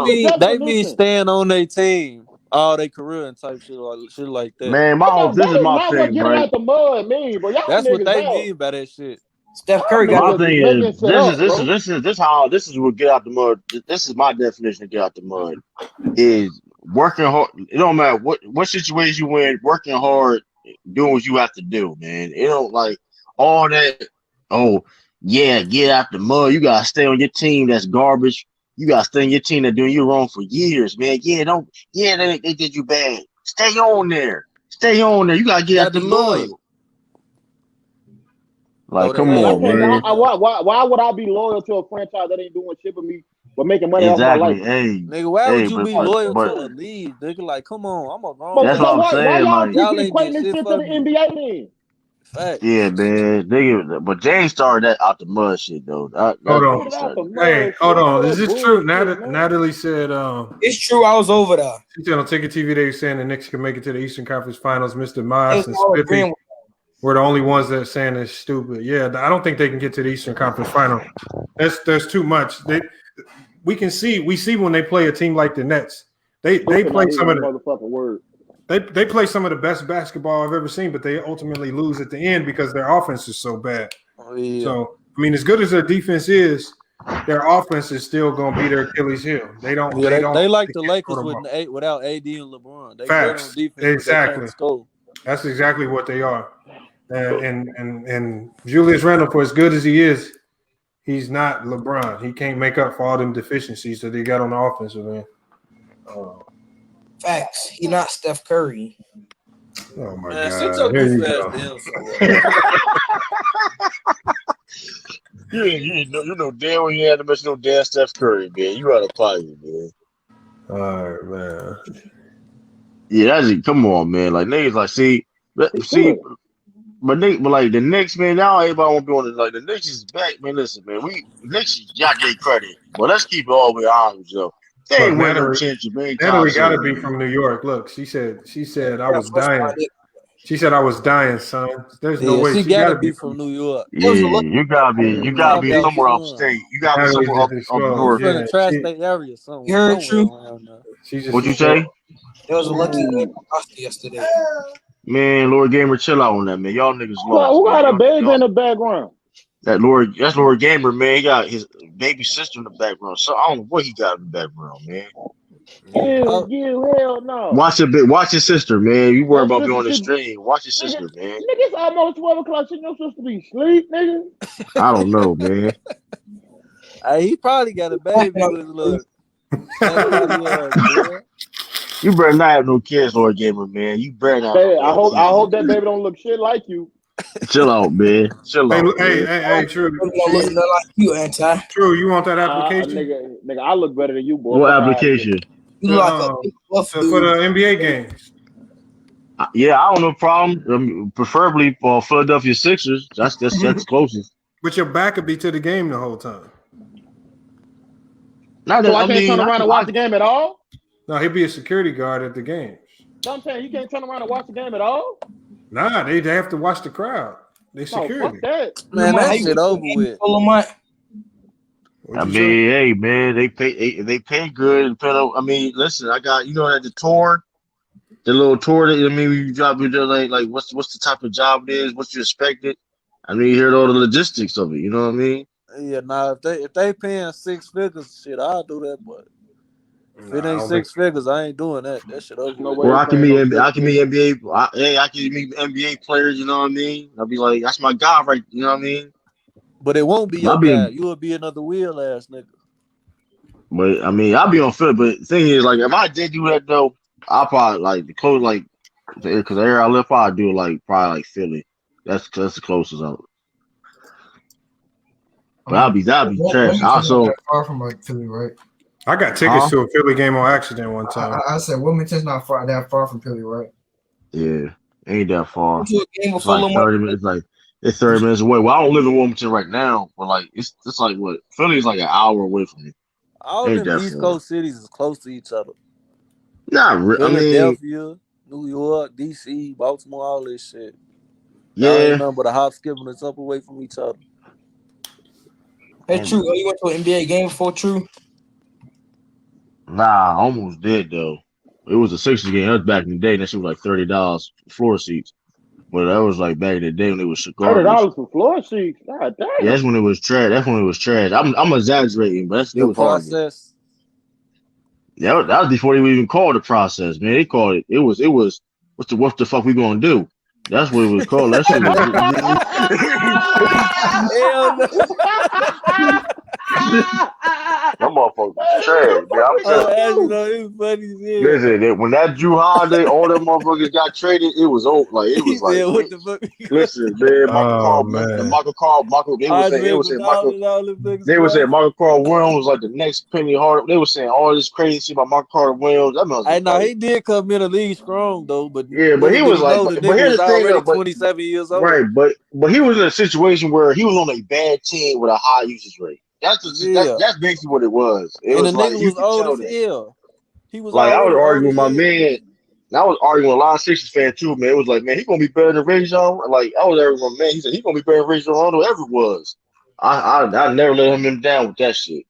shit. They be staying on their team all their career and type shit like that. Man, this is my thing, Get right? out the mud, mean, bro. Y'all That's what niggas they out. mean by that shit. Steph Curry My thing is this this is what get out the mud. This is my definition of get out the mud. Is working hard. It don't matter what situation you in, working hard, doing what you have to do, man. It don't like all that. Oh yeah, get out the mud. You gotta stay on your team. That's garbage. You gotta stay on your team that doing you wrong for years, man. They did you bad. Stay on there. Stay on there. You gotta get out the mud. Like, come on, man. Why would I be loyal to a franchise that ain't doing shit for me but making money off my life? Hey, nigga, why would you be loyal to a league? Nigga, like, come on, I'm a grown. That's what I'm saying. Why Like, y'all keep equating this shit to the NBA then? Fact. Yeah, man. Nigga, but James started that out the mud shit though. Hold on. Hey, hold on. Is this true? Natalie said it's true. I was over there. She said on Ticket TV they were saying the Knicks can make it to the Eastern Conference Finals. Mr. Moss and Spiffy were the only ones that are saying it's stupid. Yeah, I don't think they can get to the Eastern Conference Final. There's too much. We see when they play a team like the Nets. They play some of the motherfucking word. They play some of the best basketball I've ever seen, but they ultimately lose at the end because their offense is so bad. Oh, yeah. So I mean, as good as their defense is, their offense is still gonna be their Achilles heel. They don't. Yeah, they like the Lakers without AD and LeBron. They Facts. on defense, Exactly. That's exactly what they are. And Julius Randle, for as good as he is, he's not LeBron. He can't make up for all them deficiencies that they got on the offensive end. Facts. He not Steph Curry. Oh my Man, God! sit your Here you goof go. you know damn when you had to mention no damn Steph Curry, man. You out of pocket, man. All right, man. Yeah, that's it. Come on, man. Like niggas, like see, but like the Knicks, man, now everybody want to be on the Knicks is back, man. Listen, man, Knicks got their credit, but let's keep it all the way honest, yo. They Look, ain't win no championship anytime Natalie got to soon, be man. from New York. Look, she said I Yeah, was first of all, dying. She said I was dying, son. There's no Yeah, way she she got gotta to be be from from. New York. Yeah, you gotta Top be somewhere Alabama. upstate. You gotta be Natalie somewhere just up exposed. You north. from the Yeah, tri-state area, You heard somewhere True? around there. she just What you exposed. say? There was a lucky day Ooh. for us yesterday. Man, Lord Gamer, chill out on that, man. Y'all niggas lost, Who man. got a baby Y'all in the background? that's Lord Gamer, man. He got his baby sister in the background. So I don't know what he got in the background, man. Hell no. Watch your sister, man. You worry Your about being sister on the should, stream. Watch your nigga, sister, man. it's almost 12 o'clock. Shouldn't your sister be asleep, nigga? I don't know, man. Hey, he probably got a baby with little fat body ass boy. You better not have no kids, Lord Gamer, man. You better not have no Hey, I damn hope kids. that baby don't look shit like you. Chill out, man. Chill out, man. True. Don't look like you, Anti. True, you want that application? Nigga, I look better than you, boy. What Fuck out of here. application? You look like a big buff for the NBA games. Yeah, I don't know problem. Preferably for Philadelphia Sixers. That's the closest. But your back could be to the game the whole time. Not So that, I can't turn around and watch I, the game at all? No, he'd be a security guard at the games. No, I'm saying you can't turn around and watch the game at all? Nah, they have to watch the crowd. They security. No, fuck that. Man, that shit over with. I mean, hey, man, they pay good. I mean, listen, I got at the tour, the little tour that you drop you there like what's the type of job it is, what you expected. I mean, you hear all the logistics of it. You know what I mean? Yeah, nah, if they paying 6 figures, shit, I'll do that, but if it ain't 6 figures, I ain't doing that. That shit over with. Or I can meet NBA. I can meet NBA players. You know what I mean? I'll be like, that's my guy, right? You know what I mean? But it won't be your I'll be guy. You will be another wheel ass nigga. But I mean, I'll be on Philly. But the thing is, like, if I did do that though, I'll probably like the close, like, because the area I live, I'll do probably like Philly. That's the closest out. But that'll be trash. Also, not far from like Philly, right? I got tickets to a Philly game on accident one time. I said Wilmington's not that far from Philly, right? Yeah, ain't that far. To a game It's before like 30 minutes. It's 30 minutes away. Well, I don't live in Wilmington right now, but like it's like what Philly's like an hour away from me. All Ain't them that East far. Coast cities is close to each other. Not really. I mean, Philadelphia, New York, DC, Baltimore, all this shit. Yeah. Y'all ain't nothing but a hop, skip, and a jump away from each other. Hey, True, you went to an NBA game before, True? Nah, I almost did though. It was a Sixers game. That was back in the day. That shit was like $30 floor seats. But that was like back in the day when it was garbage. $30 for floor seats. God damn. Yeah, that's when it was trash. That's when it was trash. I'm exaggerating, but it was horrible. Process. Yeah, that was before they even called the process, man. They called it. It was. What the fuck we gonna do? That's what it was called. That shit was. Hell no. That motherfucker was trash, man. I'm telling you. It's funny as hell. Listen, when that Drew Holiday, all them motherfuckers got traded, it was over. Like it was like. Yeah, what the fuck? Listen, man, Michael Carl, they were saying Michael Carl Williams was like the next Penny Hardaway. They were saying all this crazy shit about Michael Carl Williams. That was I know he did come in the league strong though, but yeah, but he was like, but here's the thing, already 27 years old, right? But he was in a situation where he was on a bad team with a high usage rate. That's basically what it was. It and was the like nigga was old as hell. He was like I was already arguing with my old as hell. man. And I was arguing with a lot of Sixers fans too, man. It was like, man, he gonna be better than Rajon. Like I was arguing with my man. He said he gonna be better than Rajon Rondo ever was. I never let him down with that shit.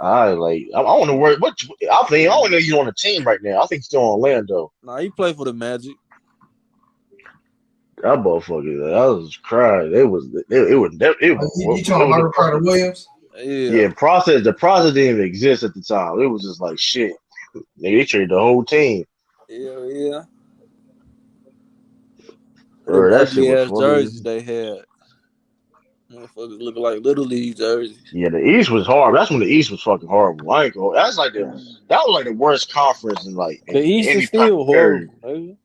I want to worry. What I think I don't know he's on the team right now. I think he's still on Orlando. Nah, he played for the Magic. That motherfucker, I was crying. It was. You talking about Carter Williams? Yeah. The process didn't even exist at the time. It was just like shit. They traded the whole team. Yeah. Bro, that shit was ass jerseys they had. Motherfuckers looking like Little League jerseys. Yeah, the East was horrible. That's when the East was fucking horrible. I ain't go. That was like the worst conference in like the East any is still horrible. Baby.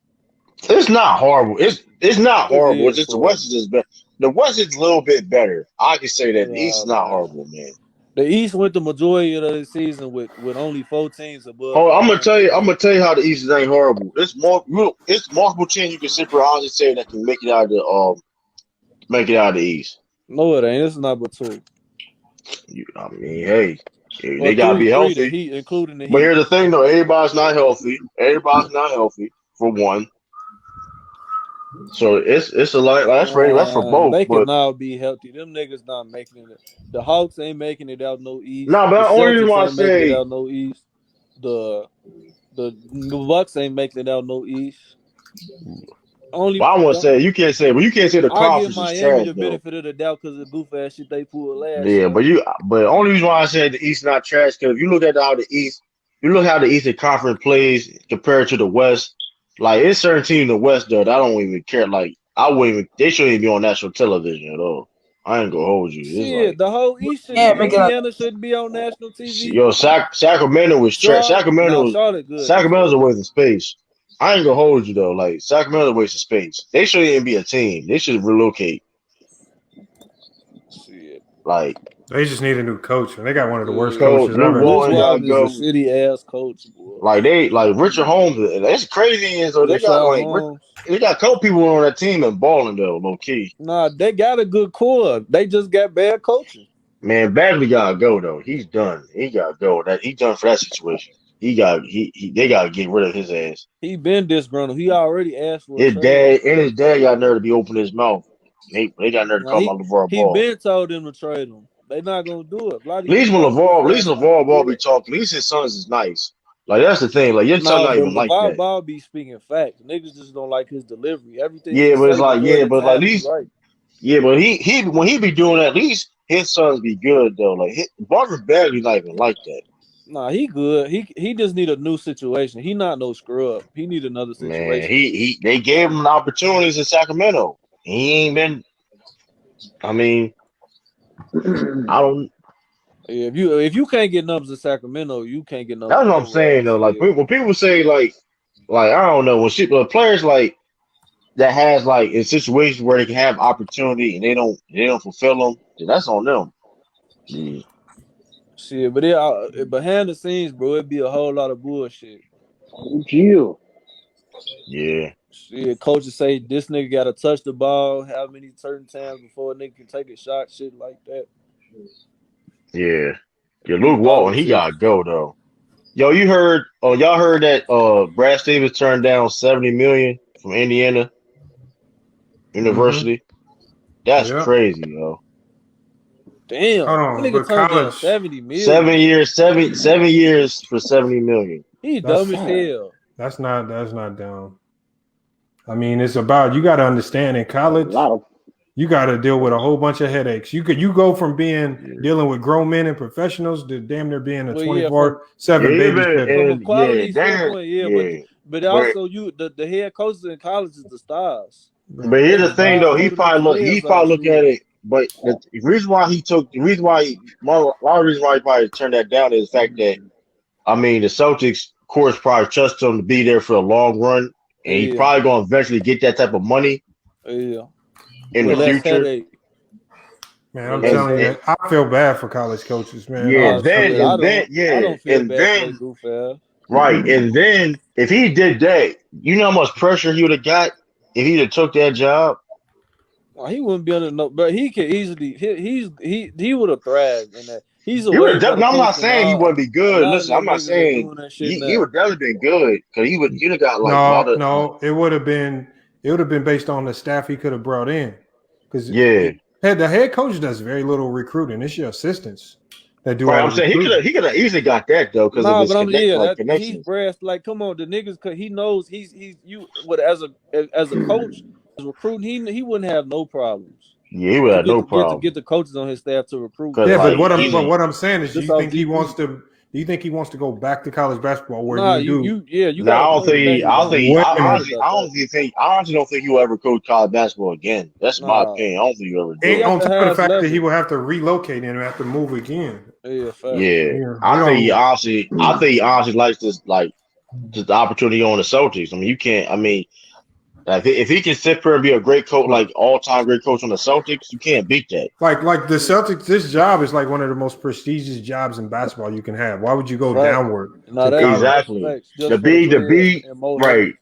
It's not horrible. It's not horrible. It's just the West is just better. The West is a little bit better. I can say that. The East is not horrible, man. The East went the majority of the season with only 4 teams above Oh, I'm gonna 500. tell you. I'm gonna tell you how the East ain't horrible. It's multiple teams you can simply honestly say that can make it out of the East. No, it ain't. It's not but 2. I mean, hey, Well, they gotta be three. The healthy. Heat, including the But Heat. here's the thing, though. Everybody's not healthy. Everybody's not healthy for one. So it's a lot. That's for both. They can But now be healthy. Them niggas not making it. The Hawks ain't making it out no East. no, but The the only reason Celtics why I ain't making it say, out no East. The Bucks ain't making it out no East. Only well, I want to say you can't say the I give conference is Miami trash the though. benefit of the doubt because of the goof ass shit they pulled last Yeah, year. but the only reason why I say the East not trash because if you look at how the East, you look how the Eastern Conference plays compared to the West. Like it's certain teams in the West though that I don't even care. Like I wouldn't even. They shouldn't even be on national television at all. I ain't gonna hold you. It's Shit, like the whole East should Yeah, be. make it up. Indiana shouldn't be on national TV. yo Sacramento was trash. Charlotte good this Sacramento's year. a waste of space. I ain't gonna hold you though. Like Sacramento's a waste of space. They shouldn't even be a team. They should relocate. Shit. Like They just need a new coach, and they got one of the worst coach coaches Luke ever in the Luke Walton city. gotta Walton is a go. shitty ass coach, boy. Like Richard Holmes. That's crazy. And so they got Rashad like Holmes. they got a couple people on that team and balling though, low key. Nah, they got a good core. They just got bad coaching. Man, Bagley gotta go though. He's done. He gotta go. That he's done for that situation. They gotta get rid of his ass. He been disgruntled. He already asked for a His trade. dad got nerve to be opening his mouth. They got nerve to Nah, call my LeVar he Ball. been told them to trade him. They not gonna do it. A lot of At these least when motherfuckers goof at least ass niggas LeVar won't Ball do be it. talking. At least his sons is nice. Like that's the thing. Like your son Nah, not but even like LeVar that. Ball be speaking facts. Niggas just don't like his delivery. Everything Yeah, he but it's say like before the but like at time be least right. yeah, but he when he be doing that, at least his sons be good though. Like Barker Bagley not even like that. Nah, he good. He just need a new situation. He not no scrub. He need another Man, situation. they gave him opportunities in Sacramento. He ain't been. I mean, I don't. If you can't get numbers in Sacramento, you can't get numbers That's what I'm nowhere saying else. though. Like Yeah. when people say like I don't know when players like that has like in situations where they can have opportunity and they don't fulfill them, then that's on them. Yeah. Shit, but behind the scenes, bro, it'd be a whole lot of bullshit. Chill. Yeah. Shit, coaches say this nigga gotta touch the ball how many certain times before a nigga can take a shot, shit like that. Yeah. Yeah, It'd be Luke Walton, he politics. gotta go though. Yo, y'all heard that Brad Stevens turned down 70 million from Indiana Mm-hmm. University? That's Yeah. crazy, yo. Damn, Hold that on, nigga but turned down college. 70 million. 7 years for 70 million. He That's dumb as hell. that's not dumb. I mean, it's about you got to understand in college, you got to deal with a whole bunch of headaches. You go from dealing with grown men and professionals to damn near being a Well, yeah, from 24/7 babysitter. from a quality standpoint, yeah, but But also the head coaches in college is the stars. but They here's the just thing vibe though, he holding the players probably look at student. it. But the reason why one of the reasons why he probably turned that down is the fact that I mean the Celtics, of course, probably trust him to be there for the long run, and he's Yeah, probably going to eventually get that type of money yeah. in the With less future. headache. Man, With I'm less telling you, headache. I feel bad for college coaches, man. Yeah, Nah, I'm telling shit. you. I don't feel and bad for that then goof ass. right, and then if he did that, you know how much pressure he would have got if he'd have took that job. Well, he wouldn't be under no, but he could easily. He would have thrived in that. He's a He would way have better definitely. I'm coach not than saying he wouldn't be a good. lot of Listen, I'm them not niggas that saying doing that shit he now. would definitely been good because you'd have got like a lot of No, it would have been based on the staff he could have brought in, because yeah. the head coach does very little recruiting. It's your assistants that do Right, all the I'm saying recruiting. he could have easily got that though because of Nah, his but he's connections. brass. Like, come on, the niggas. He knows he's you. What as a coach, as recruiting, he wouldn't have no problems Yeah, he would to have no problem get the coaches on his staff to recruit because Yeah, but just like off he what I'm saying is, do just you off think he GP. wants to? Do you think he wants to go back to college basketball where Nah, you do? you No, got to I don't play think him back. he. He I don't gonna think. be Wait I a minute. excited honestly, about that. I honestly don't think he'll ever coach college basketball again. That's my Nah, opinion. I don't think he'll ever he do it. at On the top of the highest fact that he level. will have to relocate and have to move again. Yeah, facts. Yeah, Yeah, we I think he honestly likes this, like just the opportunity on the Celtics. I mean, you can't. I mean, If he can sit there and be a great coach, like all-time great coach on the Celtics, you can't beat that. Like the Celtics, this job is like one of the most prestigious jobs in basketball you can have. Why would you go downward? No, to college? Exactly. Just The for the B, and more right.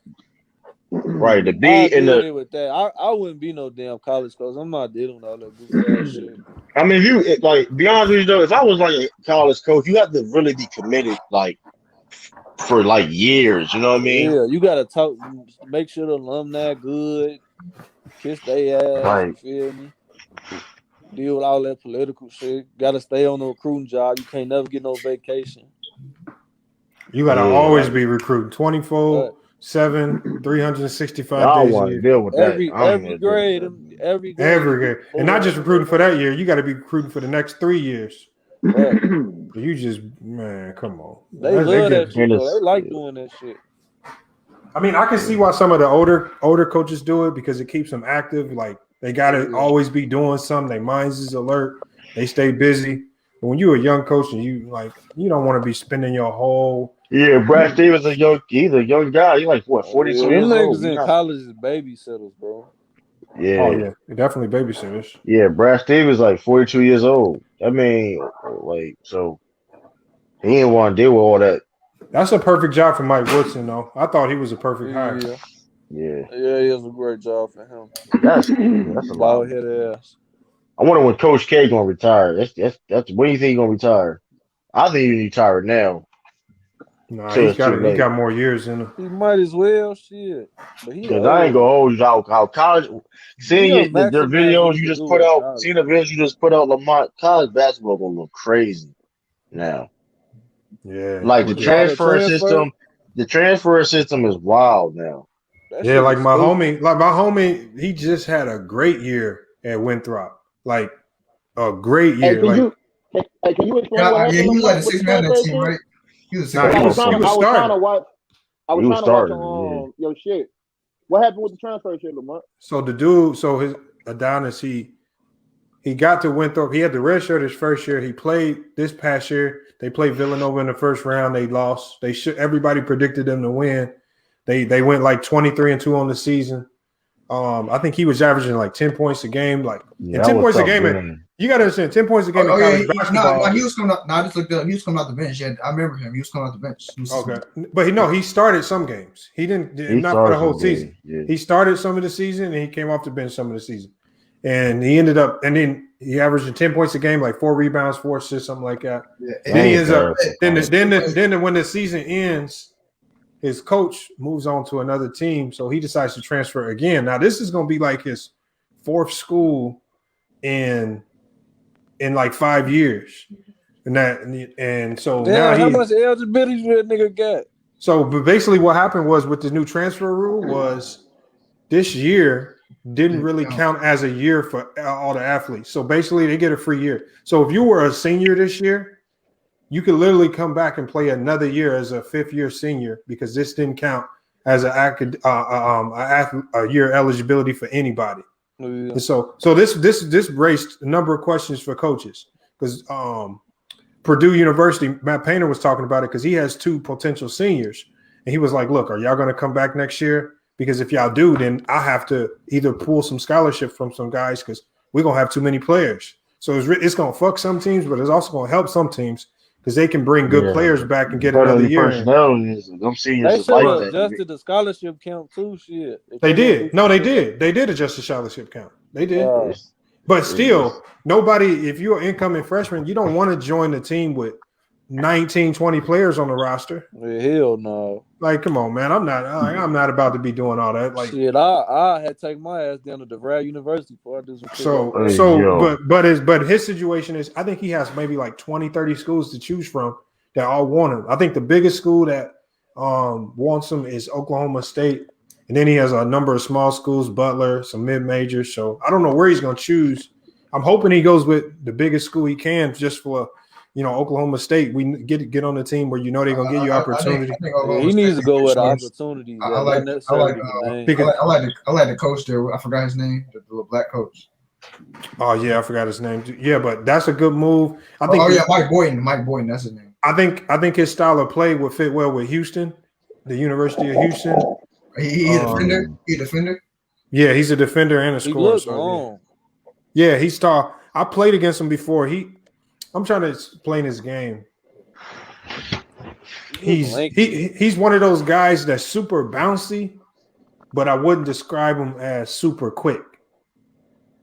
Right. The B I and agree the. with that. I wouldn't be no damn college coach. I'm not dealing with all that goofy ass shit. I mean, be honest with you though, if I was like a college coach, you have to really be committed, like for like years. You know what I mean? Yeah, you gotta talk. Make sure the alumni good. Kiss their ass. You Like, feel me? Deal with all that political shit. Gotta stay on the recruiting job. You can't never get no vacation. You gotta always be recruiting 24/7, 365 I don't days a want to year. deal with that. Every grade, every grade, and not just recruiting for that year. You got to be recruiting for the next 3 years. You just, man, come on. They love that shit, though. They like doing that shit. I mean, I can see why some of the older coaches do it because it keeps them active. Like they gotta always be doing something. Their minds is alert. They stay busy. But when you're a young coach and you don't want to be spending your whole Brad Stevens he's a young guy. He's like what, 42 Them years niggas old. in college is babysitters, bro. Yeah. Oh yeah, definitely babysitters. Yeah, Brad Stevens like 42 years old. I mean, like, so he didn't want to deal with all that. That's a perfect job for Mike Woodson, though. I thought he was a perfect hire. Yeah, it was a great job for him. That's a lot. Bald head ass. I wonder when Coach K gonna retire. That's when you think he's gonna retire? I think he's retired now. Nah, he got more years in him. He might as well, shit. Because I ain't gonna hold you out. How college, seeing their videos you just put out, seeing the videos you just put out, Lamont, college basketball gonna look crazy now. Yeah, like the transfer system. The transfer system is wild now. Yeah, like my homie, he just had a great year at Winthrop. Like a great year. Can you explain what happened? Yeah, he was like the sixth man on that team, right? He was I was trying starting. to watch your shit. What happened with the transfer shit, Lamont? So the dude, his Adonis, he got to Winthrop. He had the red shirt his first year. He played this past year. They played Villanova in the first round. They lost. Everybody predicted them to win. They went like 23-2 on the season. I think he was averaging like 10 points a game. Like 10 points a game. You got to understand, 10 points a game in college basketball. He was coming up. I just looked up. He was coming off the bench. Yeah, I remember him. He was coming off the bench. Okay, but he started some games. He didn't not for the whole season. Yeah. He started some of the season and he came off the bench some of the season. And he ended up, and then he averaged 10 points a game, like 4 rebounds, 4 assists, something like that. Yeah. Then he ends up. Then when the season ends, his coach moves on to another team, so he decides to transfer again. Now this is going to be like his 4th school in like 5 years, and so now how much eligibility that nigga got? So, but basically, what happened was with the new transfer rule was this year didn't really count as a year for all the athletes. So basically, they get a free year. So if you were a senior this year, you could literally come back and play another year as a 5th-year senior because this didn't count as a year eligibility for anybody. Yeah. And so this raised a number of questions for coaches because Purdue University, Matt Painter was talking about it because he has 2 potential seniors, and he was like, "Look, are y'all going to come back next year? Because if y'all do, then I have to either pull some scholarship from some guys because we're going to have too many players. So it's going to fuck some teams, but it's also going to help some teams because they can bring good players back and get another year. They should have adjusted the scholarship count too. Shit, they did. No, they did. They did adjust the scholarship count. They did. But still, nobody, if you're an incoming freshman, you don't want to join the team with 19, 20 players on the roster. Hell no. Like, come on, man. I'm not about to be doing all that. Like, shit, I had to take my ass down to DeVry University before I do some but his situation is, I think he has maybe like 20, 30 schools to choose from that all want him. I think the biggest school that wants him is Oklahoma State. And then he has a number of small schools, Butler, some mid-majors. So I don't know where he's going to choose. I'm hoping he goes with the biggest school he can just for Oklahoma State. We get on the team where they're going to give you opportunity. I think he needs to go with opportunity. I like the coach there. I forgot his name. The little black coach. Oh yeah, I forgot his name. Yeah, but that's a good move. I think. Mike Boynton. Mike Boynton. That's his name. I think his style of play would fit well with Houston, the University of Houston. He a defender. He a defender. Yeah, he's a defender and a He scorer. looked So long. yeah, he's tall. I played against him before. I'm trying to explain his game. He's one of those guys that's super bouncy, but I wouldn't describe him as super quick.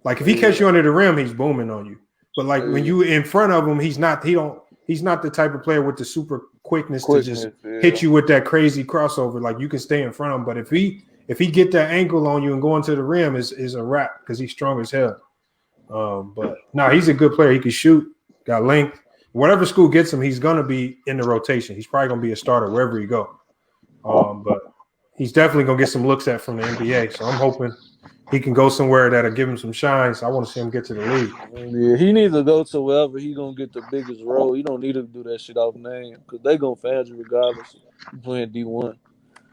Like if he catch you under the rim, he's booming on you. But like when you in front of him, he's not the type of player with the super quickness to just hit you with that crazy crossover. Like you can stay in front of him, but if he get that ankle on you and going to the rim is a wrap because he's strong as hell. But no, he's a good player. He can shoot, got length. Whatever school gets him, he's gonna be in the rotation. He's probably gonna be a starter wherever he go. But he's definitely gonna get some looks at from the NBA. So I'm hoping he can go somewhere that'll give him some shine. So I want to see him get to the league. Yeah, he needs to go to wherever he gonna get the biggest role. He don't need to do that shit off name because they gonna fan you regardless. You playing D1.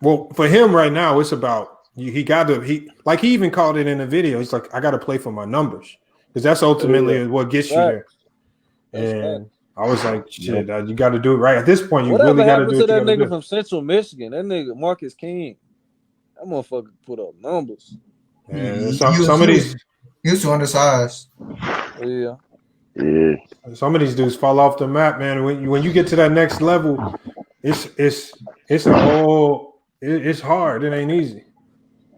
Well, for him right now, it's about he even called it in the video. He's like, I got to play for my numbers because that's ultimately what gets you there. And I was like, shit, you got to do it right at this point. You Whatever really got to happened do to it. that nigga from Central Michigan? That nigga Marcus King. That motherfucker put up numbers. Yeah, some of these he was too undersized. Yeah. Some of these dudes fall off the map, man. When you get to that next level, it's hard. It ain't easy.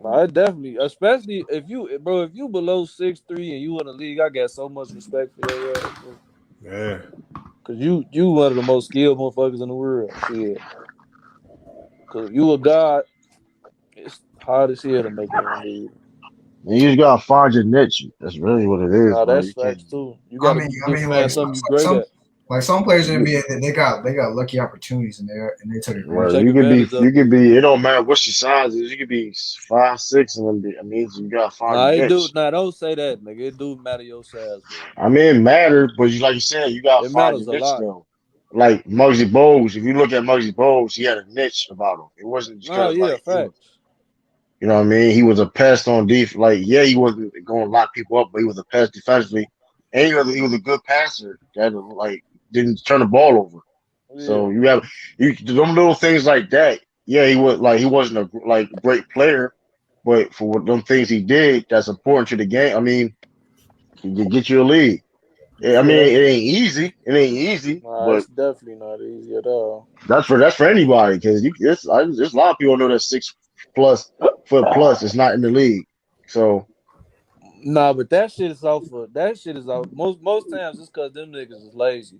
Nah, it definitely, especially if you below 6'3" and you in the league, I got so much respect for your ass. Bro. Yeah. Cause you one of the most skilled motherfuckers in the world. Shit. Cause if you a god, it's hard as hell to make it in the league. You just gotta find your niche. That's really what it is. Nah, bro. that's facts too. You gotta find something you great at. Like some players in the NBA, they got lucky opportunities and they took it. Well, you could be. It don't matter what your size is. You could be 5'6" and then I mean, you gotta find your niche. Don't say that, nigga. It do matter your size, bro. I mean, it matters, but like you said, you gotta find your niche though. Like Muggsy Bogues, if you look at Muggsy Bogues, he had a niche about him. It wasn't just facts. You know what I mean? He was a pest on defense. Like, yeah, he wasn't going to lock people up, but he was a pest defensively, and he was a good passer that didn't turn the ball over. Yeah. So you them little things like that. Yeah, he wasn't a great player, but for them things he did, that's important to the game. I mean, he can get you a league. Yeah, I mean, it ain't easy. It ain't easy, but it's definitely not easy at all. That's for anybody because there's a lot of people know that 6 foot plus is not in the league. So, nah, but that shit is off. Most times it's because them niggas is lazy.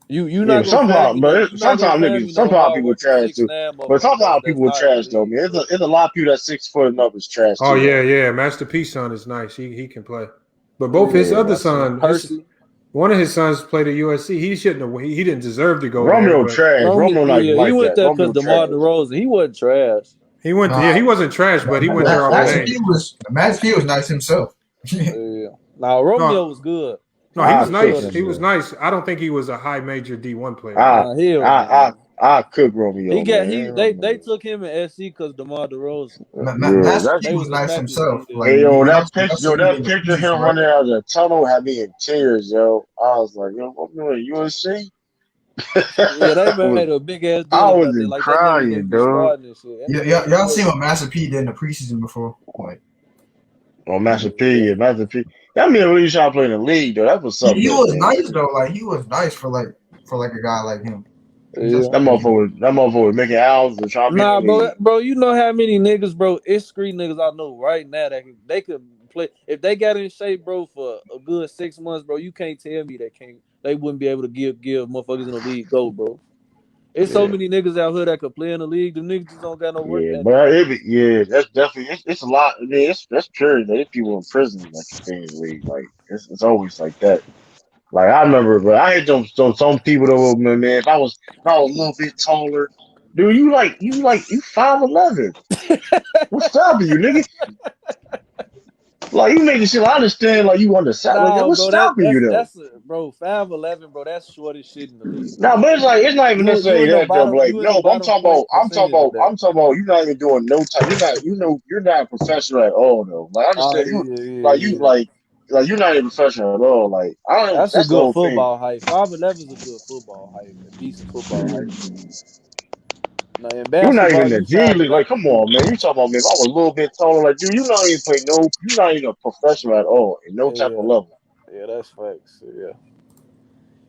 You not sometimes people trash too. But sometimes people will trash though, man. There's a lot of people that 6 foot and up is trash. Oh too, yeah. Master P's son is nice. He can play. But both his other sons, one of his sons played at USC. He shouldn't have. He didn't deserve to go. Romeo trash. Romeo he went there because DeMar DeRozan. He wasn't trash. He went. He wasn't trash, but he went there off the name. Master P was nice himself. Yeah. Now Romeo was good. No, he was nice. He was nice. I don't think he was a high major D1 player. I cook Romeo. They took him in SC because DeMar DeRozan. Master P was nice himself. Hey, that picture of him running out of the tunnel had me in tears, yo. I was like, yo, what doing USC? Yeah, they made a big ass deal. I was crying, dude. Y'all seen what Master P did in the preseason before? Master P. That man really trying to play in the league, though. That was something. He was nice though. Like he was nice for a guy like him. Yeah. That motherfucker was making albums and trying to be bro. You know how many niggas, bro? It's street niggas I know right now that they could play if they got in shape, bro, for a good 6 months, bro. You can't tell me they wouldn't be able to give motherfuckers in the league go, bro. It's so many niggas out here that could play in the league. The niggas just don't got no work. Yeah, but that's definitely it's a lot. I mean, that's true. That if people in prison that can play in the league, like it's always like that. Like I remember, but I had some people though, man. If I was a little bit taller, dude, you 5'11". What's stopping you, nigga? Like you making shit. I understand. Like you understand. Like, what's stopping you though? That's 5'11", bro. That's short as shit in the league. No, but it's not even necessarily that though. Like no, but I'm talking about. You're not even doing no time. You're not a professional at all though. Like I understand you're not even professional at all. Like I don't. That's a good football height. 5'11" is a good football height. A decent football height. Now in You're not even basketball, the you G foul League. Like, enough. come on, man. You talking about me? If I was a little bit taller like you, you're not even play no. You're not even a professional at all in no type of Yeah, level. yeah, that's facts. Yeah.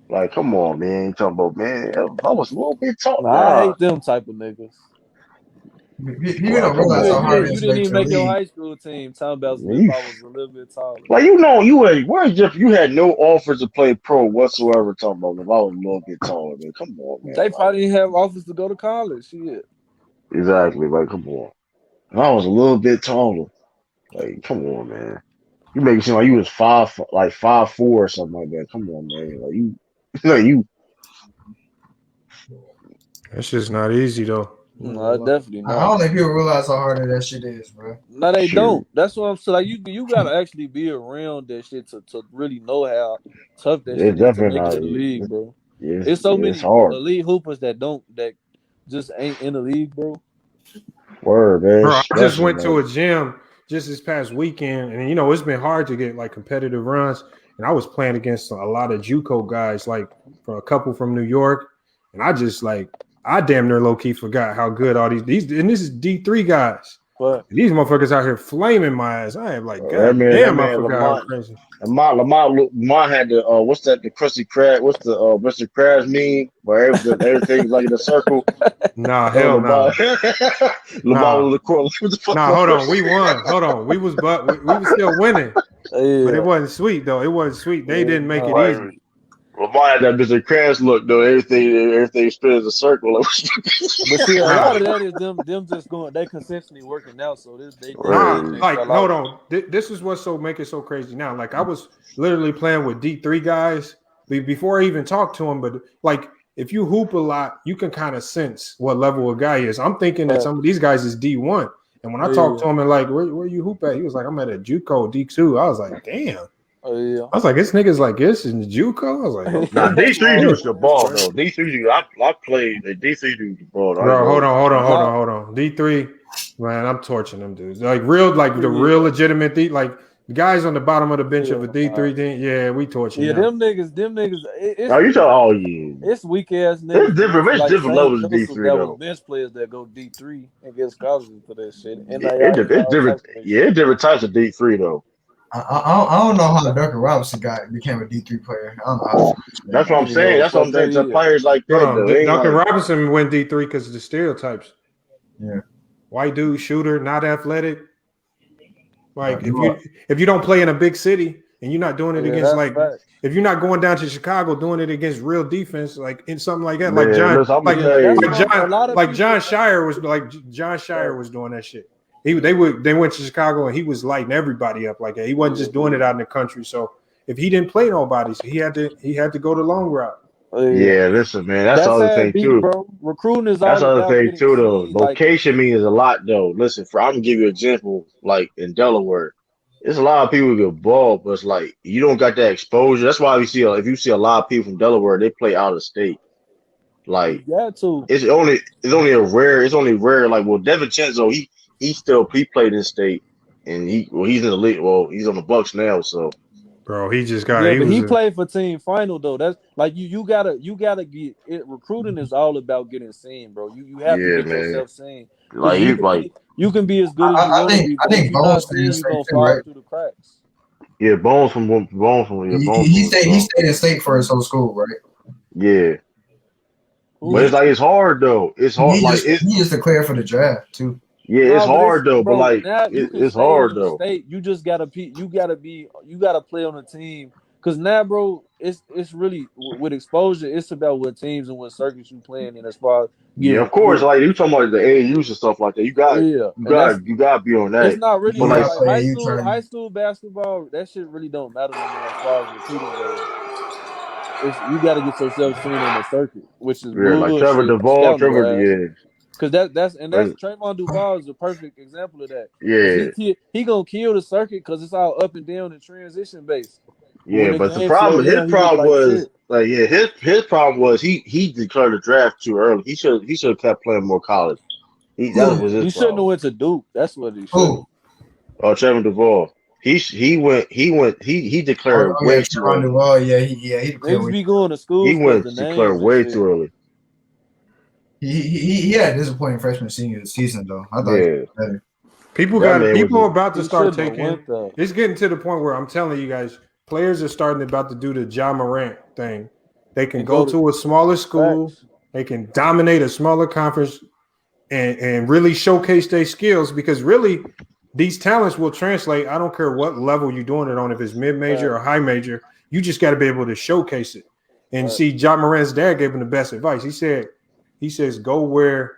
Like, come on, man. You talking about man? If I was a little bit tall, Nah, I nah. hate them type of niggas. People Like, don't come realize on, how hard man. it You is to didn't make even your make your league. high school team. Talking about Man, if you, I was a little bit taller. like, you were where's Jeff? You had no offers to play pro whatsoever. Talking about if I was a little bit taller, man. Come on, man. They Like, probably didn't have offers to go to college. Shit. exactly. Like, come on. If I was a little bit taller, like, come on, man. You make it seem like you was 5'4" or something like that. Come on, man. Like you, like you. That's just not easy though. No, definitely I not. don't think people realize how hard that shit is, bro. No, they Shoot. don't. That's what I'm saying. Like you gotta actually be around that shit to really know how tough that shit It's is to definitely make it not. in the league, bro. It's so It's many hard. elite hoopers that just ain't in the league, bro. Word, man. Bro, I just Especially went to like a gym just this past weekend, and it's been hard to get like competitive runs. And I was playing against a lot of JUCO guys, like for a couple from New York, and I damn near low key forgot how good all these and this is D3 guys. But These motherfuckers out here flaming my ass. I am like, that God man, damn, I forgot how crazy. Lamont had the what's that? The Krusty Krab. What's the Mr. Krabs meme where everything's like in a circle? Nah, hell Lamont, nah. Lamont Nah. was the corner. What the fuck? Nah, hold on. We won. Hold on. We was still winning. But it yeah, wasn't sweet though. It wasn't sweet. They didn't make it no. easy. Lamont had that Mr. Krabs look though. Everything spins a circle. But see, a Nah. lot of that is them just going. They consistently working out, so they Nah, Word. ain't like fell hold out. on. This is what's so make it so crazy now. Like I was literally playing with D3 guys before I even talked to them. But like if you hoop a lot, you can kind of sense what level a guy is. I'm thinking that some of these guys is D1. And when I talked to him and like, where you hoop at? He was like, I'm at a JUCO D2. I was like, damn. Oh yeah. I was like, this nigga's like this in JUCO. I was like, Nah, okay. D3 dudes the ball though. D3 dudes, I played the D3 dudes the ball. I ain't Bro, hold gonna. on. D3, man, I'm torching them dudes. Like the real legitimate like the guys on the bottom of the bench of a D3 thing. Yeah, we torching Yeah, them. them niggas. Oh, you talking? Oh yeah. It's weak ass It's niggas different. It's like different Sam levels of Joseph D3 that was though. bench players that go D3 and get scholarships for that shit. And It's all different. types of Yeah, shit. it's different types of D3 though. I don't know how Duncan Robinson became a D3 player. I don't know how. That's what I'm saying. That's what I'm saying. To players like Hold that on. though, they ain't Duncan like Robinson went D3 because of the stereotypes. Yeah. White dude, shooter, not athletic. Like if you don't play in a big city and you're not doing it against that's like fact. if you're not going down to Chicago doing it against real defense, like in something like that, man. Listen, I'm gonna tell you. John Shire was doing that shit. They went to Chicago and he was lighting everybody up like that. He wasn't just doing it out in the country. So if he didn't play nobody, so he had to go the long route. Yeah, listen, man. That's the That's other how it thing be, too. bro. Recruiting is That's all the other about thing getting too, though. seen. Like, Location means a lot, though. Listen, I'm gonna give you an example. Like in Delaware, there's a lot of people who get ball, but it's like you don't got that exposure. That's why if you see a lot of people from Delaware, they play out of state. you Like got to. it's only rare. Like DeVincenzo, he played in state, and he's in the league. Well, he's on the Bucks now, so. Bro, he Yeah, but was he a played for team final though. That's like you gotta get it. Recruiting is all about getting seen, bro. You have to Yeah, get man. yourself seen because Like you can be as good as you want to be, I but if think you're not Bones stayed in seen, you're state gonna too, fall right? through the cracks. yeah, Bones from He stayed in state for his whole school, right? Yeah. But Who? it's hard though. It's hard. He just declared for the draft too. Yeah, it's No, but it's hard though. But bro. like Now you can it's stay hard in the though. state. You just you gotta play on a team. Cause now, bro, it's really with exposure. It's about what teams and what circuits you playing in as far as Yeah, getting of course. recruited. Like you talking about the AAUs and stuff like that. Yeah, and that's You got to be on it's that. not really But You no like, got to like play AU high tournament. school basketball. That shit really don't matter no more as far as recruiting goes. It's you got to get yourself seen on the circuit, which is yeah, like bullshit. Scouting wise. Yeah, Cause that's Trayvon Duval is a perfect example of that. Cause yeah, he gonna kill the circuit because it's all up and down and transition based. But when yeah. the But the game slow problem, his down, he look problem like was shit. like, yeah, his problem was he declared the draft too early. He should have kept playing more college. That was his He shouldn't have problem. went to Duke. That's what he should have. Who? Oh, Trevor Duvall. He declared Oh yeah, way too Trevon early. Duval. Yeah, he declared Niggas way be too going to He schools because went the declared names and way shit. too early. He had a disappointing freshman senior season though. I thought he was better. People are about to start taking. That. It's getting to the point where I'm telling you guys, players are starting about to do the Ja Morant thing. They can go to a smaller school. Facts. They can dominate a smaller conference and really showcase their skills because really these talents will translate. I don't care what level you're doing it on, if it's mid-major or high major, you just got to be able to showcase it. And see, Ja Morant's dad gave him the best advice. He says, go where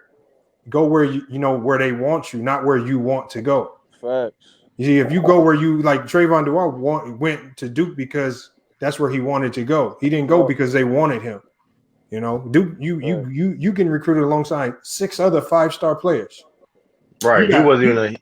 you know where they want you, not where you want to go. Facts. You see, if you go where you like Trayvon Duval went to Duke because that's where he wanted to go. He didn't go because they wanted him. You know, Duke, you can recruit alongside 6 other 5-star players. Right. He wasn't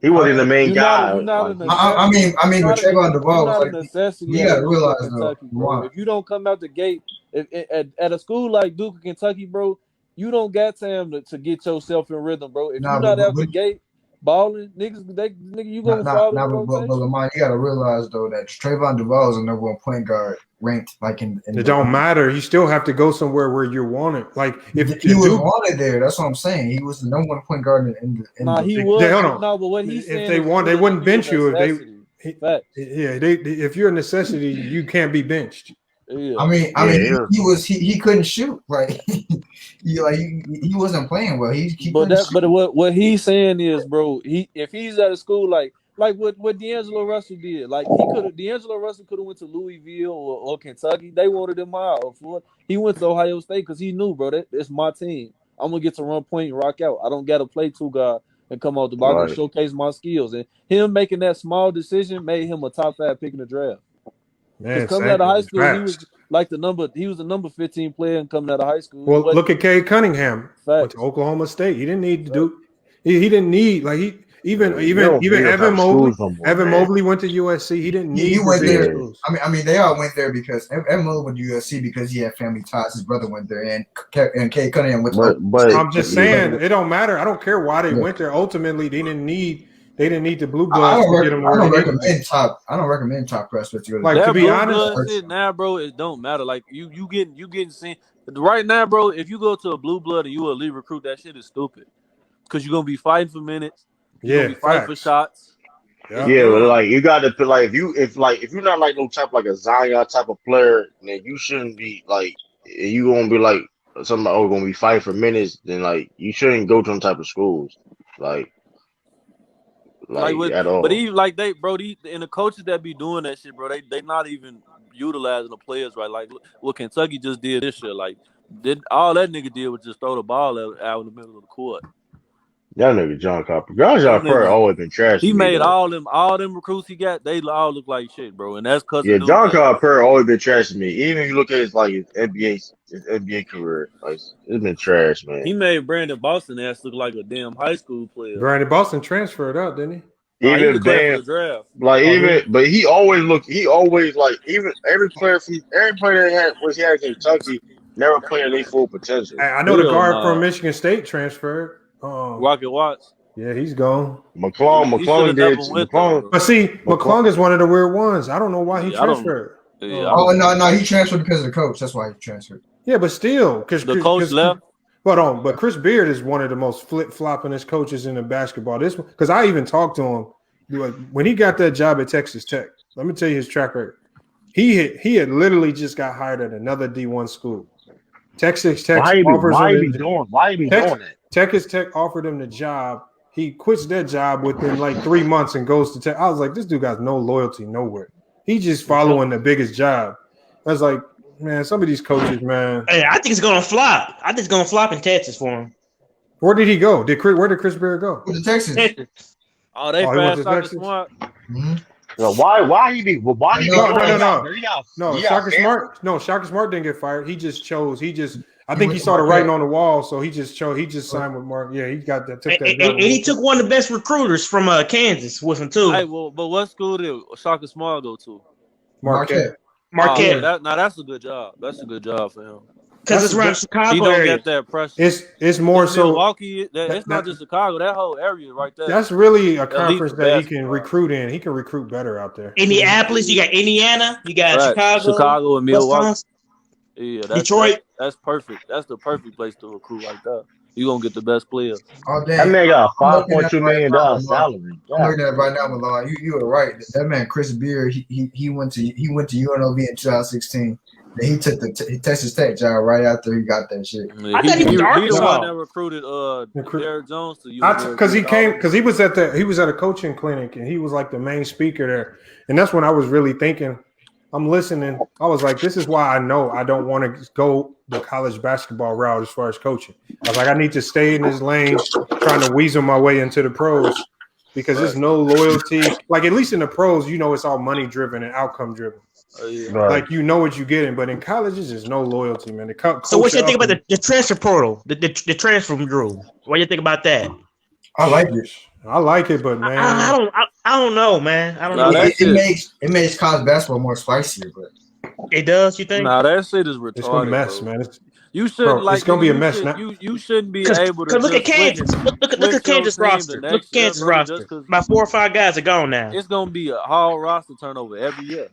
even the main guy. I mean, with Trayvon Duval, not like, a necessity. you got to realize Kentucky, though, bro. If you don't come out the gate at a school like Duke or Kentucky, bro, you don't got time to get yourself in rhythm, bro. If you're not out the gate balling, nigga, you gonna fall in the rotation. But Lamar, you got to realize though that Trayvon Duval is a number 1 point guard ranked like in it don't matter. You still have to go somewhere where you're wanted. Like if he was wanted there, that's what I'm saying. He was the number 1 point guard in the he was. No, but what he's saying, if they want, they wouldn't bench you. If you're a necessity, you can't be benched. Yeah. I mean, he couldn't shoot. Like he wasn't playing well. But what he's saying is, bro, if he's at a school like what D'Angelo Russell did, like D'Angelo Russell could have went to Louisville or Kentucky. They wanted him out. He went to Ohio State because he knew, bro, that's my team. I'm gonna get to run point and rock out. I don't gotta play 2 guard and come out the box and showcase my skills. And him making that small decision made him a top 5 pick in the draft. Because coming out of high school, he was the number 15 player and coming out of high school. Well, look at Cade Cunningham. Went to Oklahoma State. He didn't need to do. He didn't need even Evan Mobley. Evan Mobley went to USC. He didn't need. He went there. I mean, they all went there because Evan Mobley went to USC because he had family ties. His brother went there, and Cade Cunningham went. But I'm just saying, it don't matter. I don't care why they went there. Ultimately, they didn't need the blue bloods to get them where they needed. I don't recommend top prospects to go. Like, to be honest, now, bro, it don't matter. Like you getting seen right now, bro. If you go to a blue blood and you a elite recruit, that shit is stupid because you're gonna be fighting for minutes. You're gonna be fighting for shots. Yeah, but like you got to put like if you're not like no type like a Zion type of player, then you shouldn't be like you gonna be like somebody gonna be fighting for minutes. Then like you shouldn't go to them type of schools like at all. But even like and the coaches that be doing that shit, bro, they not even utilizing the players right. Like what Kentucky just did this year, like all that nigga did was just throw the ball out in the middle of the court. That nigga John Calipari always been trash. He made all them recruits he got. They all look like shit, bro. And that's because John Calipari always been trash to me. Even if you look at his NBA career, like it's been trash, man. He made Brandon Boston ass look like a damn high school player. Brandon Boston transferred out, didn't he? Even then, but he always like even every player that he had in Kentucky never played at their full potential. I know the guard from Michigan State transferred. Rocket Watts. Yeah, he's gone. McClung did. But see, McClung is one of the weird ones. I don't know why he transferred. No, he transferred because of the coach. That's why he transferred. Yeah, but still, because the coach left. But Chris Beard is one of the most flip-floppingest coaches in the basketball. This one, because I even talked to him when he got that job at Texas Tech. Let me tell you his track record. He had literally just got hired at another D1 school. Texas Tech Why he doing that? Texas Tech offered him the job. He quits that job within like 3 months and goes to Tech. I was like, this dude got no loyalty nowhere. He's just following the biggest job. I was like, man, some of these coaches, man. Hey, I think it's gonna flop. I think it's gonna flop in Texas for him. Where did he go? Where did Chris Beard go? To Texas. Oh, they fast Shaka Smart. No, why he be? Why he? No, Shaka Smart. No, Shaka Smart didn't get fired. He just chose. I think he saw the writing on the wall, so he just signed with Mark. Yeah, he got that. Took that. And he took one of the best recruiters from Kansas with him too. Hey, but what school did Shaka Smart go to? Marquette. That's a good job. That's a good job for him. Because it's around Chicago. He don't area. get that pressure. It's more so Milwaukee. It's not just Chicago. That whole area right there. That's really a conference that he can recruit in. He can recruit better out there. Indianapolis, you got Indiana, you got Chicago and Milwaukee. Wisconsin. Yeah, Detroit. That's perfect. That's the perfect place to recruit like that. You gonna get the best players. Oh That dang! man got I'm a looking at it $5.2 right million now, Milan. salary. I'm God looking at it right now, damn. Milan. You were right. That man, Chris Beard, he went to UNLV in 2016. Then he took the Texas Tech job right after he got that shit. Yeah, I thought he went to he the one Arkansas. that recruited Derrick Jones to Because University. he was at a coaching clinic and he was like the main speaker there, and that's when I was really thinking. I'm listening. I was like, this is why I know I don't want to go the college basketball route as far as coaching. I was like, I need to stay in this lane, trying to weasel my way into the pros because there's no loyalty. Like at least in the pros, it's all money driven and outcome driven. Right. Like you know what you're getting, but in colleges, there's no loyalty, man. So what you think about the transfer portal, the transfer rule? What do you think about that? I like it. I like it, but man, I don't know, man. I don't know. It makes college basketball more spicier, but it does. You think? Nah, that shit is retarded. It's a mess, bro. man. You shouldn't it's gonna be a mess now. You shouldn't be able to. Look at Kansas. Look at Kansas roster. Look at Kansas roster. About 4 or 5 guys are gone now. It's gonna be a whole roster turnover every year.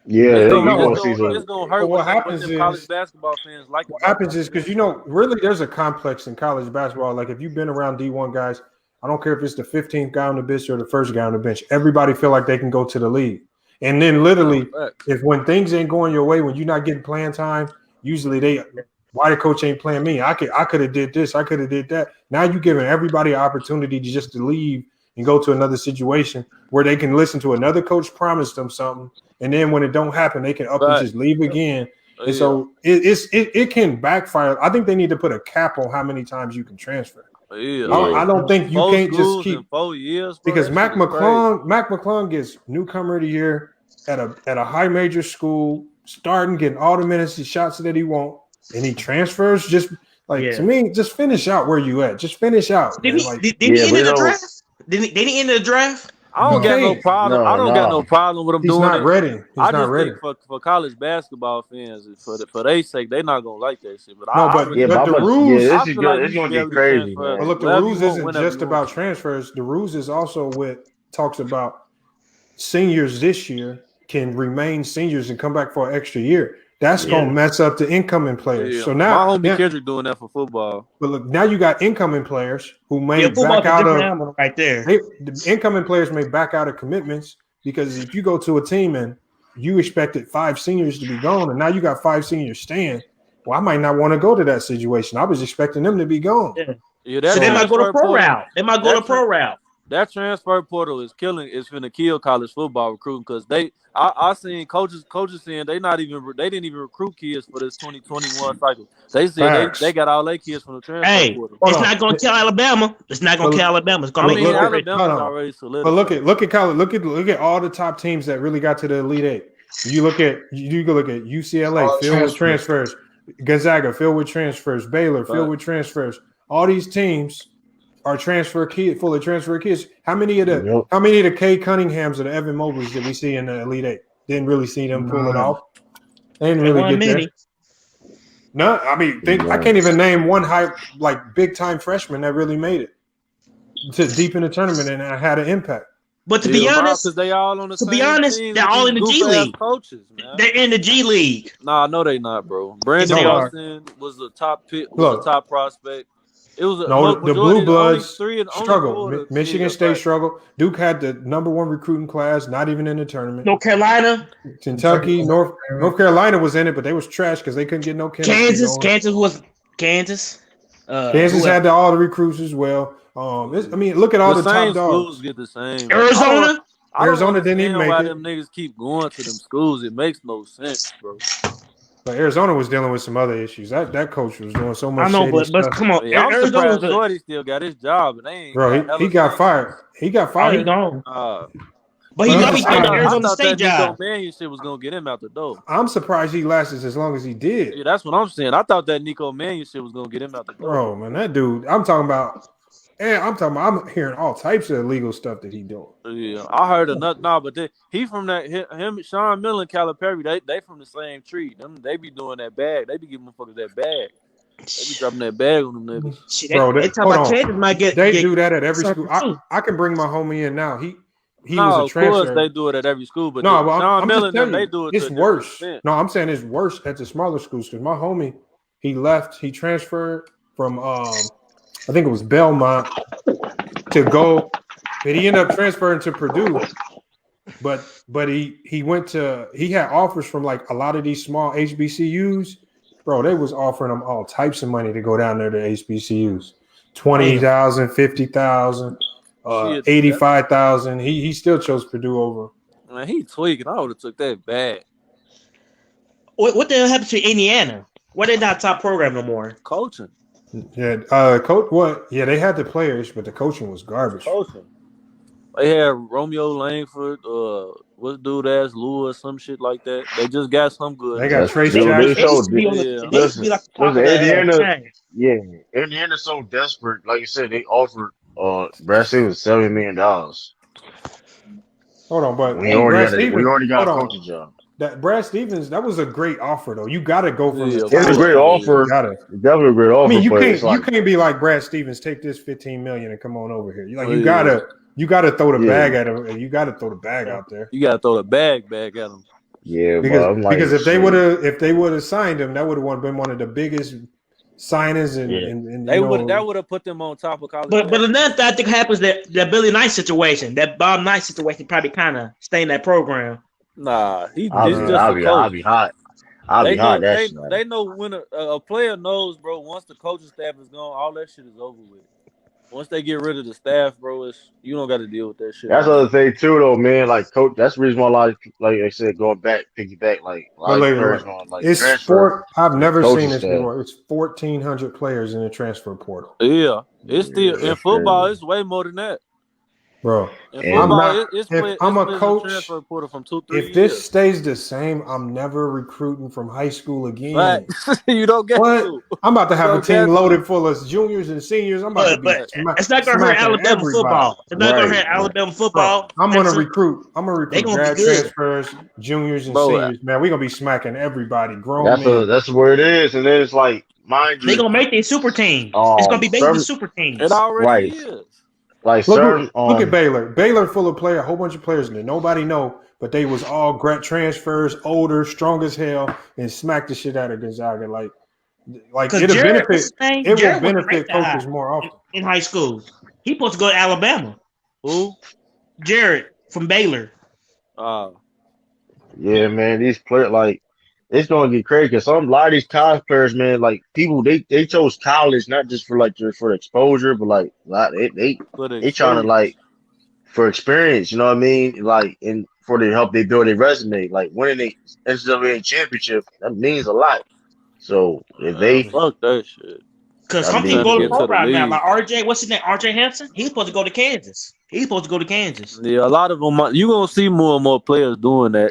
Yeah, it's But gonna hurt. what happens is college basketball fans like. What happens is because really, there's a complex in college basketball. Like if you've been around D1 guys, I don't care if it's the 15th guy on the bench or the first guy on the bench. Everybody feel like they can go to the league, and then literally, if when things ain't going your way, when you're not getting playing time, usually why the coach ain't playing me? I could have did this. I could have did that. Now you're giving everybody an opportunity to just to leave and go to another situation where they can listen to another coach promise them something. And then when it don't happen, they can up and just leave again. And so it can backfire. I think they need to put a cap on how many times you can transfer. I don't think you can't just keep 4 years because Mac McClung gets newcomer of the year at a high major school, starting getting all the minutes, the shots that he wants, and he transfers. Just to me, just finish out where you at. Just finish out. Did he end the draft? Did he end the draft? I don't got no problem. I don't got no problem with him doing it. He's not ready. I just think for college basketball fans, for their sake, they're not gonna like that shit. But the rules, it's gonna get crazy. But look, the rules isn't just about transfers. The rules is also what talks about seniors this year can remain seniors and come back for an extra year. That's gonna mess up the incoming players. Yeah. So now my homie Kendrick doing that for football. But look, now you got incoming players who may back out of right there. The incoming players may back out of commitments because if you go to a team and you expected 5 seniors to be gone, and now you got 5 seniors staying, well, I might not want to go to that situation. I was expecting them to be gone. Yeah, so they might go to pro route. They might go to pro route. That transfer portal is finna kill college football recruiting because I seen coaches saying they didn't even recruit kids for this 2021 cycle. They said they got all their kids from the transfer portal. It's not gonna kill Alabama. It's not gonna kill Alabama. It's gonna make Alabama's already solidified. But look at all the top teams that really got to the Elite Eight. You look at UCLA filled with transfers, Gonzaga filled with transfers, Baylor filled with transfers. All these teams are full of transfer kids. How many of the Kay Cunninghams or the Evan Mobleys did we see in the Elite Eight? Didn't really see them pull it off. They didn't really get there. No, I mean I can't even name one big time freshman that really made it to deep in the tournament and had an impact. But to be honest, they all on the same team, they're all in the G League. Coaches, man. They're in the G League. Nah, no, they not, bro. Brandon Austin was the top pick, was the top prospect. It was the Blue Bloods struggled. Michigan State struggled. Duke had the #1 recruiting class, not even in the tournament. North Carolina, Kentucky, North Carolina was in it, but they was trash because they couldn't get no Kansas had all the recruits as well. Look at all the top dogs. Get the same. Arizona didn't even make it. Them niggas keep going to them schools. It makes no sense, bro. But Arizona was dealing with some other issues. That coach was doing so much. I know, but come on, yeah, I'm surprised Shorty still got his job, and they ain't. Bro, he got fired. He got fired. Oh, he gone. But he got the Arizona State job. Nico Mannion shit was gonna get him out the door. I'm surprised he lasted as long as he did. Yeah, that's what I'm saying. I thought that Nico Mannion shit was gonna get him out the door. Bro, man, that dude. I'm hearing all types of illegal stuff that he doing. Yeah, I heard enough. But he from that him, Sean Miller, and Calipari. They from the same tree. They be doing that bag. They be giving motherfuckers that bag. They be dropping that bag on them niggas. Bro, they do that at every school. I can bring my homie in now. he was a of course transfer. they do it at every school, but No, but Sean I'm just Miller, telling they you, do it it's to a different worse. extent. No, I'm saying it's worse at the smaller schools because my homie, he left, he transferred from I think it was Belmont to go, but he ended up transferring to Purdue. But he went to, he had offers from like a lot of these small HBCUs. Bro, they was offering him all types of money to go down there to HBCUs. 20,000, 50,000, Shit, 85,000. He still chose Purdue over. man, he tweaking. I would have took that bad. What the hell happened to Indiana? Why they not top program no more? Coaching. Yeah, coach. What? Yeah, they had the players, but the coaching was garbage. Coaching. They had Romeo Langford, what dude ass Lewis, some shit like that. They just got some good. They got Trace Dude, they Jackson. so They used to be like the top of the Indiana. chain. Yeah, Indiana's so desperate. Like you said, they offered Brad Stevens $70 million. Hold on, but we already got a coaching job. That Brad Stevens, that was a great offer though. You got to go from the top. It's a great offer. Definitely a great offer. I mean, you but can't be like Brad Stevens. Take this $15 million and come on over here. You gotta throw the bag at him. You gotta throw the bag out there. You gotta throw the bag back at him. Yeah, because if they would have signed him, that would have been one of the biggest signings. And that would have put them on top of college. But another thing I think happens that Billy Knight situation, that Bob Knight situation, probably kind of stay in that program. Nah, I'll be hot. They know when a player knows, bro. Once the coaching staff is gone, all that shit is over with. Once they get rid of the staff, bro, you don't got to deal with that shit. That's the other thing too, though, man. Like coach, that's the reason why a lot of, like I said, piggyback, like a lot of players going like it's transfer. I've never seen this before. It's 1,400 players in the transfer portal. Yeah, it's still in football. It's way more than that. Bro, I'm a coach, transfer portal from 2-3 if this stays the same, I'm never recruiting from high school again. Right. You don't get to. I'm about to have a team loaded full of juniors and seniors. I'm about to be it's not going to hurt Alabama football. It's not going to hurt Alabama football. Bro, I'm going to recruit grad transfers, juniors and seniors. Man, we're going to be smacking everybody. That's where it is. And then it's like, mind you, they're going to make their super team. It's going to be basically super teams. It already is. Like look at Baylor. Baylor full of a whole bunch of players that nobody know, but they was all grad transfers, older, strong as hell, and smacked the shit out of Gonzaga. Like it'll benefit coaches more often in high school. He supposed to go to Alabama. Who? Jared from Baylor. Yeah, man, these players it's gonna get crazy because a lot of these college players, man, like people they chose college not just for for exposure, but like they trying to for experience, you know what I mean? Like and for to help they build their resume. Like winning the NCAA championship, that means a lot. So if they fuck that shit. Because some people go to the program now. Like RJ, what's his name? RJ Hampson? He's supposed to go to Kansas. Yeah, a lot of them. You're going to see more and more players doing that.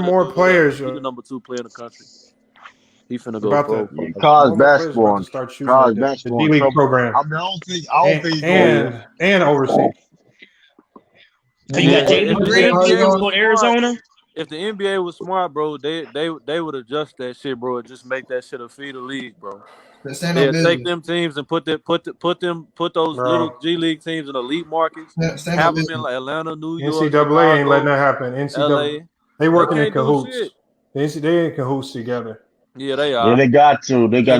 More players. He's the number 2 player in the country. He finna go pro. College basketball. College basketball. The D-League program. I don't think and overseas. So you got Jaden Green going to Arizona? If the NBA was smart, bro, they would adjust that shit, bro, and just make that shit a feeder league, bro. Take them teams and put those little G League teams in elite markets. Have them in like Atlanta, New York. NCAA Chicago, ain't letting that happen. NCAA, they working in cahoots. They in cahoots together. Yeah, they are. Yeah, they got to. They got.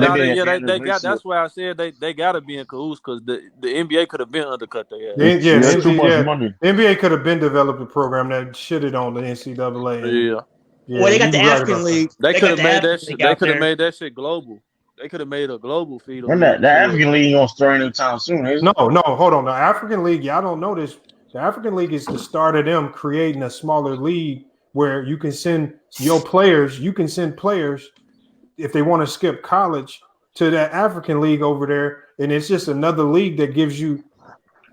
That's why I said they got to be in cahoots because the NBA could have been undercut their ass. There's too much money. The NBA could have been developed a program that shitted on the NCAA. Yeah. Well, they got the African League. They could have made that shit. They could have made that shit global. They could have made a global feed. And the African League gonna start anytime soon. No, hold on. The African League, y'all don't know this. The African League is the start of them creating a smaller league where you can send your players. You can send players if they want to skip college to that African League over there, and it's just another league that gives you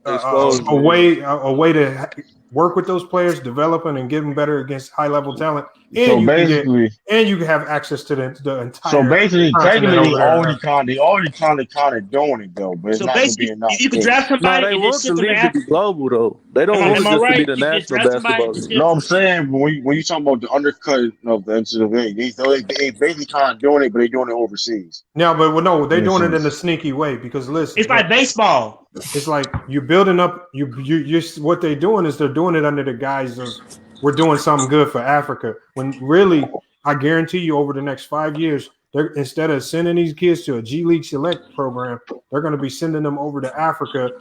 a way to work with those players, develop them, and get them better against high level talent, and So you basically, can have access to the so entire basically, continent technically, over there. they already kind of doing it though, but it's So not gonna be basically, enough. you could draft No, somebody they and just want the ship them to league to be Africa. global though. They don't want Am it I just to be right? the You just national draft somebody basketball and league. ship. No, I'm saying when you talking about the undercut of the NCAA, they basically kind of doing it, but they doing it overseas. No, but no, they're In a doing it in a sense. sneaky way because listen, It's like baseball. it's like you're building up. You what they're doing is they're doing it under the guise of we're doing something good for Africa. When really, I guarantee you, over the next 5 years, they're instead of sending these kids to a G League Select program, they're going to be sending them over to Africa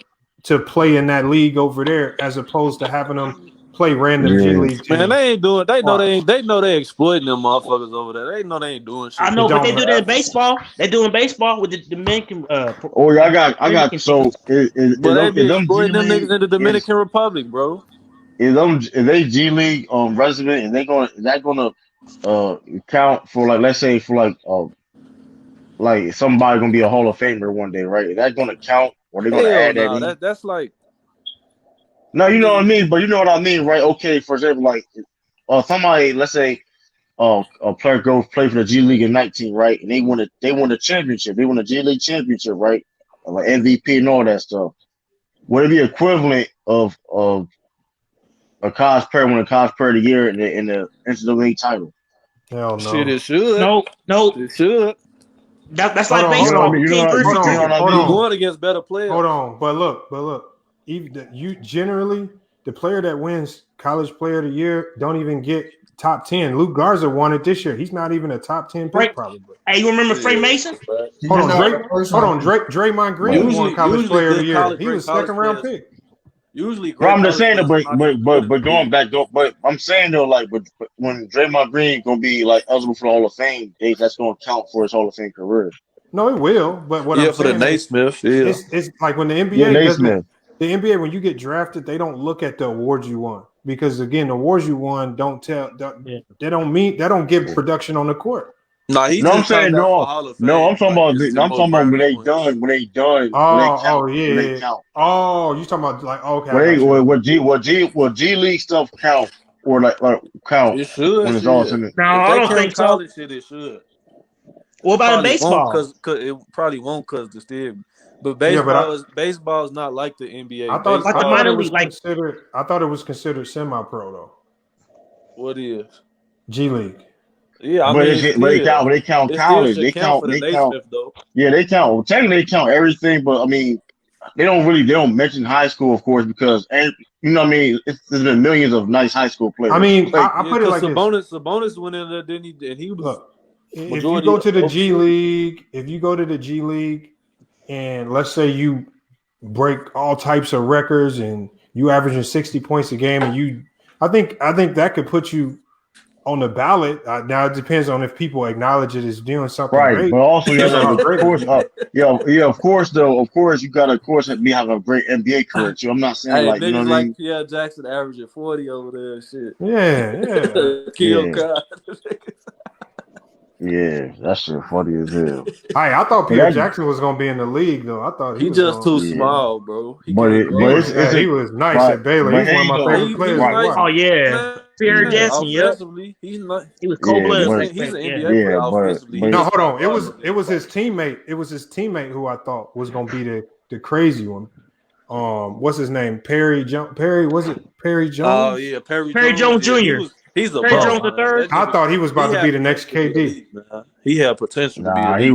to play in that league over there, as opposed to having them play random G Yeah. League teams. Man, they ain't doing. They know Watch. they know they exploiting them motherfuckers over there. They know they ain't doing shit. I for know, but don't they do Africa. that in baseball. They do in baseball with the Dominican. Oh yeah, I got. Dominican So teams. But they be is them G exploiting them niggas League in the Dominican Republic, bro. is they G League resident, and is that gonna count for, like, let's say, for like somebody gonna be a Hall of Famer one day, right? Is that gonna count, or they gonna Hell add that no. in? That's like No, you know what I mean, but you know what I mean, right? Okay, for example, like somebody, let's say, a player goes play for the G League in 19, right? And they won a championship. They won a G League championship, right? Like MVP and all that stuff. Would it be equivalent of a college player winning a college player of the year in the NCAA title? Hell shit. no. It should. No. It should. That's Hold like on, hold You know what I baseball. mean? on, You know King what, Griffey hold you on, know what Jr. I hold You mean? on, going against better players. hold on. But look. Even you generally the player that wins College Player of the Year don't even get top 10. Luke Garza won it this year. He's not even a top 10 Frank, pick, probably. hey, you remember Frank Yeah. Mason? He's Hold just on, not Drake. the first Hold one. on, Draymond Green Right. won College Usually Player of the good Year. college, He great was college second round players. pick. Usually But great I'm just college saying that, players are not even good in the going league. back though, but I'm saying though, like, but when Draymond Green gonna be like eligible for the Hall of Fame, that's gonna count for his Hall of Fame career. No, it will. But what Yeah, I'm for the saying is, Naismith. Yeah. it's like when the Yeah, NBA doesn't. Naismith. The NBA, when you get drafted, they don't look at the awards you won because again, the awards you won Yeah. they don't give production on the court. Nah, he's No, I'm just saying counting out for no, Hall of no. Fame, I'm talking like about his I'm most talking about when valuable they points. Oh, when they yeah. count Oh, you talking about like okay, I when they got you. what G League stuff count, or like count It should, when it's all shit. said. No, If I they don't count think so. college shit, it should. What It about in probably won't, baseball? cause it probably won't, cause the still. But Yeah, but baseball is not like the NBA. Like the I thought Baseball, it minor was league, like considered semi-pro though. what is? G League. Yeah, I But mean they count it still college. should count for the They count. Naismith though. Yeah, they count. Well, technically, they count everything, but I mean, they don't mention high school, of course, because you know what I mean. There's been millions of nice high school I players. mean, Like, I Yeah, put it cause like this. Sabonis went in there, didn't he? And he was Look, if you majority go to the G overseas. League, and let's say you break all types of records and you averaging 60 points a game, and I think that could put you on the ballot. Now it depends on if people acknowledge it as doing something right, great. but also you Depends on have how to, of great it course, is. of course, though, of course, you got to, of course, be having a great NBA career too. I'm not saying, Hey, like, you know niggas what I like mean? Pierre Jackson averaging 40 over there and shit. Yeah. Kill Yeah, Kyle. yeah, that shit funny as hell. I thought But Pierre that, Jackson was gonna be in the league though. I thought he He was just going. too yeah, small, bro. He but can't but guard it's nobody. a He was nice at Baylor. He was one of hey my though, favorite He players was to right, nice, oh watch. yeah, man. Pierre yeah, Jackson. Yep, Offensively, he's not. he was cold yeah, He's blooded. but he's an Yeah, NBA player. yeah, Offensively, he but No, just hold can't on. guard no It was nigga. his teammate. It was his teammate who I thought was gonna be the crazy one. What's his name? Perry, was it Perry Oh Jones? yeah, Perry Perry Jones. Jones Yeah, Jr. he's a Perry bum, Bro, Jones the man. third. That I nigga, thought he was he about to be had the next potential to be KD. elite, man. He had potential to be nah, elite.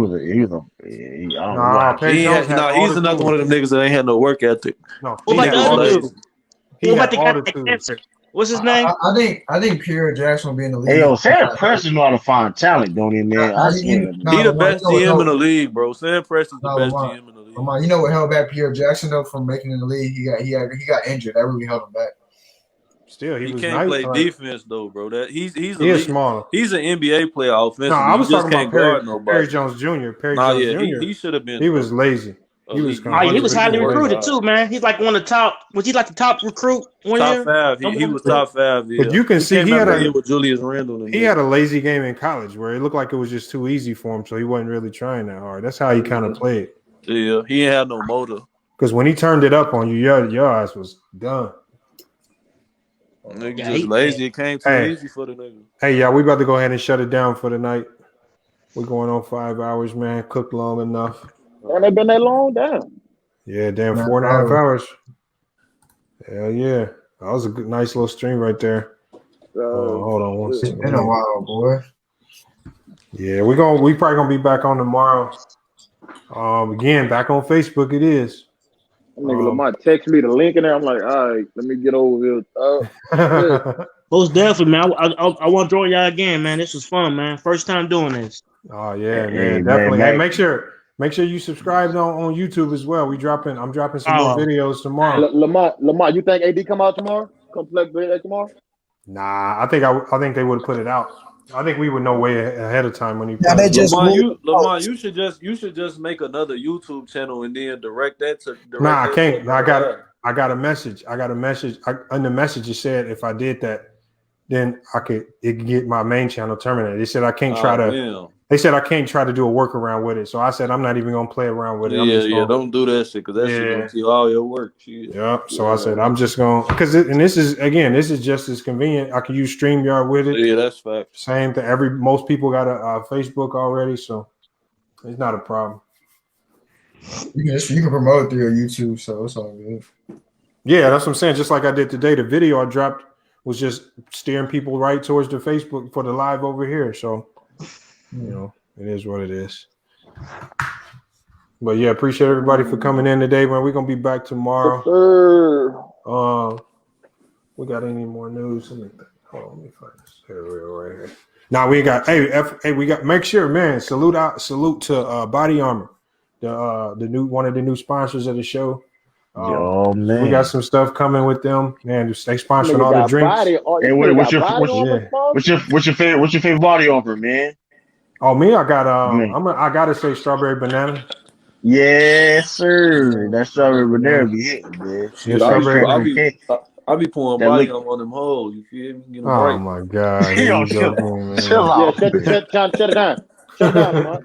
I don't know what Nah, happened. Perry Jones had all He's the another one tools. of them niggas that ain't had no work ethic. No, What he He about had the just other all the dude? lazy. tools. He What had about the guy all the that had tools. cancer? What's his name? I think Pierre Jackson will be in the Hey, league. yo, Sam Preston know how to find talent, don't he, man? I swear. He the Lamar, best GM in the league, bro. Sam Preston's the best Lamar, GM in the league. Lamar, you know what held back Pierre Jackson though from making it in the league? He got injured. That really held him back. Still, he He was can't nice. play defense though, bro. That he's He is elite. smaller. He's an NBA player No, offensively. I He was just talking about can't guard Perry nobody. Jones Jr. Perry Nah, Jones yeah, Jr. he should have been He was lazy. He was elite. Oh yeah, he was 100% highly Work lazy. recruited hard. too, man. He's like one of the top. Was he like the top recruit one Top year? 5. He was top 5. But Yeah, you can he see came out that year with Julius Randle and he had a lazy game in college where it looked like it was just too easy for him, so he wasn't really trying that hard. That's how he kind of played. Yeah, he ain't had no motor. Because when he turned it up on you, your ass was done. Nigga Yeah, just lazy. It came too easy for the nigga. Hey, y'all, we about to go ahead and shut it down for the night. We're going on 5 hours, man. Cooked long enough. And they been that long down. Yeah, damn, Man, 4.5 hours. Hell yeah. That was a good, nice little stream right there. Hold on one It's second. been a while, boy. Yeah, we probably gonna be back on tomorrow. Again, back on Facebook it is. That nigga Lamont text me the link in there. I'm like, all right, let me get over here. Most definitely, man. I want to join y'all again, man. This was fun, man. First time doing this. Oh yeah, man, definitely. Hey, make sure you subscribe on YouTube as well. I'm dropping some more videos tomorrow. Lamont, you think AD come out tomorrow? Come play tomorrow? Nah, I think they would have put it out. I think we would know way ahead of time when he. Lamont, you should just make another YouTube channel and then direct that to. Nah, I can't. I got a message. In the message it said if I did that, then it could get my main channel terminated. They said I can't try to. Damn. They said I can't try to do a workaround with it. So I said I'm not even gonna play around with it. Don't do that shit because that shit gonna kill all your work. Shit. Yep. So I said I'm just gonna this is just as convenient. I can use StreamYard with it. Yeah, that's fact. Same thing. Most people got a Facebook already, so it's not a problem. You can promote it through your YouTube, so it's all good. Yeah, that's what I'm saying. Just like I did today, the video I dropped was just steering people right towards the Facebook for the live over here. So, it is what it is. But yeah, appreciate everybody for coming in today, man. We're gonna be back tomorrow. We got any more news? Let me find this. Here we are right here. Now we got we got make sure, man. Salute to Body Armor, the new one of the new sponsors of the show. Man, we got some stuff coming with them. Man, they sponsoring all the drinks. What's your favorite body offer, man? Oh, me, I got I gotta say strawberry banana. Yes, sir. That strawberry banana be hitting, man. I be pouring body on one of them hoes. You feel me? Get them Oh right. my god! Chill out. Shut it down. Shut it down, Lamont.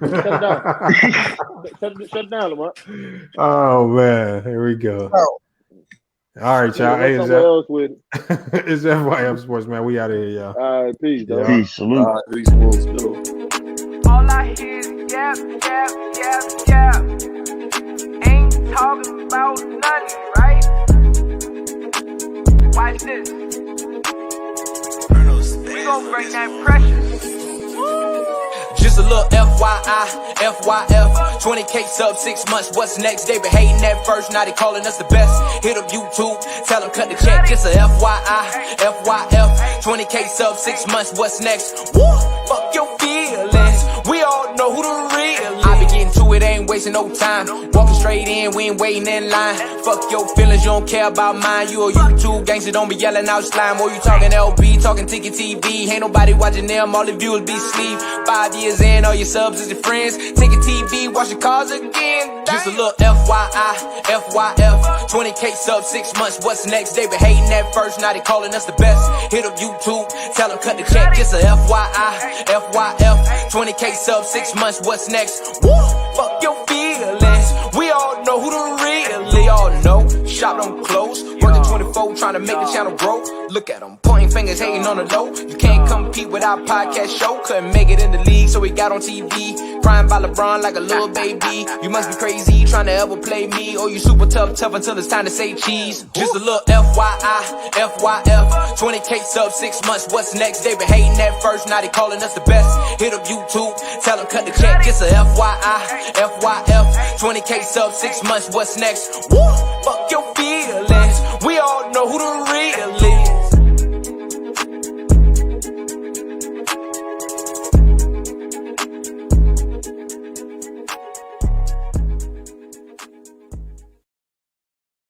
Shut it down, Lamont. Oh man, here we go. Oh. All right, y'all. Hey, it's FYF Sports, man. We out of here, y'all. All right, peace. Yeah. Peace. Salute. All right, peace. Wolves. Go. All I hear is yap. Ain't talking about nothing, right? Watch this. We gon' bring that pressure. Just a little FYF, 20K sub 6 months, what's next? They been hating at first, now they calling us the best. Hit up YouTube, tell them cut the check. Just a FYF, 20K sub 6 months, what's next? Woo, fuck your feelings, we all know who the real is. I be getting to it, ain't wasting no time. Walking straight in, we ain't waiting in line. Fuck your feelings, you don't care about mine. You a YouTube gangster, don't be yelling out slime. Or you talking LB, talking Ticket TV. Ain't nobody watching them, all the viewers be sleep. 5 years in, all your subs is your friends. Ticket TV, watch your cars again. Just a little FYF, 20K sub 6 months, what's next? They been hating at first, now they calling us the best. Hit up YouTube, tell them cut the check. Just a FYF, 20K sub 6 months, what's next? Woo, fuck your feelings, we all know who the real is. They all know, shop don't close, working 24, trying to make the channel grow. Look at them, pointing fingers, hating on the low. You can't compete with our podcast show. Couldn't make it in the league, so we got on TV. Crying by LeBron like a little baby. You must be crazy, trying to ever play me. Or you super tough until it's time to say cheese. Just a little FYF, 20K sub 6 months, what's next? They been hating at first, now they calling us the best. Hit up YouTube, tell them cut the check. Just a FYF, 20K sub 6 months, what's next? Woo, fuck your feelings, we all know who the real is.